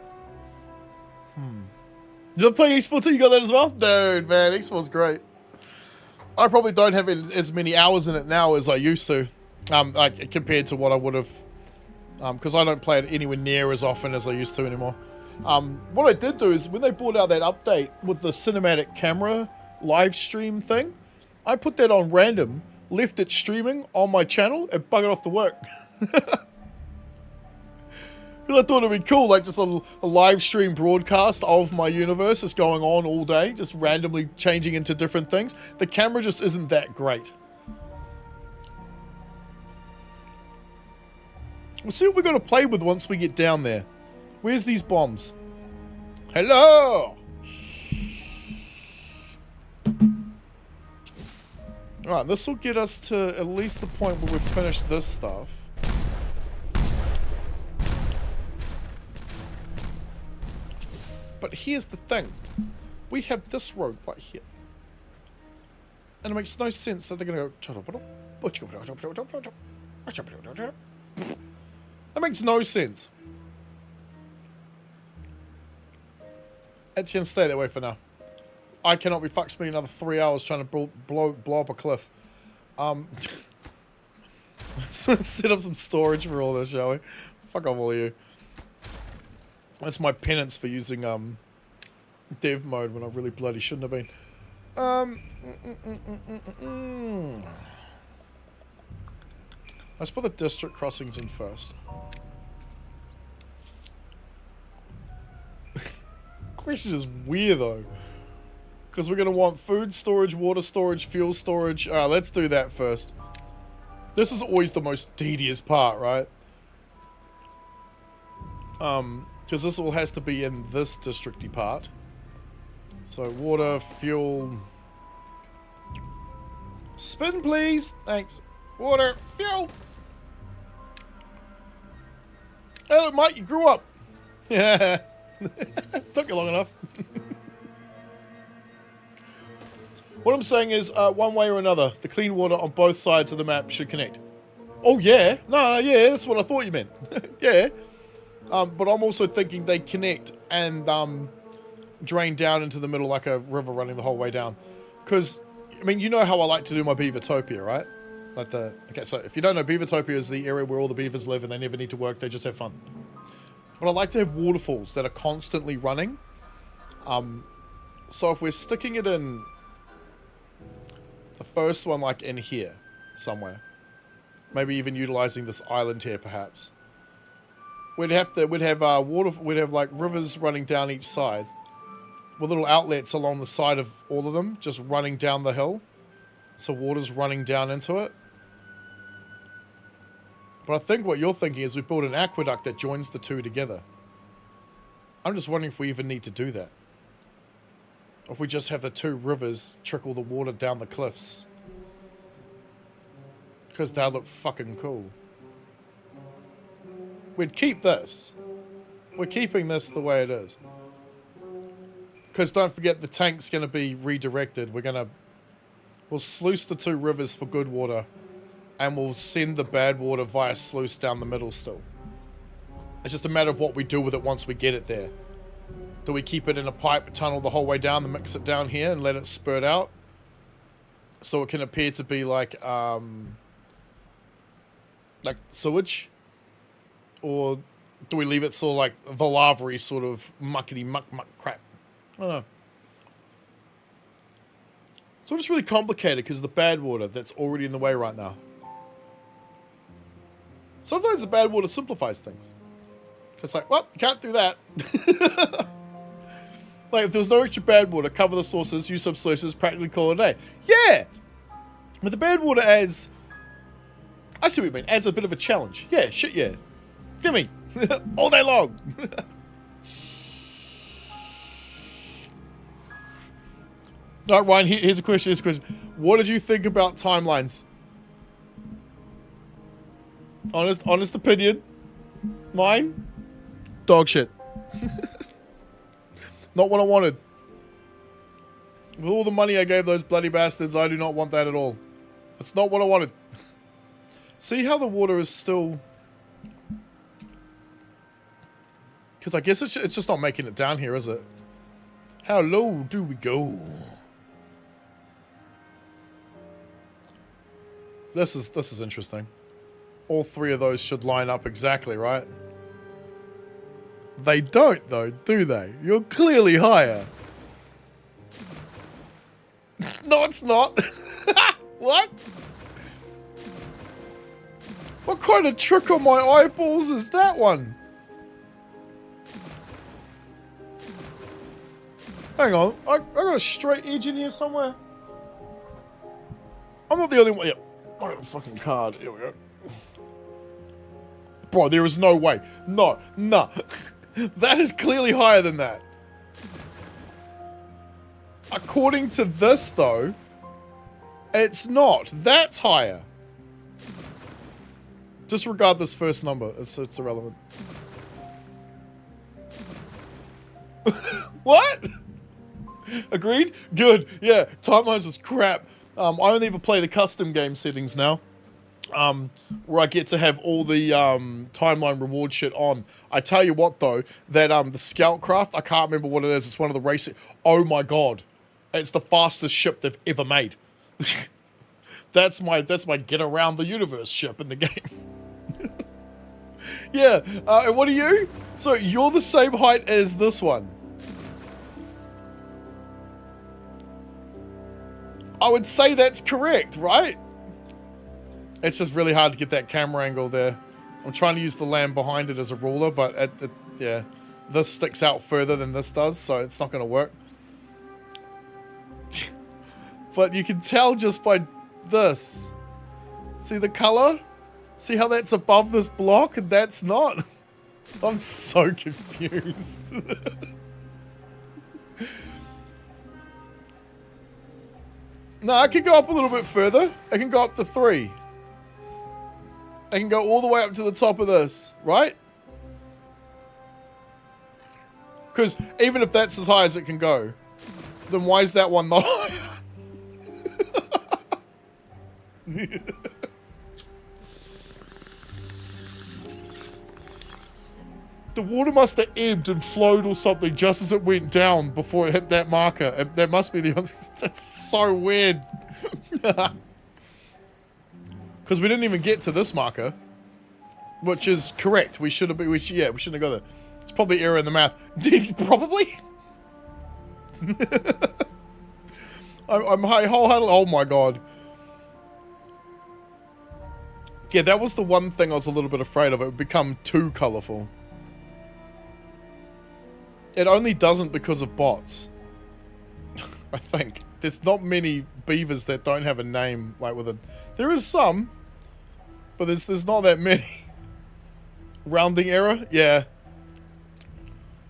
Did I play X4 too? You got that as well? Dude, man, X4's great. I probably don't have as many hours in it now as I used to. Like, compared to what I would have because I don't play it anywhere near as often as I used to anymore. What I did do is when they brought out that update with the cinematic camera live stream thing, I put that on random, left it streaming on my channel, and buggered off to work. Because I thought it'd be cool, like just a live stream broadcast of my universe just going on all day, just randomly changing into different things. The camera just isn't that great. We'll see what we're going to play with once we get down there. Where's these bombs? Hello! Alright, this will get us to at least the point where we've finished this stuff. But here's the thing. We have this road right here. And it makes no sense that they're going to go... That makes no sense. It's going to stay that way for now. I cannot be fucked spending another 3 hours trying to blow up a cliff. Let's set up some storage for all this, shall we? Fuck off all of you. That's my penance for using dev mode when I really bloody shouldn't have been. Let's put the district crossings in first. Question is weird though, because we're going to want food storage, water storage, fuel storage. Let's do that first. This is always the most tedious part, right? Because this all has to be in this districty part. So water, fuel. Spin, please. Thanks. Water, fuel. Hey, look, Mike, you grew up. Yeah. Took you long enough. What I'm saying is, one way or another, the clean water on both sides of the map should connect. Oh, yeah. No, yeah, that's what I thought you meant. Yeah. But I'm also thinking they connect and drain down into the middle like a river running the whole way down. Because, I mean, you know how I like to do my Beavertopia, right? Like okay, so if you don't know, Beavertopia is the area where all the beavers live and they never need to work, they just have fun. But I like to have waterfalls that are constantly running. So if we're sticking it in the first one, like in here somewhere, maybe even utilizing this island here, perhaps. We'd have like rivers running down each side with little outlets along the side of all of them, just running down the hill. So water's running down into it. But I think what you're thinking is we build an aqueduct that joins the two together. I'm just wondering if we even need to do that. Or if we just have the two rivers trickle the water down the cliffs. Because that look fucking cool. We'd keep this. We're keeping this the way it is. Because don't forget, the tank's going to be redirected. We'll sluice the two rivers for good water. And we'll send the bad water via sluice down the middle still. It's just a matter of what we do with it once we get it there. Do we keep it in a pipe tunnel the whole way down and mix it down here and let it spurt out? So it can appear to be like sewage? Or do we leave it sort of like the lava-y sort of muckety muck crap? I don't know. So it's really complicated because of the bad water that's already in the way right now. Sometimes the bad water simplifies things. It's like, well, you can't do that. Like, if there was no extra bad water, cover the sources, use subsources, practically call it a day. Yeah! But the bad water adds... I see what you mean. Adds a bit of a challenge. Yeah, shit yeah. Give me. All day long. Alright, Ryan, here's a question. What did you think about timelines? Honest opinion. Mine? Dog shit. Not what I wanted. With all the money I gave those bloody bastards, I do not want that at all. That's not what I wanted. See how the water is still... Because I guess it's just not making it down here, is it? How low do we go? This is interesting. all three of those should line up exactly, right? They don't, though, do they? You're clearly higher. No, it's not. What? What kind of trick on my eyeballs is that one? Hang on, I got a straight edge in here somewhere. I'm not the only one. Yep, I got a fucking card. Here we go. Bro, there is no way. No. That is clearly higher than that. According to this, though, it's not. That's higher. Disregard this first number. It's irrelevant. What? Agreed? Good. Yeah, timelines was crap. I only ever play the custom game settings now. Where I get to have all the timeline reward shit on. I tell you what, though, that the Scoutcraft, I can't remember what it is. It's one of the racing. Oh my god, it's the fastest ship they've ever made. That's my get around the universe ship in the game. Yeah. And what are you? So you're the same height as this one. I would say that's correct, right? It's just really hard to get that camera angle there. I'm trying to use the land behind it as a ruler, but yeah, this sticks out further than this does, so it's not going to work. But you can tell just by this. See the color? See how that's above this block and that's not? I'm so confused. No, I can go up a little bit further. I can go up to 3. I can go all the way up to the top of this, right? Because even if that's as high as it can go, then why is that one not higher? The water must have ebbed and flowed or something just as it went down before it hit that marker. That must be the other... That's so weird. Because we didn't even get to this marker, which is correct. We should have been... yeah, we shouldn't have got there. It's probably error in the math. Probably? I'm wholeheartedly... Oh my god. Yeah, that was the one thing I was a little bit afraid of. It would become too colourful. It only doesn't because of bots. I think. There's not many beavers that don't have a name like with a... There is some, but there's not that many. Rounding error? Yeah.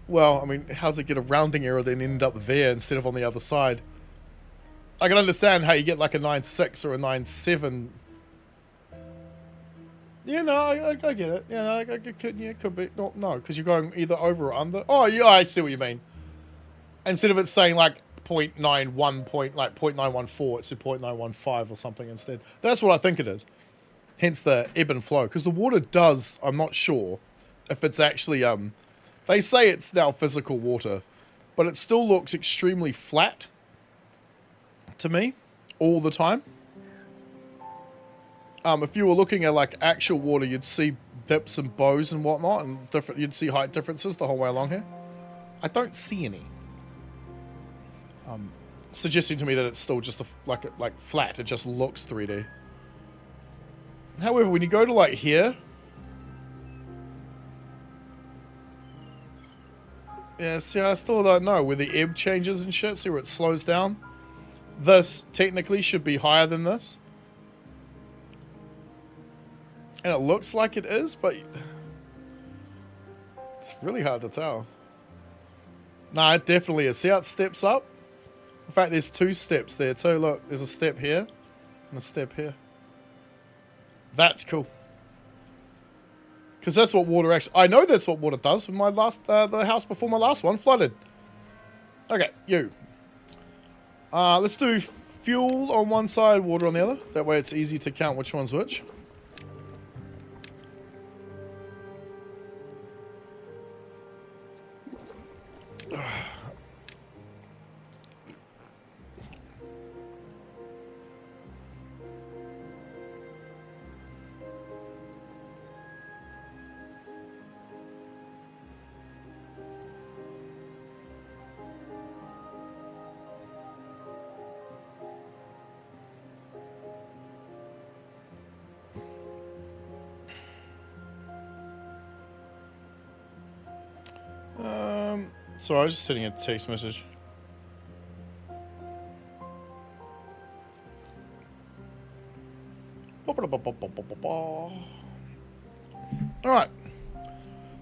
Well, I mean, how's it get a rounding error then end up there instead of on the other side? I can understand how you get like a 9.6 or a 9.7. Yeah, no, I get it. Yeah, it could be. No, because you're going either over or under. Oh, yeah, I see what you mean. Instead of it saying like 0.91, like 0.914, it's a 0.915 or something instead. That's what I think it is. Hence the ebb and flow. Because the water does, I'm not sure if it's actually, they say it's now physical water, but it still looks extremely flat to me all the time. If you were looking at like actual water, you'd see dips and bows and whatnot, and you'd see height differences the whole way along here. I don't see any. Suggesting to me that it's still just like flat. It just looks 3D. However, when you go to like here, yeah, see, I still don't know where the ebb changes and shit. See where it slows down. This technically should be higher than this. And it looks like it is, but it's really hard to tell. Nah, it definitely is. See how it steps up? In fact, there's 2 steps there too. Look, there's a step here and a step here. That's cool. Because that's what water actually... I know that's what water does. My last, the house before my last one flooded. Okay, you. Let's do fuel on one side, water on the other. That way it's easy to count which one's which. Sorry, I was just sending a text message. Alright.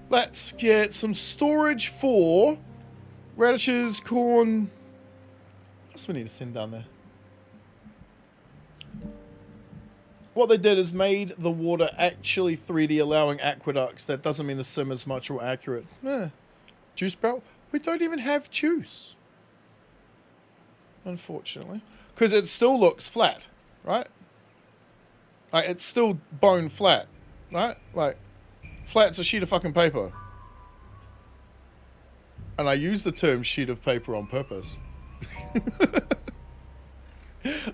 Let's get some storage for radishes, corn. What else we need to send down there? What they did is made the water actually 3D, allowing aqueducts. That doesn't mean the sim is much more accurate. Juice barrel? We don't even have juice. Unfortunately. Because it still looks flat, right? Like, it's still bone flat, right? Like, flat's a sheet of fucking paper. And I use the term sheet of paper on purpose.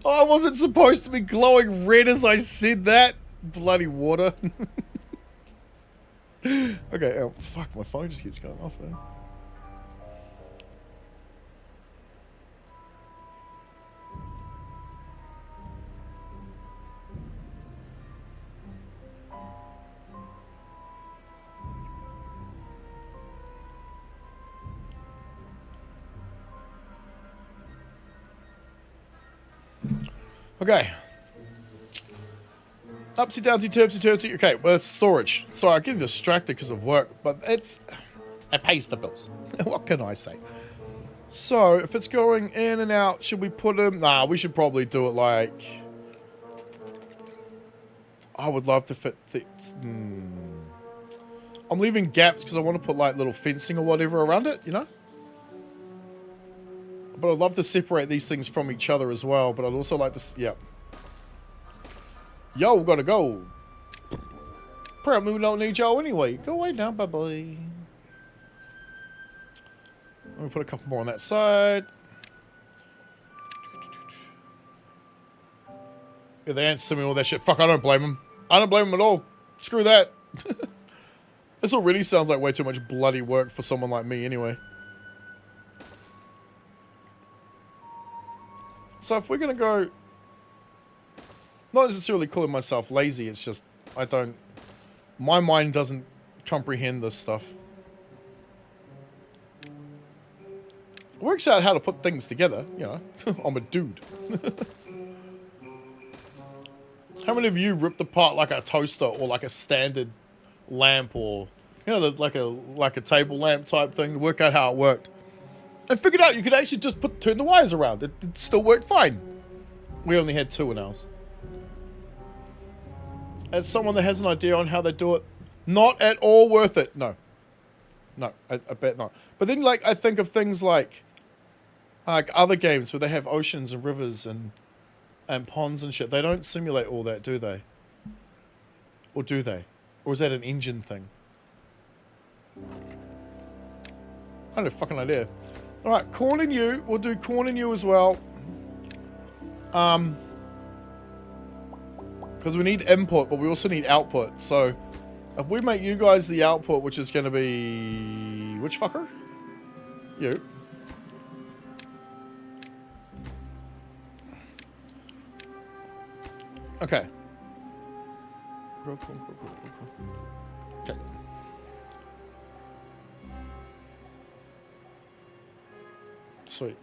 Oh, I wasn't supposed to be glowing red as I said that. Bloody water. Okay, oh, fuck, my phone just keeps going off, man. Okay. Upsy downsy terpsy turtsy. Okay, well, it's storage. Sorry, I'm getting distracted because of work, but it pays the bills. What can I say? So, if it's going in and out, should we put them? Nah, we should probably do it like... I would love to fit the... I'm leaving gaps because I want to put like little fencing or whatever around it, you know? But I'd love to separate these things from each other as well. But I'd also like to... Yeah. Yo, gotta go. Probably we don't need y'all anyway. Go away now. Bye-bye. Let me put a couple more on that side. Yeah, they answer me all that shit. Fuck, I don't blame them. I don't blame them at all. Screw that. This already sounds like way too much bloody work for someone like me anyway. So if we're going to go, not necessarily calling myself lazy, it's just, my mind doesn't comprehend this stuff. It works out how to put things together, you know. I'm a dude. How many of you ripped apart like a toaster or like a standard lamp or, you know, like a table lamp type thing to work out how it worked? And figured out you could actually just turn the wires around. It still worked fine. We only had 2 in ours. As someone that has an idea on how they do it, not at all worth it. No. No, I bet not. But then, like, I think of things like other games where they have oceans and rivers and ponds and shit. They don't simulate all that, do they? Or do they? Or is that an engine thing? I have no fucking idea. Alright, corn and you. We'll do corn and you as well. Because we need input, but we also need output. So, if we make you guys the output, which is going to be... Which fucker? You. Okay. Grow corn, grow corn, grow corn. Okay. Sweet.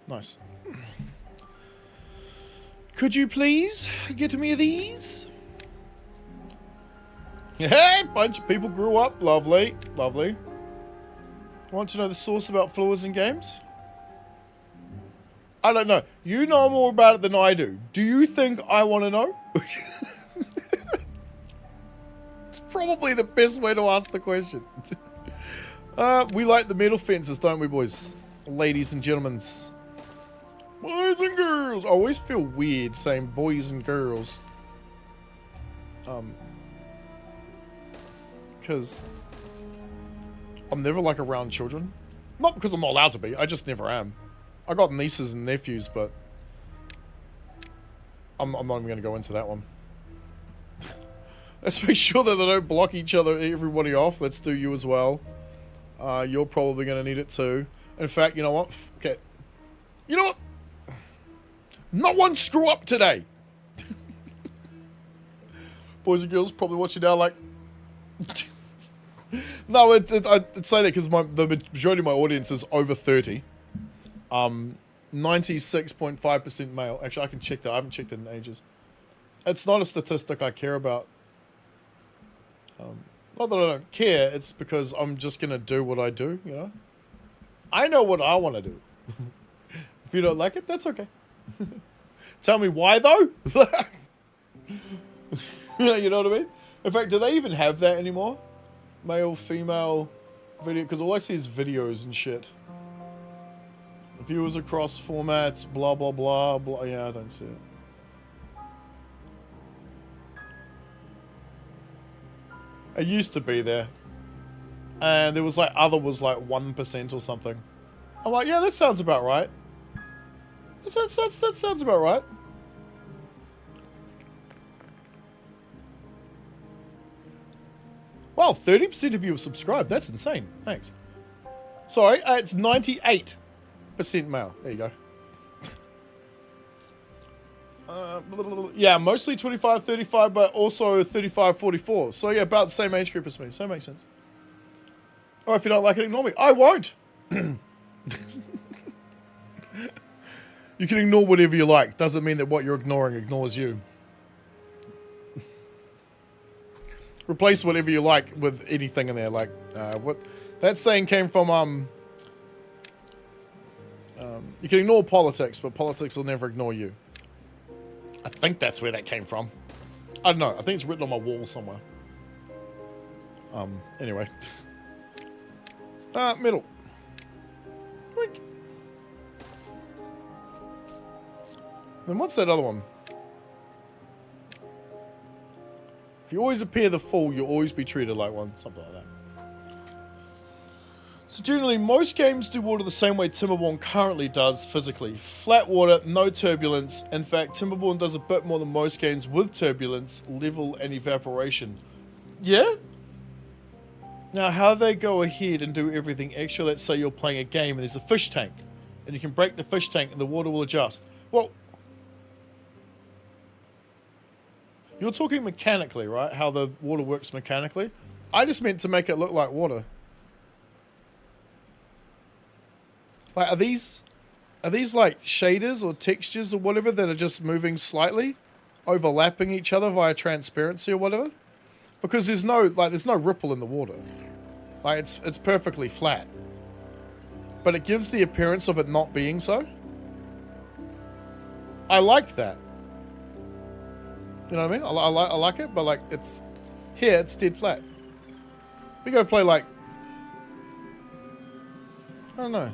Nice. Could you please get me these? Hey, bunch of people grew up. Lovely, lovely. Want to know the source about fluids in games? I don't know. You know more about it than I do. Do you think I want to know? It's probably the best way to ask the question. We like the metal fences, don't we, boys? Ladies and gentlemen. Boys and girls. I always feel weird saying boys and girls. Because I'm never like around children. Not because I'm not allowed to be. I just never am. I got nieces and nephews, but I'm not even going to go into that one. Let's make sure that they don't block everybody off. Let's do you as well. You're probably going to need it too. In fact, you know what? Okay. You know what? Not one screw up today. Boys and girls probably watching now like... No, I'd say that because the majority of my audience is over 30. 96.5% male. Actually, I can check that. I haven't checked it in ages. It's not a statistic I care about. Not that I don't care. It's because I'm just going to do what I do, you know? I know what I want to do. If you don't like it, that's okay. Tell me why, though? You know what I mean? In fact, do they even have that anymore? Male, female video? Because all I see is videos and shit. Viewers across formats, blah, blah, blah, blah. Yeah, I don't see it. It used to be there. And there was like, other was like 1% or something. I'm like, yeah, that sounds about right. That sounds about right. Wow, 30% of you have subscribed. That's insane. Thanks. Sorry, it's 98% male. There you go. Yeah, mostly 25, 35, but also 35, 44. So yeah, about the same age group as me. So that makes sense. Or if you don't like it, ignore me. I won't. You can ignore whatever you like. Doesn't mean that what you're ignoring ignores you. Replace whatever you like with anything in there. Like, what that saying came from, you can ignore politics, but politics will never ignore you. I think that's where that came from. I don't know. I think it's written on my wall somewhere. Anyway. Middle. Wink. Then what's that other one? If you always appear the fool, you'll always be treated like one. Something like that. So generally, most games do water the same way Timberborn currently does physically. Flat water, no turbulence. In fact, Timberborn does a bit more than most games with turbulence, level, and evaporation. Yeah? Now, how they go ahead and do everything extra, let's say you're playing a game and there's a fish tank, and you can break the fish tank and the water will adjust. Well, you're talking mechanically, right? How the water works mechanically. I just meant to make it look like water. Like, are these like shaders or textures or whatever that are just moving slightly, overlapping each other via transparency or whatever? Because there's no ripple in the water. Like, it's perfectly flat. But it gives the appearance of it not being so. I like that. You know what I mean? I like it, but like, it's dead flat. We go play like, I don't know.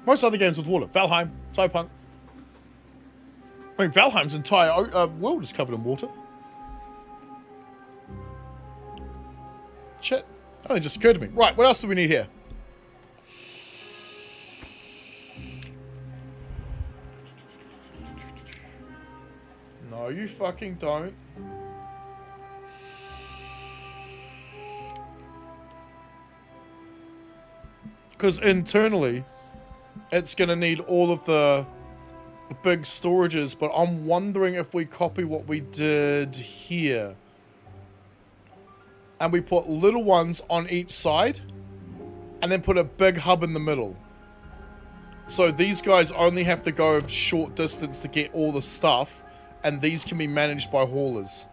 Most other games with water. Valheim, Cyberpunk. I mean, Valheim's entire world is covered in water. Shit. That only just occurred to me. Right, what else do we need here? No, you fucking don't. Because internally, it's going to need all of the big storages, but I'm wondering if we copy what we did here. And we put little ones on each side, and then put a big hub in the middle. So these guys only have to go a short distance to get all the stuff, and these can be managed by haulers.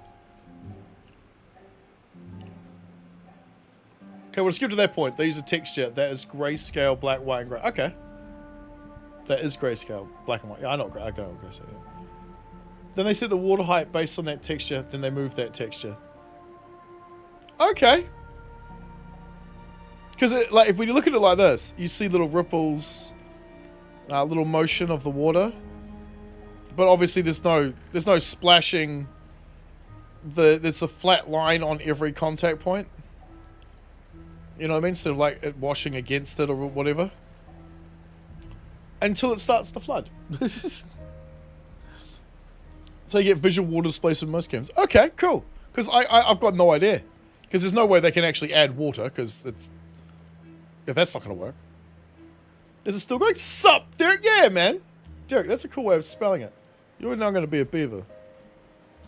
Okay, we'll skip to that point. They use a texture that is grayscale, black, white, and grey. Okay. That is grayscale, black and white. Yeah, I know grayscale, yeah. Then they set the water height based on that texture, then they move that texture. Okay. Because, like, if we look at it like this, you see little ripples, little motion of the water. But obviously there's no splashing. There's a flat line on every contact point. You know what I mean? Instead of like it washing against it or whatever. Until it starts to flood. So you get visual water displacement in most games. Okay, cool. Because I've got no idea. Because there's no way they can actually add water, because it's... Yeah, that's not going to work. Is it still going? Sup, Derek? Yeah, man. Derek, that's a cool way of spelling it. You're now going to be a beaver.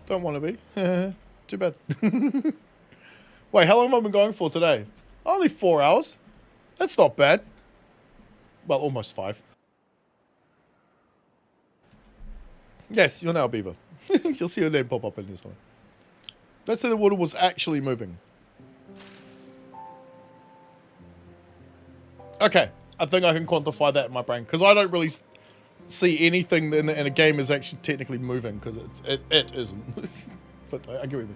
Don't want to be. Too bad. Wait, how long have I been going for today? Only 4 hours. That's not bad. Well, almost 5. Yes, you're now a beaver. You'll see your name pop up in this one. Let's say the water was actually moving. Okay, I think I can quantify that in my brain, because I don't really see anything in a game is actually technically moving, because it isn't. But I get what you mean.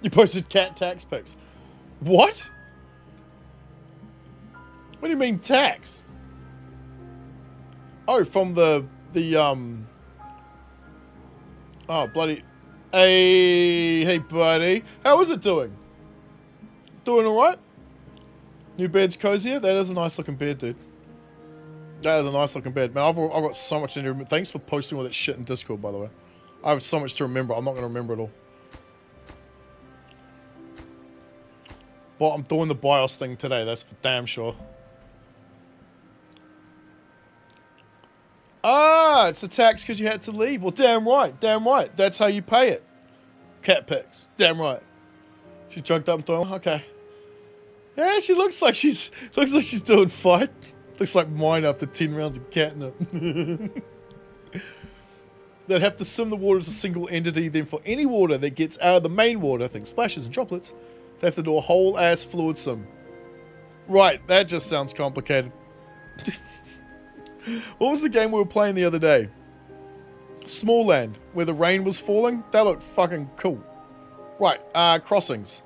You posted cat tax pics. What? What do you mean tax? Oh, from the oh, bloody... Hey, buddy. How is it doing? Doing alright? New bed's cozier? That is a nice looking bed, dude. That is a nice looking bed. Man, I've got so much to remember. Thanks for posting all that shit in Discord, by the way. I have so much to remember. I'm not going to remember it all. But I'm doing the BIOS thing today. That's for damn sure. Ah, it's a tax because you had to leave. Well, damn right. Damn right. That's how you pay it. Cat pics. Damn right. She drugged up and thrown. Okay. Yeah, she looks like she's doing fine. Looks like mine after 10 rounds of catnip. They'd have to sim the water as a single entity. Then for any water that gets out of the main water, I think splashes and droplets, they have to do a whole ass fluid sim. Right, that just sounds complicated. What was the game we were playing the other day? Small Land, where the rain was falling. That looked fucking cool. Right, crossings.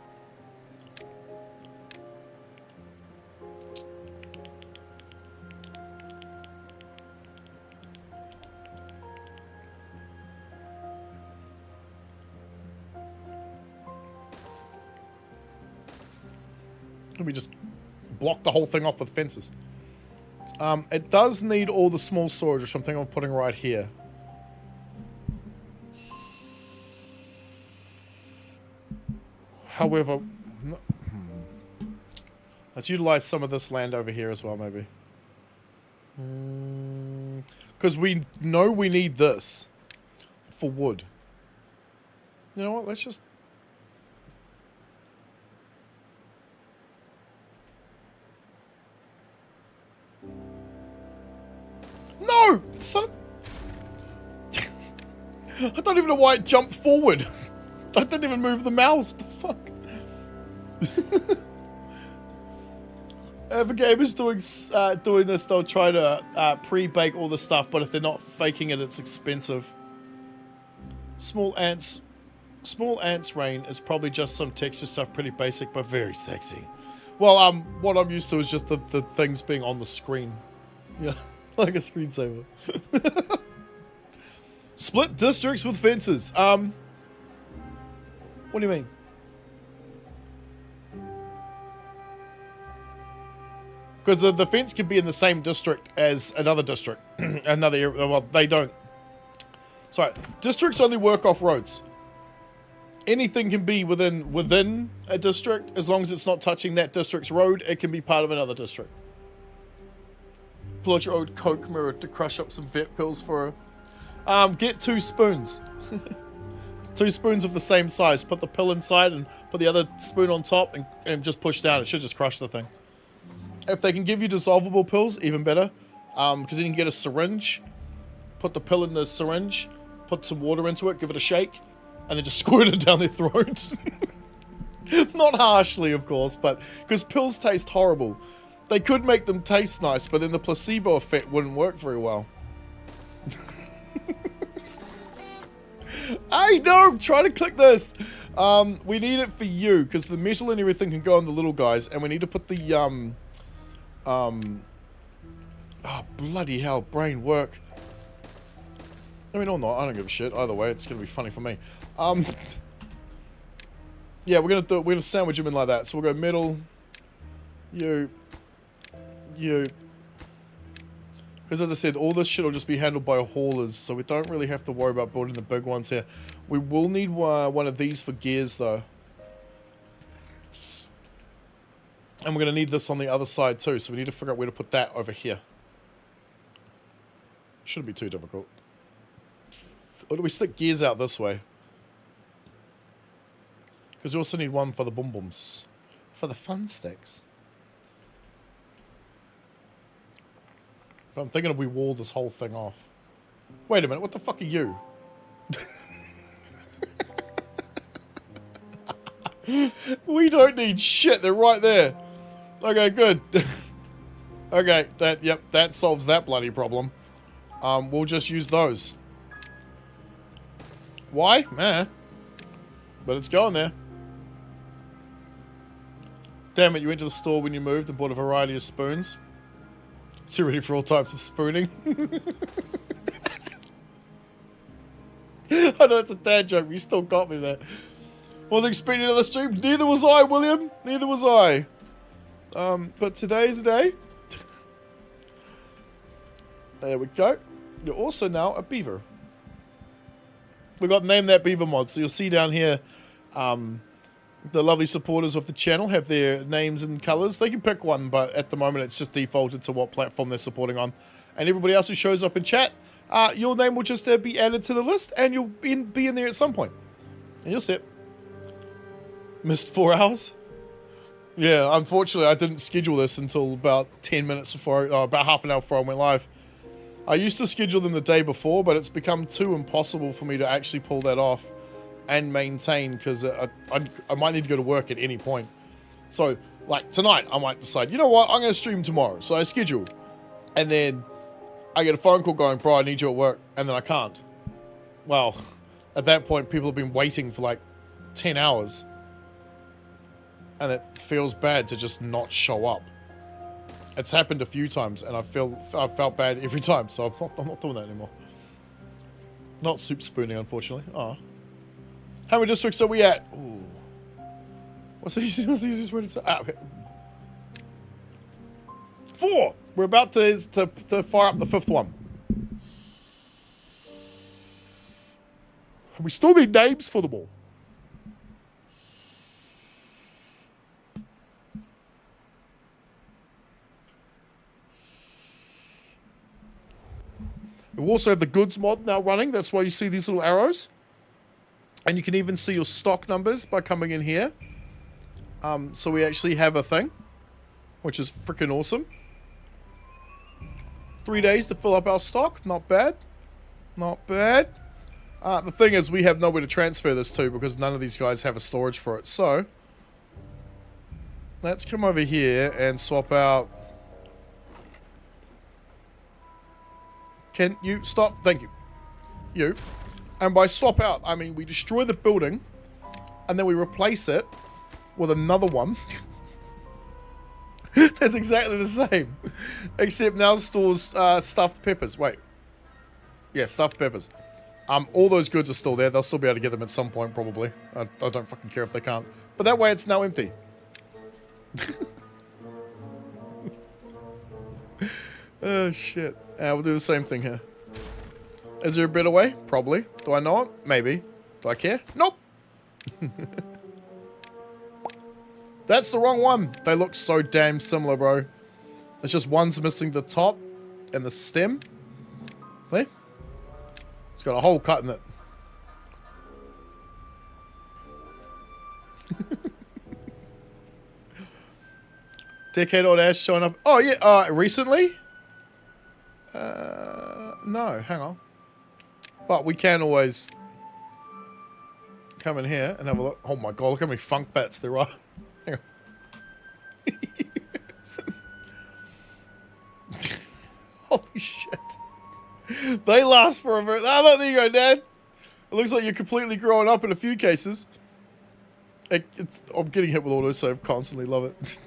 We just block the whole thing off with fences. It does need all the small storage, which I'm thinking of putting right here. However, let's utilize some of this land over here as well, maybe. Because we know we need this for wood. You know what? Let's just... No! Son of... I don't even know why it jumped forward. I didn't even move the mouse. What the fuck? If a game is doing this, they'll try to pre-bake all the stuff, but if they're not faking it, it's expensive. Small ants rain is probably just some texture stuff, pretty basic, but very sexy. Well, what I'm used to is just the things being on the screen. Yeah. Like a screensaver. Split districts with fences. What do you mean? Because the fence can be in the same district as another district. Another area. Well, they don't. Sorry. Districts only work off roads. Anything can be within a district. As long as it's not touching that district's road, it can be part of another district. Pull out your old Coke mirror to crush up some vet pills for her. Get 2 spoons. 2 spoons of the same size. Put the pill inside and put the other spoon on top and just push down. It should just crush the thing. If they can give you dissolvable pills, even better. Because then you can get a syringe. Put the pill in the syringe. Put some water into it. Give it a shake. And then just squirt it down their throat. Not harshly, of course. But because pills taste horrible. They could make them taste nice, but then the placebo effect wouldn't work very well. I know, try to click this. We need it for you, because the metal and everything can go on the little guys, and we need to put the, oh, bloody hell, brain work. I mean, or not, I don't give a shit. Either way, it's going to be funny for me. Yeah, we're going to sandwich them in like that. So we'll go metal, you. Because as I said, all this shit will just be handled by haulers, so we don't really have to worry about building the big ones here. We will need one of these for gears, though. And we're going to need this on the other side too, so we need to figure out where to put that over here. Shouldn't be too difficult. Or do we stick gears out this way? Because we also need one for the boom booms. For the fun sticks. But I'm thinking if we wall this whole thing off. Wait a minute, what the fuck are you? We don't need shit, they're right there. Okay, good. Okay, that solves that bloody problem. We'll just use those. Why? Meh. But it's going there. Damn it, you went to the store when you moved and bought a variety of spoons. So you're ready for all types of spooning. I know it's a dad joke, but you still got me there. Wasn't expecting another stream. Neither was I, William. Neither was I. But today's the day. There we go. You're also now a beaver. We got named that beaver mod, so you'll see down here the lovely supporters of the channel have their names and colors. They can pick one, but at the moment it's just defaulted to what platform they're supporting on. And everybody else who shows up in chat, your name will just be added to the list, and you'll be in there at some point. And you'll see it. Missed 4 hours? Yeah, unfortunately I didn't schedule this until about 10 minutes before, about half an hour before I went live. I used to schedule them the day before, but it's become too impossible for me to actually pull that off and maintain, because I might need to go to work at any point. So, like tonight, I might decide, you know what, I'm going to stream tomorrow. So I schedule, and then I get a phone call going, bro, I need you at work, and then I can't. Well, at that point, people have been waiting for like 10 hours. And it feels bad to just not show up. It's happened a few times, and I've felt bad every time, so I'm not doing that anymore. Not soup spooning, unfortunately. Oh. How many districts are we at? Ooh. What's the easiest way to say? Okay. 4! We're about to fire up the 5th one. We still need names for them all. We also have the goods mod now running. That's why you see these little arrows. And you can even see your stock numbers by coming in here. So we actually have a thing, which is freaking awesome. 3 days to fill up our stock. Not bad. Not bad. The thing is, we have nowhere to transfer this to because none of these guys have a storage for it. So let's come over here and swap out. Can you stop? Thank you. You. And by swap out, I mean we destroy the building and then we replace it with another one. That's exactly the same. Except now stores stuffed peppers. Wait. Yeah, stuffed peppers. All those goods are still there. They'll still be able to get them at some point, probably. I don't fucking care if they can't. But that way it's now empty. Oh, shit. We'll do the same thing here. Is there a better way? Probably. Do I know it? Maybe. Do I care? Nope. That's the wrong one. They look so damn similar, bro. It's just one's missing the top and the stem. See? It's got a hole cut in it. Decade old ass showing up. Oh, yeah. Recently? No, hang on. But we can always come in here and have a look. Oh my god, look how many funk bats there are. Hang on. Holy shit. They last for a very... Oh, look, there you go, Dad. It looks like you're completely growing up in a few cases. I'm getting hit with autosave constantly. Love it.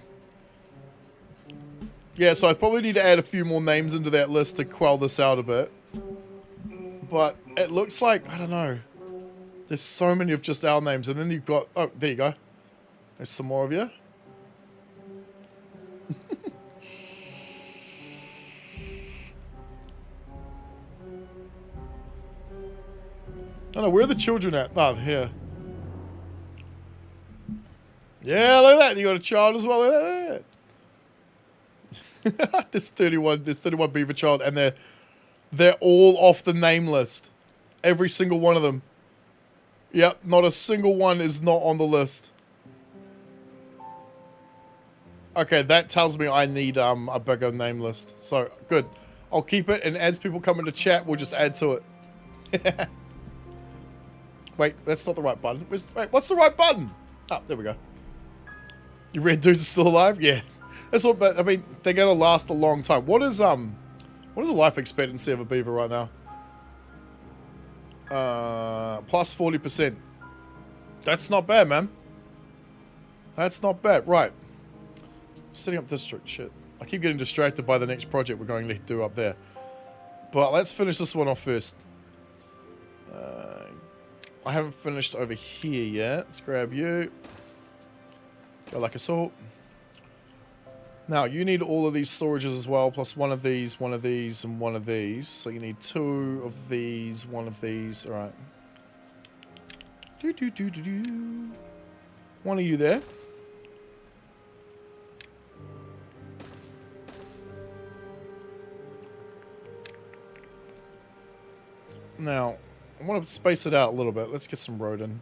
Yeah, so I probably need to add a few more names into that list to quell this out a bit. But it looks like, I don't know. There's so many of just our names. And then you've got... Oh, there you go. There's some more of you. I don't know, where are the children at? Oh, here. Yeah, look at that. You got a child as well. Look at that. There's 31 beaver child, and they're all off the name list. Every single one of them. Yep, not a single one is not on the list. Okay, that tells me I need a bigger name list. So, good. I'll keep it, and as people come into chat, we'll just add to it. Wait, that's not the right button. Wait, what's the right button? Oh, there we go. Your red dudes are still alive? Yeah. That's what, but I mean, they're gonna last a long time. What is the life expectancy of a beaver right now? Plus 40%. That's not bad, man. That's not bad. Right. Setting up district. Shit. I keep getting distracted by the next project we're going to do up there. But let's finish this one off first. I haven't finished over here yet. Let's grab you. Go like a salt. Now, you need all of these storages as well, plus one of these, and one of these. So you need 2 of these, 1 of these. All right. One of you there. Now, I want to space it out a little bit. Let's get some road in.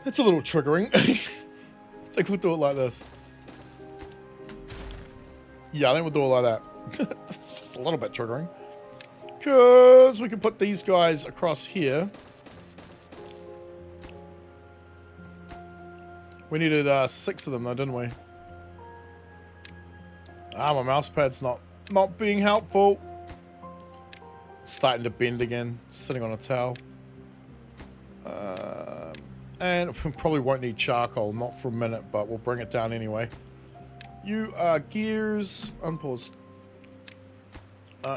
That's a little triggering. I think we'll do it like this. Yeah, I think we'll do it like that. It's just a little bit triggering. Because we can put these guys across here. We needed 6 of them though, didn't we? Ah, my mouse pad's not being helpful. Starting to bend again. Sitting on a towel. And we probably won't need charcoal, not for a minute, but we'll bring it down anyway. You are gears. Unpause.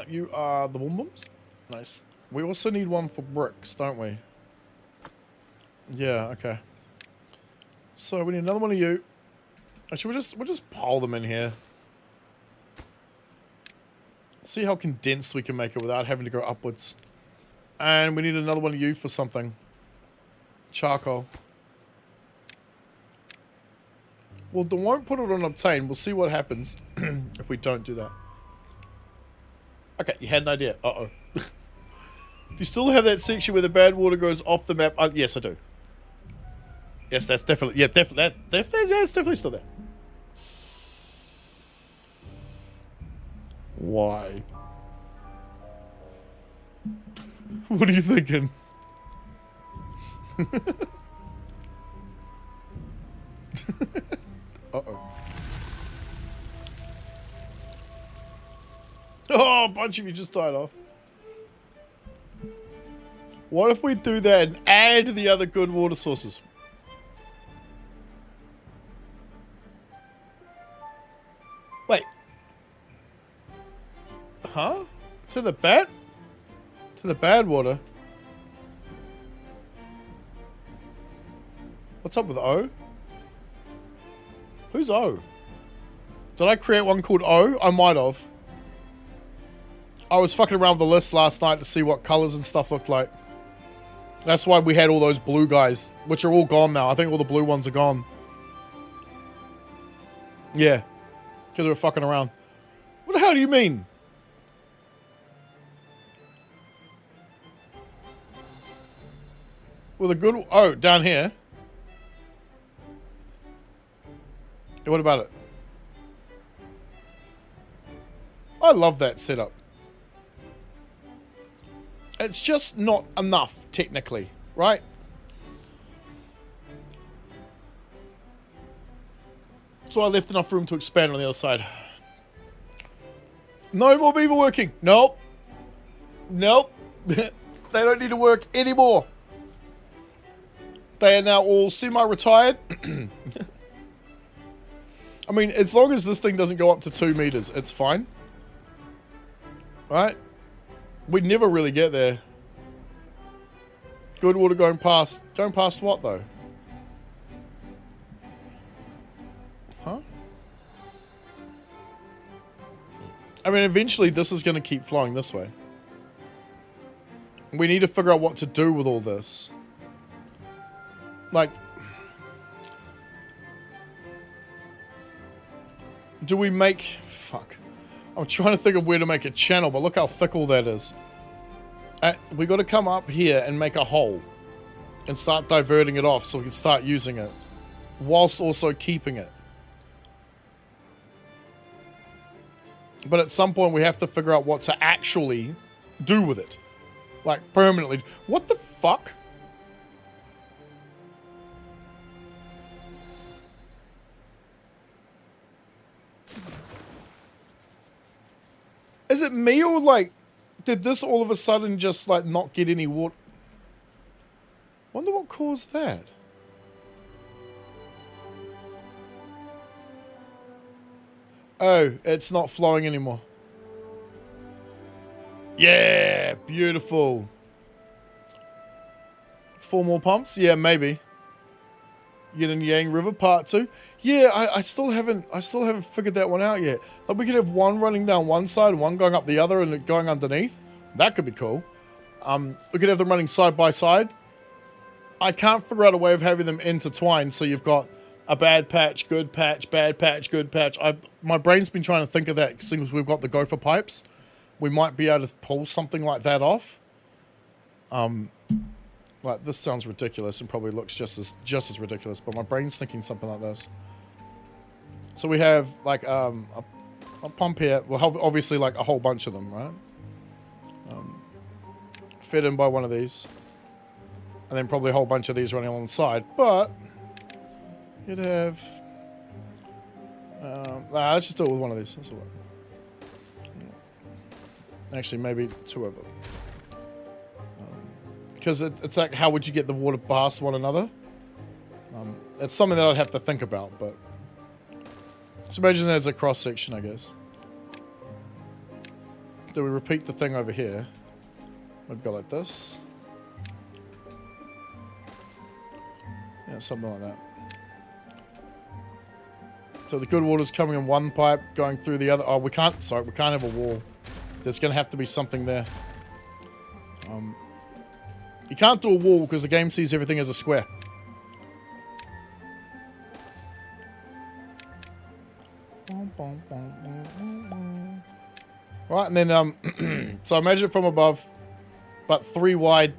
You are the boom booms. Nice. We also need one for bricks, don't we? Yeah, okay. So we need another one of you. Actually, we'll just pile them in here. See how condensed we can make it without having to go upwards. And we need another one of you for something. Charcoal. Well, they won't put it on obtain. We'll see what happens if we don't do that. Okay, you had an idea. Uh-oh. Do you still have that section where the bad water goes off the map? Yes, I do. Yes, that's definitely... Yeah, definitely. That's definitely still there. Why? What are you thinking? Uh-oh. Oh, a bunch of you just died off. What if we do that and add the other good water sources? Wait. Huh? To the bad? To the bad water? What's up with O? Who's O? Did I create one called O? I might have. I was fucking around with the list last night to see what colors and stuff looked like. That's why we had all those blue guys, which are all gone now. I think all the blue ones are gone. Yeah. Because we were fucking around. What the hell do you mean? With a good... Oh, down here. What about it? I love that setup. It's just not enough, technically, right? So I left enough room to expand on the other side. No more beaver working. Nope. Nope. They don't need to work anymore. They are now all semi-retired. I mean, as long as this thing doesn't go up to 2 meters, it's fine. Right? We'd never really get there. Good water going past. Going past what, though? Huh? I mean, eventually this is going to keep flowing this way. We need to figure out what to do with all this. Like, do we make... Fuck. I'm trying to think of where to make a channel, but look how thick all that is. We got to come up here and make a hole and start diverting it off so we can start using it whilst also keeping it. But at some point we have to figure out what to actually do with it. Like, permanently. What the fuck? Is it me or, like, did this all of a sudden just, like, not get any water? Wonder what caused that. Oh, it's not flowing anymore. Yeah, beautiful. 4 more pumps? Yeah, maybe. Yin and Yang River Part 2. Yeah, I still haven't figured that one out yet. Like, we could have one running down one side, one going up the other, and it going underneath. That could be cool. We could have them running side by side. I can't figure out a way of having them intertwined, so you've got a bad patch, good patch, bad patch, good patch. My brain's been trying to think of that since we've got the gopher pipes. We might be able to pull something like that off. Like, this sounds ridiculous and probably looks just as ridiculous, but my brain's thinking something like this. So we have like a pump here. Well, obviously like a whole bunch of them, right? Fed in by one of these, and then probably a whole bunch of these running along the side. But you'd have. Let's just do it with one of these. That's all right. Actually, maybe 2 of them. Because it's like, how would you get the water past one another? It's something that I'd have to think about, but... So imagine there's a cross-section, I guess. Do we repeat the thing over here? Maybe go like this. Yeah, something like that. So the good water's coming in one pipe, going through the other... Oh, we can't have a wall. There's going to have to be something there. You can't do a wall because the game sees everything as a square. Right, and then, so imagine it from above, but 3 wide.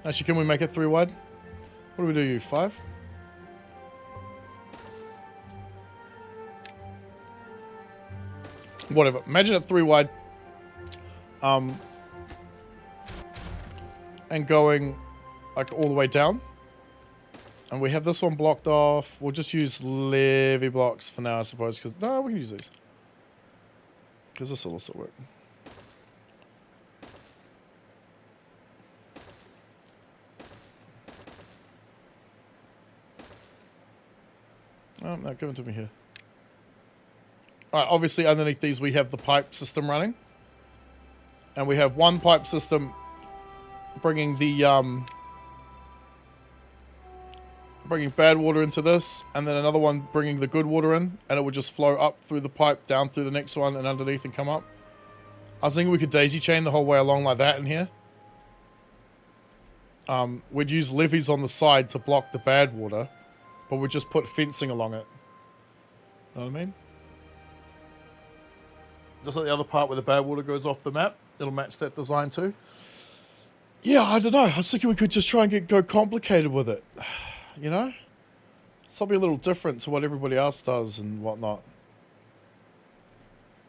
Actually, can we make it 3 wide? What do we do, 5? Whatever. Imagine it 3 wide. And going like all the way down. And we have this one blocked off. We'll just use levy blocks for now, I suppose, because no, we can use these. Because this will also work. Oh, no, give it to me here. Alright, obviously underneath these we have the pipe system running. And we have one pipe system bringing the bringing bad water into this, and then another one bringing the good water in, and it would just flow up through the pipe, down through the next one, and underneath and come up. I was thinking we could daisy chain the whole way along like that in here. We'd use levees on the side to block the bad water, but we'd just put fencing along it. Know what I mean? Just like the other part where the bad water goes off the map, it'll match that design too. Yeah, I don't know. I was thinking we could just try and go complicated with it. You know? Something a little different to what everybody else does and whatnot.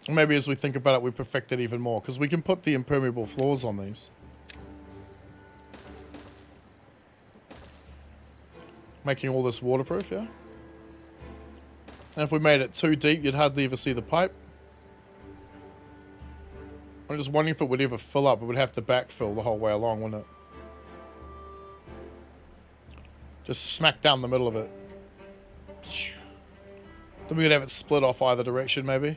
Maybe as we think about it, we perfect it even more. Because we can put the impermeable floors on these. Making all this waterproof, yeah? And if we made it too deep, you'd hardly ever see the pipe. I'm just wondering if it would ever fill up. It would have to backfill the whole way along, wouldn't it? Just smack down the middle of it. Then we could have it split off either direction, maybe. I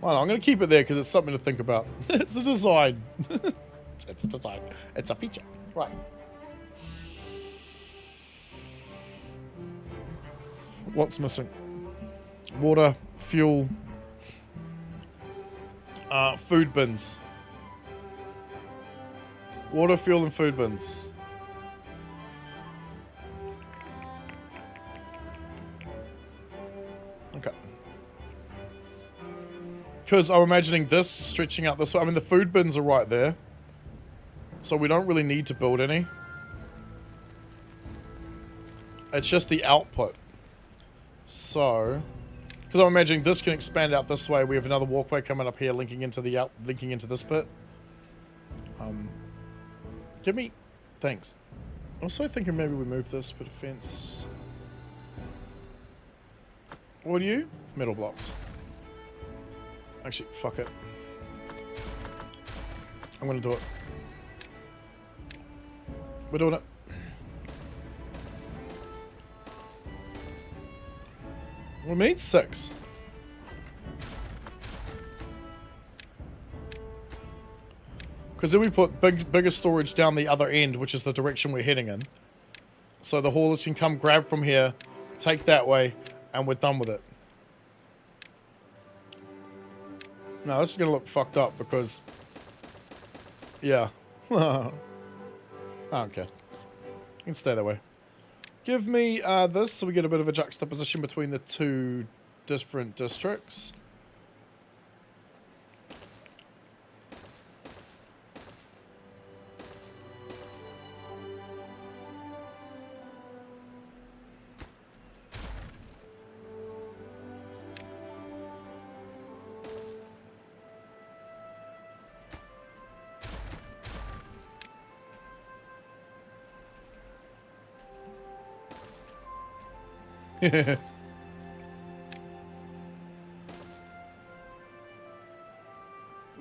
don't know, I'm going to keep it there because it's something to think about. It's a design. It's a design. It's a feature. Right. What's missing? Water, fuel, food bins. Water, fuel, and food bins. Okay. Because I'm imagining this stretching out this way. I mean, the food bins are right there. So we don't really need to build any. It's just the output. So, because I'm imagining this can expand out this way. We have another walkway coming up here, linking into this bit. Give me, thanks. Also thinking maybe we move this bit of fence. What are you? Metal blocks. Actually, fuck it. I'm gonna do it. We're doing it. We need 6. Because then we put bigger storage down the other end, which is the direction we're heading in. So the haulers can come grab from here, take that way, and we're done with it. Now this is going to look fucked up because... Yeah. I don't care. You can stay that way. Give me this so we get a bit of a juxtaposition between the two different districts.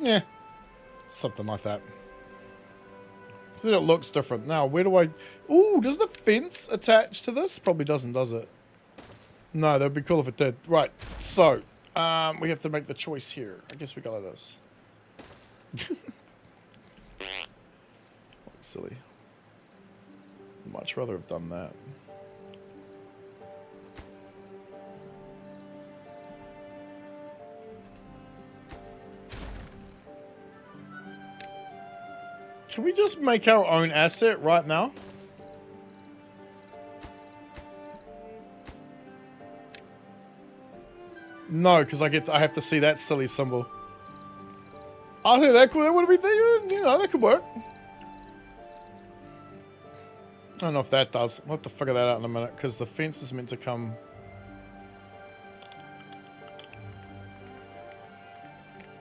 Yeah, something like that. Then it looks different. Now, where do I... Ooh, does the fence attach to this? Probably doesn't, does it? No, that'd be cool if it did. Right, so, we have to make the choice here. I guess we go like this. Silly. I'd much rather have done that. Can we just make our own asset right now? No, because I have to see that silly symbol. I think that would be, you know, that could work. I don't know if that does. We'll have to figure that out in a minute because the fence is meant to come.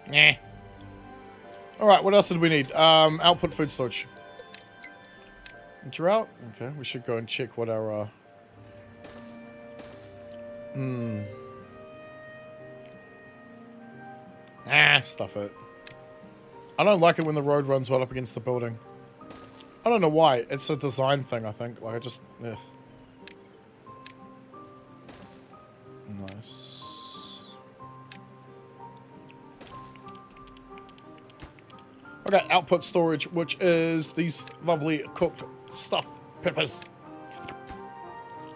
Nah. Alright, what else did we need? Output food storage. Drought? Okay, we should go and check what our... stuff it. I don't like it when the road runs right up against the building. I don't know why. It's a design thing, I think. Like, I just... Ugh. Nice. Okay, output storage, which is these lovely cooked stuffed peppers.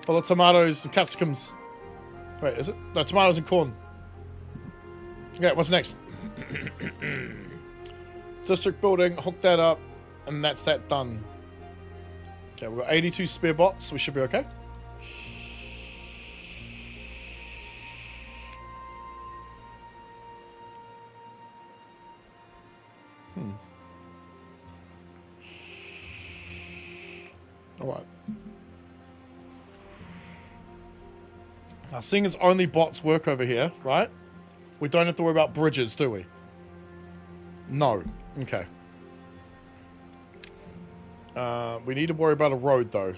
For the tomatoes and capsicums. Wait, is it? No, tomatoes and corn. Okay, what's next? District building, hook that up, and that's that done. Okay, we've got 82 spare bots, so we should be okay. Alright. Now, seeing as only bots work over here, right? We don't have to worry about bridges, do we? No. Okay. We need to worry about a road, though.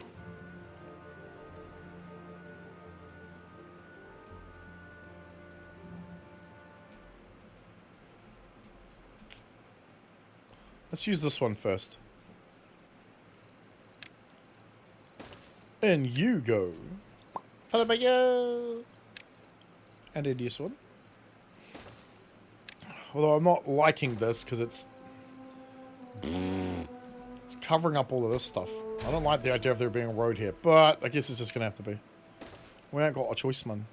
Let's use this one first. And you go. Followed by you. And in this one. Although I'm not liking this because it's covering up all of this stuff. I don't like the idea of there being a road here, but I guess it's just going to have to be. We ain't got a choice, man.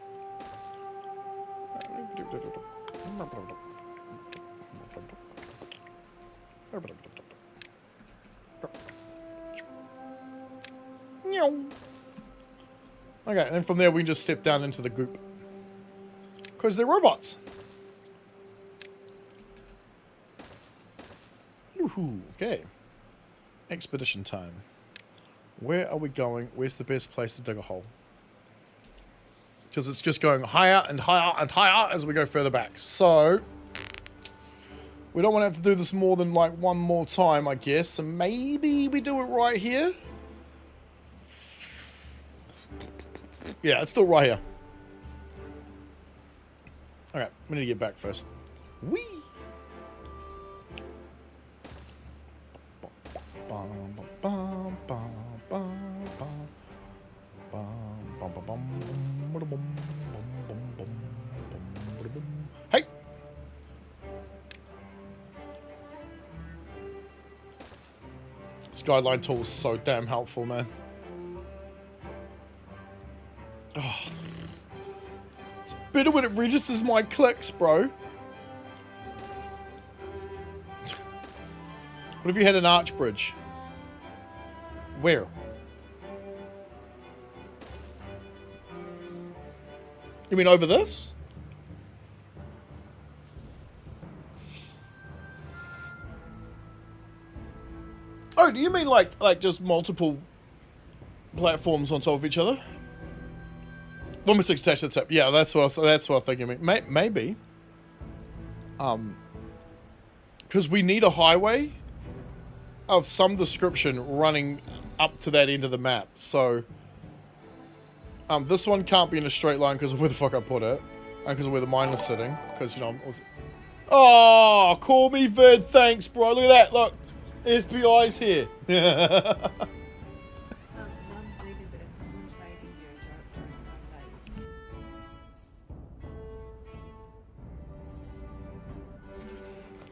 Okay, and then from there we can just step down into the goop. Because they're robots. Woohoo, okay. Expedition time. Where are we going? Where's the best place to dig a hole? Because it's just going higher and higher and higher as we go further back. So, we don't want to have to do this more than like one more time, I guess. So maybe we do it right here. Yeah, it's still right here. Okay, we need to get back first. Whee! Hey! This guideline tool is so damn helpful, man. Oh. It's better when it registers my clicks, bro. What if you had an arch bridge? Where? You mean over this? Oh, do you mean like just multiple platforms on top of each other? 1.6 attached to the tip. Yeah, that's what I think you mean. Maybe. Because we need a highway of some description running up to that end of the map. So, this one can't be in a straight line because of where the fuck I put it. And because of where the mine is sitting. Because, you know, oh, call me Vid. Thanks, bro. Look at that. Look. SBI's here. Mom's leaving, but if someone's writing here,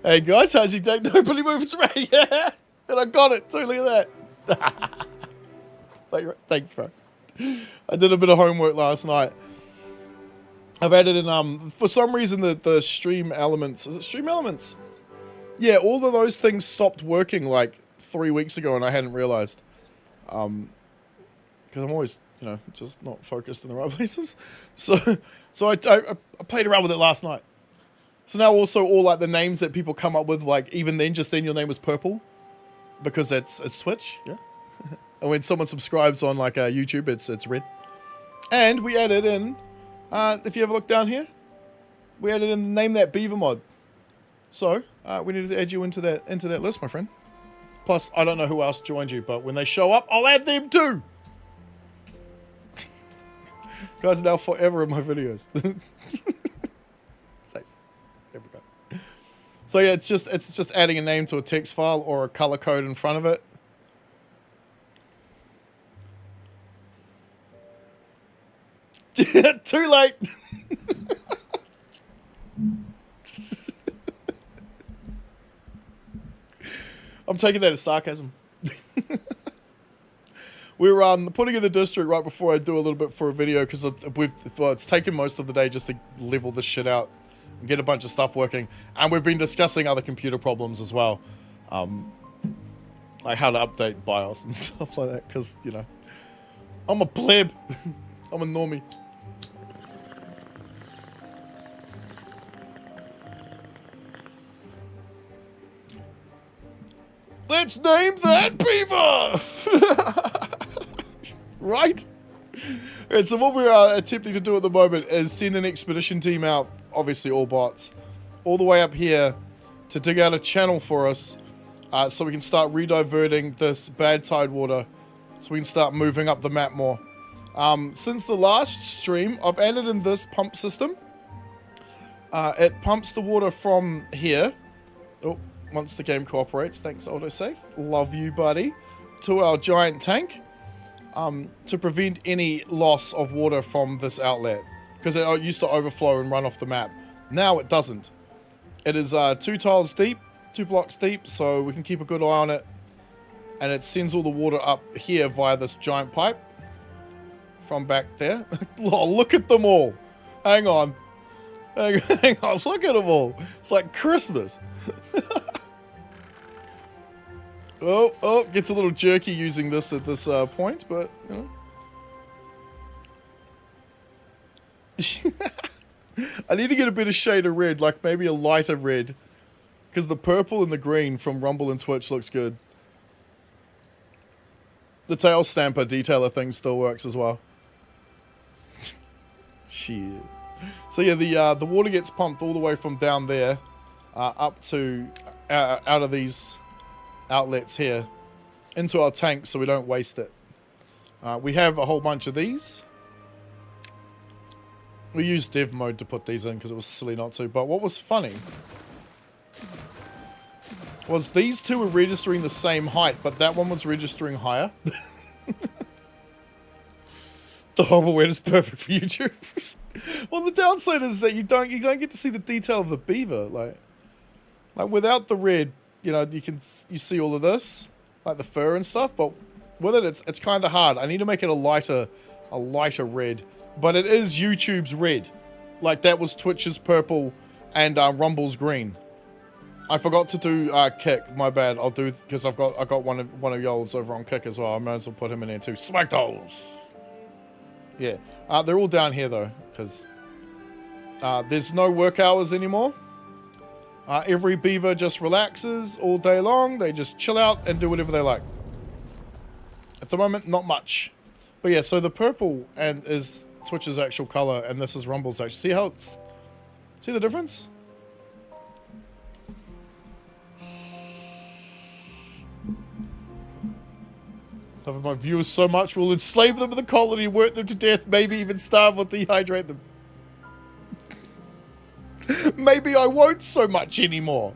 don't Hey guys, how's your day? Nobody moves around. Yeah. And I got it too. Look at that. Thanks, bro. I did a bit of homework last night. I've added in, for some reason, the stream elements. Is it stream elements? Yeah, all of those things stopped working like 3 weeks ago and I hadn't realized. Because I'm always, you know, just not focused in the right places. So I played around with it last night. So now also all like the names that people come up with, like even then, just then your name was purple. Because it's Twitch, yeah. And when someone subscribes on like YouTube, it's red. And we added in, if you ever look down here, we added in name that beaver mod. So we need to add you into that list, my friend. Plus, I don't know who else joined you, but when they show up, I'll add them too. Guys are now forever in my videos. Safe. There we go. So yeah, it's just adding a name to a text file or a color code in front of it. Too late. I'm taking that as sarcasm. We're putting in the district right before I do a little bit for a video because it's taken most of the day just to level this shit out and get a bunch of stuff working. And we've been discussing other computer problems as well. Like how to update BIOS and stuff like that because, you know, I'm a pleb. I'm a normie. Let's name that beaver! Right? And so what we're attempting to do at the moment is send an expedition team out, obviously all bots, all the way up here to dig out a channel for us so we can start rediverting this bad tide water so we can start moving up the map more. Since the last stream, I've added in this pump system. It pumps the water from here. Oh. Once the game cooperates, thanks autosave, love you buddy, to our giant tank to prevent any loss of water from this outlet because it used to overflow and run off the map. Now it doesn't. It is 2 tiles deep, 2 blocks deep, so we can keep a good eye on it, and it sends all the water up here via this giant pipe from back there. Oh, look at them all. Hang on, look at them all. It's like Christmas. Oh, gets a little jerky using this at this point, but, you know. I need to get a bit of shade of red, like maybe a lighter red. Because the purple and the green from Rumble and Twitch looks good. The tail stamper detailer thing still works as well. Shit. So yeah, the water gets pumped all the way from down there up to out of these outlets here into our tank so we don't waste it. We have a whole bunch of these. We used dev mode to put these in because it was silly not to. But what was funny was these two were registering the same height, but that one was registering higher. The hover wet is perfect for YouTube. Well, the downside is that you don't get to see the detail of the beaver. Like without the red, you know, you see all of this, like the fur and stuff. But with it, it's kind of hard. I need to make it a lighter red. But it is YouTube's red. Like that was Twitch's purple and Rumble's green. I forgot to do Kick. My bad. I'll do because I got one of y'all's over on Kick as well. I might as well put him in there too. Swagdos. Yeah. They're all down here though because there's no work hours anymore. Every beaver just relaxes all day long. They just chill out and do whatever they like. At the moment, not much. But yeah, so the purple is Twitch's actual color, and this is Rumble's actual. See the difference? Love my viewers so much, we'll enslave them in the colony, work them to death, maybe even starve or dehydrate them. Maybe I won't so much anymore.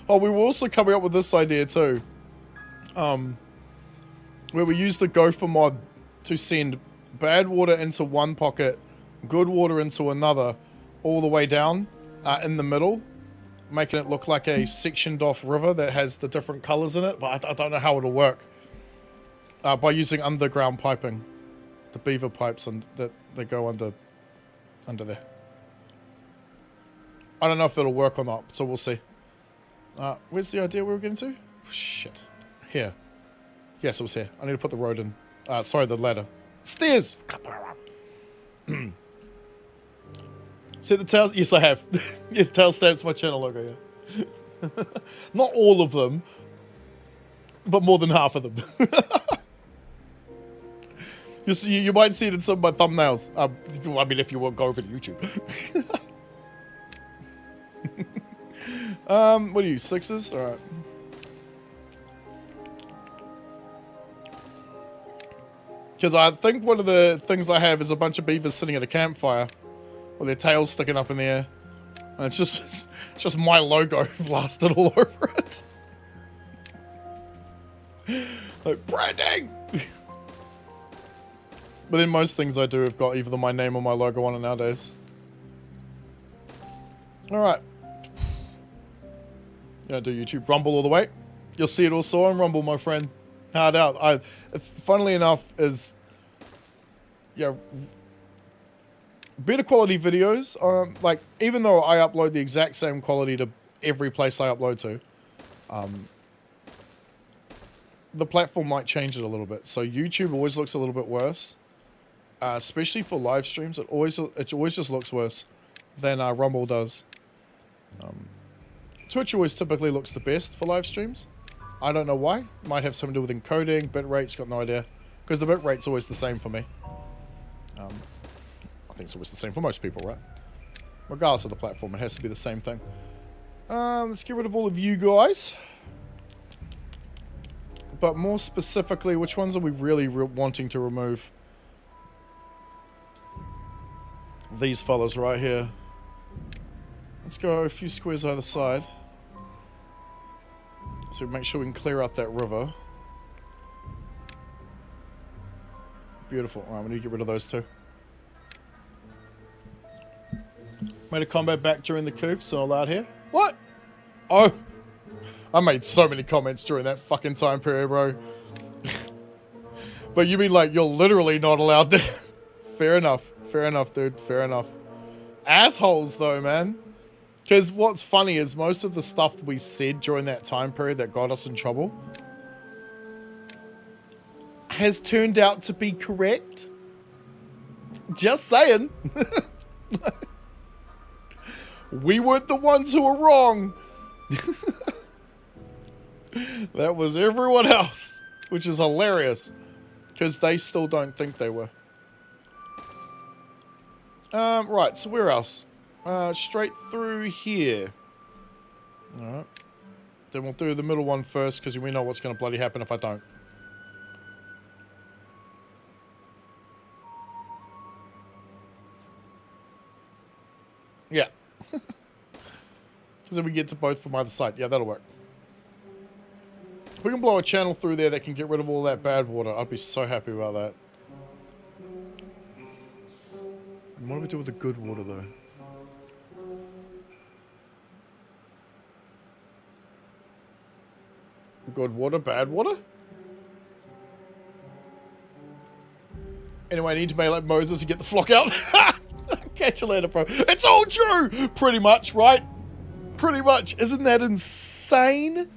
Oh, we were also coming up with this idea too. Where we use the gopher mod to send bad water into one pocket, good water into another, all the way down in the middle, making it look like a sectioned off river that has the different colors in it, but I don't know how it'll work. By using underground piping, the beaver pipes that go under there. I don't know if it'll work or not, so we'll see. Where's the idea we were getting to? Shit. Here. Yes, it was here. I need to put the road in. Sorry, the ladder. Stairs! See the tail? Yes, I have. Yes, tail stamps my channel logo, yeah. Not all of them, but more than half of them. You might see it in some of my thumbnails. I mean, if you won't go over to YouTube. What are you, 6s? Alright. Because I think one of the things I have is a bunch of beavers sitting at a campfire with their tails sticking up in the air. And it's just my logo blasted all over it. Like, branding! But then most things I do have got either my name or my logo on it nowadays. Alright. Gonna do YouTube Rumble all the way. You'll see it also on Rumble, my friend. Hard out. Funnily enough, is better quality videos. Like even though I upload the exact same quality to every place I upload to, the platform might change it a little bit. So YouTube always looks a little bit worse, especially for live streams. It always just looks worse than Rumble does. Twitch always typically looks the best for live streams. I don't know why. Might have something to do with encoding, bit rates, got no idea. Because the bit rate's always the same for me. I think it's always the same for most people, right? Regardless of the platform, it has to be the same thing. Let's get rid of all of you guys. But more specifically, which ones are we really wanting to remove? These fellas right here. Let's go a few squares either side. So make sure we can clear out that river. Beautiful. Alright, we need to get rid of those two. Made a combat back during the coup, so allowed here. What? Oh! I made so many comments during that fucking time period, bro. But you mean like you're literally not allowed there? Fair enough. Fair enough, dude. Fair enough. Assholes, though, man. Because what's funny is most of the stuff we said during that time period that got us in trouble has turned out to be correct. Just saying. We weren't the ones who were wrong. That was everyone else, which is hilarious because they still don't think they were. Right, so where else? Straight through here. Alright. Then we'll do the middle one first because we know what's going to bloody happen if I don't. Yeah. Because then we get to both from either side. Yeah, that'll work. If we can blow a channel through there that can get rid of all that bad water, I'd be so happy about that. And what do we do with the good water, though? Good water, bad water? Anyway, I need to make like Moses to get the flock out. Catch you later, bro. It's all true! Pretty much, right? Pretty much. Isn't that insane?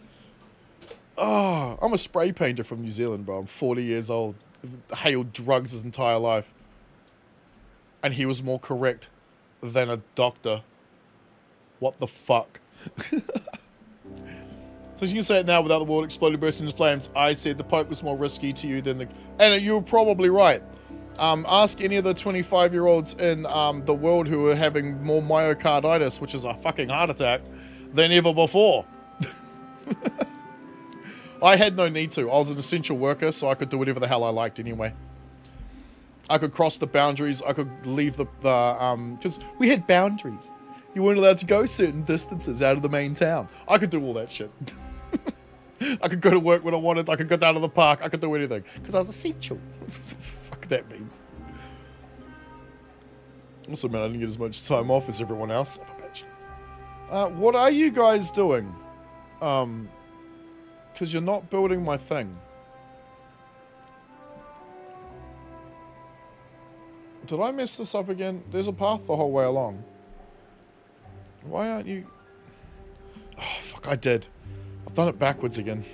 Oh, I'm a spray painter from New Zealand, bro. I'm 40 years old. Hailed drugs his entire life. And he was more correct than a doctor. What the fuck? So you can say it now without the world exploding, bursting into flames. I said the Pope was more risky to you than the... And you were probably right. Ask any of the 25-year-olds in the world who are having more myocarditis, which is a fucking heart attack, than ever before. I had no need to. I was an essential worker, so I could do whatever the hell I liked anyway. I could cross the boundaries. I could leave the because we had boundaries. You weren't allowed to go certain distances out of the main town. I could do all that shit. I could go to work when I wanted. I could go down to the park. I could do anything. Because I was essential. Fuck that means. Also, man, I didn't get as much time off as everyone else. What are you guys doing? Because you're not building my thing. Did I mess this up again? There's a path the whole way along. Why aren't you... Oh, fuck, I did. I've done it backwards again.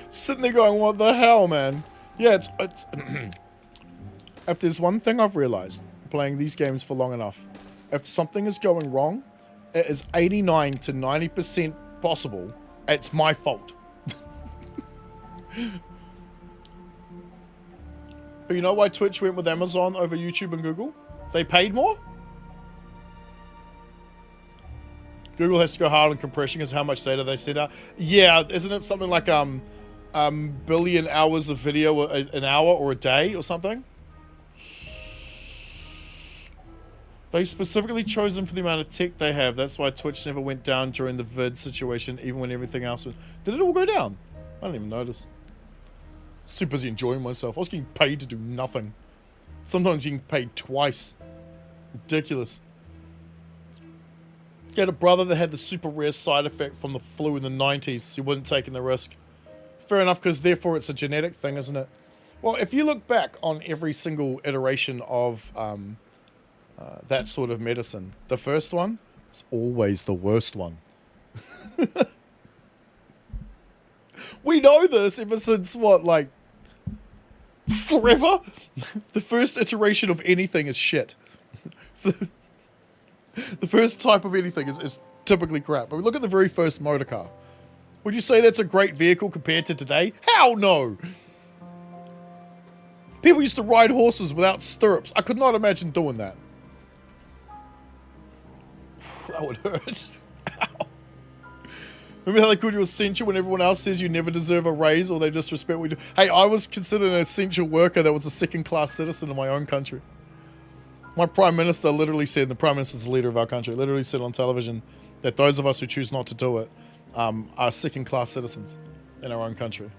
Sitting there going, what the hell, man? Yeah, it's if there's one thing I've realized, playing these games for long enough, if something is going wrong, it is 89 to 90% possible it's my fault. But you know why Twitch went with Amazon over YouTube and Google? They paid more? Google has to go hard on compression because how much data they send out. Yeah, isn't it something like billion hours of video an hour or a day or something? They specifically chose them for the amount of tech they have. That's why Twitch never went down during the vid situation, even when everything else was... Did it all go down? I didn't even notice. I was too busy enjoying myself. I was getting paid to do nothing. Sometimes getting paid twice. Ridiculous. He had a brother that had the super rare side effect from the flu in the 90s. He wasn't taking the risk. Fair enough, because therefore it's a genetic thing, isn't it? Well, if you look back on every single iteration of that sort of medicine, the first one is always the worst one. We know this ever since, what, like, forever? The first iteration of anything is shit. The first type of anything is typically crap. But we look at the very first motor car. Would you say that's a great vehicle compared to today? Hell no! People used to ride horses without stirrups. I could not imagine doing that. That would hurt. Ow. Remember how they called you essential when everyone else says you never deserve a raise or they disrespect what we do? Hey, I was considered an essential worker that was a second-class citizen in my own country. My Prime Minister literally said, the Prime Minister's the leader of our country, literally said on television that those of us who choose not to do it are second-class citizens in our own country.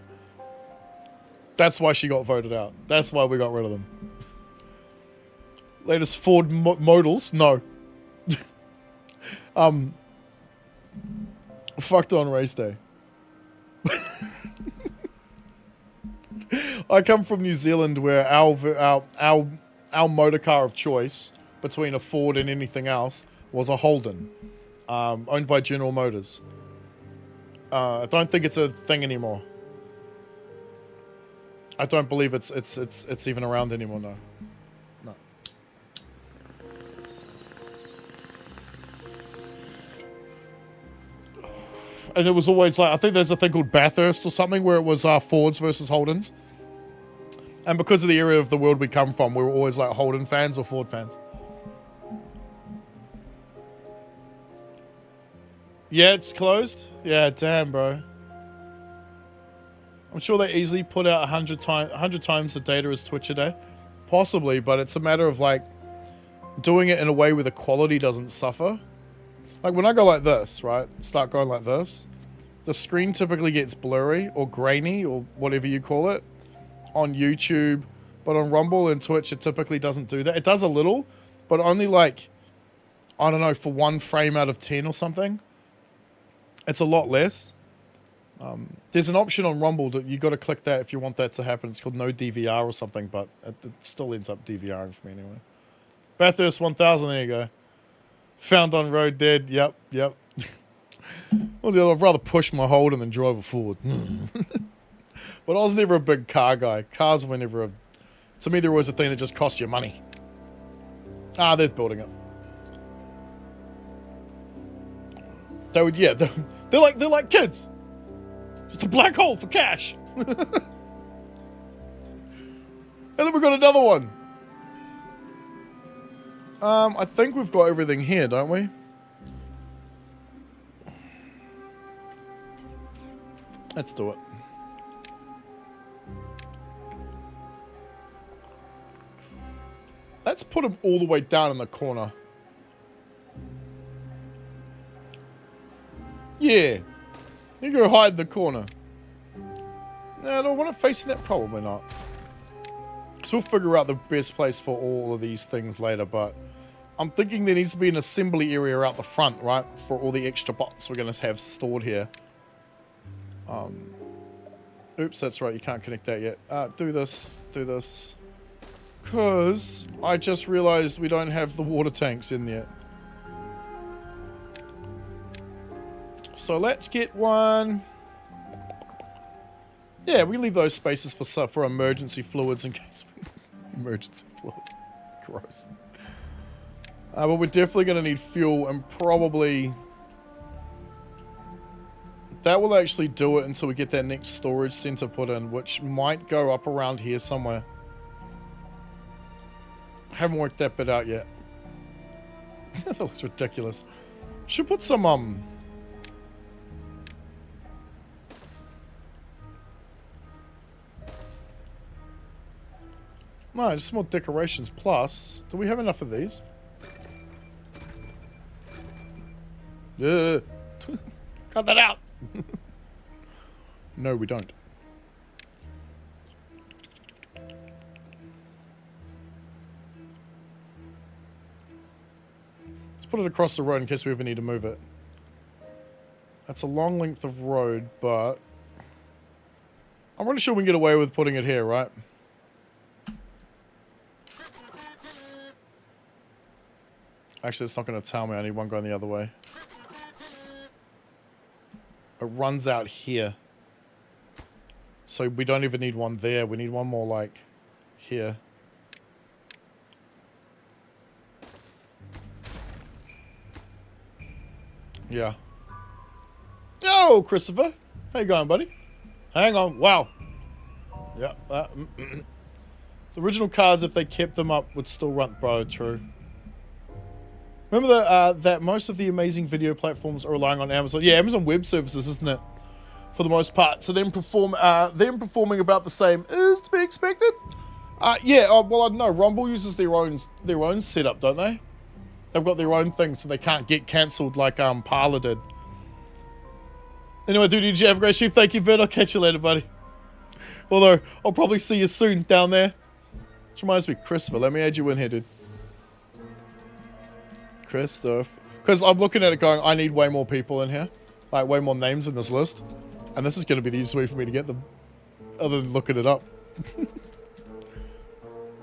That's why she got voted out. That's why we got rid of them. Latest Ford modals? No. Fucked on race day. I come from New Zealand where our motor car of choice between a Ford and anything else was a Holden, owned by General Motors. I don't think it's a thing anymore. I don't believe it's even around anymore. No. No. And it was always like, I think there's a thing called Bathurst or something where it was Fords versus Holdens. And because of the area of the world we come from, we were always like Holden fans or Ford fans. Yeah, it's closed? Yeah, damn, bro. I'm sure they easily put out 100 times the data as Twitch a day. Possibly, but it's a matter of like doing it in a way where the quality doesn't suffer. Like when I go like this, right? Start going like this. The screen typically gets blurry or grainy or whatever you call it on YouTube. But on Rumble and Twitch, it typically doesn't do that. It does a little, but only like, I don't know, for 1 frame out of 10 or something. It's a lot less. There's an option on Rumble that you got to click that if you want that to happen. It's called no DVR or something, but it still ends up DVRing for me anyway. Bathurst 1000, there you go. Found on road dead. Yep. Well, I'd rather push my Holden than drive it forward. But I was never a big car guy. Cars were never to me, they're always a thing that just costs you money. Ah, they're building it. They would, yeah, they're like kids. Just a black hole for cash. And then we've got another one. I think we've got everything here, don't we? Let's do it. Let's put them all the way down in the corner. Yeah. You go hide in the corner. No, I don't want it facing that. Probably not. So we'll figure out the best place for all of these things later, but I'm thinking there needs to be an assembly area out the front, right? For all the extra bots we're going to have stored here. Oops, that's right. You can't connect that yet. Do this. Because I just realized we don't have the water tanks in yet. So let's get one. Yeah, we leave those spaces for emergency fluids in case emergency fluid. Gross. But we're definitely going to need fuel and probably that will actually do it until we get that next storage center put in, which might go up around here somewhere. Haven't worked that bit out yet. That looks ridiculous. Should put some no, just more decorations. Plus, do we have enough of these? Cut that out. No, we don't. Let's put it across the road in case we ever need to move it. That's a long length of road, but I'm pretty sure we can get away with putting it here, right? Actually, it's not going to tell me. I need one going the other way. It runs out here. So we don't even need one there. We need one more, like, here. Yeah. Yo, Christopher. How you going, buddy? Hang on. Wow. Yeah. The original cards, if they kept them up, would still run. Bro, true. Remember that most of the amazing video platforms are relying on Amazon. Yeah, Amazon Web Services, isn't it? For the most part. So them performing about the same is to be expected. Yeah. Well, I don't know. Rumble uses their own setup, don't they? They've got their own thing, so they can't get cancelled like Parler did. Anyway, dude, did you have a great shift? Thank you, Vid. I'll catch you later, buddy. Although I'll probably see you soon down there. Which reminds me, Christopher. Let me add you in here, dude. Christopher, because I'm looking at it going, I need way more people in here, like way more names in this list, and this is going to be the easiest way for me to get them, other than looking it up.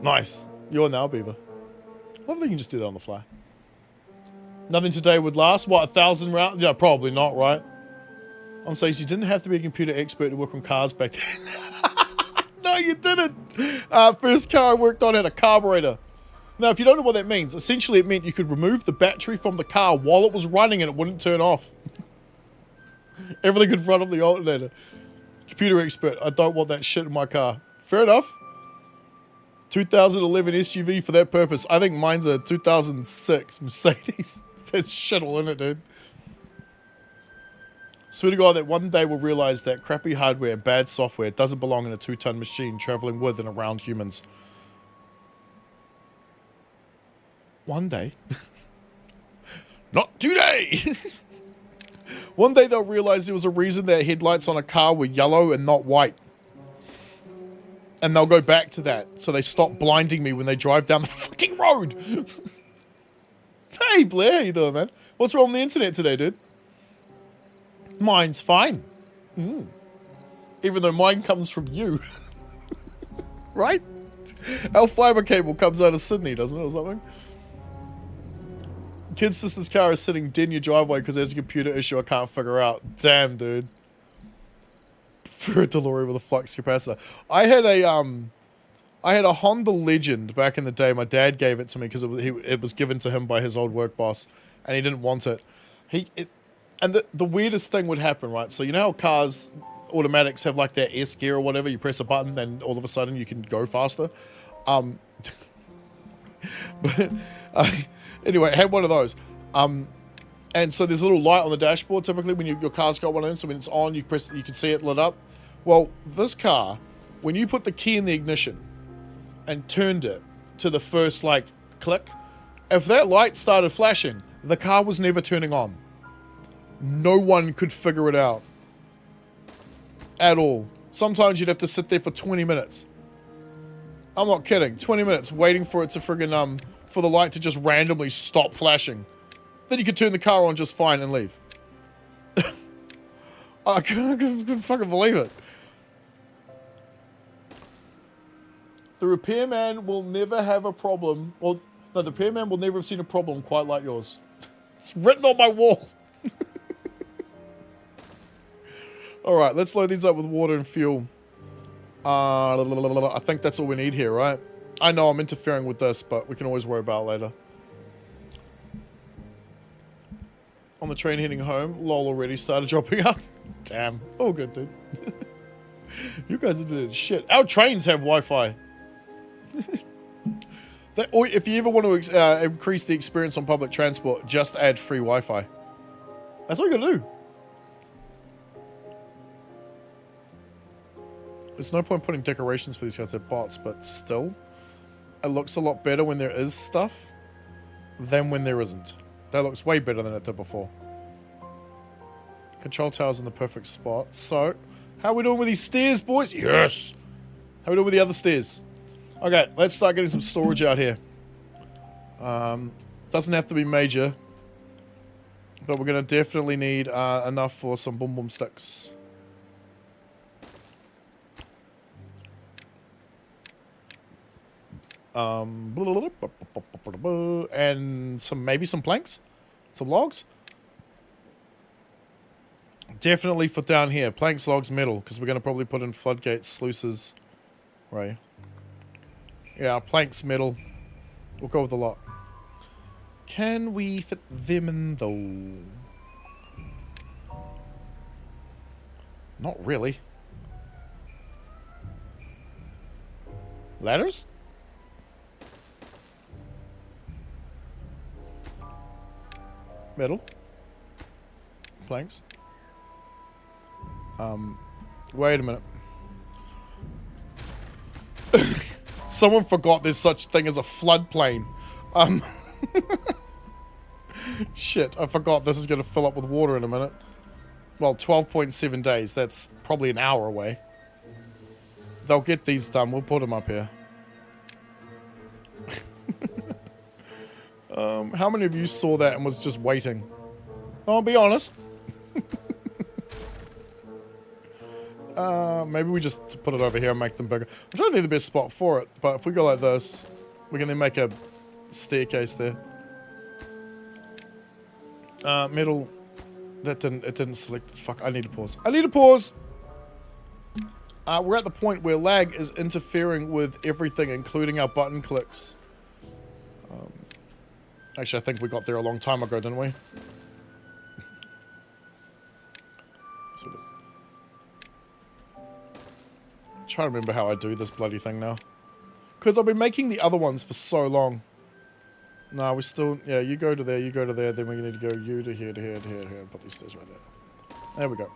Nice. You're now Beaver. I love that you can just do that on the fly. Nothing today would last. What, 1,000 rounds? Yeah, probably not, right? I'm saying you didn't have to be a computer expert to work on cars back then. No, you didn't. First car I worked on had a carburetor. Now, if you don't know what that means, essentially it meant you could remove the battery from the car while it was running and it wouldn't turn off. Everything could run off the alternator. Computer expert. I don't want that shit in my car. Fair enough. 2011 SUV for that purpose. I think mine's a 2006 Mercedes. There's shit all in it, dude. Swear to God that one day we'll realize that crappy hardware and bad software doesn't belong in a 2-ton machine traveling with and around humans. One day. Not today! One day they'll realize there was a reason that headlights on a car were yellow and not white. And they'll go back to that, so they stop blinding me when they drive down the fucking road! Hey Blair, how you doing, man? What's wrong with the internet today, dude? Mine's fine. Even though mine comes from you. Right? Our fiber cable comes out of Sydney, doesn't it, or something? Kid's sister's car is sitting dead in your driveway because there's a computer issue I can't figure out. Damn, dude. For a DeLorean with a flux capacitor. I had a Honda Legend back in the day. My dad gave it to me because it was given to him by his old work boss, and he didn't want it. And the weirdest thing would happen, right? So you know how cars, automatics have like their S gear or whatever. You press a button, then all of a sudden you can go faster. Anyway, I had one of those. And so there's a little light on the dashboard typically when your car's got one of them. So when it's on, you can see it lit up. Well, this car, when you put the key in the ignition and turned it to the first like click, if that light started flashing, the car was never turning on. No one could figure it out. At all. Sometimes you'd have to sit there for 20 minutes. I'm not kidding. 20 minutes waiting for it to friggin' for the light to just randomly stop flashing. Then you could turn the car on just fine and leave. I couldn't fucking believe it. The repairman will never have a problem. Well, no, the repairman will never have seen a problem quite like yours. It's written on my wall. Alright, let's load these up with water and fuel. I think that's all we need here, right? I know I'm interfering with this, but we can always worry about it later. On the train heading home, LOL already started dropping up. Damn. Oh, good, dude. You guys are doing shit. Our trains have Wi-Fi. Or if you ever want to increase the experience on public transport, just add free Wi-Fi. That's all you gotta do. There's no point putting decorations for these guys, they're bots, but still, it looks a lot better when there is stuff than when there isn't. That looks way better than it did before. Control tower's in the perfect spot. So, how are we doing with these stairs, boys? Yes! How are we doing with the other stairs? Okay, let's start getting some storage out here. Doesn't have to be major, but we're going to definitely need enough for some boom boom sticks. And maybe some planks, some logs. Definitely for down here, planks, logs, metal, because we're going to probably put in floodgates, sluices, right? Yeah, planks, metal. We'll go with a lot. Can we fit them in though? Not really. Ladders? Metal. Planks. Wait a minute. Someone forgot there's such thing as a floodplain. Shit, I forgot this is going to fill up with water in a minute. Well, 12.7 days. That's probably an hour away. They'll get these done. We'll put them up here. How many of you saw that and was just waiting? I'll be honest. Maybe we just put it over here and make them bigger. I'm trying to think the best spot for it, but if we go like this, we can then make a staircase there. Metal, That didn't, it didn't select. Fuck, I need to pause. I need to pause. We're at the point where lag is interfering with everything, including our button clicks. Actually, I think we got there a long time ago, didn't we? So trying to remember how I do this bloody thing now. Because I've been making the other ones for so long. No, we still... Yeah, you go to there, you go to there, then we need to go you to here, to here, to here, to here, and put these stairs right there. There we go.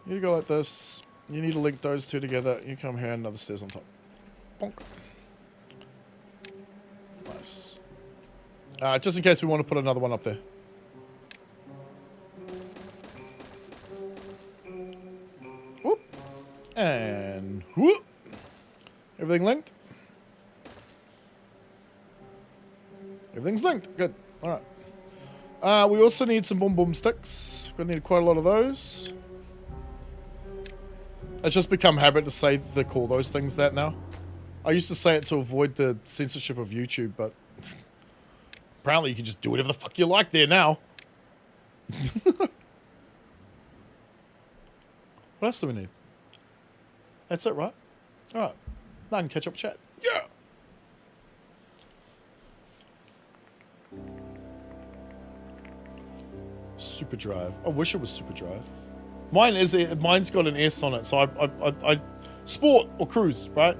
You need to go like this. You need to link those two together. You come here, another stairs on top. Bonk. Nice. Just in case we want to put another one up there. Whoop. And whoop. Everything linked? Everything's linked. Good. Alright. We also need some boom boom sticks. Gonna need quite a lot of those. It's just become habit to say call those things that now. I used to say it to avoid the censorship of YouTube, but apparently you can just do whatever the fuck you like there now. What else do we need? That's it, right? Alright. Now I can catch up chat. Yeah! Super Drive. I wish it was Super Drive. Mine's got an S on it, so I sport or cruise, right?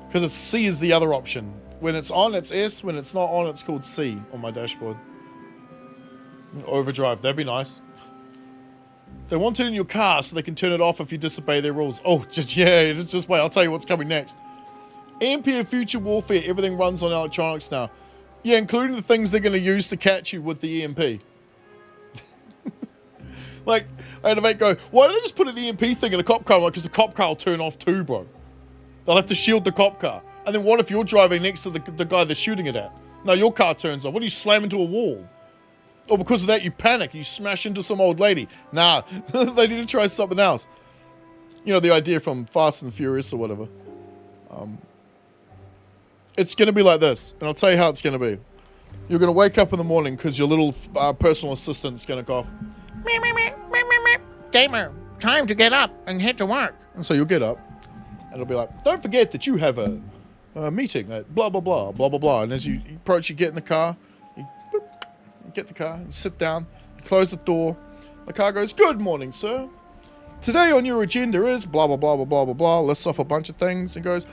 Because it's C is the other option. When it's on, it's S. When it's not on, it's called C on my dashboard. Overdrive, that'd be nice. They want it in your car so they can turn it off if you disobey their rules. Oh, just wait. I'll tell you what's coming next. EMP of Future Warfare. Everything runs on electronics now. Yeah, including the things they're going to use to catch you with the EMP. Like, I had a mate go, why don't they just put an EMP thing in a cop car? Because the cop car will turn off too, bro. They'll have to shield the cop car. And then what if you're driving next to the guy they're shooting it at? No, your car turns off. What do you slam into a wall? Or because of that, you panic. You smash into some old lady. Nah, they need to try something else. You know, the idea from Fast and Furious or whatever. It's going to be like this. And I'll tell you how it's going to be. You're going to wake up in the morning because your little personal assistant's going to go off. Gamer, time to get up and head to work. And so you'll get up. And it'll be like, don't forget that you have a meeting at blah, blah, blah, blah, blah, blah. And as you approach, you get in the car. You get in the car, you sit down, you close the door. The car goes, good morning, sir. Today on your agenda is blah, blah, blah, blah, blah, blah, blah. Lists off a bunch of things and goes,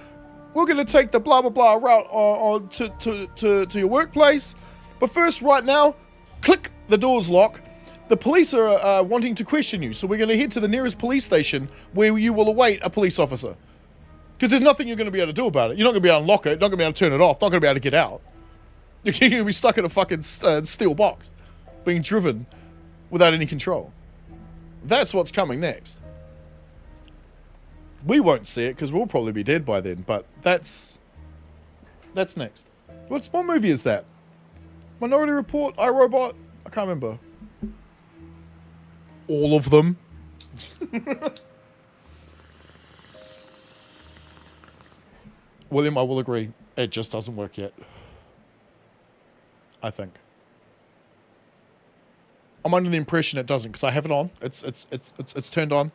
we're going to take the blah, blah, blah route to your workplace. But first, right now, click, the doors lock. The police are wanting to question you, so we're going to head to the nearest police station where you will await a police officer. Because there's nothing you're going to be able to do about it. You're not going to be able to unlock it, not going to be able to turn it off, not going to be able to get out. You're going to be stuck in a fucking steel box, being driven without any control. That's what's coming next. We won't see it because we'll probably be dead by then, but that's next. What movie is that? Minority Report, iRobot? I can't remember. All of them. William, I will agree. It just doesn't work yet. I think. I'm under the impression it doesn't because I have it on. It's turned on.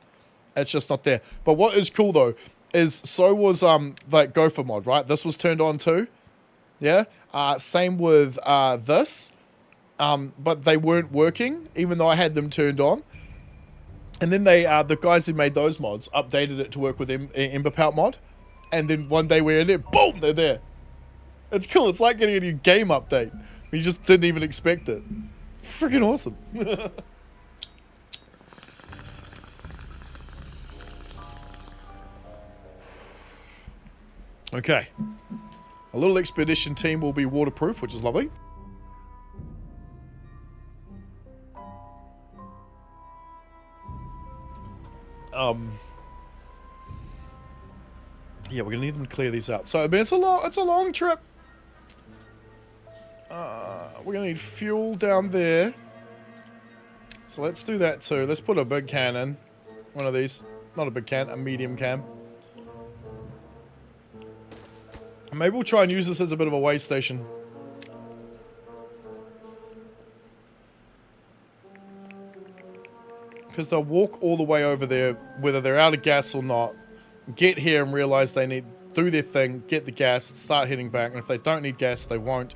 It's just not there. But what is cool though is so was like Gopher mod, right? This was turned on too. Yeah. Same with this. But they weren't working even though I had them turned on. And then they the guys who made those mods updated it to work with Emberpelt mod. And then one day we're in there, boom, they're there. It's cool. It's like getting a new game update. You just didn't even expect it. Freaking awesome. Okay. A little expedition team will be waterproof, which is lovely. Yeah, we're gonna need them to clear these out. So I mean, it's a long trip. We're gonna need fuel down there. So let's do that too. Let's put a big can in. One of these. Not a big can, a medium can. Maybe we'll try and use this as a bit of a way station. Because they'll walk all the way over there, whether they're out of gas or not, get here and realize they need do their thing, get the gas, start heading back. And if they don't need gas, they won't.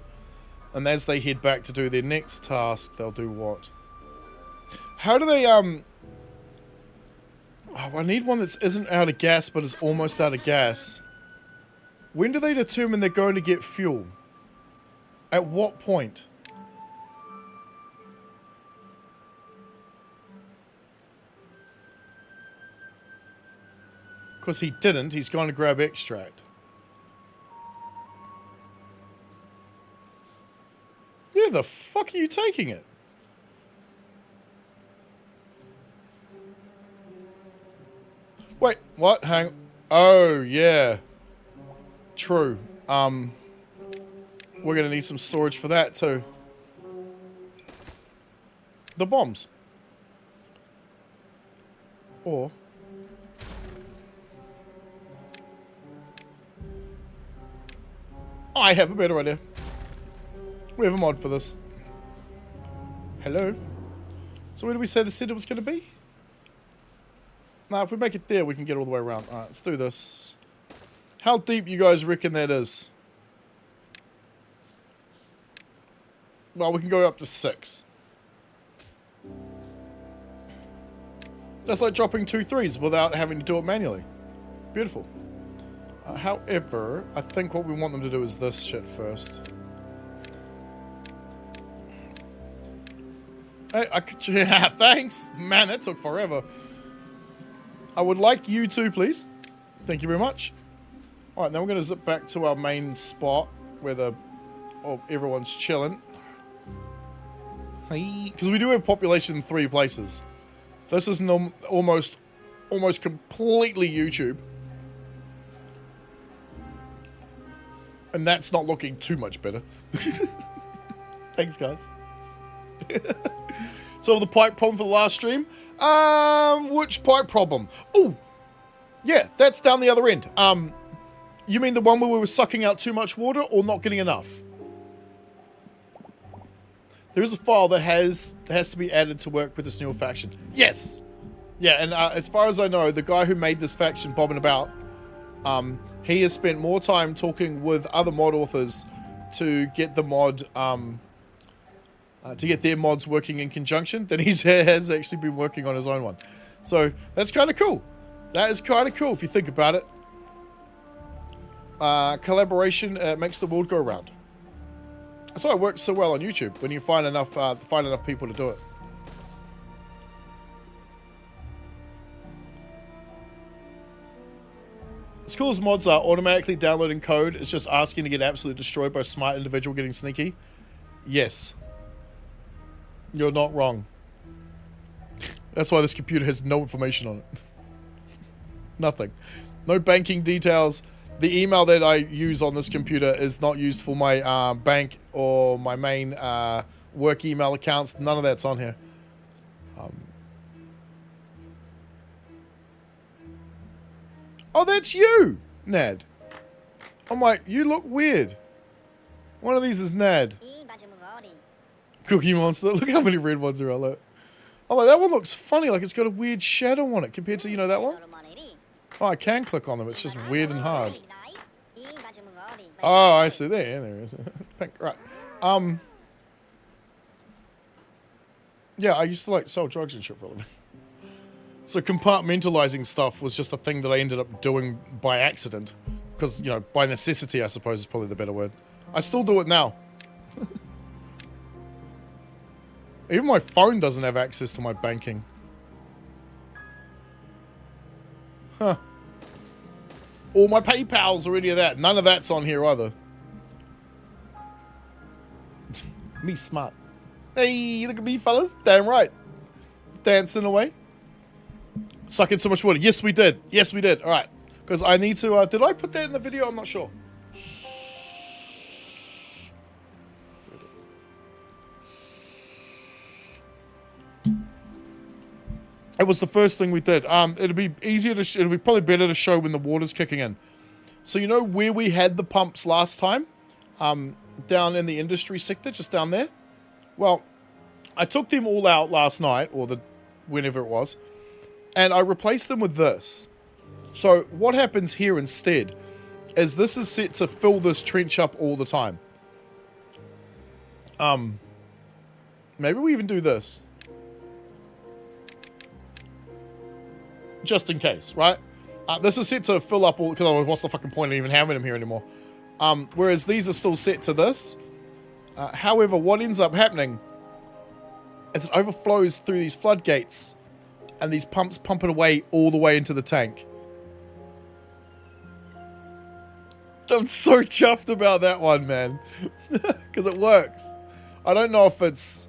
And as they head back to do their next task, they'll do what? How do they, Oh, I need one that isn't out of gas, but is almost out of gas. When do they determine they're going to get fuel? At what point? Because he didn't, he's going to grab extract. Where the fuck are you taking it? Wait, what? Hang. Oh, yeah. True. We're going to need some storage for that too. The bombs. Or... I have a better idea. We have a mod for this. Hello? So where do we say the center was going to be? Now, if we make it there, we can get all the way around. Alright, let's do this. How deep you guys reckon that is? Well, we can go up to 6. That's like dropping 2 threes without having to do it manually. Beautiful. However, I think what we want them to do is this shit first. Hey, yeah, thanks. Man, that took forever. I would like you to, please. Thank you very much. Alright, now we're going to zip back to our main spot where everyone's chilling. Because we do have population in 3 places. This is almost completely YouTube. And that's not looking too much better. Thanks, guys. So the pipe problem for the last stream. Which pipe problem? Oh, yeah, that's down the other end. You mean the one where we were sucking out too much water or not getting enough? There is a file that has to be added to work with this new faction. Yes. Yeah, and as far as I know, the guy who made this faction bobbing about, he has spent more time talking with other mod authors to get the mod, to get their mods working in conjunction than he has actually been working on his own one. So that's kind of cool. That is kind of cool if you think about it. Collaboration makes the world go round. That's why it works so well on YouTube when you find enough people to do it. As cool as mods are automatically downloading code, it's just asking to get absolutely destroyed by a smart individual getting sneaky. Yes. You're not wrong. That's why this computer has no information on it. Nothing. No banking details. The email that I use on this computer is not used for my bank or my main work email accounts. None of that's on here. Oh, that's you, Nad. I'm like, you look weird. One of these is Nad. Cookie Monster. Look how many red ones are out there. I'm like, that one looks funny. Like it's got a weird shadow on it compared to, you know, that one. Oh, I can click on them. It's just weird and hard. Oh, I see. There it is. Pink. Right. Yeah, I used to like sell drugs and shit for a living. So compartmentalizing stuff was just a thing that I ended up doing by accident. Because, you know, by necessity, I suppose is probably the better word. I still do it now. Even my phone doesn't have access to my banking. Huh. All my PayPals or any of that. None of that's on here either. Me smart. Hey, look at me, fellas. Damn right. Dancing away. Sucking so much water. Yes, we did. Yes, we did. All right. Because I need to... did I put that in the video? I'm not sure. It was the first thing we did. It'll be easier to... it'll be probably better to show when the water's kicking in. So you know where we had the pumps last time? Down in the industry sector, just down there. Well, I took them all out last night, or the whenever it was, and I replaced them with this. So what happens here instead is this is set to fill this trench up all the time. Maybe we even do this. Just in case, right? This is set to fill up all, because what's the fucking point of even having them here anymore? Whereas these are still set to this. However, what ends up happening is it overflows through these floodgates and these pumps pump it away all the way into the tank. I'm so chuffed about that one, man. Because it works. I don't know if it's...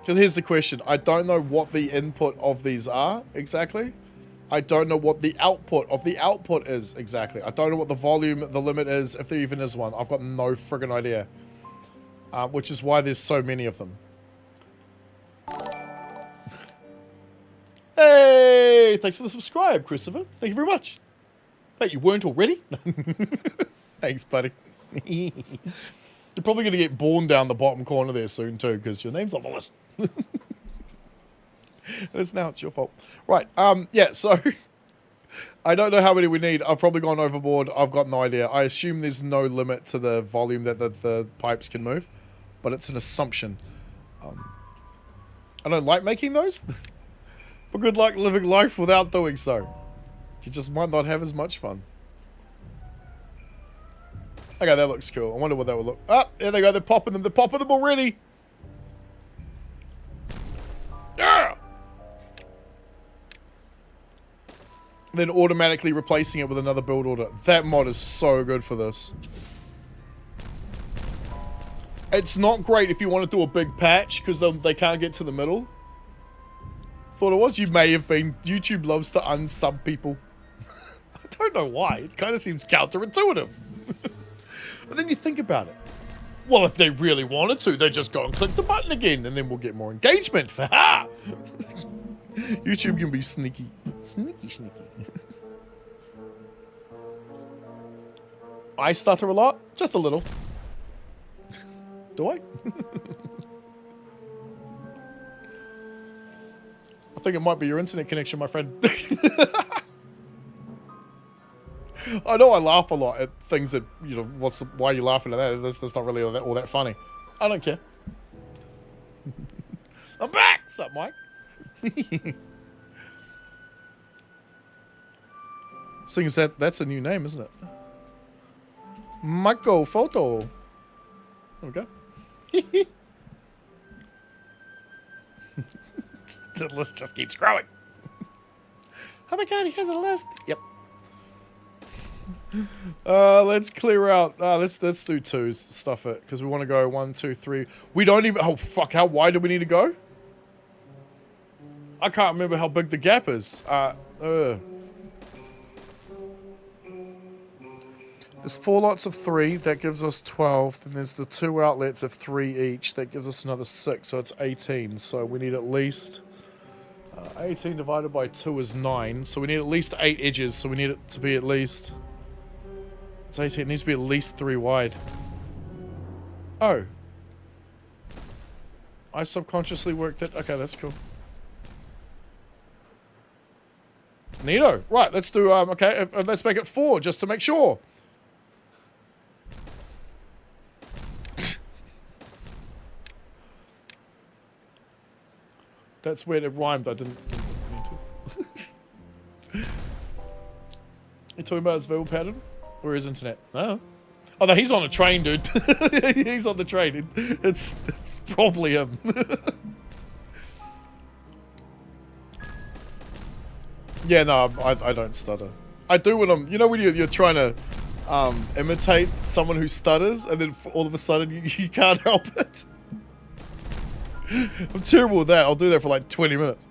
Because here's the question. I don't know what the input of these are exactly. I don't know what the output of the output is exactly. I don't know what the volume, the limit is, if there even is one. I've got no friggin' idea. Which is why there's so many of them. Hey! Thanks for the subscribe, Christopher. Thank you very much. Hey, you weren't already? Thanks, buddy. You're probably going to get born down the bottom corner there soon, too, because your name's on the list. And it's your fault. Right, yeah, so... I don't know how many we need. I've probably gone overboard. I've got no idea. I assume there's no limit to the volume that the pipes can move, but it's an assumption. I don't like making those, but good luck living life without doing so. You just might not have as much fun. Okay, that looks cool. I wonder what that would look... Ah, there they go. They're popping them. They're popping them already. Yeah! Then automatically replacing it with another build order. That mod is so good for this. It's not great if you want to do a big patch, because they can't get to the middle. Thought it was. You may have been. YouTube loves to unsub people. I don't know why. It kind of seems counterintuitive. But then you think about it. Well, if they really wanted to, they'd just go and click the button again, and then we'll get more engagement. Ha! YouTube can be sneaky. Sneaky, sneaky. I stutter a lot? Just a little. Do I? I think it might be your internet connection, my friend. I know I laugh a lot at things that, you know, why are you laughing at that? That's not really all that funny. I don't care. I'm back! What's up, Mike? Seeing as that's a new name, isn't it? Michael Photo. There we go. The list just keeps growing. Oh my god, he has a list. Yep. Let's clear out. Let's do twos. Stuff it, because we want to go 1, 2, 3. We don't even. Oh fuck! How wide do we need to go? I can't remember how big the gap is. There's 4 lots of 3. That gives us 12. Then there's the 2 outlets of 3 each. That gives us another 6. So it's 18. So we need at least 18 divided by 2 is 9. So we need at least 8 edges. So we need it to be at least. It's 18. It needs to be at least 3 wide. Oh. I subconsciously worked it. Okay, that's cool. Neato. Right, let's do, okay, let's make it 4 just to make sure. That's weird, it rhymed, I didn't mean to. You talking about his verbal pattern? Or his internet? No. Oh, no, he's on a train, dude. He's on the train. It's probably him. Yeah, no, I don't stutter. I do when I'm... You know when you're trying to imitate someone who stutters, and then all of a sudden you can't help it? I'm terrible with that. I'll do that for like 20 minutes.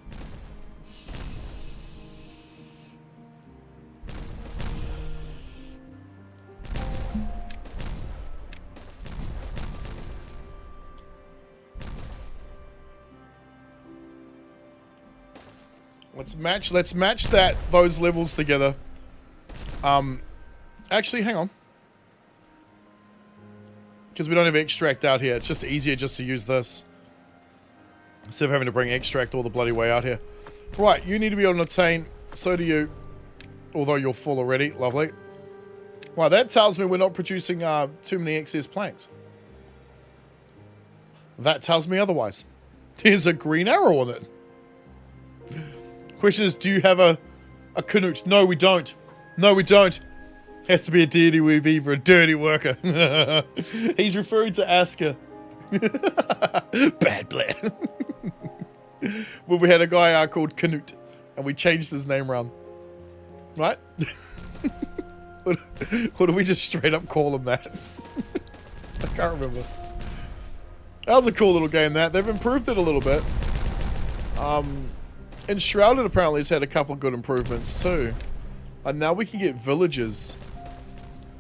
Let's match those levels together. Actually, hang on. Because we don't have extract out here. It's just easier just to use this. Instead of having to bring extract all the bloody way out here. Right, you need to be able to attain. So do you. Although you're full already. Lovely. Right, that tells me we're not producing too many excess planks. That tells me otherwise. There's a green arrow on it. Question is, do you have a Canute? No, we don't. No, we don't. Has to be a dirty wee beaver, a dirty worker. He's referring to Asker. Bad blood. Well, we had a guy called Canute, and we changed his name around. Right? Or do we just straight up call him that? I can't remember. That was a cool little game, that. They've improved it a little bit. Enshrouded apparently has had a couple of good improvements too. And now we can get villages.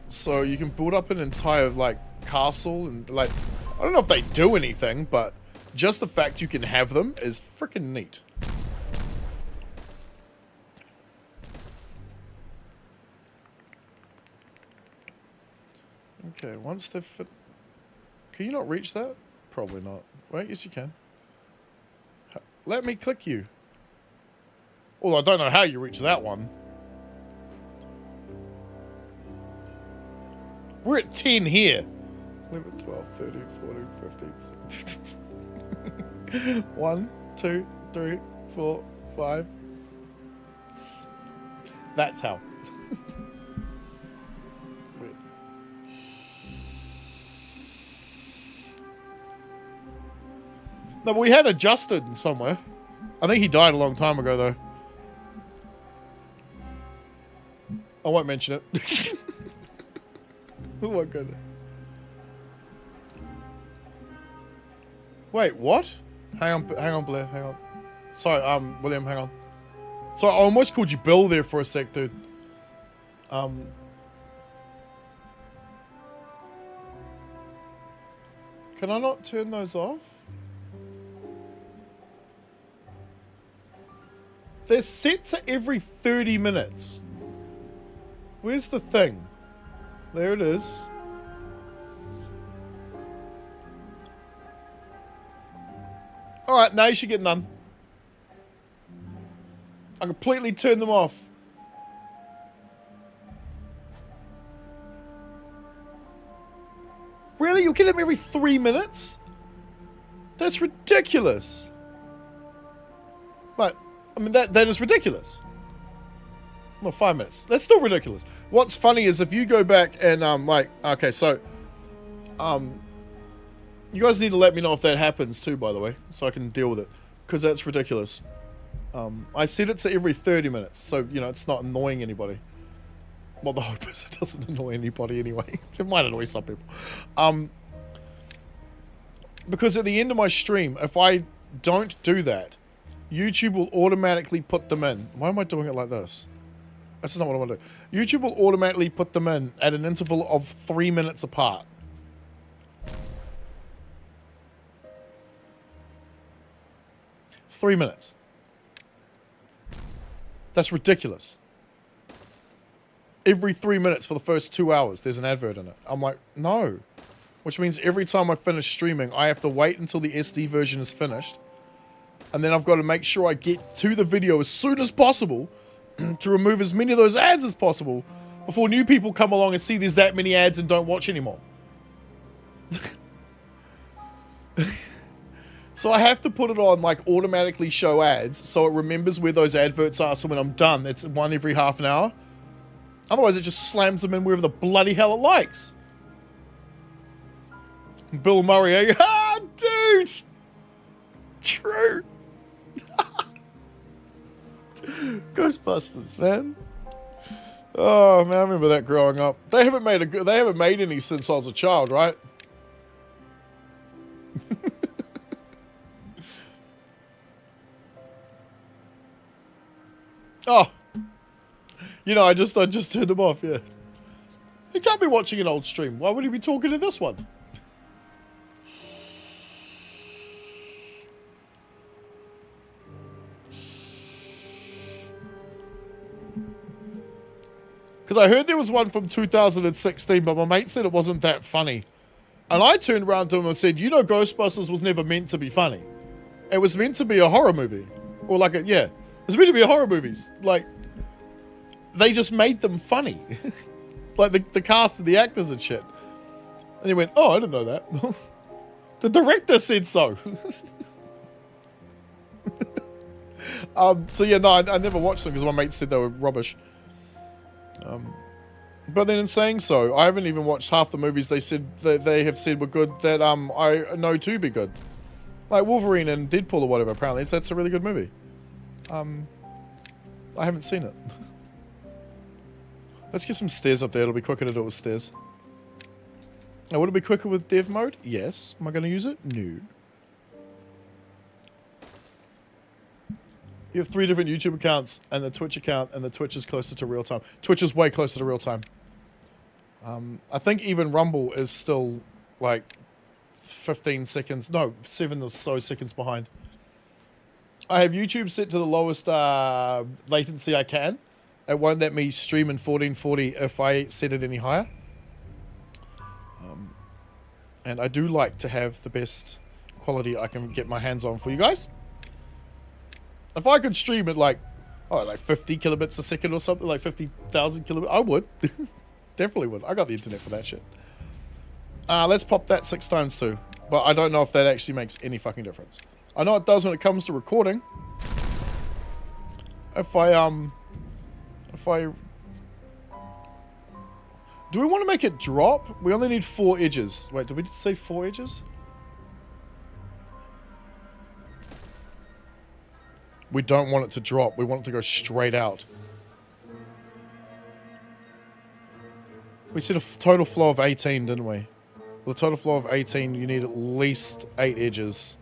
So you can build up an entire, like, castle and, like... I don't know if they do anything, but just the fact you can have them is freaking neat. Okay, once they've fit... Can you not reach that? Probably not. Wait, yes you can. Let me click you. Well, I don't know how you reach that one. We're at 10 here. 11, 12, 13, 14, 15, 16. 1, 2, 3, 4, 5. That's how. Weird. No, but we had adjusted somewhere. I think he died a long time ago, though. I won't mention it. We won't go there. Wait, what? Hang on, Blair, hang on. Sorry, William, hang on. Sorry, I almost called you Bill there for a sec, dude. Can I not turn those off? They're set to every 30 minutes. Where's the thing? There it is. Alright, now you should get none. I completely turned them off. Really? You get them every 3 minutes? That's ridiculous. But, I mean, that is ridiculous. Well, 5 minutes. That's still ridiculous. What's funny is if you go back and, like, okay, so, you guys need to let me know if that happens too, by the way, so I can deal with it, because that's ridiculous. I set it to every 30 minutes, so, you know, it's not annoying anybody. Well, the hope is it doesn't annoy anybody anyway. It might annoy some people. Because at the end of my stream, if I don't do that, YouTube will automatically put them in. Why am I doing it like this? This is not what I want to do. YouTube will automatically put them in at an interval of 3 minutes apart. Three minutes. That's ridiculous. Every 3 minutes for the first 2 hours, there's an advert in it. I'm like, no. Which means every time I finish streaming, I have to wait until the SD version is finished. And then I've got to make sure I get to the video as soon as possible to remove as many of those ads as possible before new people come along and see there's that many ads and don't watch anymore. So I have to put it on, like, automatically show ads so it remembers where those adverts are, so when I'm done, it's one every half an hour. Otherwise, it just slams them in wherever the bloody hell it likes. Bill Murray, eh? Ah, dude! True. Ghostbusters, man. Oh man, I remember that growing up. They haven't made any since I was a child, right? Oh, you know, I just turned them off. Yeah, he can't be watching an old stream. Why would he be talking to this one? Because I heard there was one from 2016, but my mate said it wasn't that funny. And I turned around to him and said, you know Ghostbusters was never meant to be funny. It was meant to be a horror movie. Or like it was meant to be a horror movies. Like, they just made them funny. Like the cast and the actors and shit. And he went, oh, I didn't know that. The director said so. So yeah, no, I never watched them because my mate said they were rubbish. But then in saying so, I haven't even watched half the movies they said that they have said were good that I know to be good. Like Wolverine and Deadpool or whatever, apparently. That's a really good movie. I haven't seen it. Let's get some stairs up there. It'll be quicker to do it with stairs. Now, would it be quicker with dev mode? Yes. Am I going to use it? No. You have 3 different YouTube accounts and the Twitch account, and the Twitch is closer to real time. Twitch is way closer to real time. I think even Rumble is still like 15 seconds. No, 7 or so seconds behind. I have YouTube set to the lowest latency I can. It won't let me stream in 1440 if I set it any higher. And I do like to have the best quality I can get my hands on for you guys. If I could stream at like 50 kilobits a second or something, like 50,000 kilobits, I would. Definitely would. I got the internet for that shit. Let's pop that 6 times too. But I don't know if that actually makes any fucking difference. I know it does when it comes to recording. If I do we want to make it drop? We only need 4 edges. Wait, did we say 4 edges? We don't want it to drop. We want it to go straight out. We said a total flow of 18, didn't we? With a total flow of 18, you need at least 8 edges.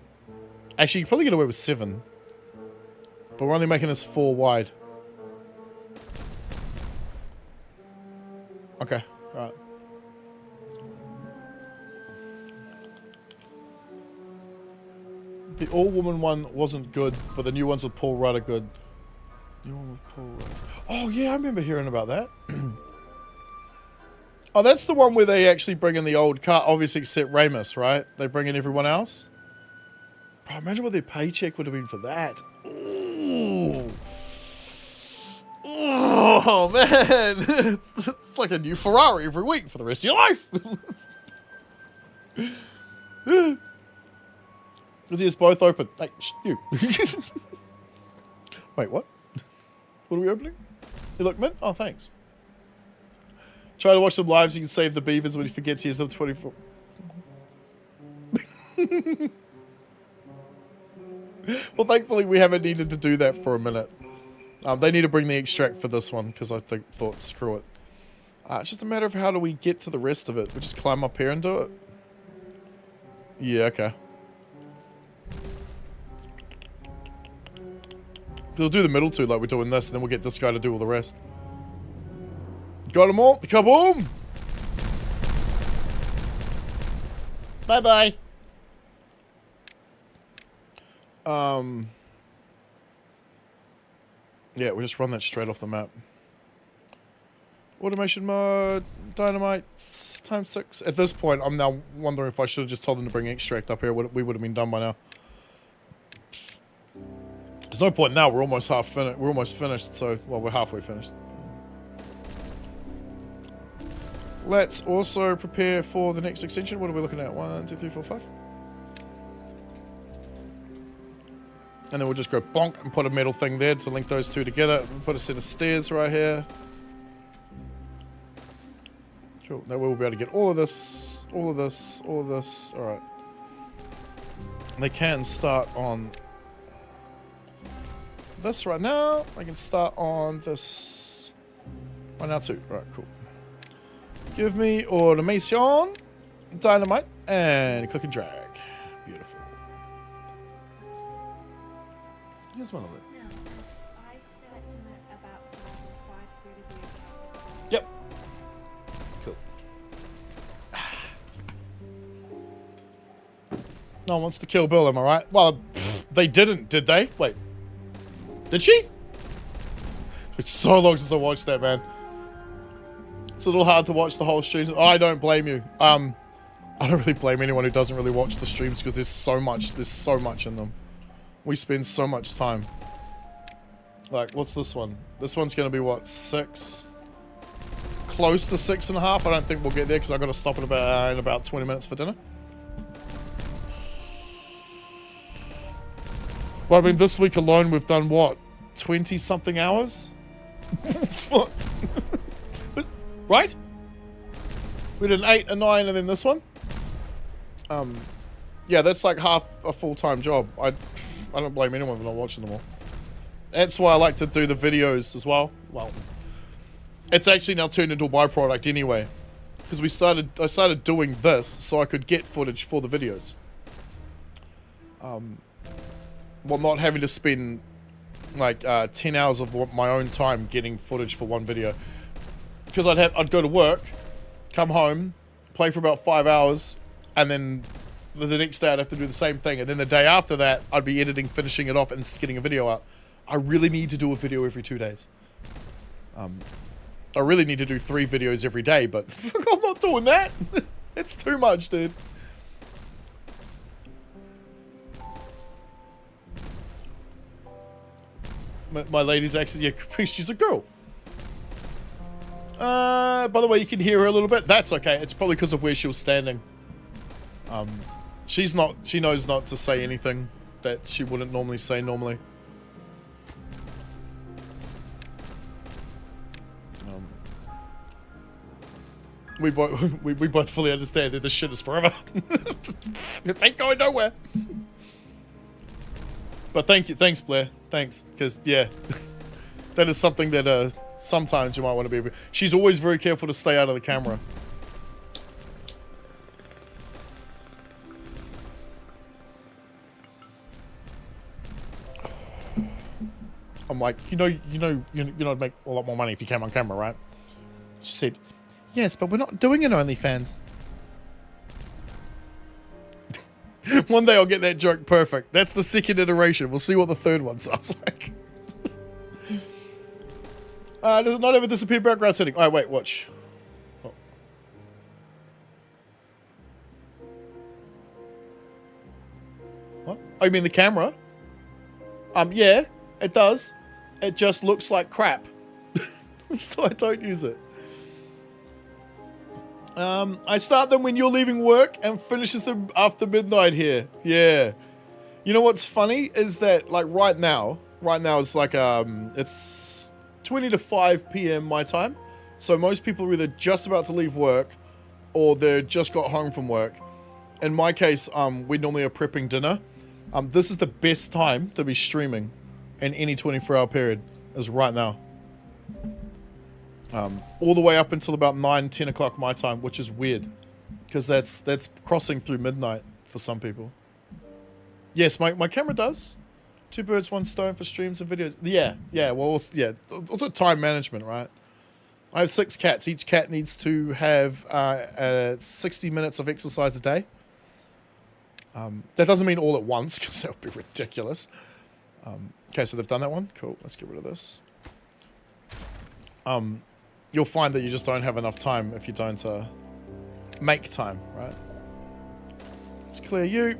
Actually, you can probably get away with 7. But we're only making this 4 wide. Okay, alright. The all-woman one wasn't good, but the new ones with Paul Rudd are good. New one with Paul Rudd. Oh yeah, I remember hearing about that. Oh, that's the one where they actually bring in the old car, obviously except Ramus, right? They bring in everyone else. Bro, imagine what their paycheck would have been for that. Ooh. Oh man, it's like a new Ferrari every week for the rest of your life. Because it's both open. Hey, you. Wait, what? What are we opening? You look mint? Oh, thanks. Try to watch some lives. You can save the beavers when he forgets he has them 24. Well, thankfully we haven't needed to do that for a minute. They need to bring the extract for this one because I thought screw it. It's just a matter of how do we get to the rest of it. We just climb up here and do it. Yeah, okay. We'll do the middle two like we're doing this, and then we'll get this guy to do all the rest. Got them all. Kaboom! Bye-bye. Yeah, we'll just run that straight off the map. Automation mode, dynamite, times 6. At this point, I'm now wondering if I should have just told them to bring extract up here. We would have been done by now. There's no point now. We're almost finished. We're almost finished. So, well, we're halfway finished. Let's also prepare for the next extension. What are we looking at? 1, 2, 3, 4, 5. And then we'll just go bonk and put a metal thing there to link those two together. Put a set of stairs right here. Cool. Now we'll be able to get all of this, all of this, all of this. All right. They can start on this right now. They can start on this right now too. Right, cool. Give me automation, dynamite, and click and drag. Beautiful. Here's one of it. No, I start them at about 5:30. Yep. Cool. No one wants to kill Bill, am I right? Well, they didn't, did they? Wait. Did she? It's so long since I watched that, man. It's a little hard to watch the whole stream. I don't blame you. I don't really blame anyone who doesn't really watch the streams because there's so much in them. We spend so much time. Like, what's this one? This one's going to be, what, 6? Close to 6.5. I don't think we'll get there because I've got to stop in about 20 minutes for dinner. Well, I mean, this week alone, we've done, what, 20-something hours? Fuck. Right? We did an 8, a 9, and then this one. Yeah, that's like half a full-time job. I don't blame anyone for not watching them all. That's why I like to do the videos as well. Well, it's actually now turned into a byproduct anyway. Because I started doing this so I could get footage for the videos. While not having to spend like 10 hours of my own time getting footage for one video. Because I'd go to work, come home, play for about 5 hours, and then the next day I'd have to do the same thing. And then the day after that, I'd be editing, finishing it off, and getting a video out. I really need to do a video every 2 days. I really need to do 3 videos every day, but I'm not doing that. It's too much, dude. My lady's actually, yeah, she's a girl. By the way, you can hear her a little bit. That's okay. It's probably because of where she was standing. She knows not to say anything that she wouldn't normally say normally. We both fully understand that this shit is forever. It ain't going nowhere. But thanks Blair, thanks, because yeah, that is something that sometimes you might want to be. She's always very careful to stay out of the camera. I'm like, you'd make a lot more money if you came on camera, right? She said, yes, but we're not doing an OnlyFans. One day I'll get that joke perfect. That's the second iteration. We'll see what the third one sounds like. Does it not ever disappear background setting? Oh, wait, watch. Oh. What? Oh, you mean the camera? Yeah, it does. It just looks like crap. So I don't use it. I start them when you're leaving work and finishes them after midnight here. Yeah. You know what's funny is that like right now it's like it's 20 to 5 p.m. my time. So most people are either just about to leave work or they're just got home from work. In my case, we normally are prepping dinner. This is the best time to be streaming in any 24-hour period is right now. All the way up until about 9, 10 o'clock my time, which is weird. Because that's crossing through midnight for some people. Yes, my camera does. 2 birds, 1 stone for streams and videos. Yeah, well, yeah. Also time management, right? I have 6 cats. Each cat needs to have 60 minutes of exercise a day. That doesn't mean all at once, because that would be ridiculous. Okay, so they've done that one. Cool, let's get rid of this. You'll find that you just don't have enough time if you don't make time, right? Let's clear you.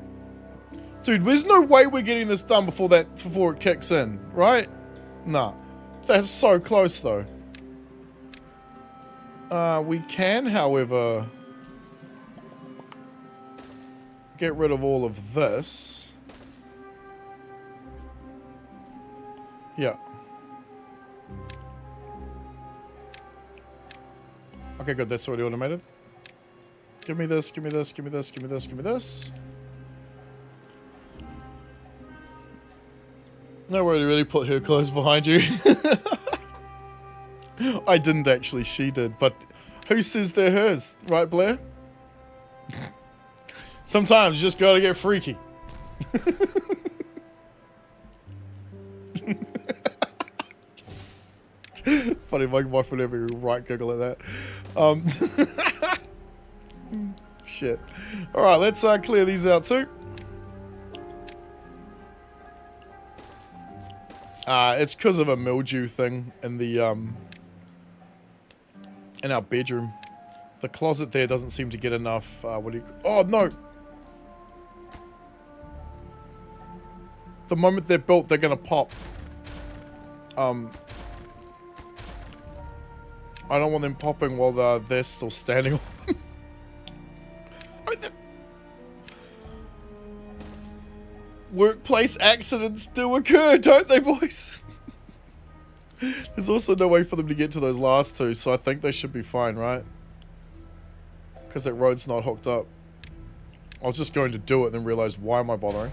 Dude, there's no way we're getting this done before it kicks in, right? Nah. That's so close, though. We can, however, get rid of all of this. Yeah. Okay, good. That's already automated. Give me this, give me this, give me this, give me this, give me this. No way to really put her clothes behind you. I didn't actually, she did. But who says they're hers? Right, Blair? Sometimes you just gotta get freaky. Funny, my wife would never right giggle at that. Shit. Alright, let's clear these out too. It's because of a mildew thing in the in our bedroom. The closet there doesn't seem to get enough, oh no! The moment they're built, they're gonna pop. I don't want them popping while they're still standing. Workplace accidents do occur, don't they, boys? There's also no way for them to get to those last two, so I think they should be fine, right? Because that road's not hooked up. I was just going to do it and then realize, why am I bothering?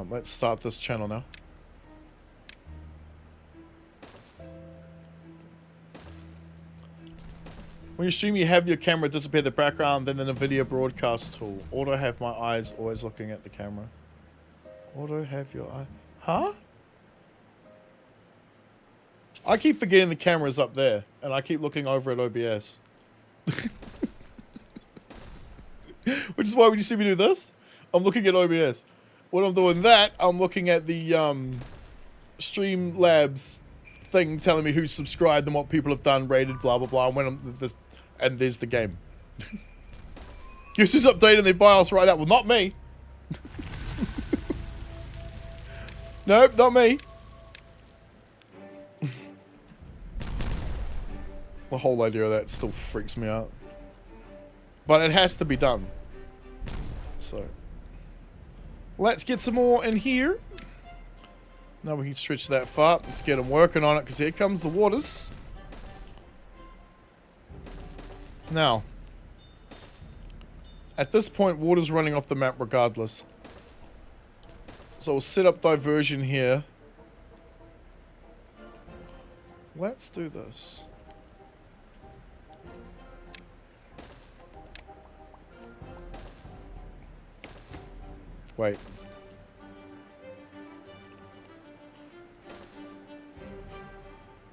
Let's start this channel now. When you stream, you have your camera disappear the background, then the video broadcast tool. Auto have my eyes always looking at the camera. Auto have your eye. Huh? I keep forgetting the camera's up there, and I keep looking over at OBS. Which is why when you see me do this, I'm looking at OBS. When I'm doing that, I'm looking at the Streamlabs thing telling me who's subscribed and what people have done, rated, blah blah blah. And when and there's the game. Users updating their BIOS right now. Well, not me. Nope, not me. The whole idea of that still freaks me out. But it has to be done. So let's get some more in here. Now we can stretch that far. Let's get them working on it, because here comes the waters. Now, at this point, water's running off the map regardless. So we'll set up diversion here. Let's do this. Wait.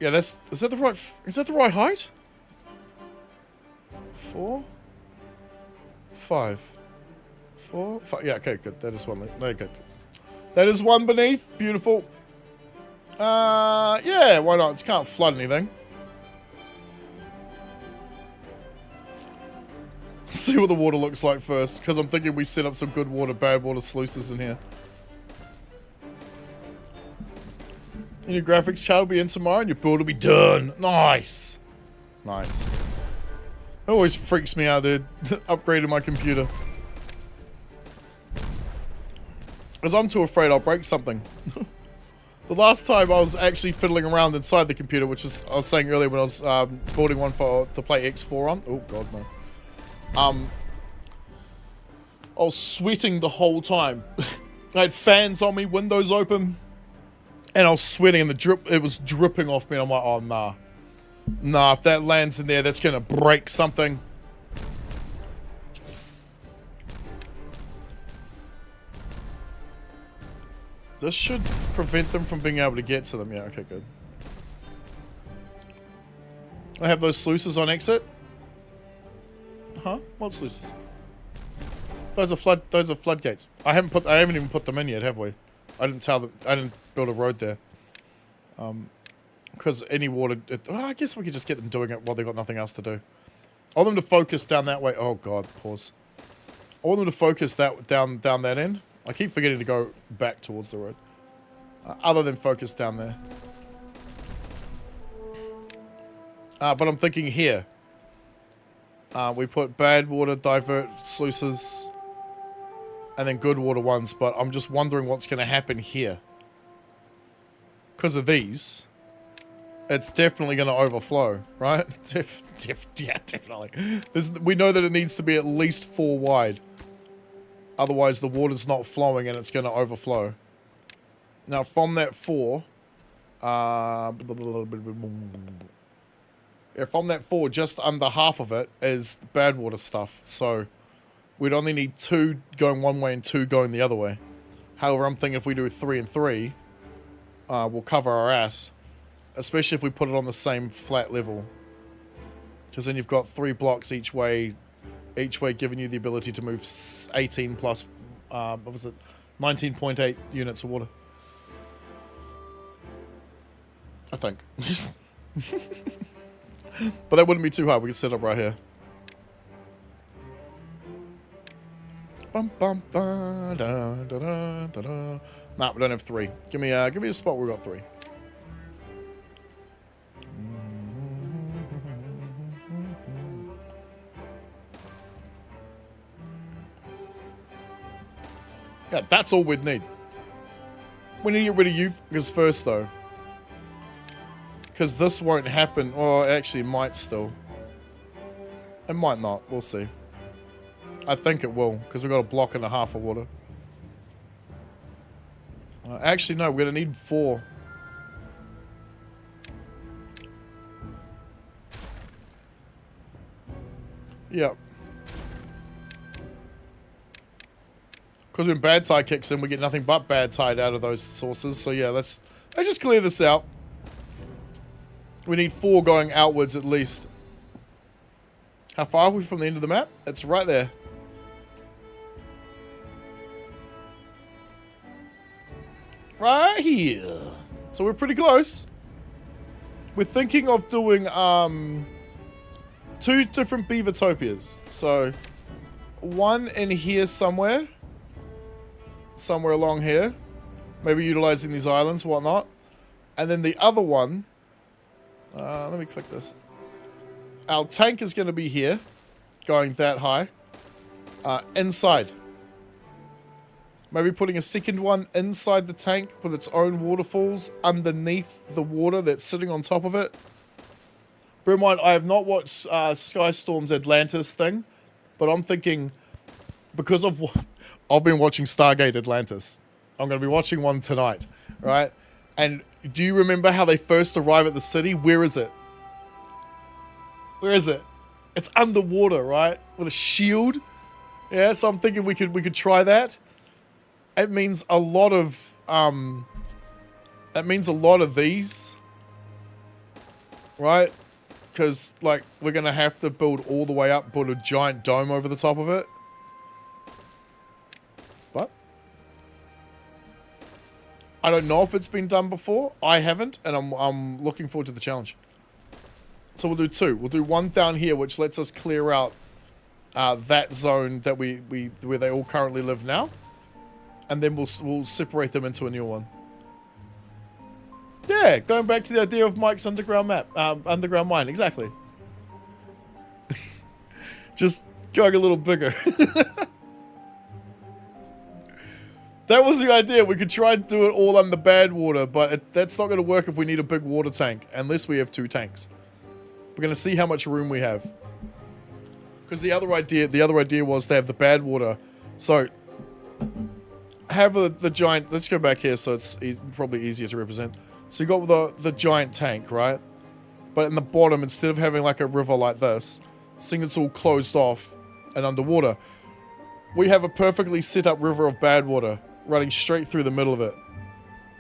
Yeah, is that the right height? 4, 5, 4, 5. Yeah, okay, good. That is one. No, good. That is one beneath. Beautiful. Yeah, why not? It can't flood anything. See what the water looks like first, because I'm thinking we set up some good water, bad water sluices in here. And your graphics card will be in tomorrow and your build will be done. Nice. Nice. It always freaks me out, dude. Upgrading my computer. Because I'm too afraid I'll break something. The last time I was actually fiddling around inside the computer, which is, I was saying earlier when I was building one to play X4 on. Oh, God, no. I was sweating the whole time. I had fans on me, windows open, and I was sweating, and it was dripping off me. And I'm like, oh nah, nah. If that lands in there, that's gonna break something. This should prevent them from being able to get to them. Yeah, okay, good. I have those sluices on exit. Huh? What sluices? Those are floodgates. I haven't even put them in yet, have we? I didn't build a road there. Because any water, I guess we could just get them doing it while they've got nothing else to do. I want them to focus down that way. Oh God, pause. I want them to focus that down that end. I keep forgetting to go back towards the road. Other than focus down there. But I'm thinking here. We put bad water divert sluices and then good water ones, but I'm just wondering what's going to happen here. Because of these, it's definitely going to overflow, right? Yeah, definitely. We know that it needs to be at least 4 wide. Otherwise, the water's not flowing and it's going to overflow. Now, from that 4... yeah, from that 4, just under half of it is bad water stuff. So, we'd only need 2 going one way and 2 going the other way. However, I'm thinking if we do 3 and 3, we'll cover our ass. Especially if we put it on the same flat level. Because then you've got 3 blocks each way giving you the ability to move 18 plus, what was it? 19.8 units of water. I think. But that wouldn't be too hard. We could set up right here. Bum, bum, ba, da, da, da, da, da. Nah, we don't have 3. Give me a spot where we got 3. Yeah, that's all we'd need. We need to get rid of you first, though. Because this won't happen. Or actually, it might still. It might not. We'll see. I think it will, because we've got a block and a half of water. Actually, no, we're going to need 4. Yep. Because when bad tide kicks in, we get nothing but bad tide out of those sources. So yeah, let's just clear this out. We need 4 going outwards at least. How far are we from the end of the map? It's right there. Right here. So we're pretty close. We're thinking of doing 2 different Beavertopias. So one in here somewhere. Somewhere along here. Maybe utilizing these islands, whatnot. And then the other one. Let me click this. Our tank is going to be here. Going that high. Inside. Maybe putting a second one inside the tank with its own waterfalls underneath the water that's sitting on top of it. Bear in mind, I have not watched Skystorm's Atlantis thing, but I'm thinking, because of what I've been watching Stargate Atlantis, I'm going to be watching one tonight, right? And do you remember how they first arrive at the city? Where is it? Where is it? It's underwater, right? With a shield. Yeah, so I'm thinking we could try that. It means a lot of these, right? Because like we're gonna have to build all the way up, put a giant dome over the top of it. What? I don't know if it's been done before. I haven't, and I'm looking forward to the challenge. So we'll do 2. We'll do 1 down here, which lets us clear out that zone that where they all currently live now. And then we'll separate them into a new one. Yeah, going back to the idea of Mike's underground map, underground mine, exactly. Just going a little bigger. That was the idea. We could try and do it all under bad water, but that's not going to work if we need a big water tank, unless we have 2 tanks. We're going to see how much room we have. Because the other idea was to have the bad water. So have the giant, let's go back here so it's probably easier to represent. So you got the giant tank, right? But in the bottom, instead of having like a river like this, seeing it's all closed off and underwater, we have a perfectly set up river of bad water running straight through the middle of it.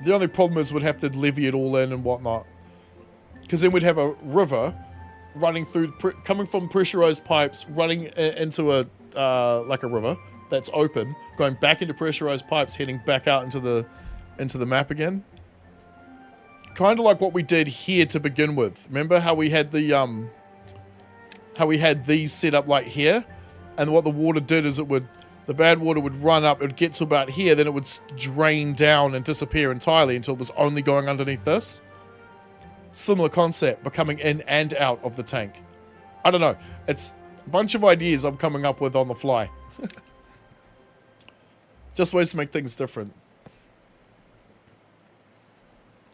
The only problem is we'd have to levy it all in and whatnot. Because then we'd have a river running through, coming from pressurized pipes, running into a like a river that's open, going back into pressurized pipes, heading back out into the map again. Kind of like what we did here to begin with. Remember how we had the these set up like here, and what the water did is the bad water would run up, it would get to about here, then it would drain down and disappear entirely until it was only going underneath this. Similar concept, but coming in and out of the tank. I don't know. It's a bunch of ideas I'm coming up with on the fly. Just ways to make things different.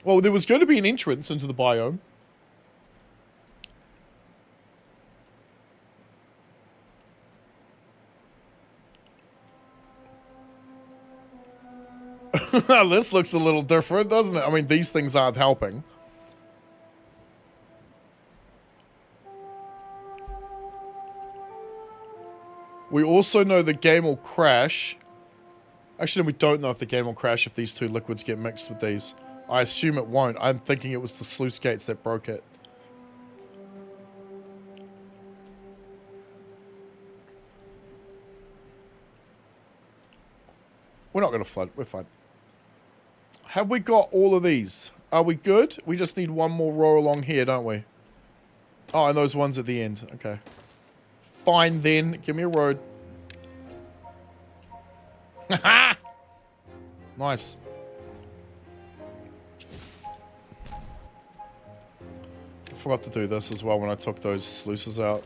Well, there was going to be an entrance into the biome. This looks a little different, doesn't it? I mean, these things aren't helping. We also know the game will crash. Actually, we don't know if the game will crash if these 2 liquids get mixed with these. I assume it won't. I'm thinking it was the sluice gates that broke it. We're not going to flood. We're fine. Have we got all of these? Are we good? We just need one more row along here, don't we? Oh, and those ones at the end. Okay. Fine then. Give me a road. Nice. I forgot to do this as well when I took those sluices out.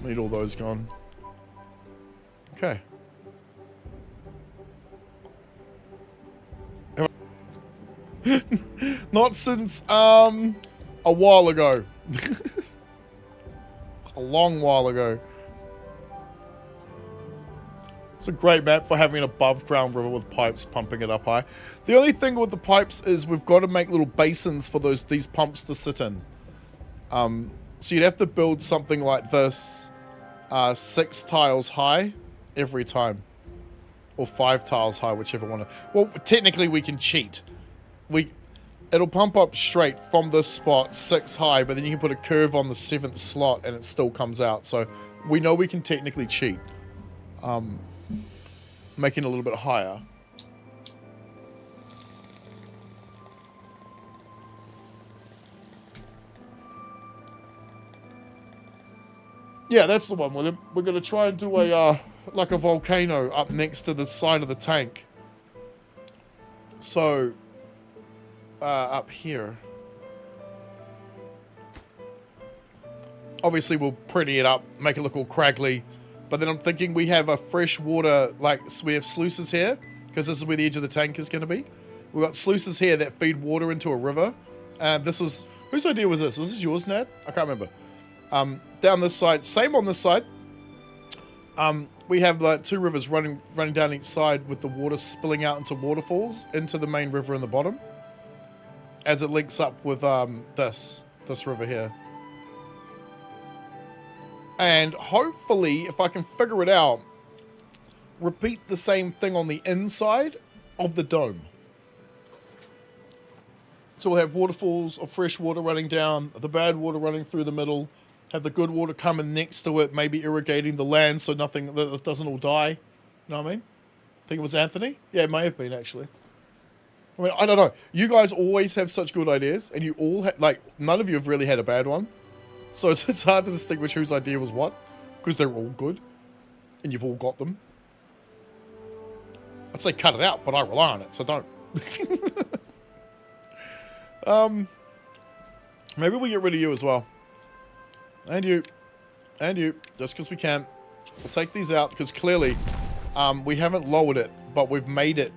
Need all those gone. Okay. Not since, a while ago. A long while ago. It's a great map for having an above ground river with pipes pumping it up high. The only thing with the pipes is we've got to make little basins for these pumps to sit in. So you'd have to build something like this 6 tiles high every time. Or 5 tiles high, whichever one. Well, technically we can cheat. It'll pump up straight from this spot 6 high, but then you can put a curve on the 7th slot and it still comes out. So we know we can technically cheat. Making it a little bit higher. Yeah, that's the one with him. We're going to try and do a, like a volcano up next to the side of the tank. So, up here. Obviously, we'll pretty it up, make it look all craggly. But then I'm thinking we have a fresh water, like, we have sluices here, because this is where the edge of the tank is going to be. We've got sluices here that feed water into a river. And this was, whose idea was this? Was this yours, Nat? I can't remember. Down this side, same on this side. We have like 2 rivers running down each side with the water spilling out into waterfalls into the main river in the bottom. As it links up with this river here. And hopefully, if I can figure it out, repeat the same thing on the inside of the dome. So we'll have waterfalls of fresh water running down, the bad water running through the middle, have the good water coming next to it, maybe irrigating the land so nothing that doesn't all die. You know what I mean? I think it was Anthony? Yeah, it may have been actually. I mean, I don't know. You guys always have such good ideas, and you all like none of you have really had a bad one. So it's hard to distinguish whose idea was what, because they're all good, and you've all got them. I'd say cut it out, but I rely on it, so don't. Maybe we get rid of you as well. And you, just because we can. We'll take these out, because clearly we haven't lowered it, but we've made it,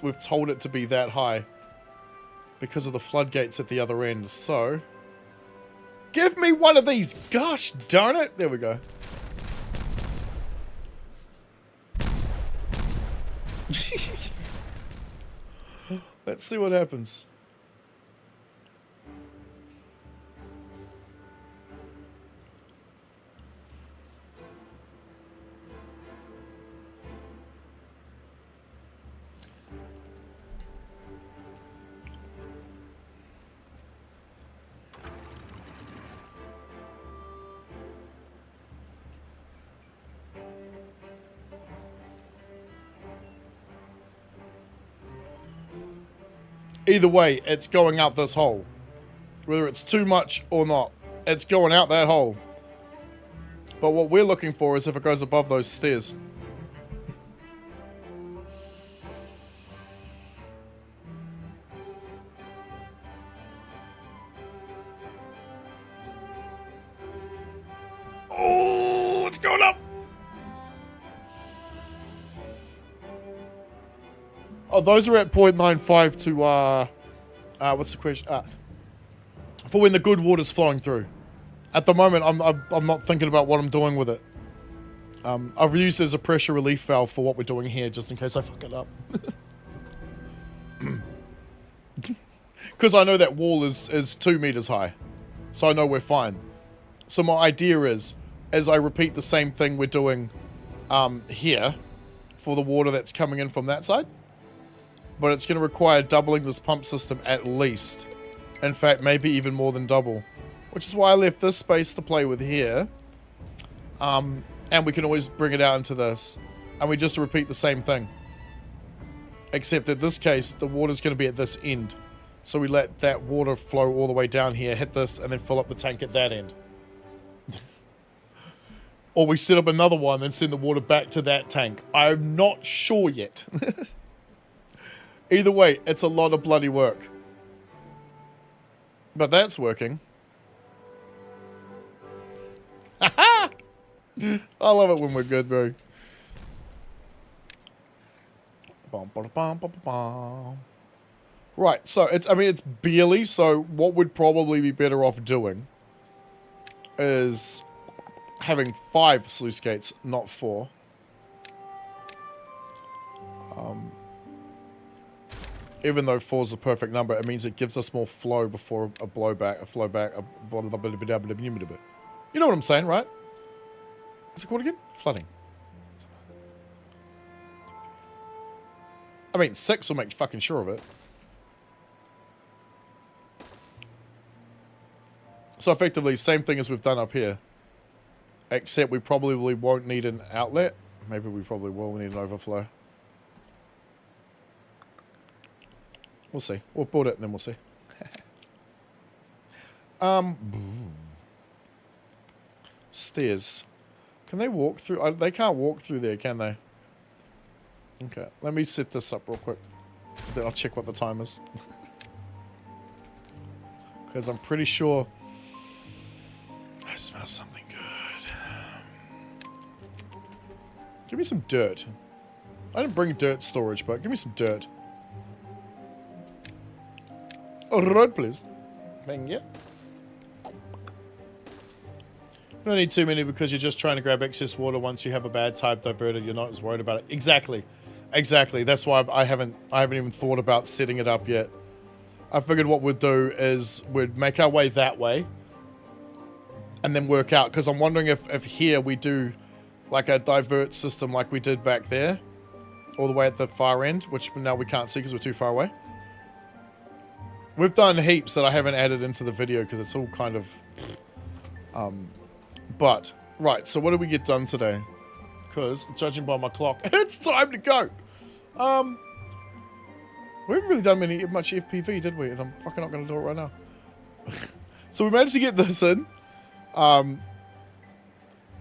we've told it to be that high because of the floodgates at the other end. So, give me one of these. Gosh darn it. There we go. Let's see what happens. Either way, it's going out this hole. Whether it's too much or not, it's going out that hole. But what we're looking for is if it goes above those stairs. Oh, it's going up. Oh, those are at 0.95 to, what's the question? For when the good water's flowing through. At the moment, I'm not thinking about what I'm doing with it. I've used it as a pressure relief valve for what we're doing here, just in case I fuck it up. Because I know that wall is 2 meters high. So I know we're fine. So my idea is, as I repeat the same thing we're doing here, for the water that's coming in from that side, but it's going to require doubling this pump system at least. In fact, maybe even more than double. Which is why I left this space to play with here. And we can always bring it out into this. And we just repeat the same thing. Except in this case, the water's going to be at this end. So we let that water flow all the way down here, hit this, and then fill up the tank at that end. Or we set up another one and send the water back to that tank. I'm not sure yet. Either way, it's a lot of bloody work. But that's working. I love it when we're good, bro. Right, so it's, I mean, it's barely, so what we'd probably be better off doing is having 5 sluice gates, not 4. Even though 4 is the perfect number, it means it gives us more flow before a blowback, a flowback, you know what I'm saying, right? What's it called again? Flooding. I mean, 6 will make fucking sure of it. So effectively, same thing as we've done up here. Except we probably won't need an outlet. Maybe we probably will need an overflow. We'll see. We'll build it and then we'll see. Stairs. Can they walk through? They can't walk through there, can they? Okay, let me set this up real quick. Then I'll check what the time is. Because I'm pretty sure I smell something good. Give me some dirt. I didn't bring dirt storage, but give me some dirt. Alright, please. Thank you. You don't need too many because you're just trying to grab excess water. Once you have a bad type diverted, you're not as worried about it. Exactly. Exactly. That's why I haven't even thought about setting it up yet. I figured what we'd do is we'd make our way that way and then work out, because I'm wondering if here we do like a divert system like we did back there all the way at the far end, which now we can't see because we're too far away. We've done heaps that I haven't added into the video because it's all kind of but right, so what did we get done today? Because judging by my clock, it's time to go. We haven't really done much FPV, did we? And I'm fucking not going to do it right now. So we managed to get this in.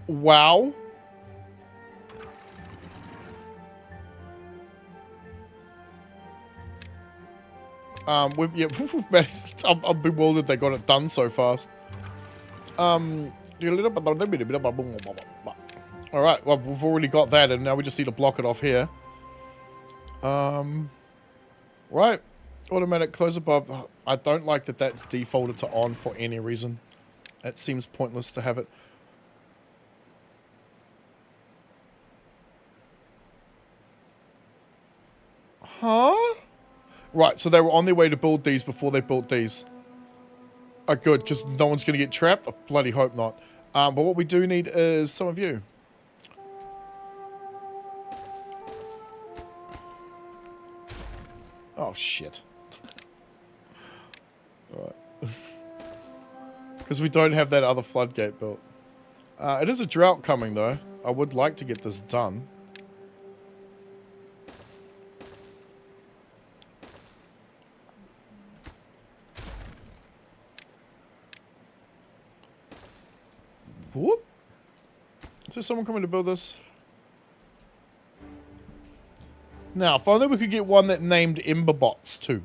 Wow. We've managed. I'm bewildered they got it done so fast. Alright, well, we've already got that, and now we just need to block it off here. Right. Automatic close above. I don't like that that's defaulted to on for any reason. It seems pointless to have it. Huh? Right, so they were on their way to build these before they built these. Oh, good, because no one's going to get trapped. I bloody hope not. But what we do need is some of you. Oh, shit. Alright. Because we don't have that other floodgate built. It is a drought coming, though. I would like to get this done. Whoop. Is there someone coming to build this? Now, if only we could get one that named Emberbots too.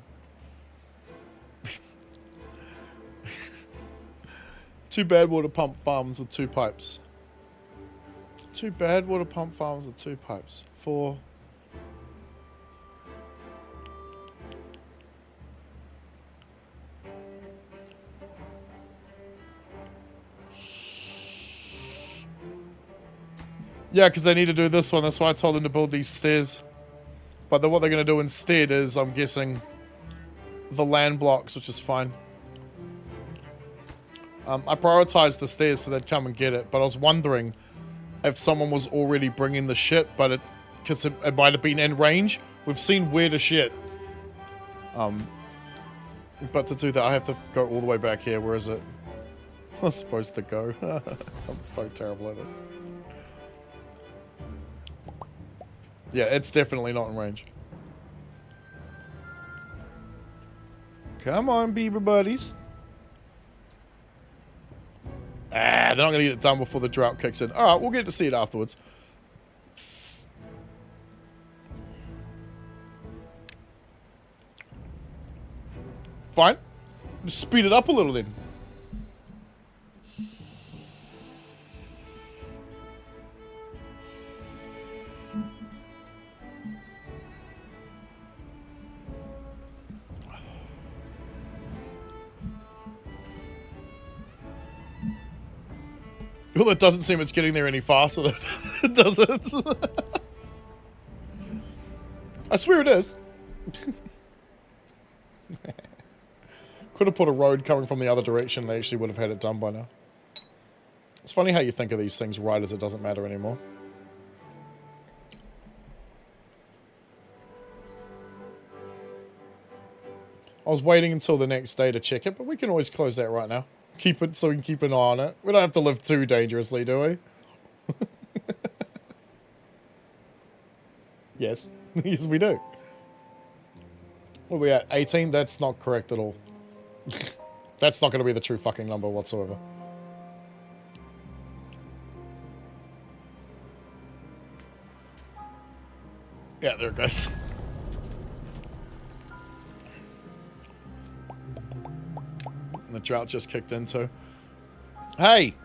2 bad water pump farms with 2 pipes. 2 bad water pump farms with 2 pipes. 4. Yeah, because they need to do this one. That's why I told them to build these stairs. But then what they're going to do instead is, I'm guessing, the land blocks, which is fine. I prioritized the stairs so they'd come and get it. But I was wondering if someone was already bringing the shit, but because it might have been in range. We've seen weirder shit. But to do that, I have to go all the way back here. Where is it? I'm supposed to go. I'm so terrible at this. Yeah, it's definitely not in range. Come on, BeaverBuddies. they're not going to get it done before the drought kicks in. All right, we'll get to see it afterwards. Fine. Just speed it up a little then. Well, it doesn't seem it's getting there any faster, though, does it? I swear it is. Could have put a road coming from the other direction. They actually would have had it done by now. It's funny how you think of these things right as it doesn't matter anymore. I was waiting until the next day to check it, but we can always close that right now. Keep it so we can keep an eye on it. We don't have to live too dangerously, do we? Yes. Yes, we do. What are we at? 18? That's not correct at all. That's not going to be the true fucking number whatsoever. Yeah, there it goes. And the drought just kicked in too. Hey!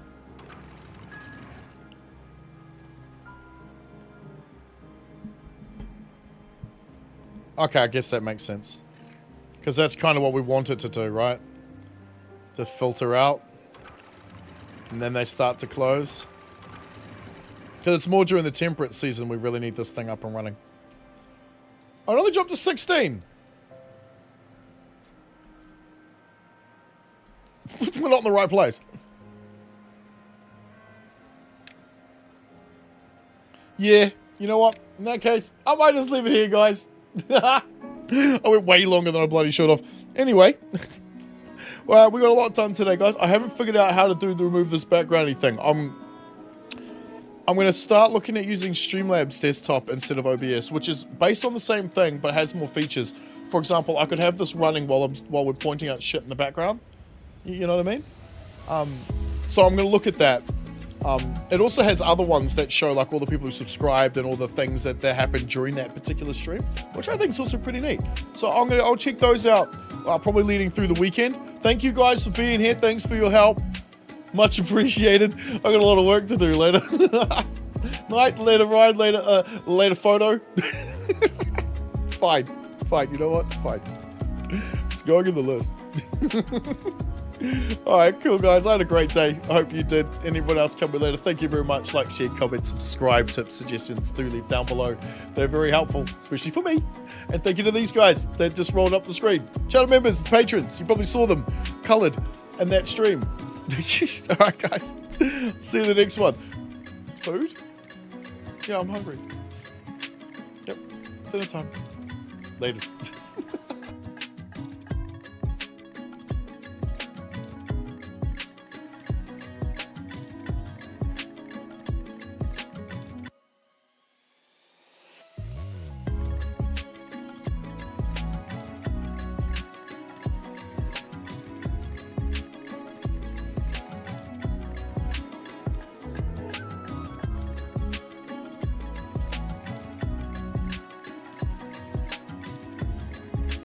Okay, I guess that makes sense. Because that's kind of what we want it to do, right? To filter out. And then they start to close. Because it's more during the temperate season we really need this thing up and running. Oh, it only dropped to 16! We're not in the right place. Yeah, you know what? In that case, I might just leave it here, guys. I went way longer than I bloody should have. Anyway, well, we got a lot done today, guys. I haven't figured out how to do the remove this backgroundy thing. I'm going to start looking at using Streamlabs desktop instead of OBS, which is based on the same thing but has more features. For example, I could have this running while we're pointing out shit in the background. You know what I mean? So I'm going to look at that. It also has other ones that show like all the people who subscribed and all the things that happened during that particular stream, which I think is also pretty neat. So I'll check those out, probably leading through the weekend. Thank you guys for being here. Thanks for your help. Much appreciated. I got a lot of work to do later. Night, later ride, later photo. Fine. You know what? Fine. It's going in the list. Alright, cool guys. I had a great day. I hope you did. Anyone else coming later, thank you very much. Like, share, comment, subscribe, tips, suggestions, do leave down below. They're very helpful, especially for me. And thank you to these guys that just rolled up the screen. Channel members, patrons, you probably saw them coloured in that stream. Alright guys, see you in the next one. Food? Yeah, I'm hungry. Yep, dinner time. Latest.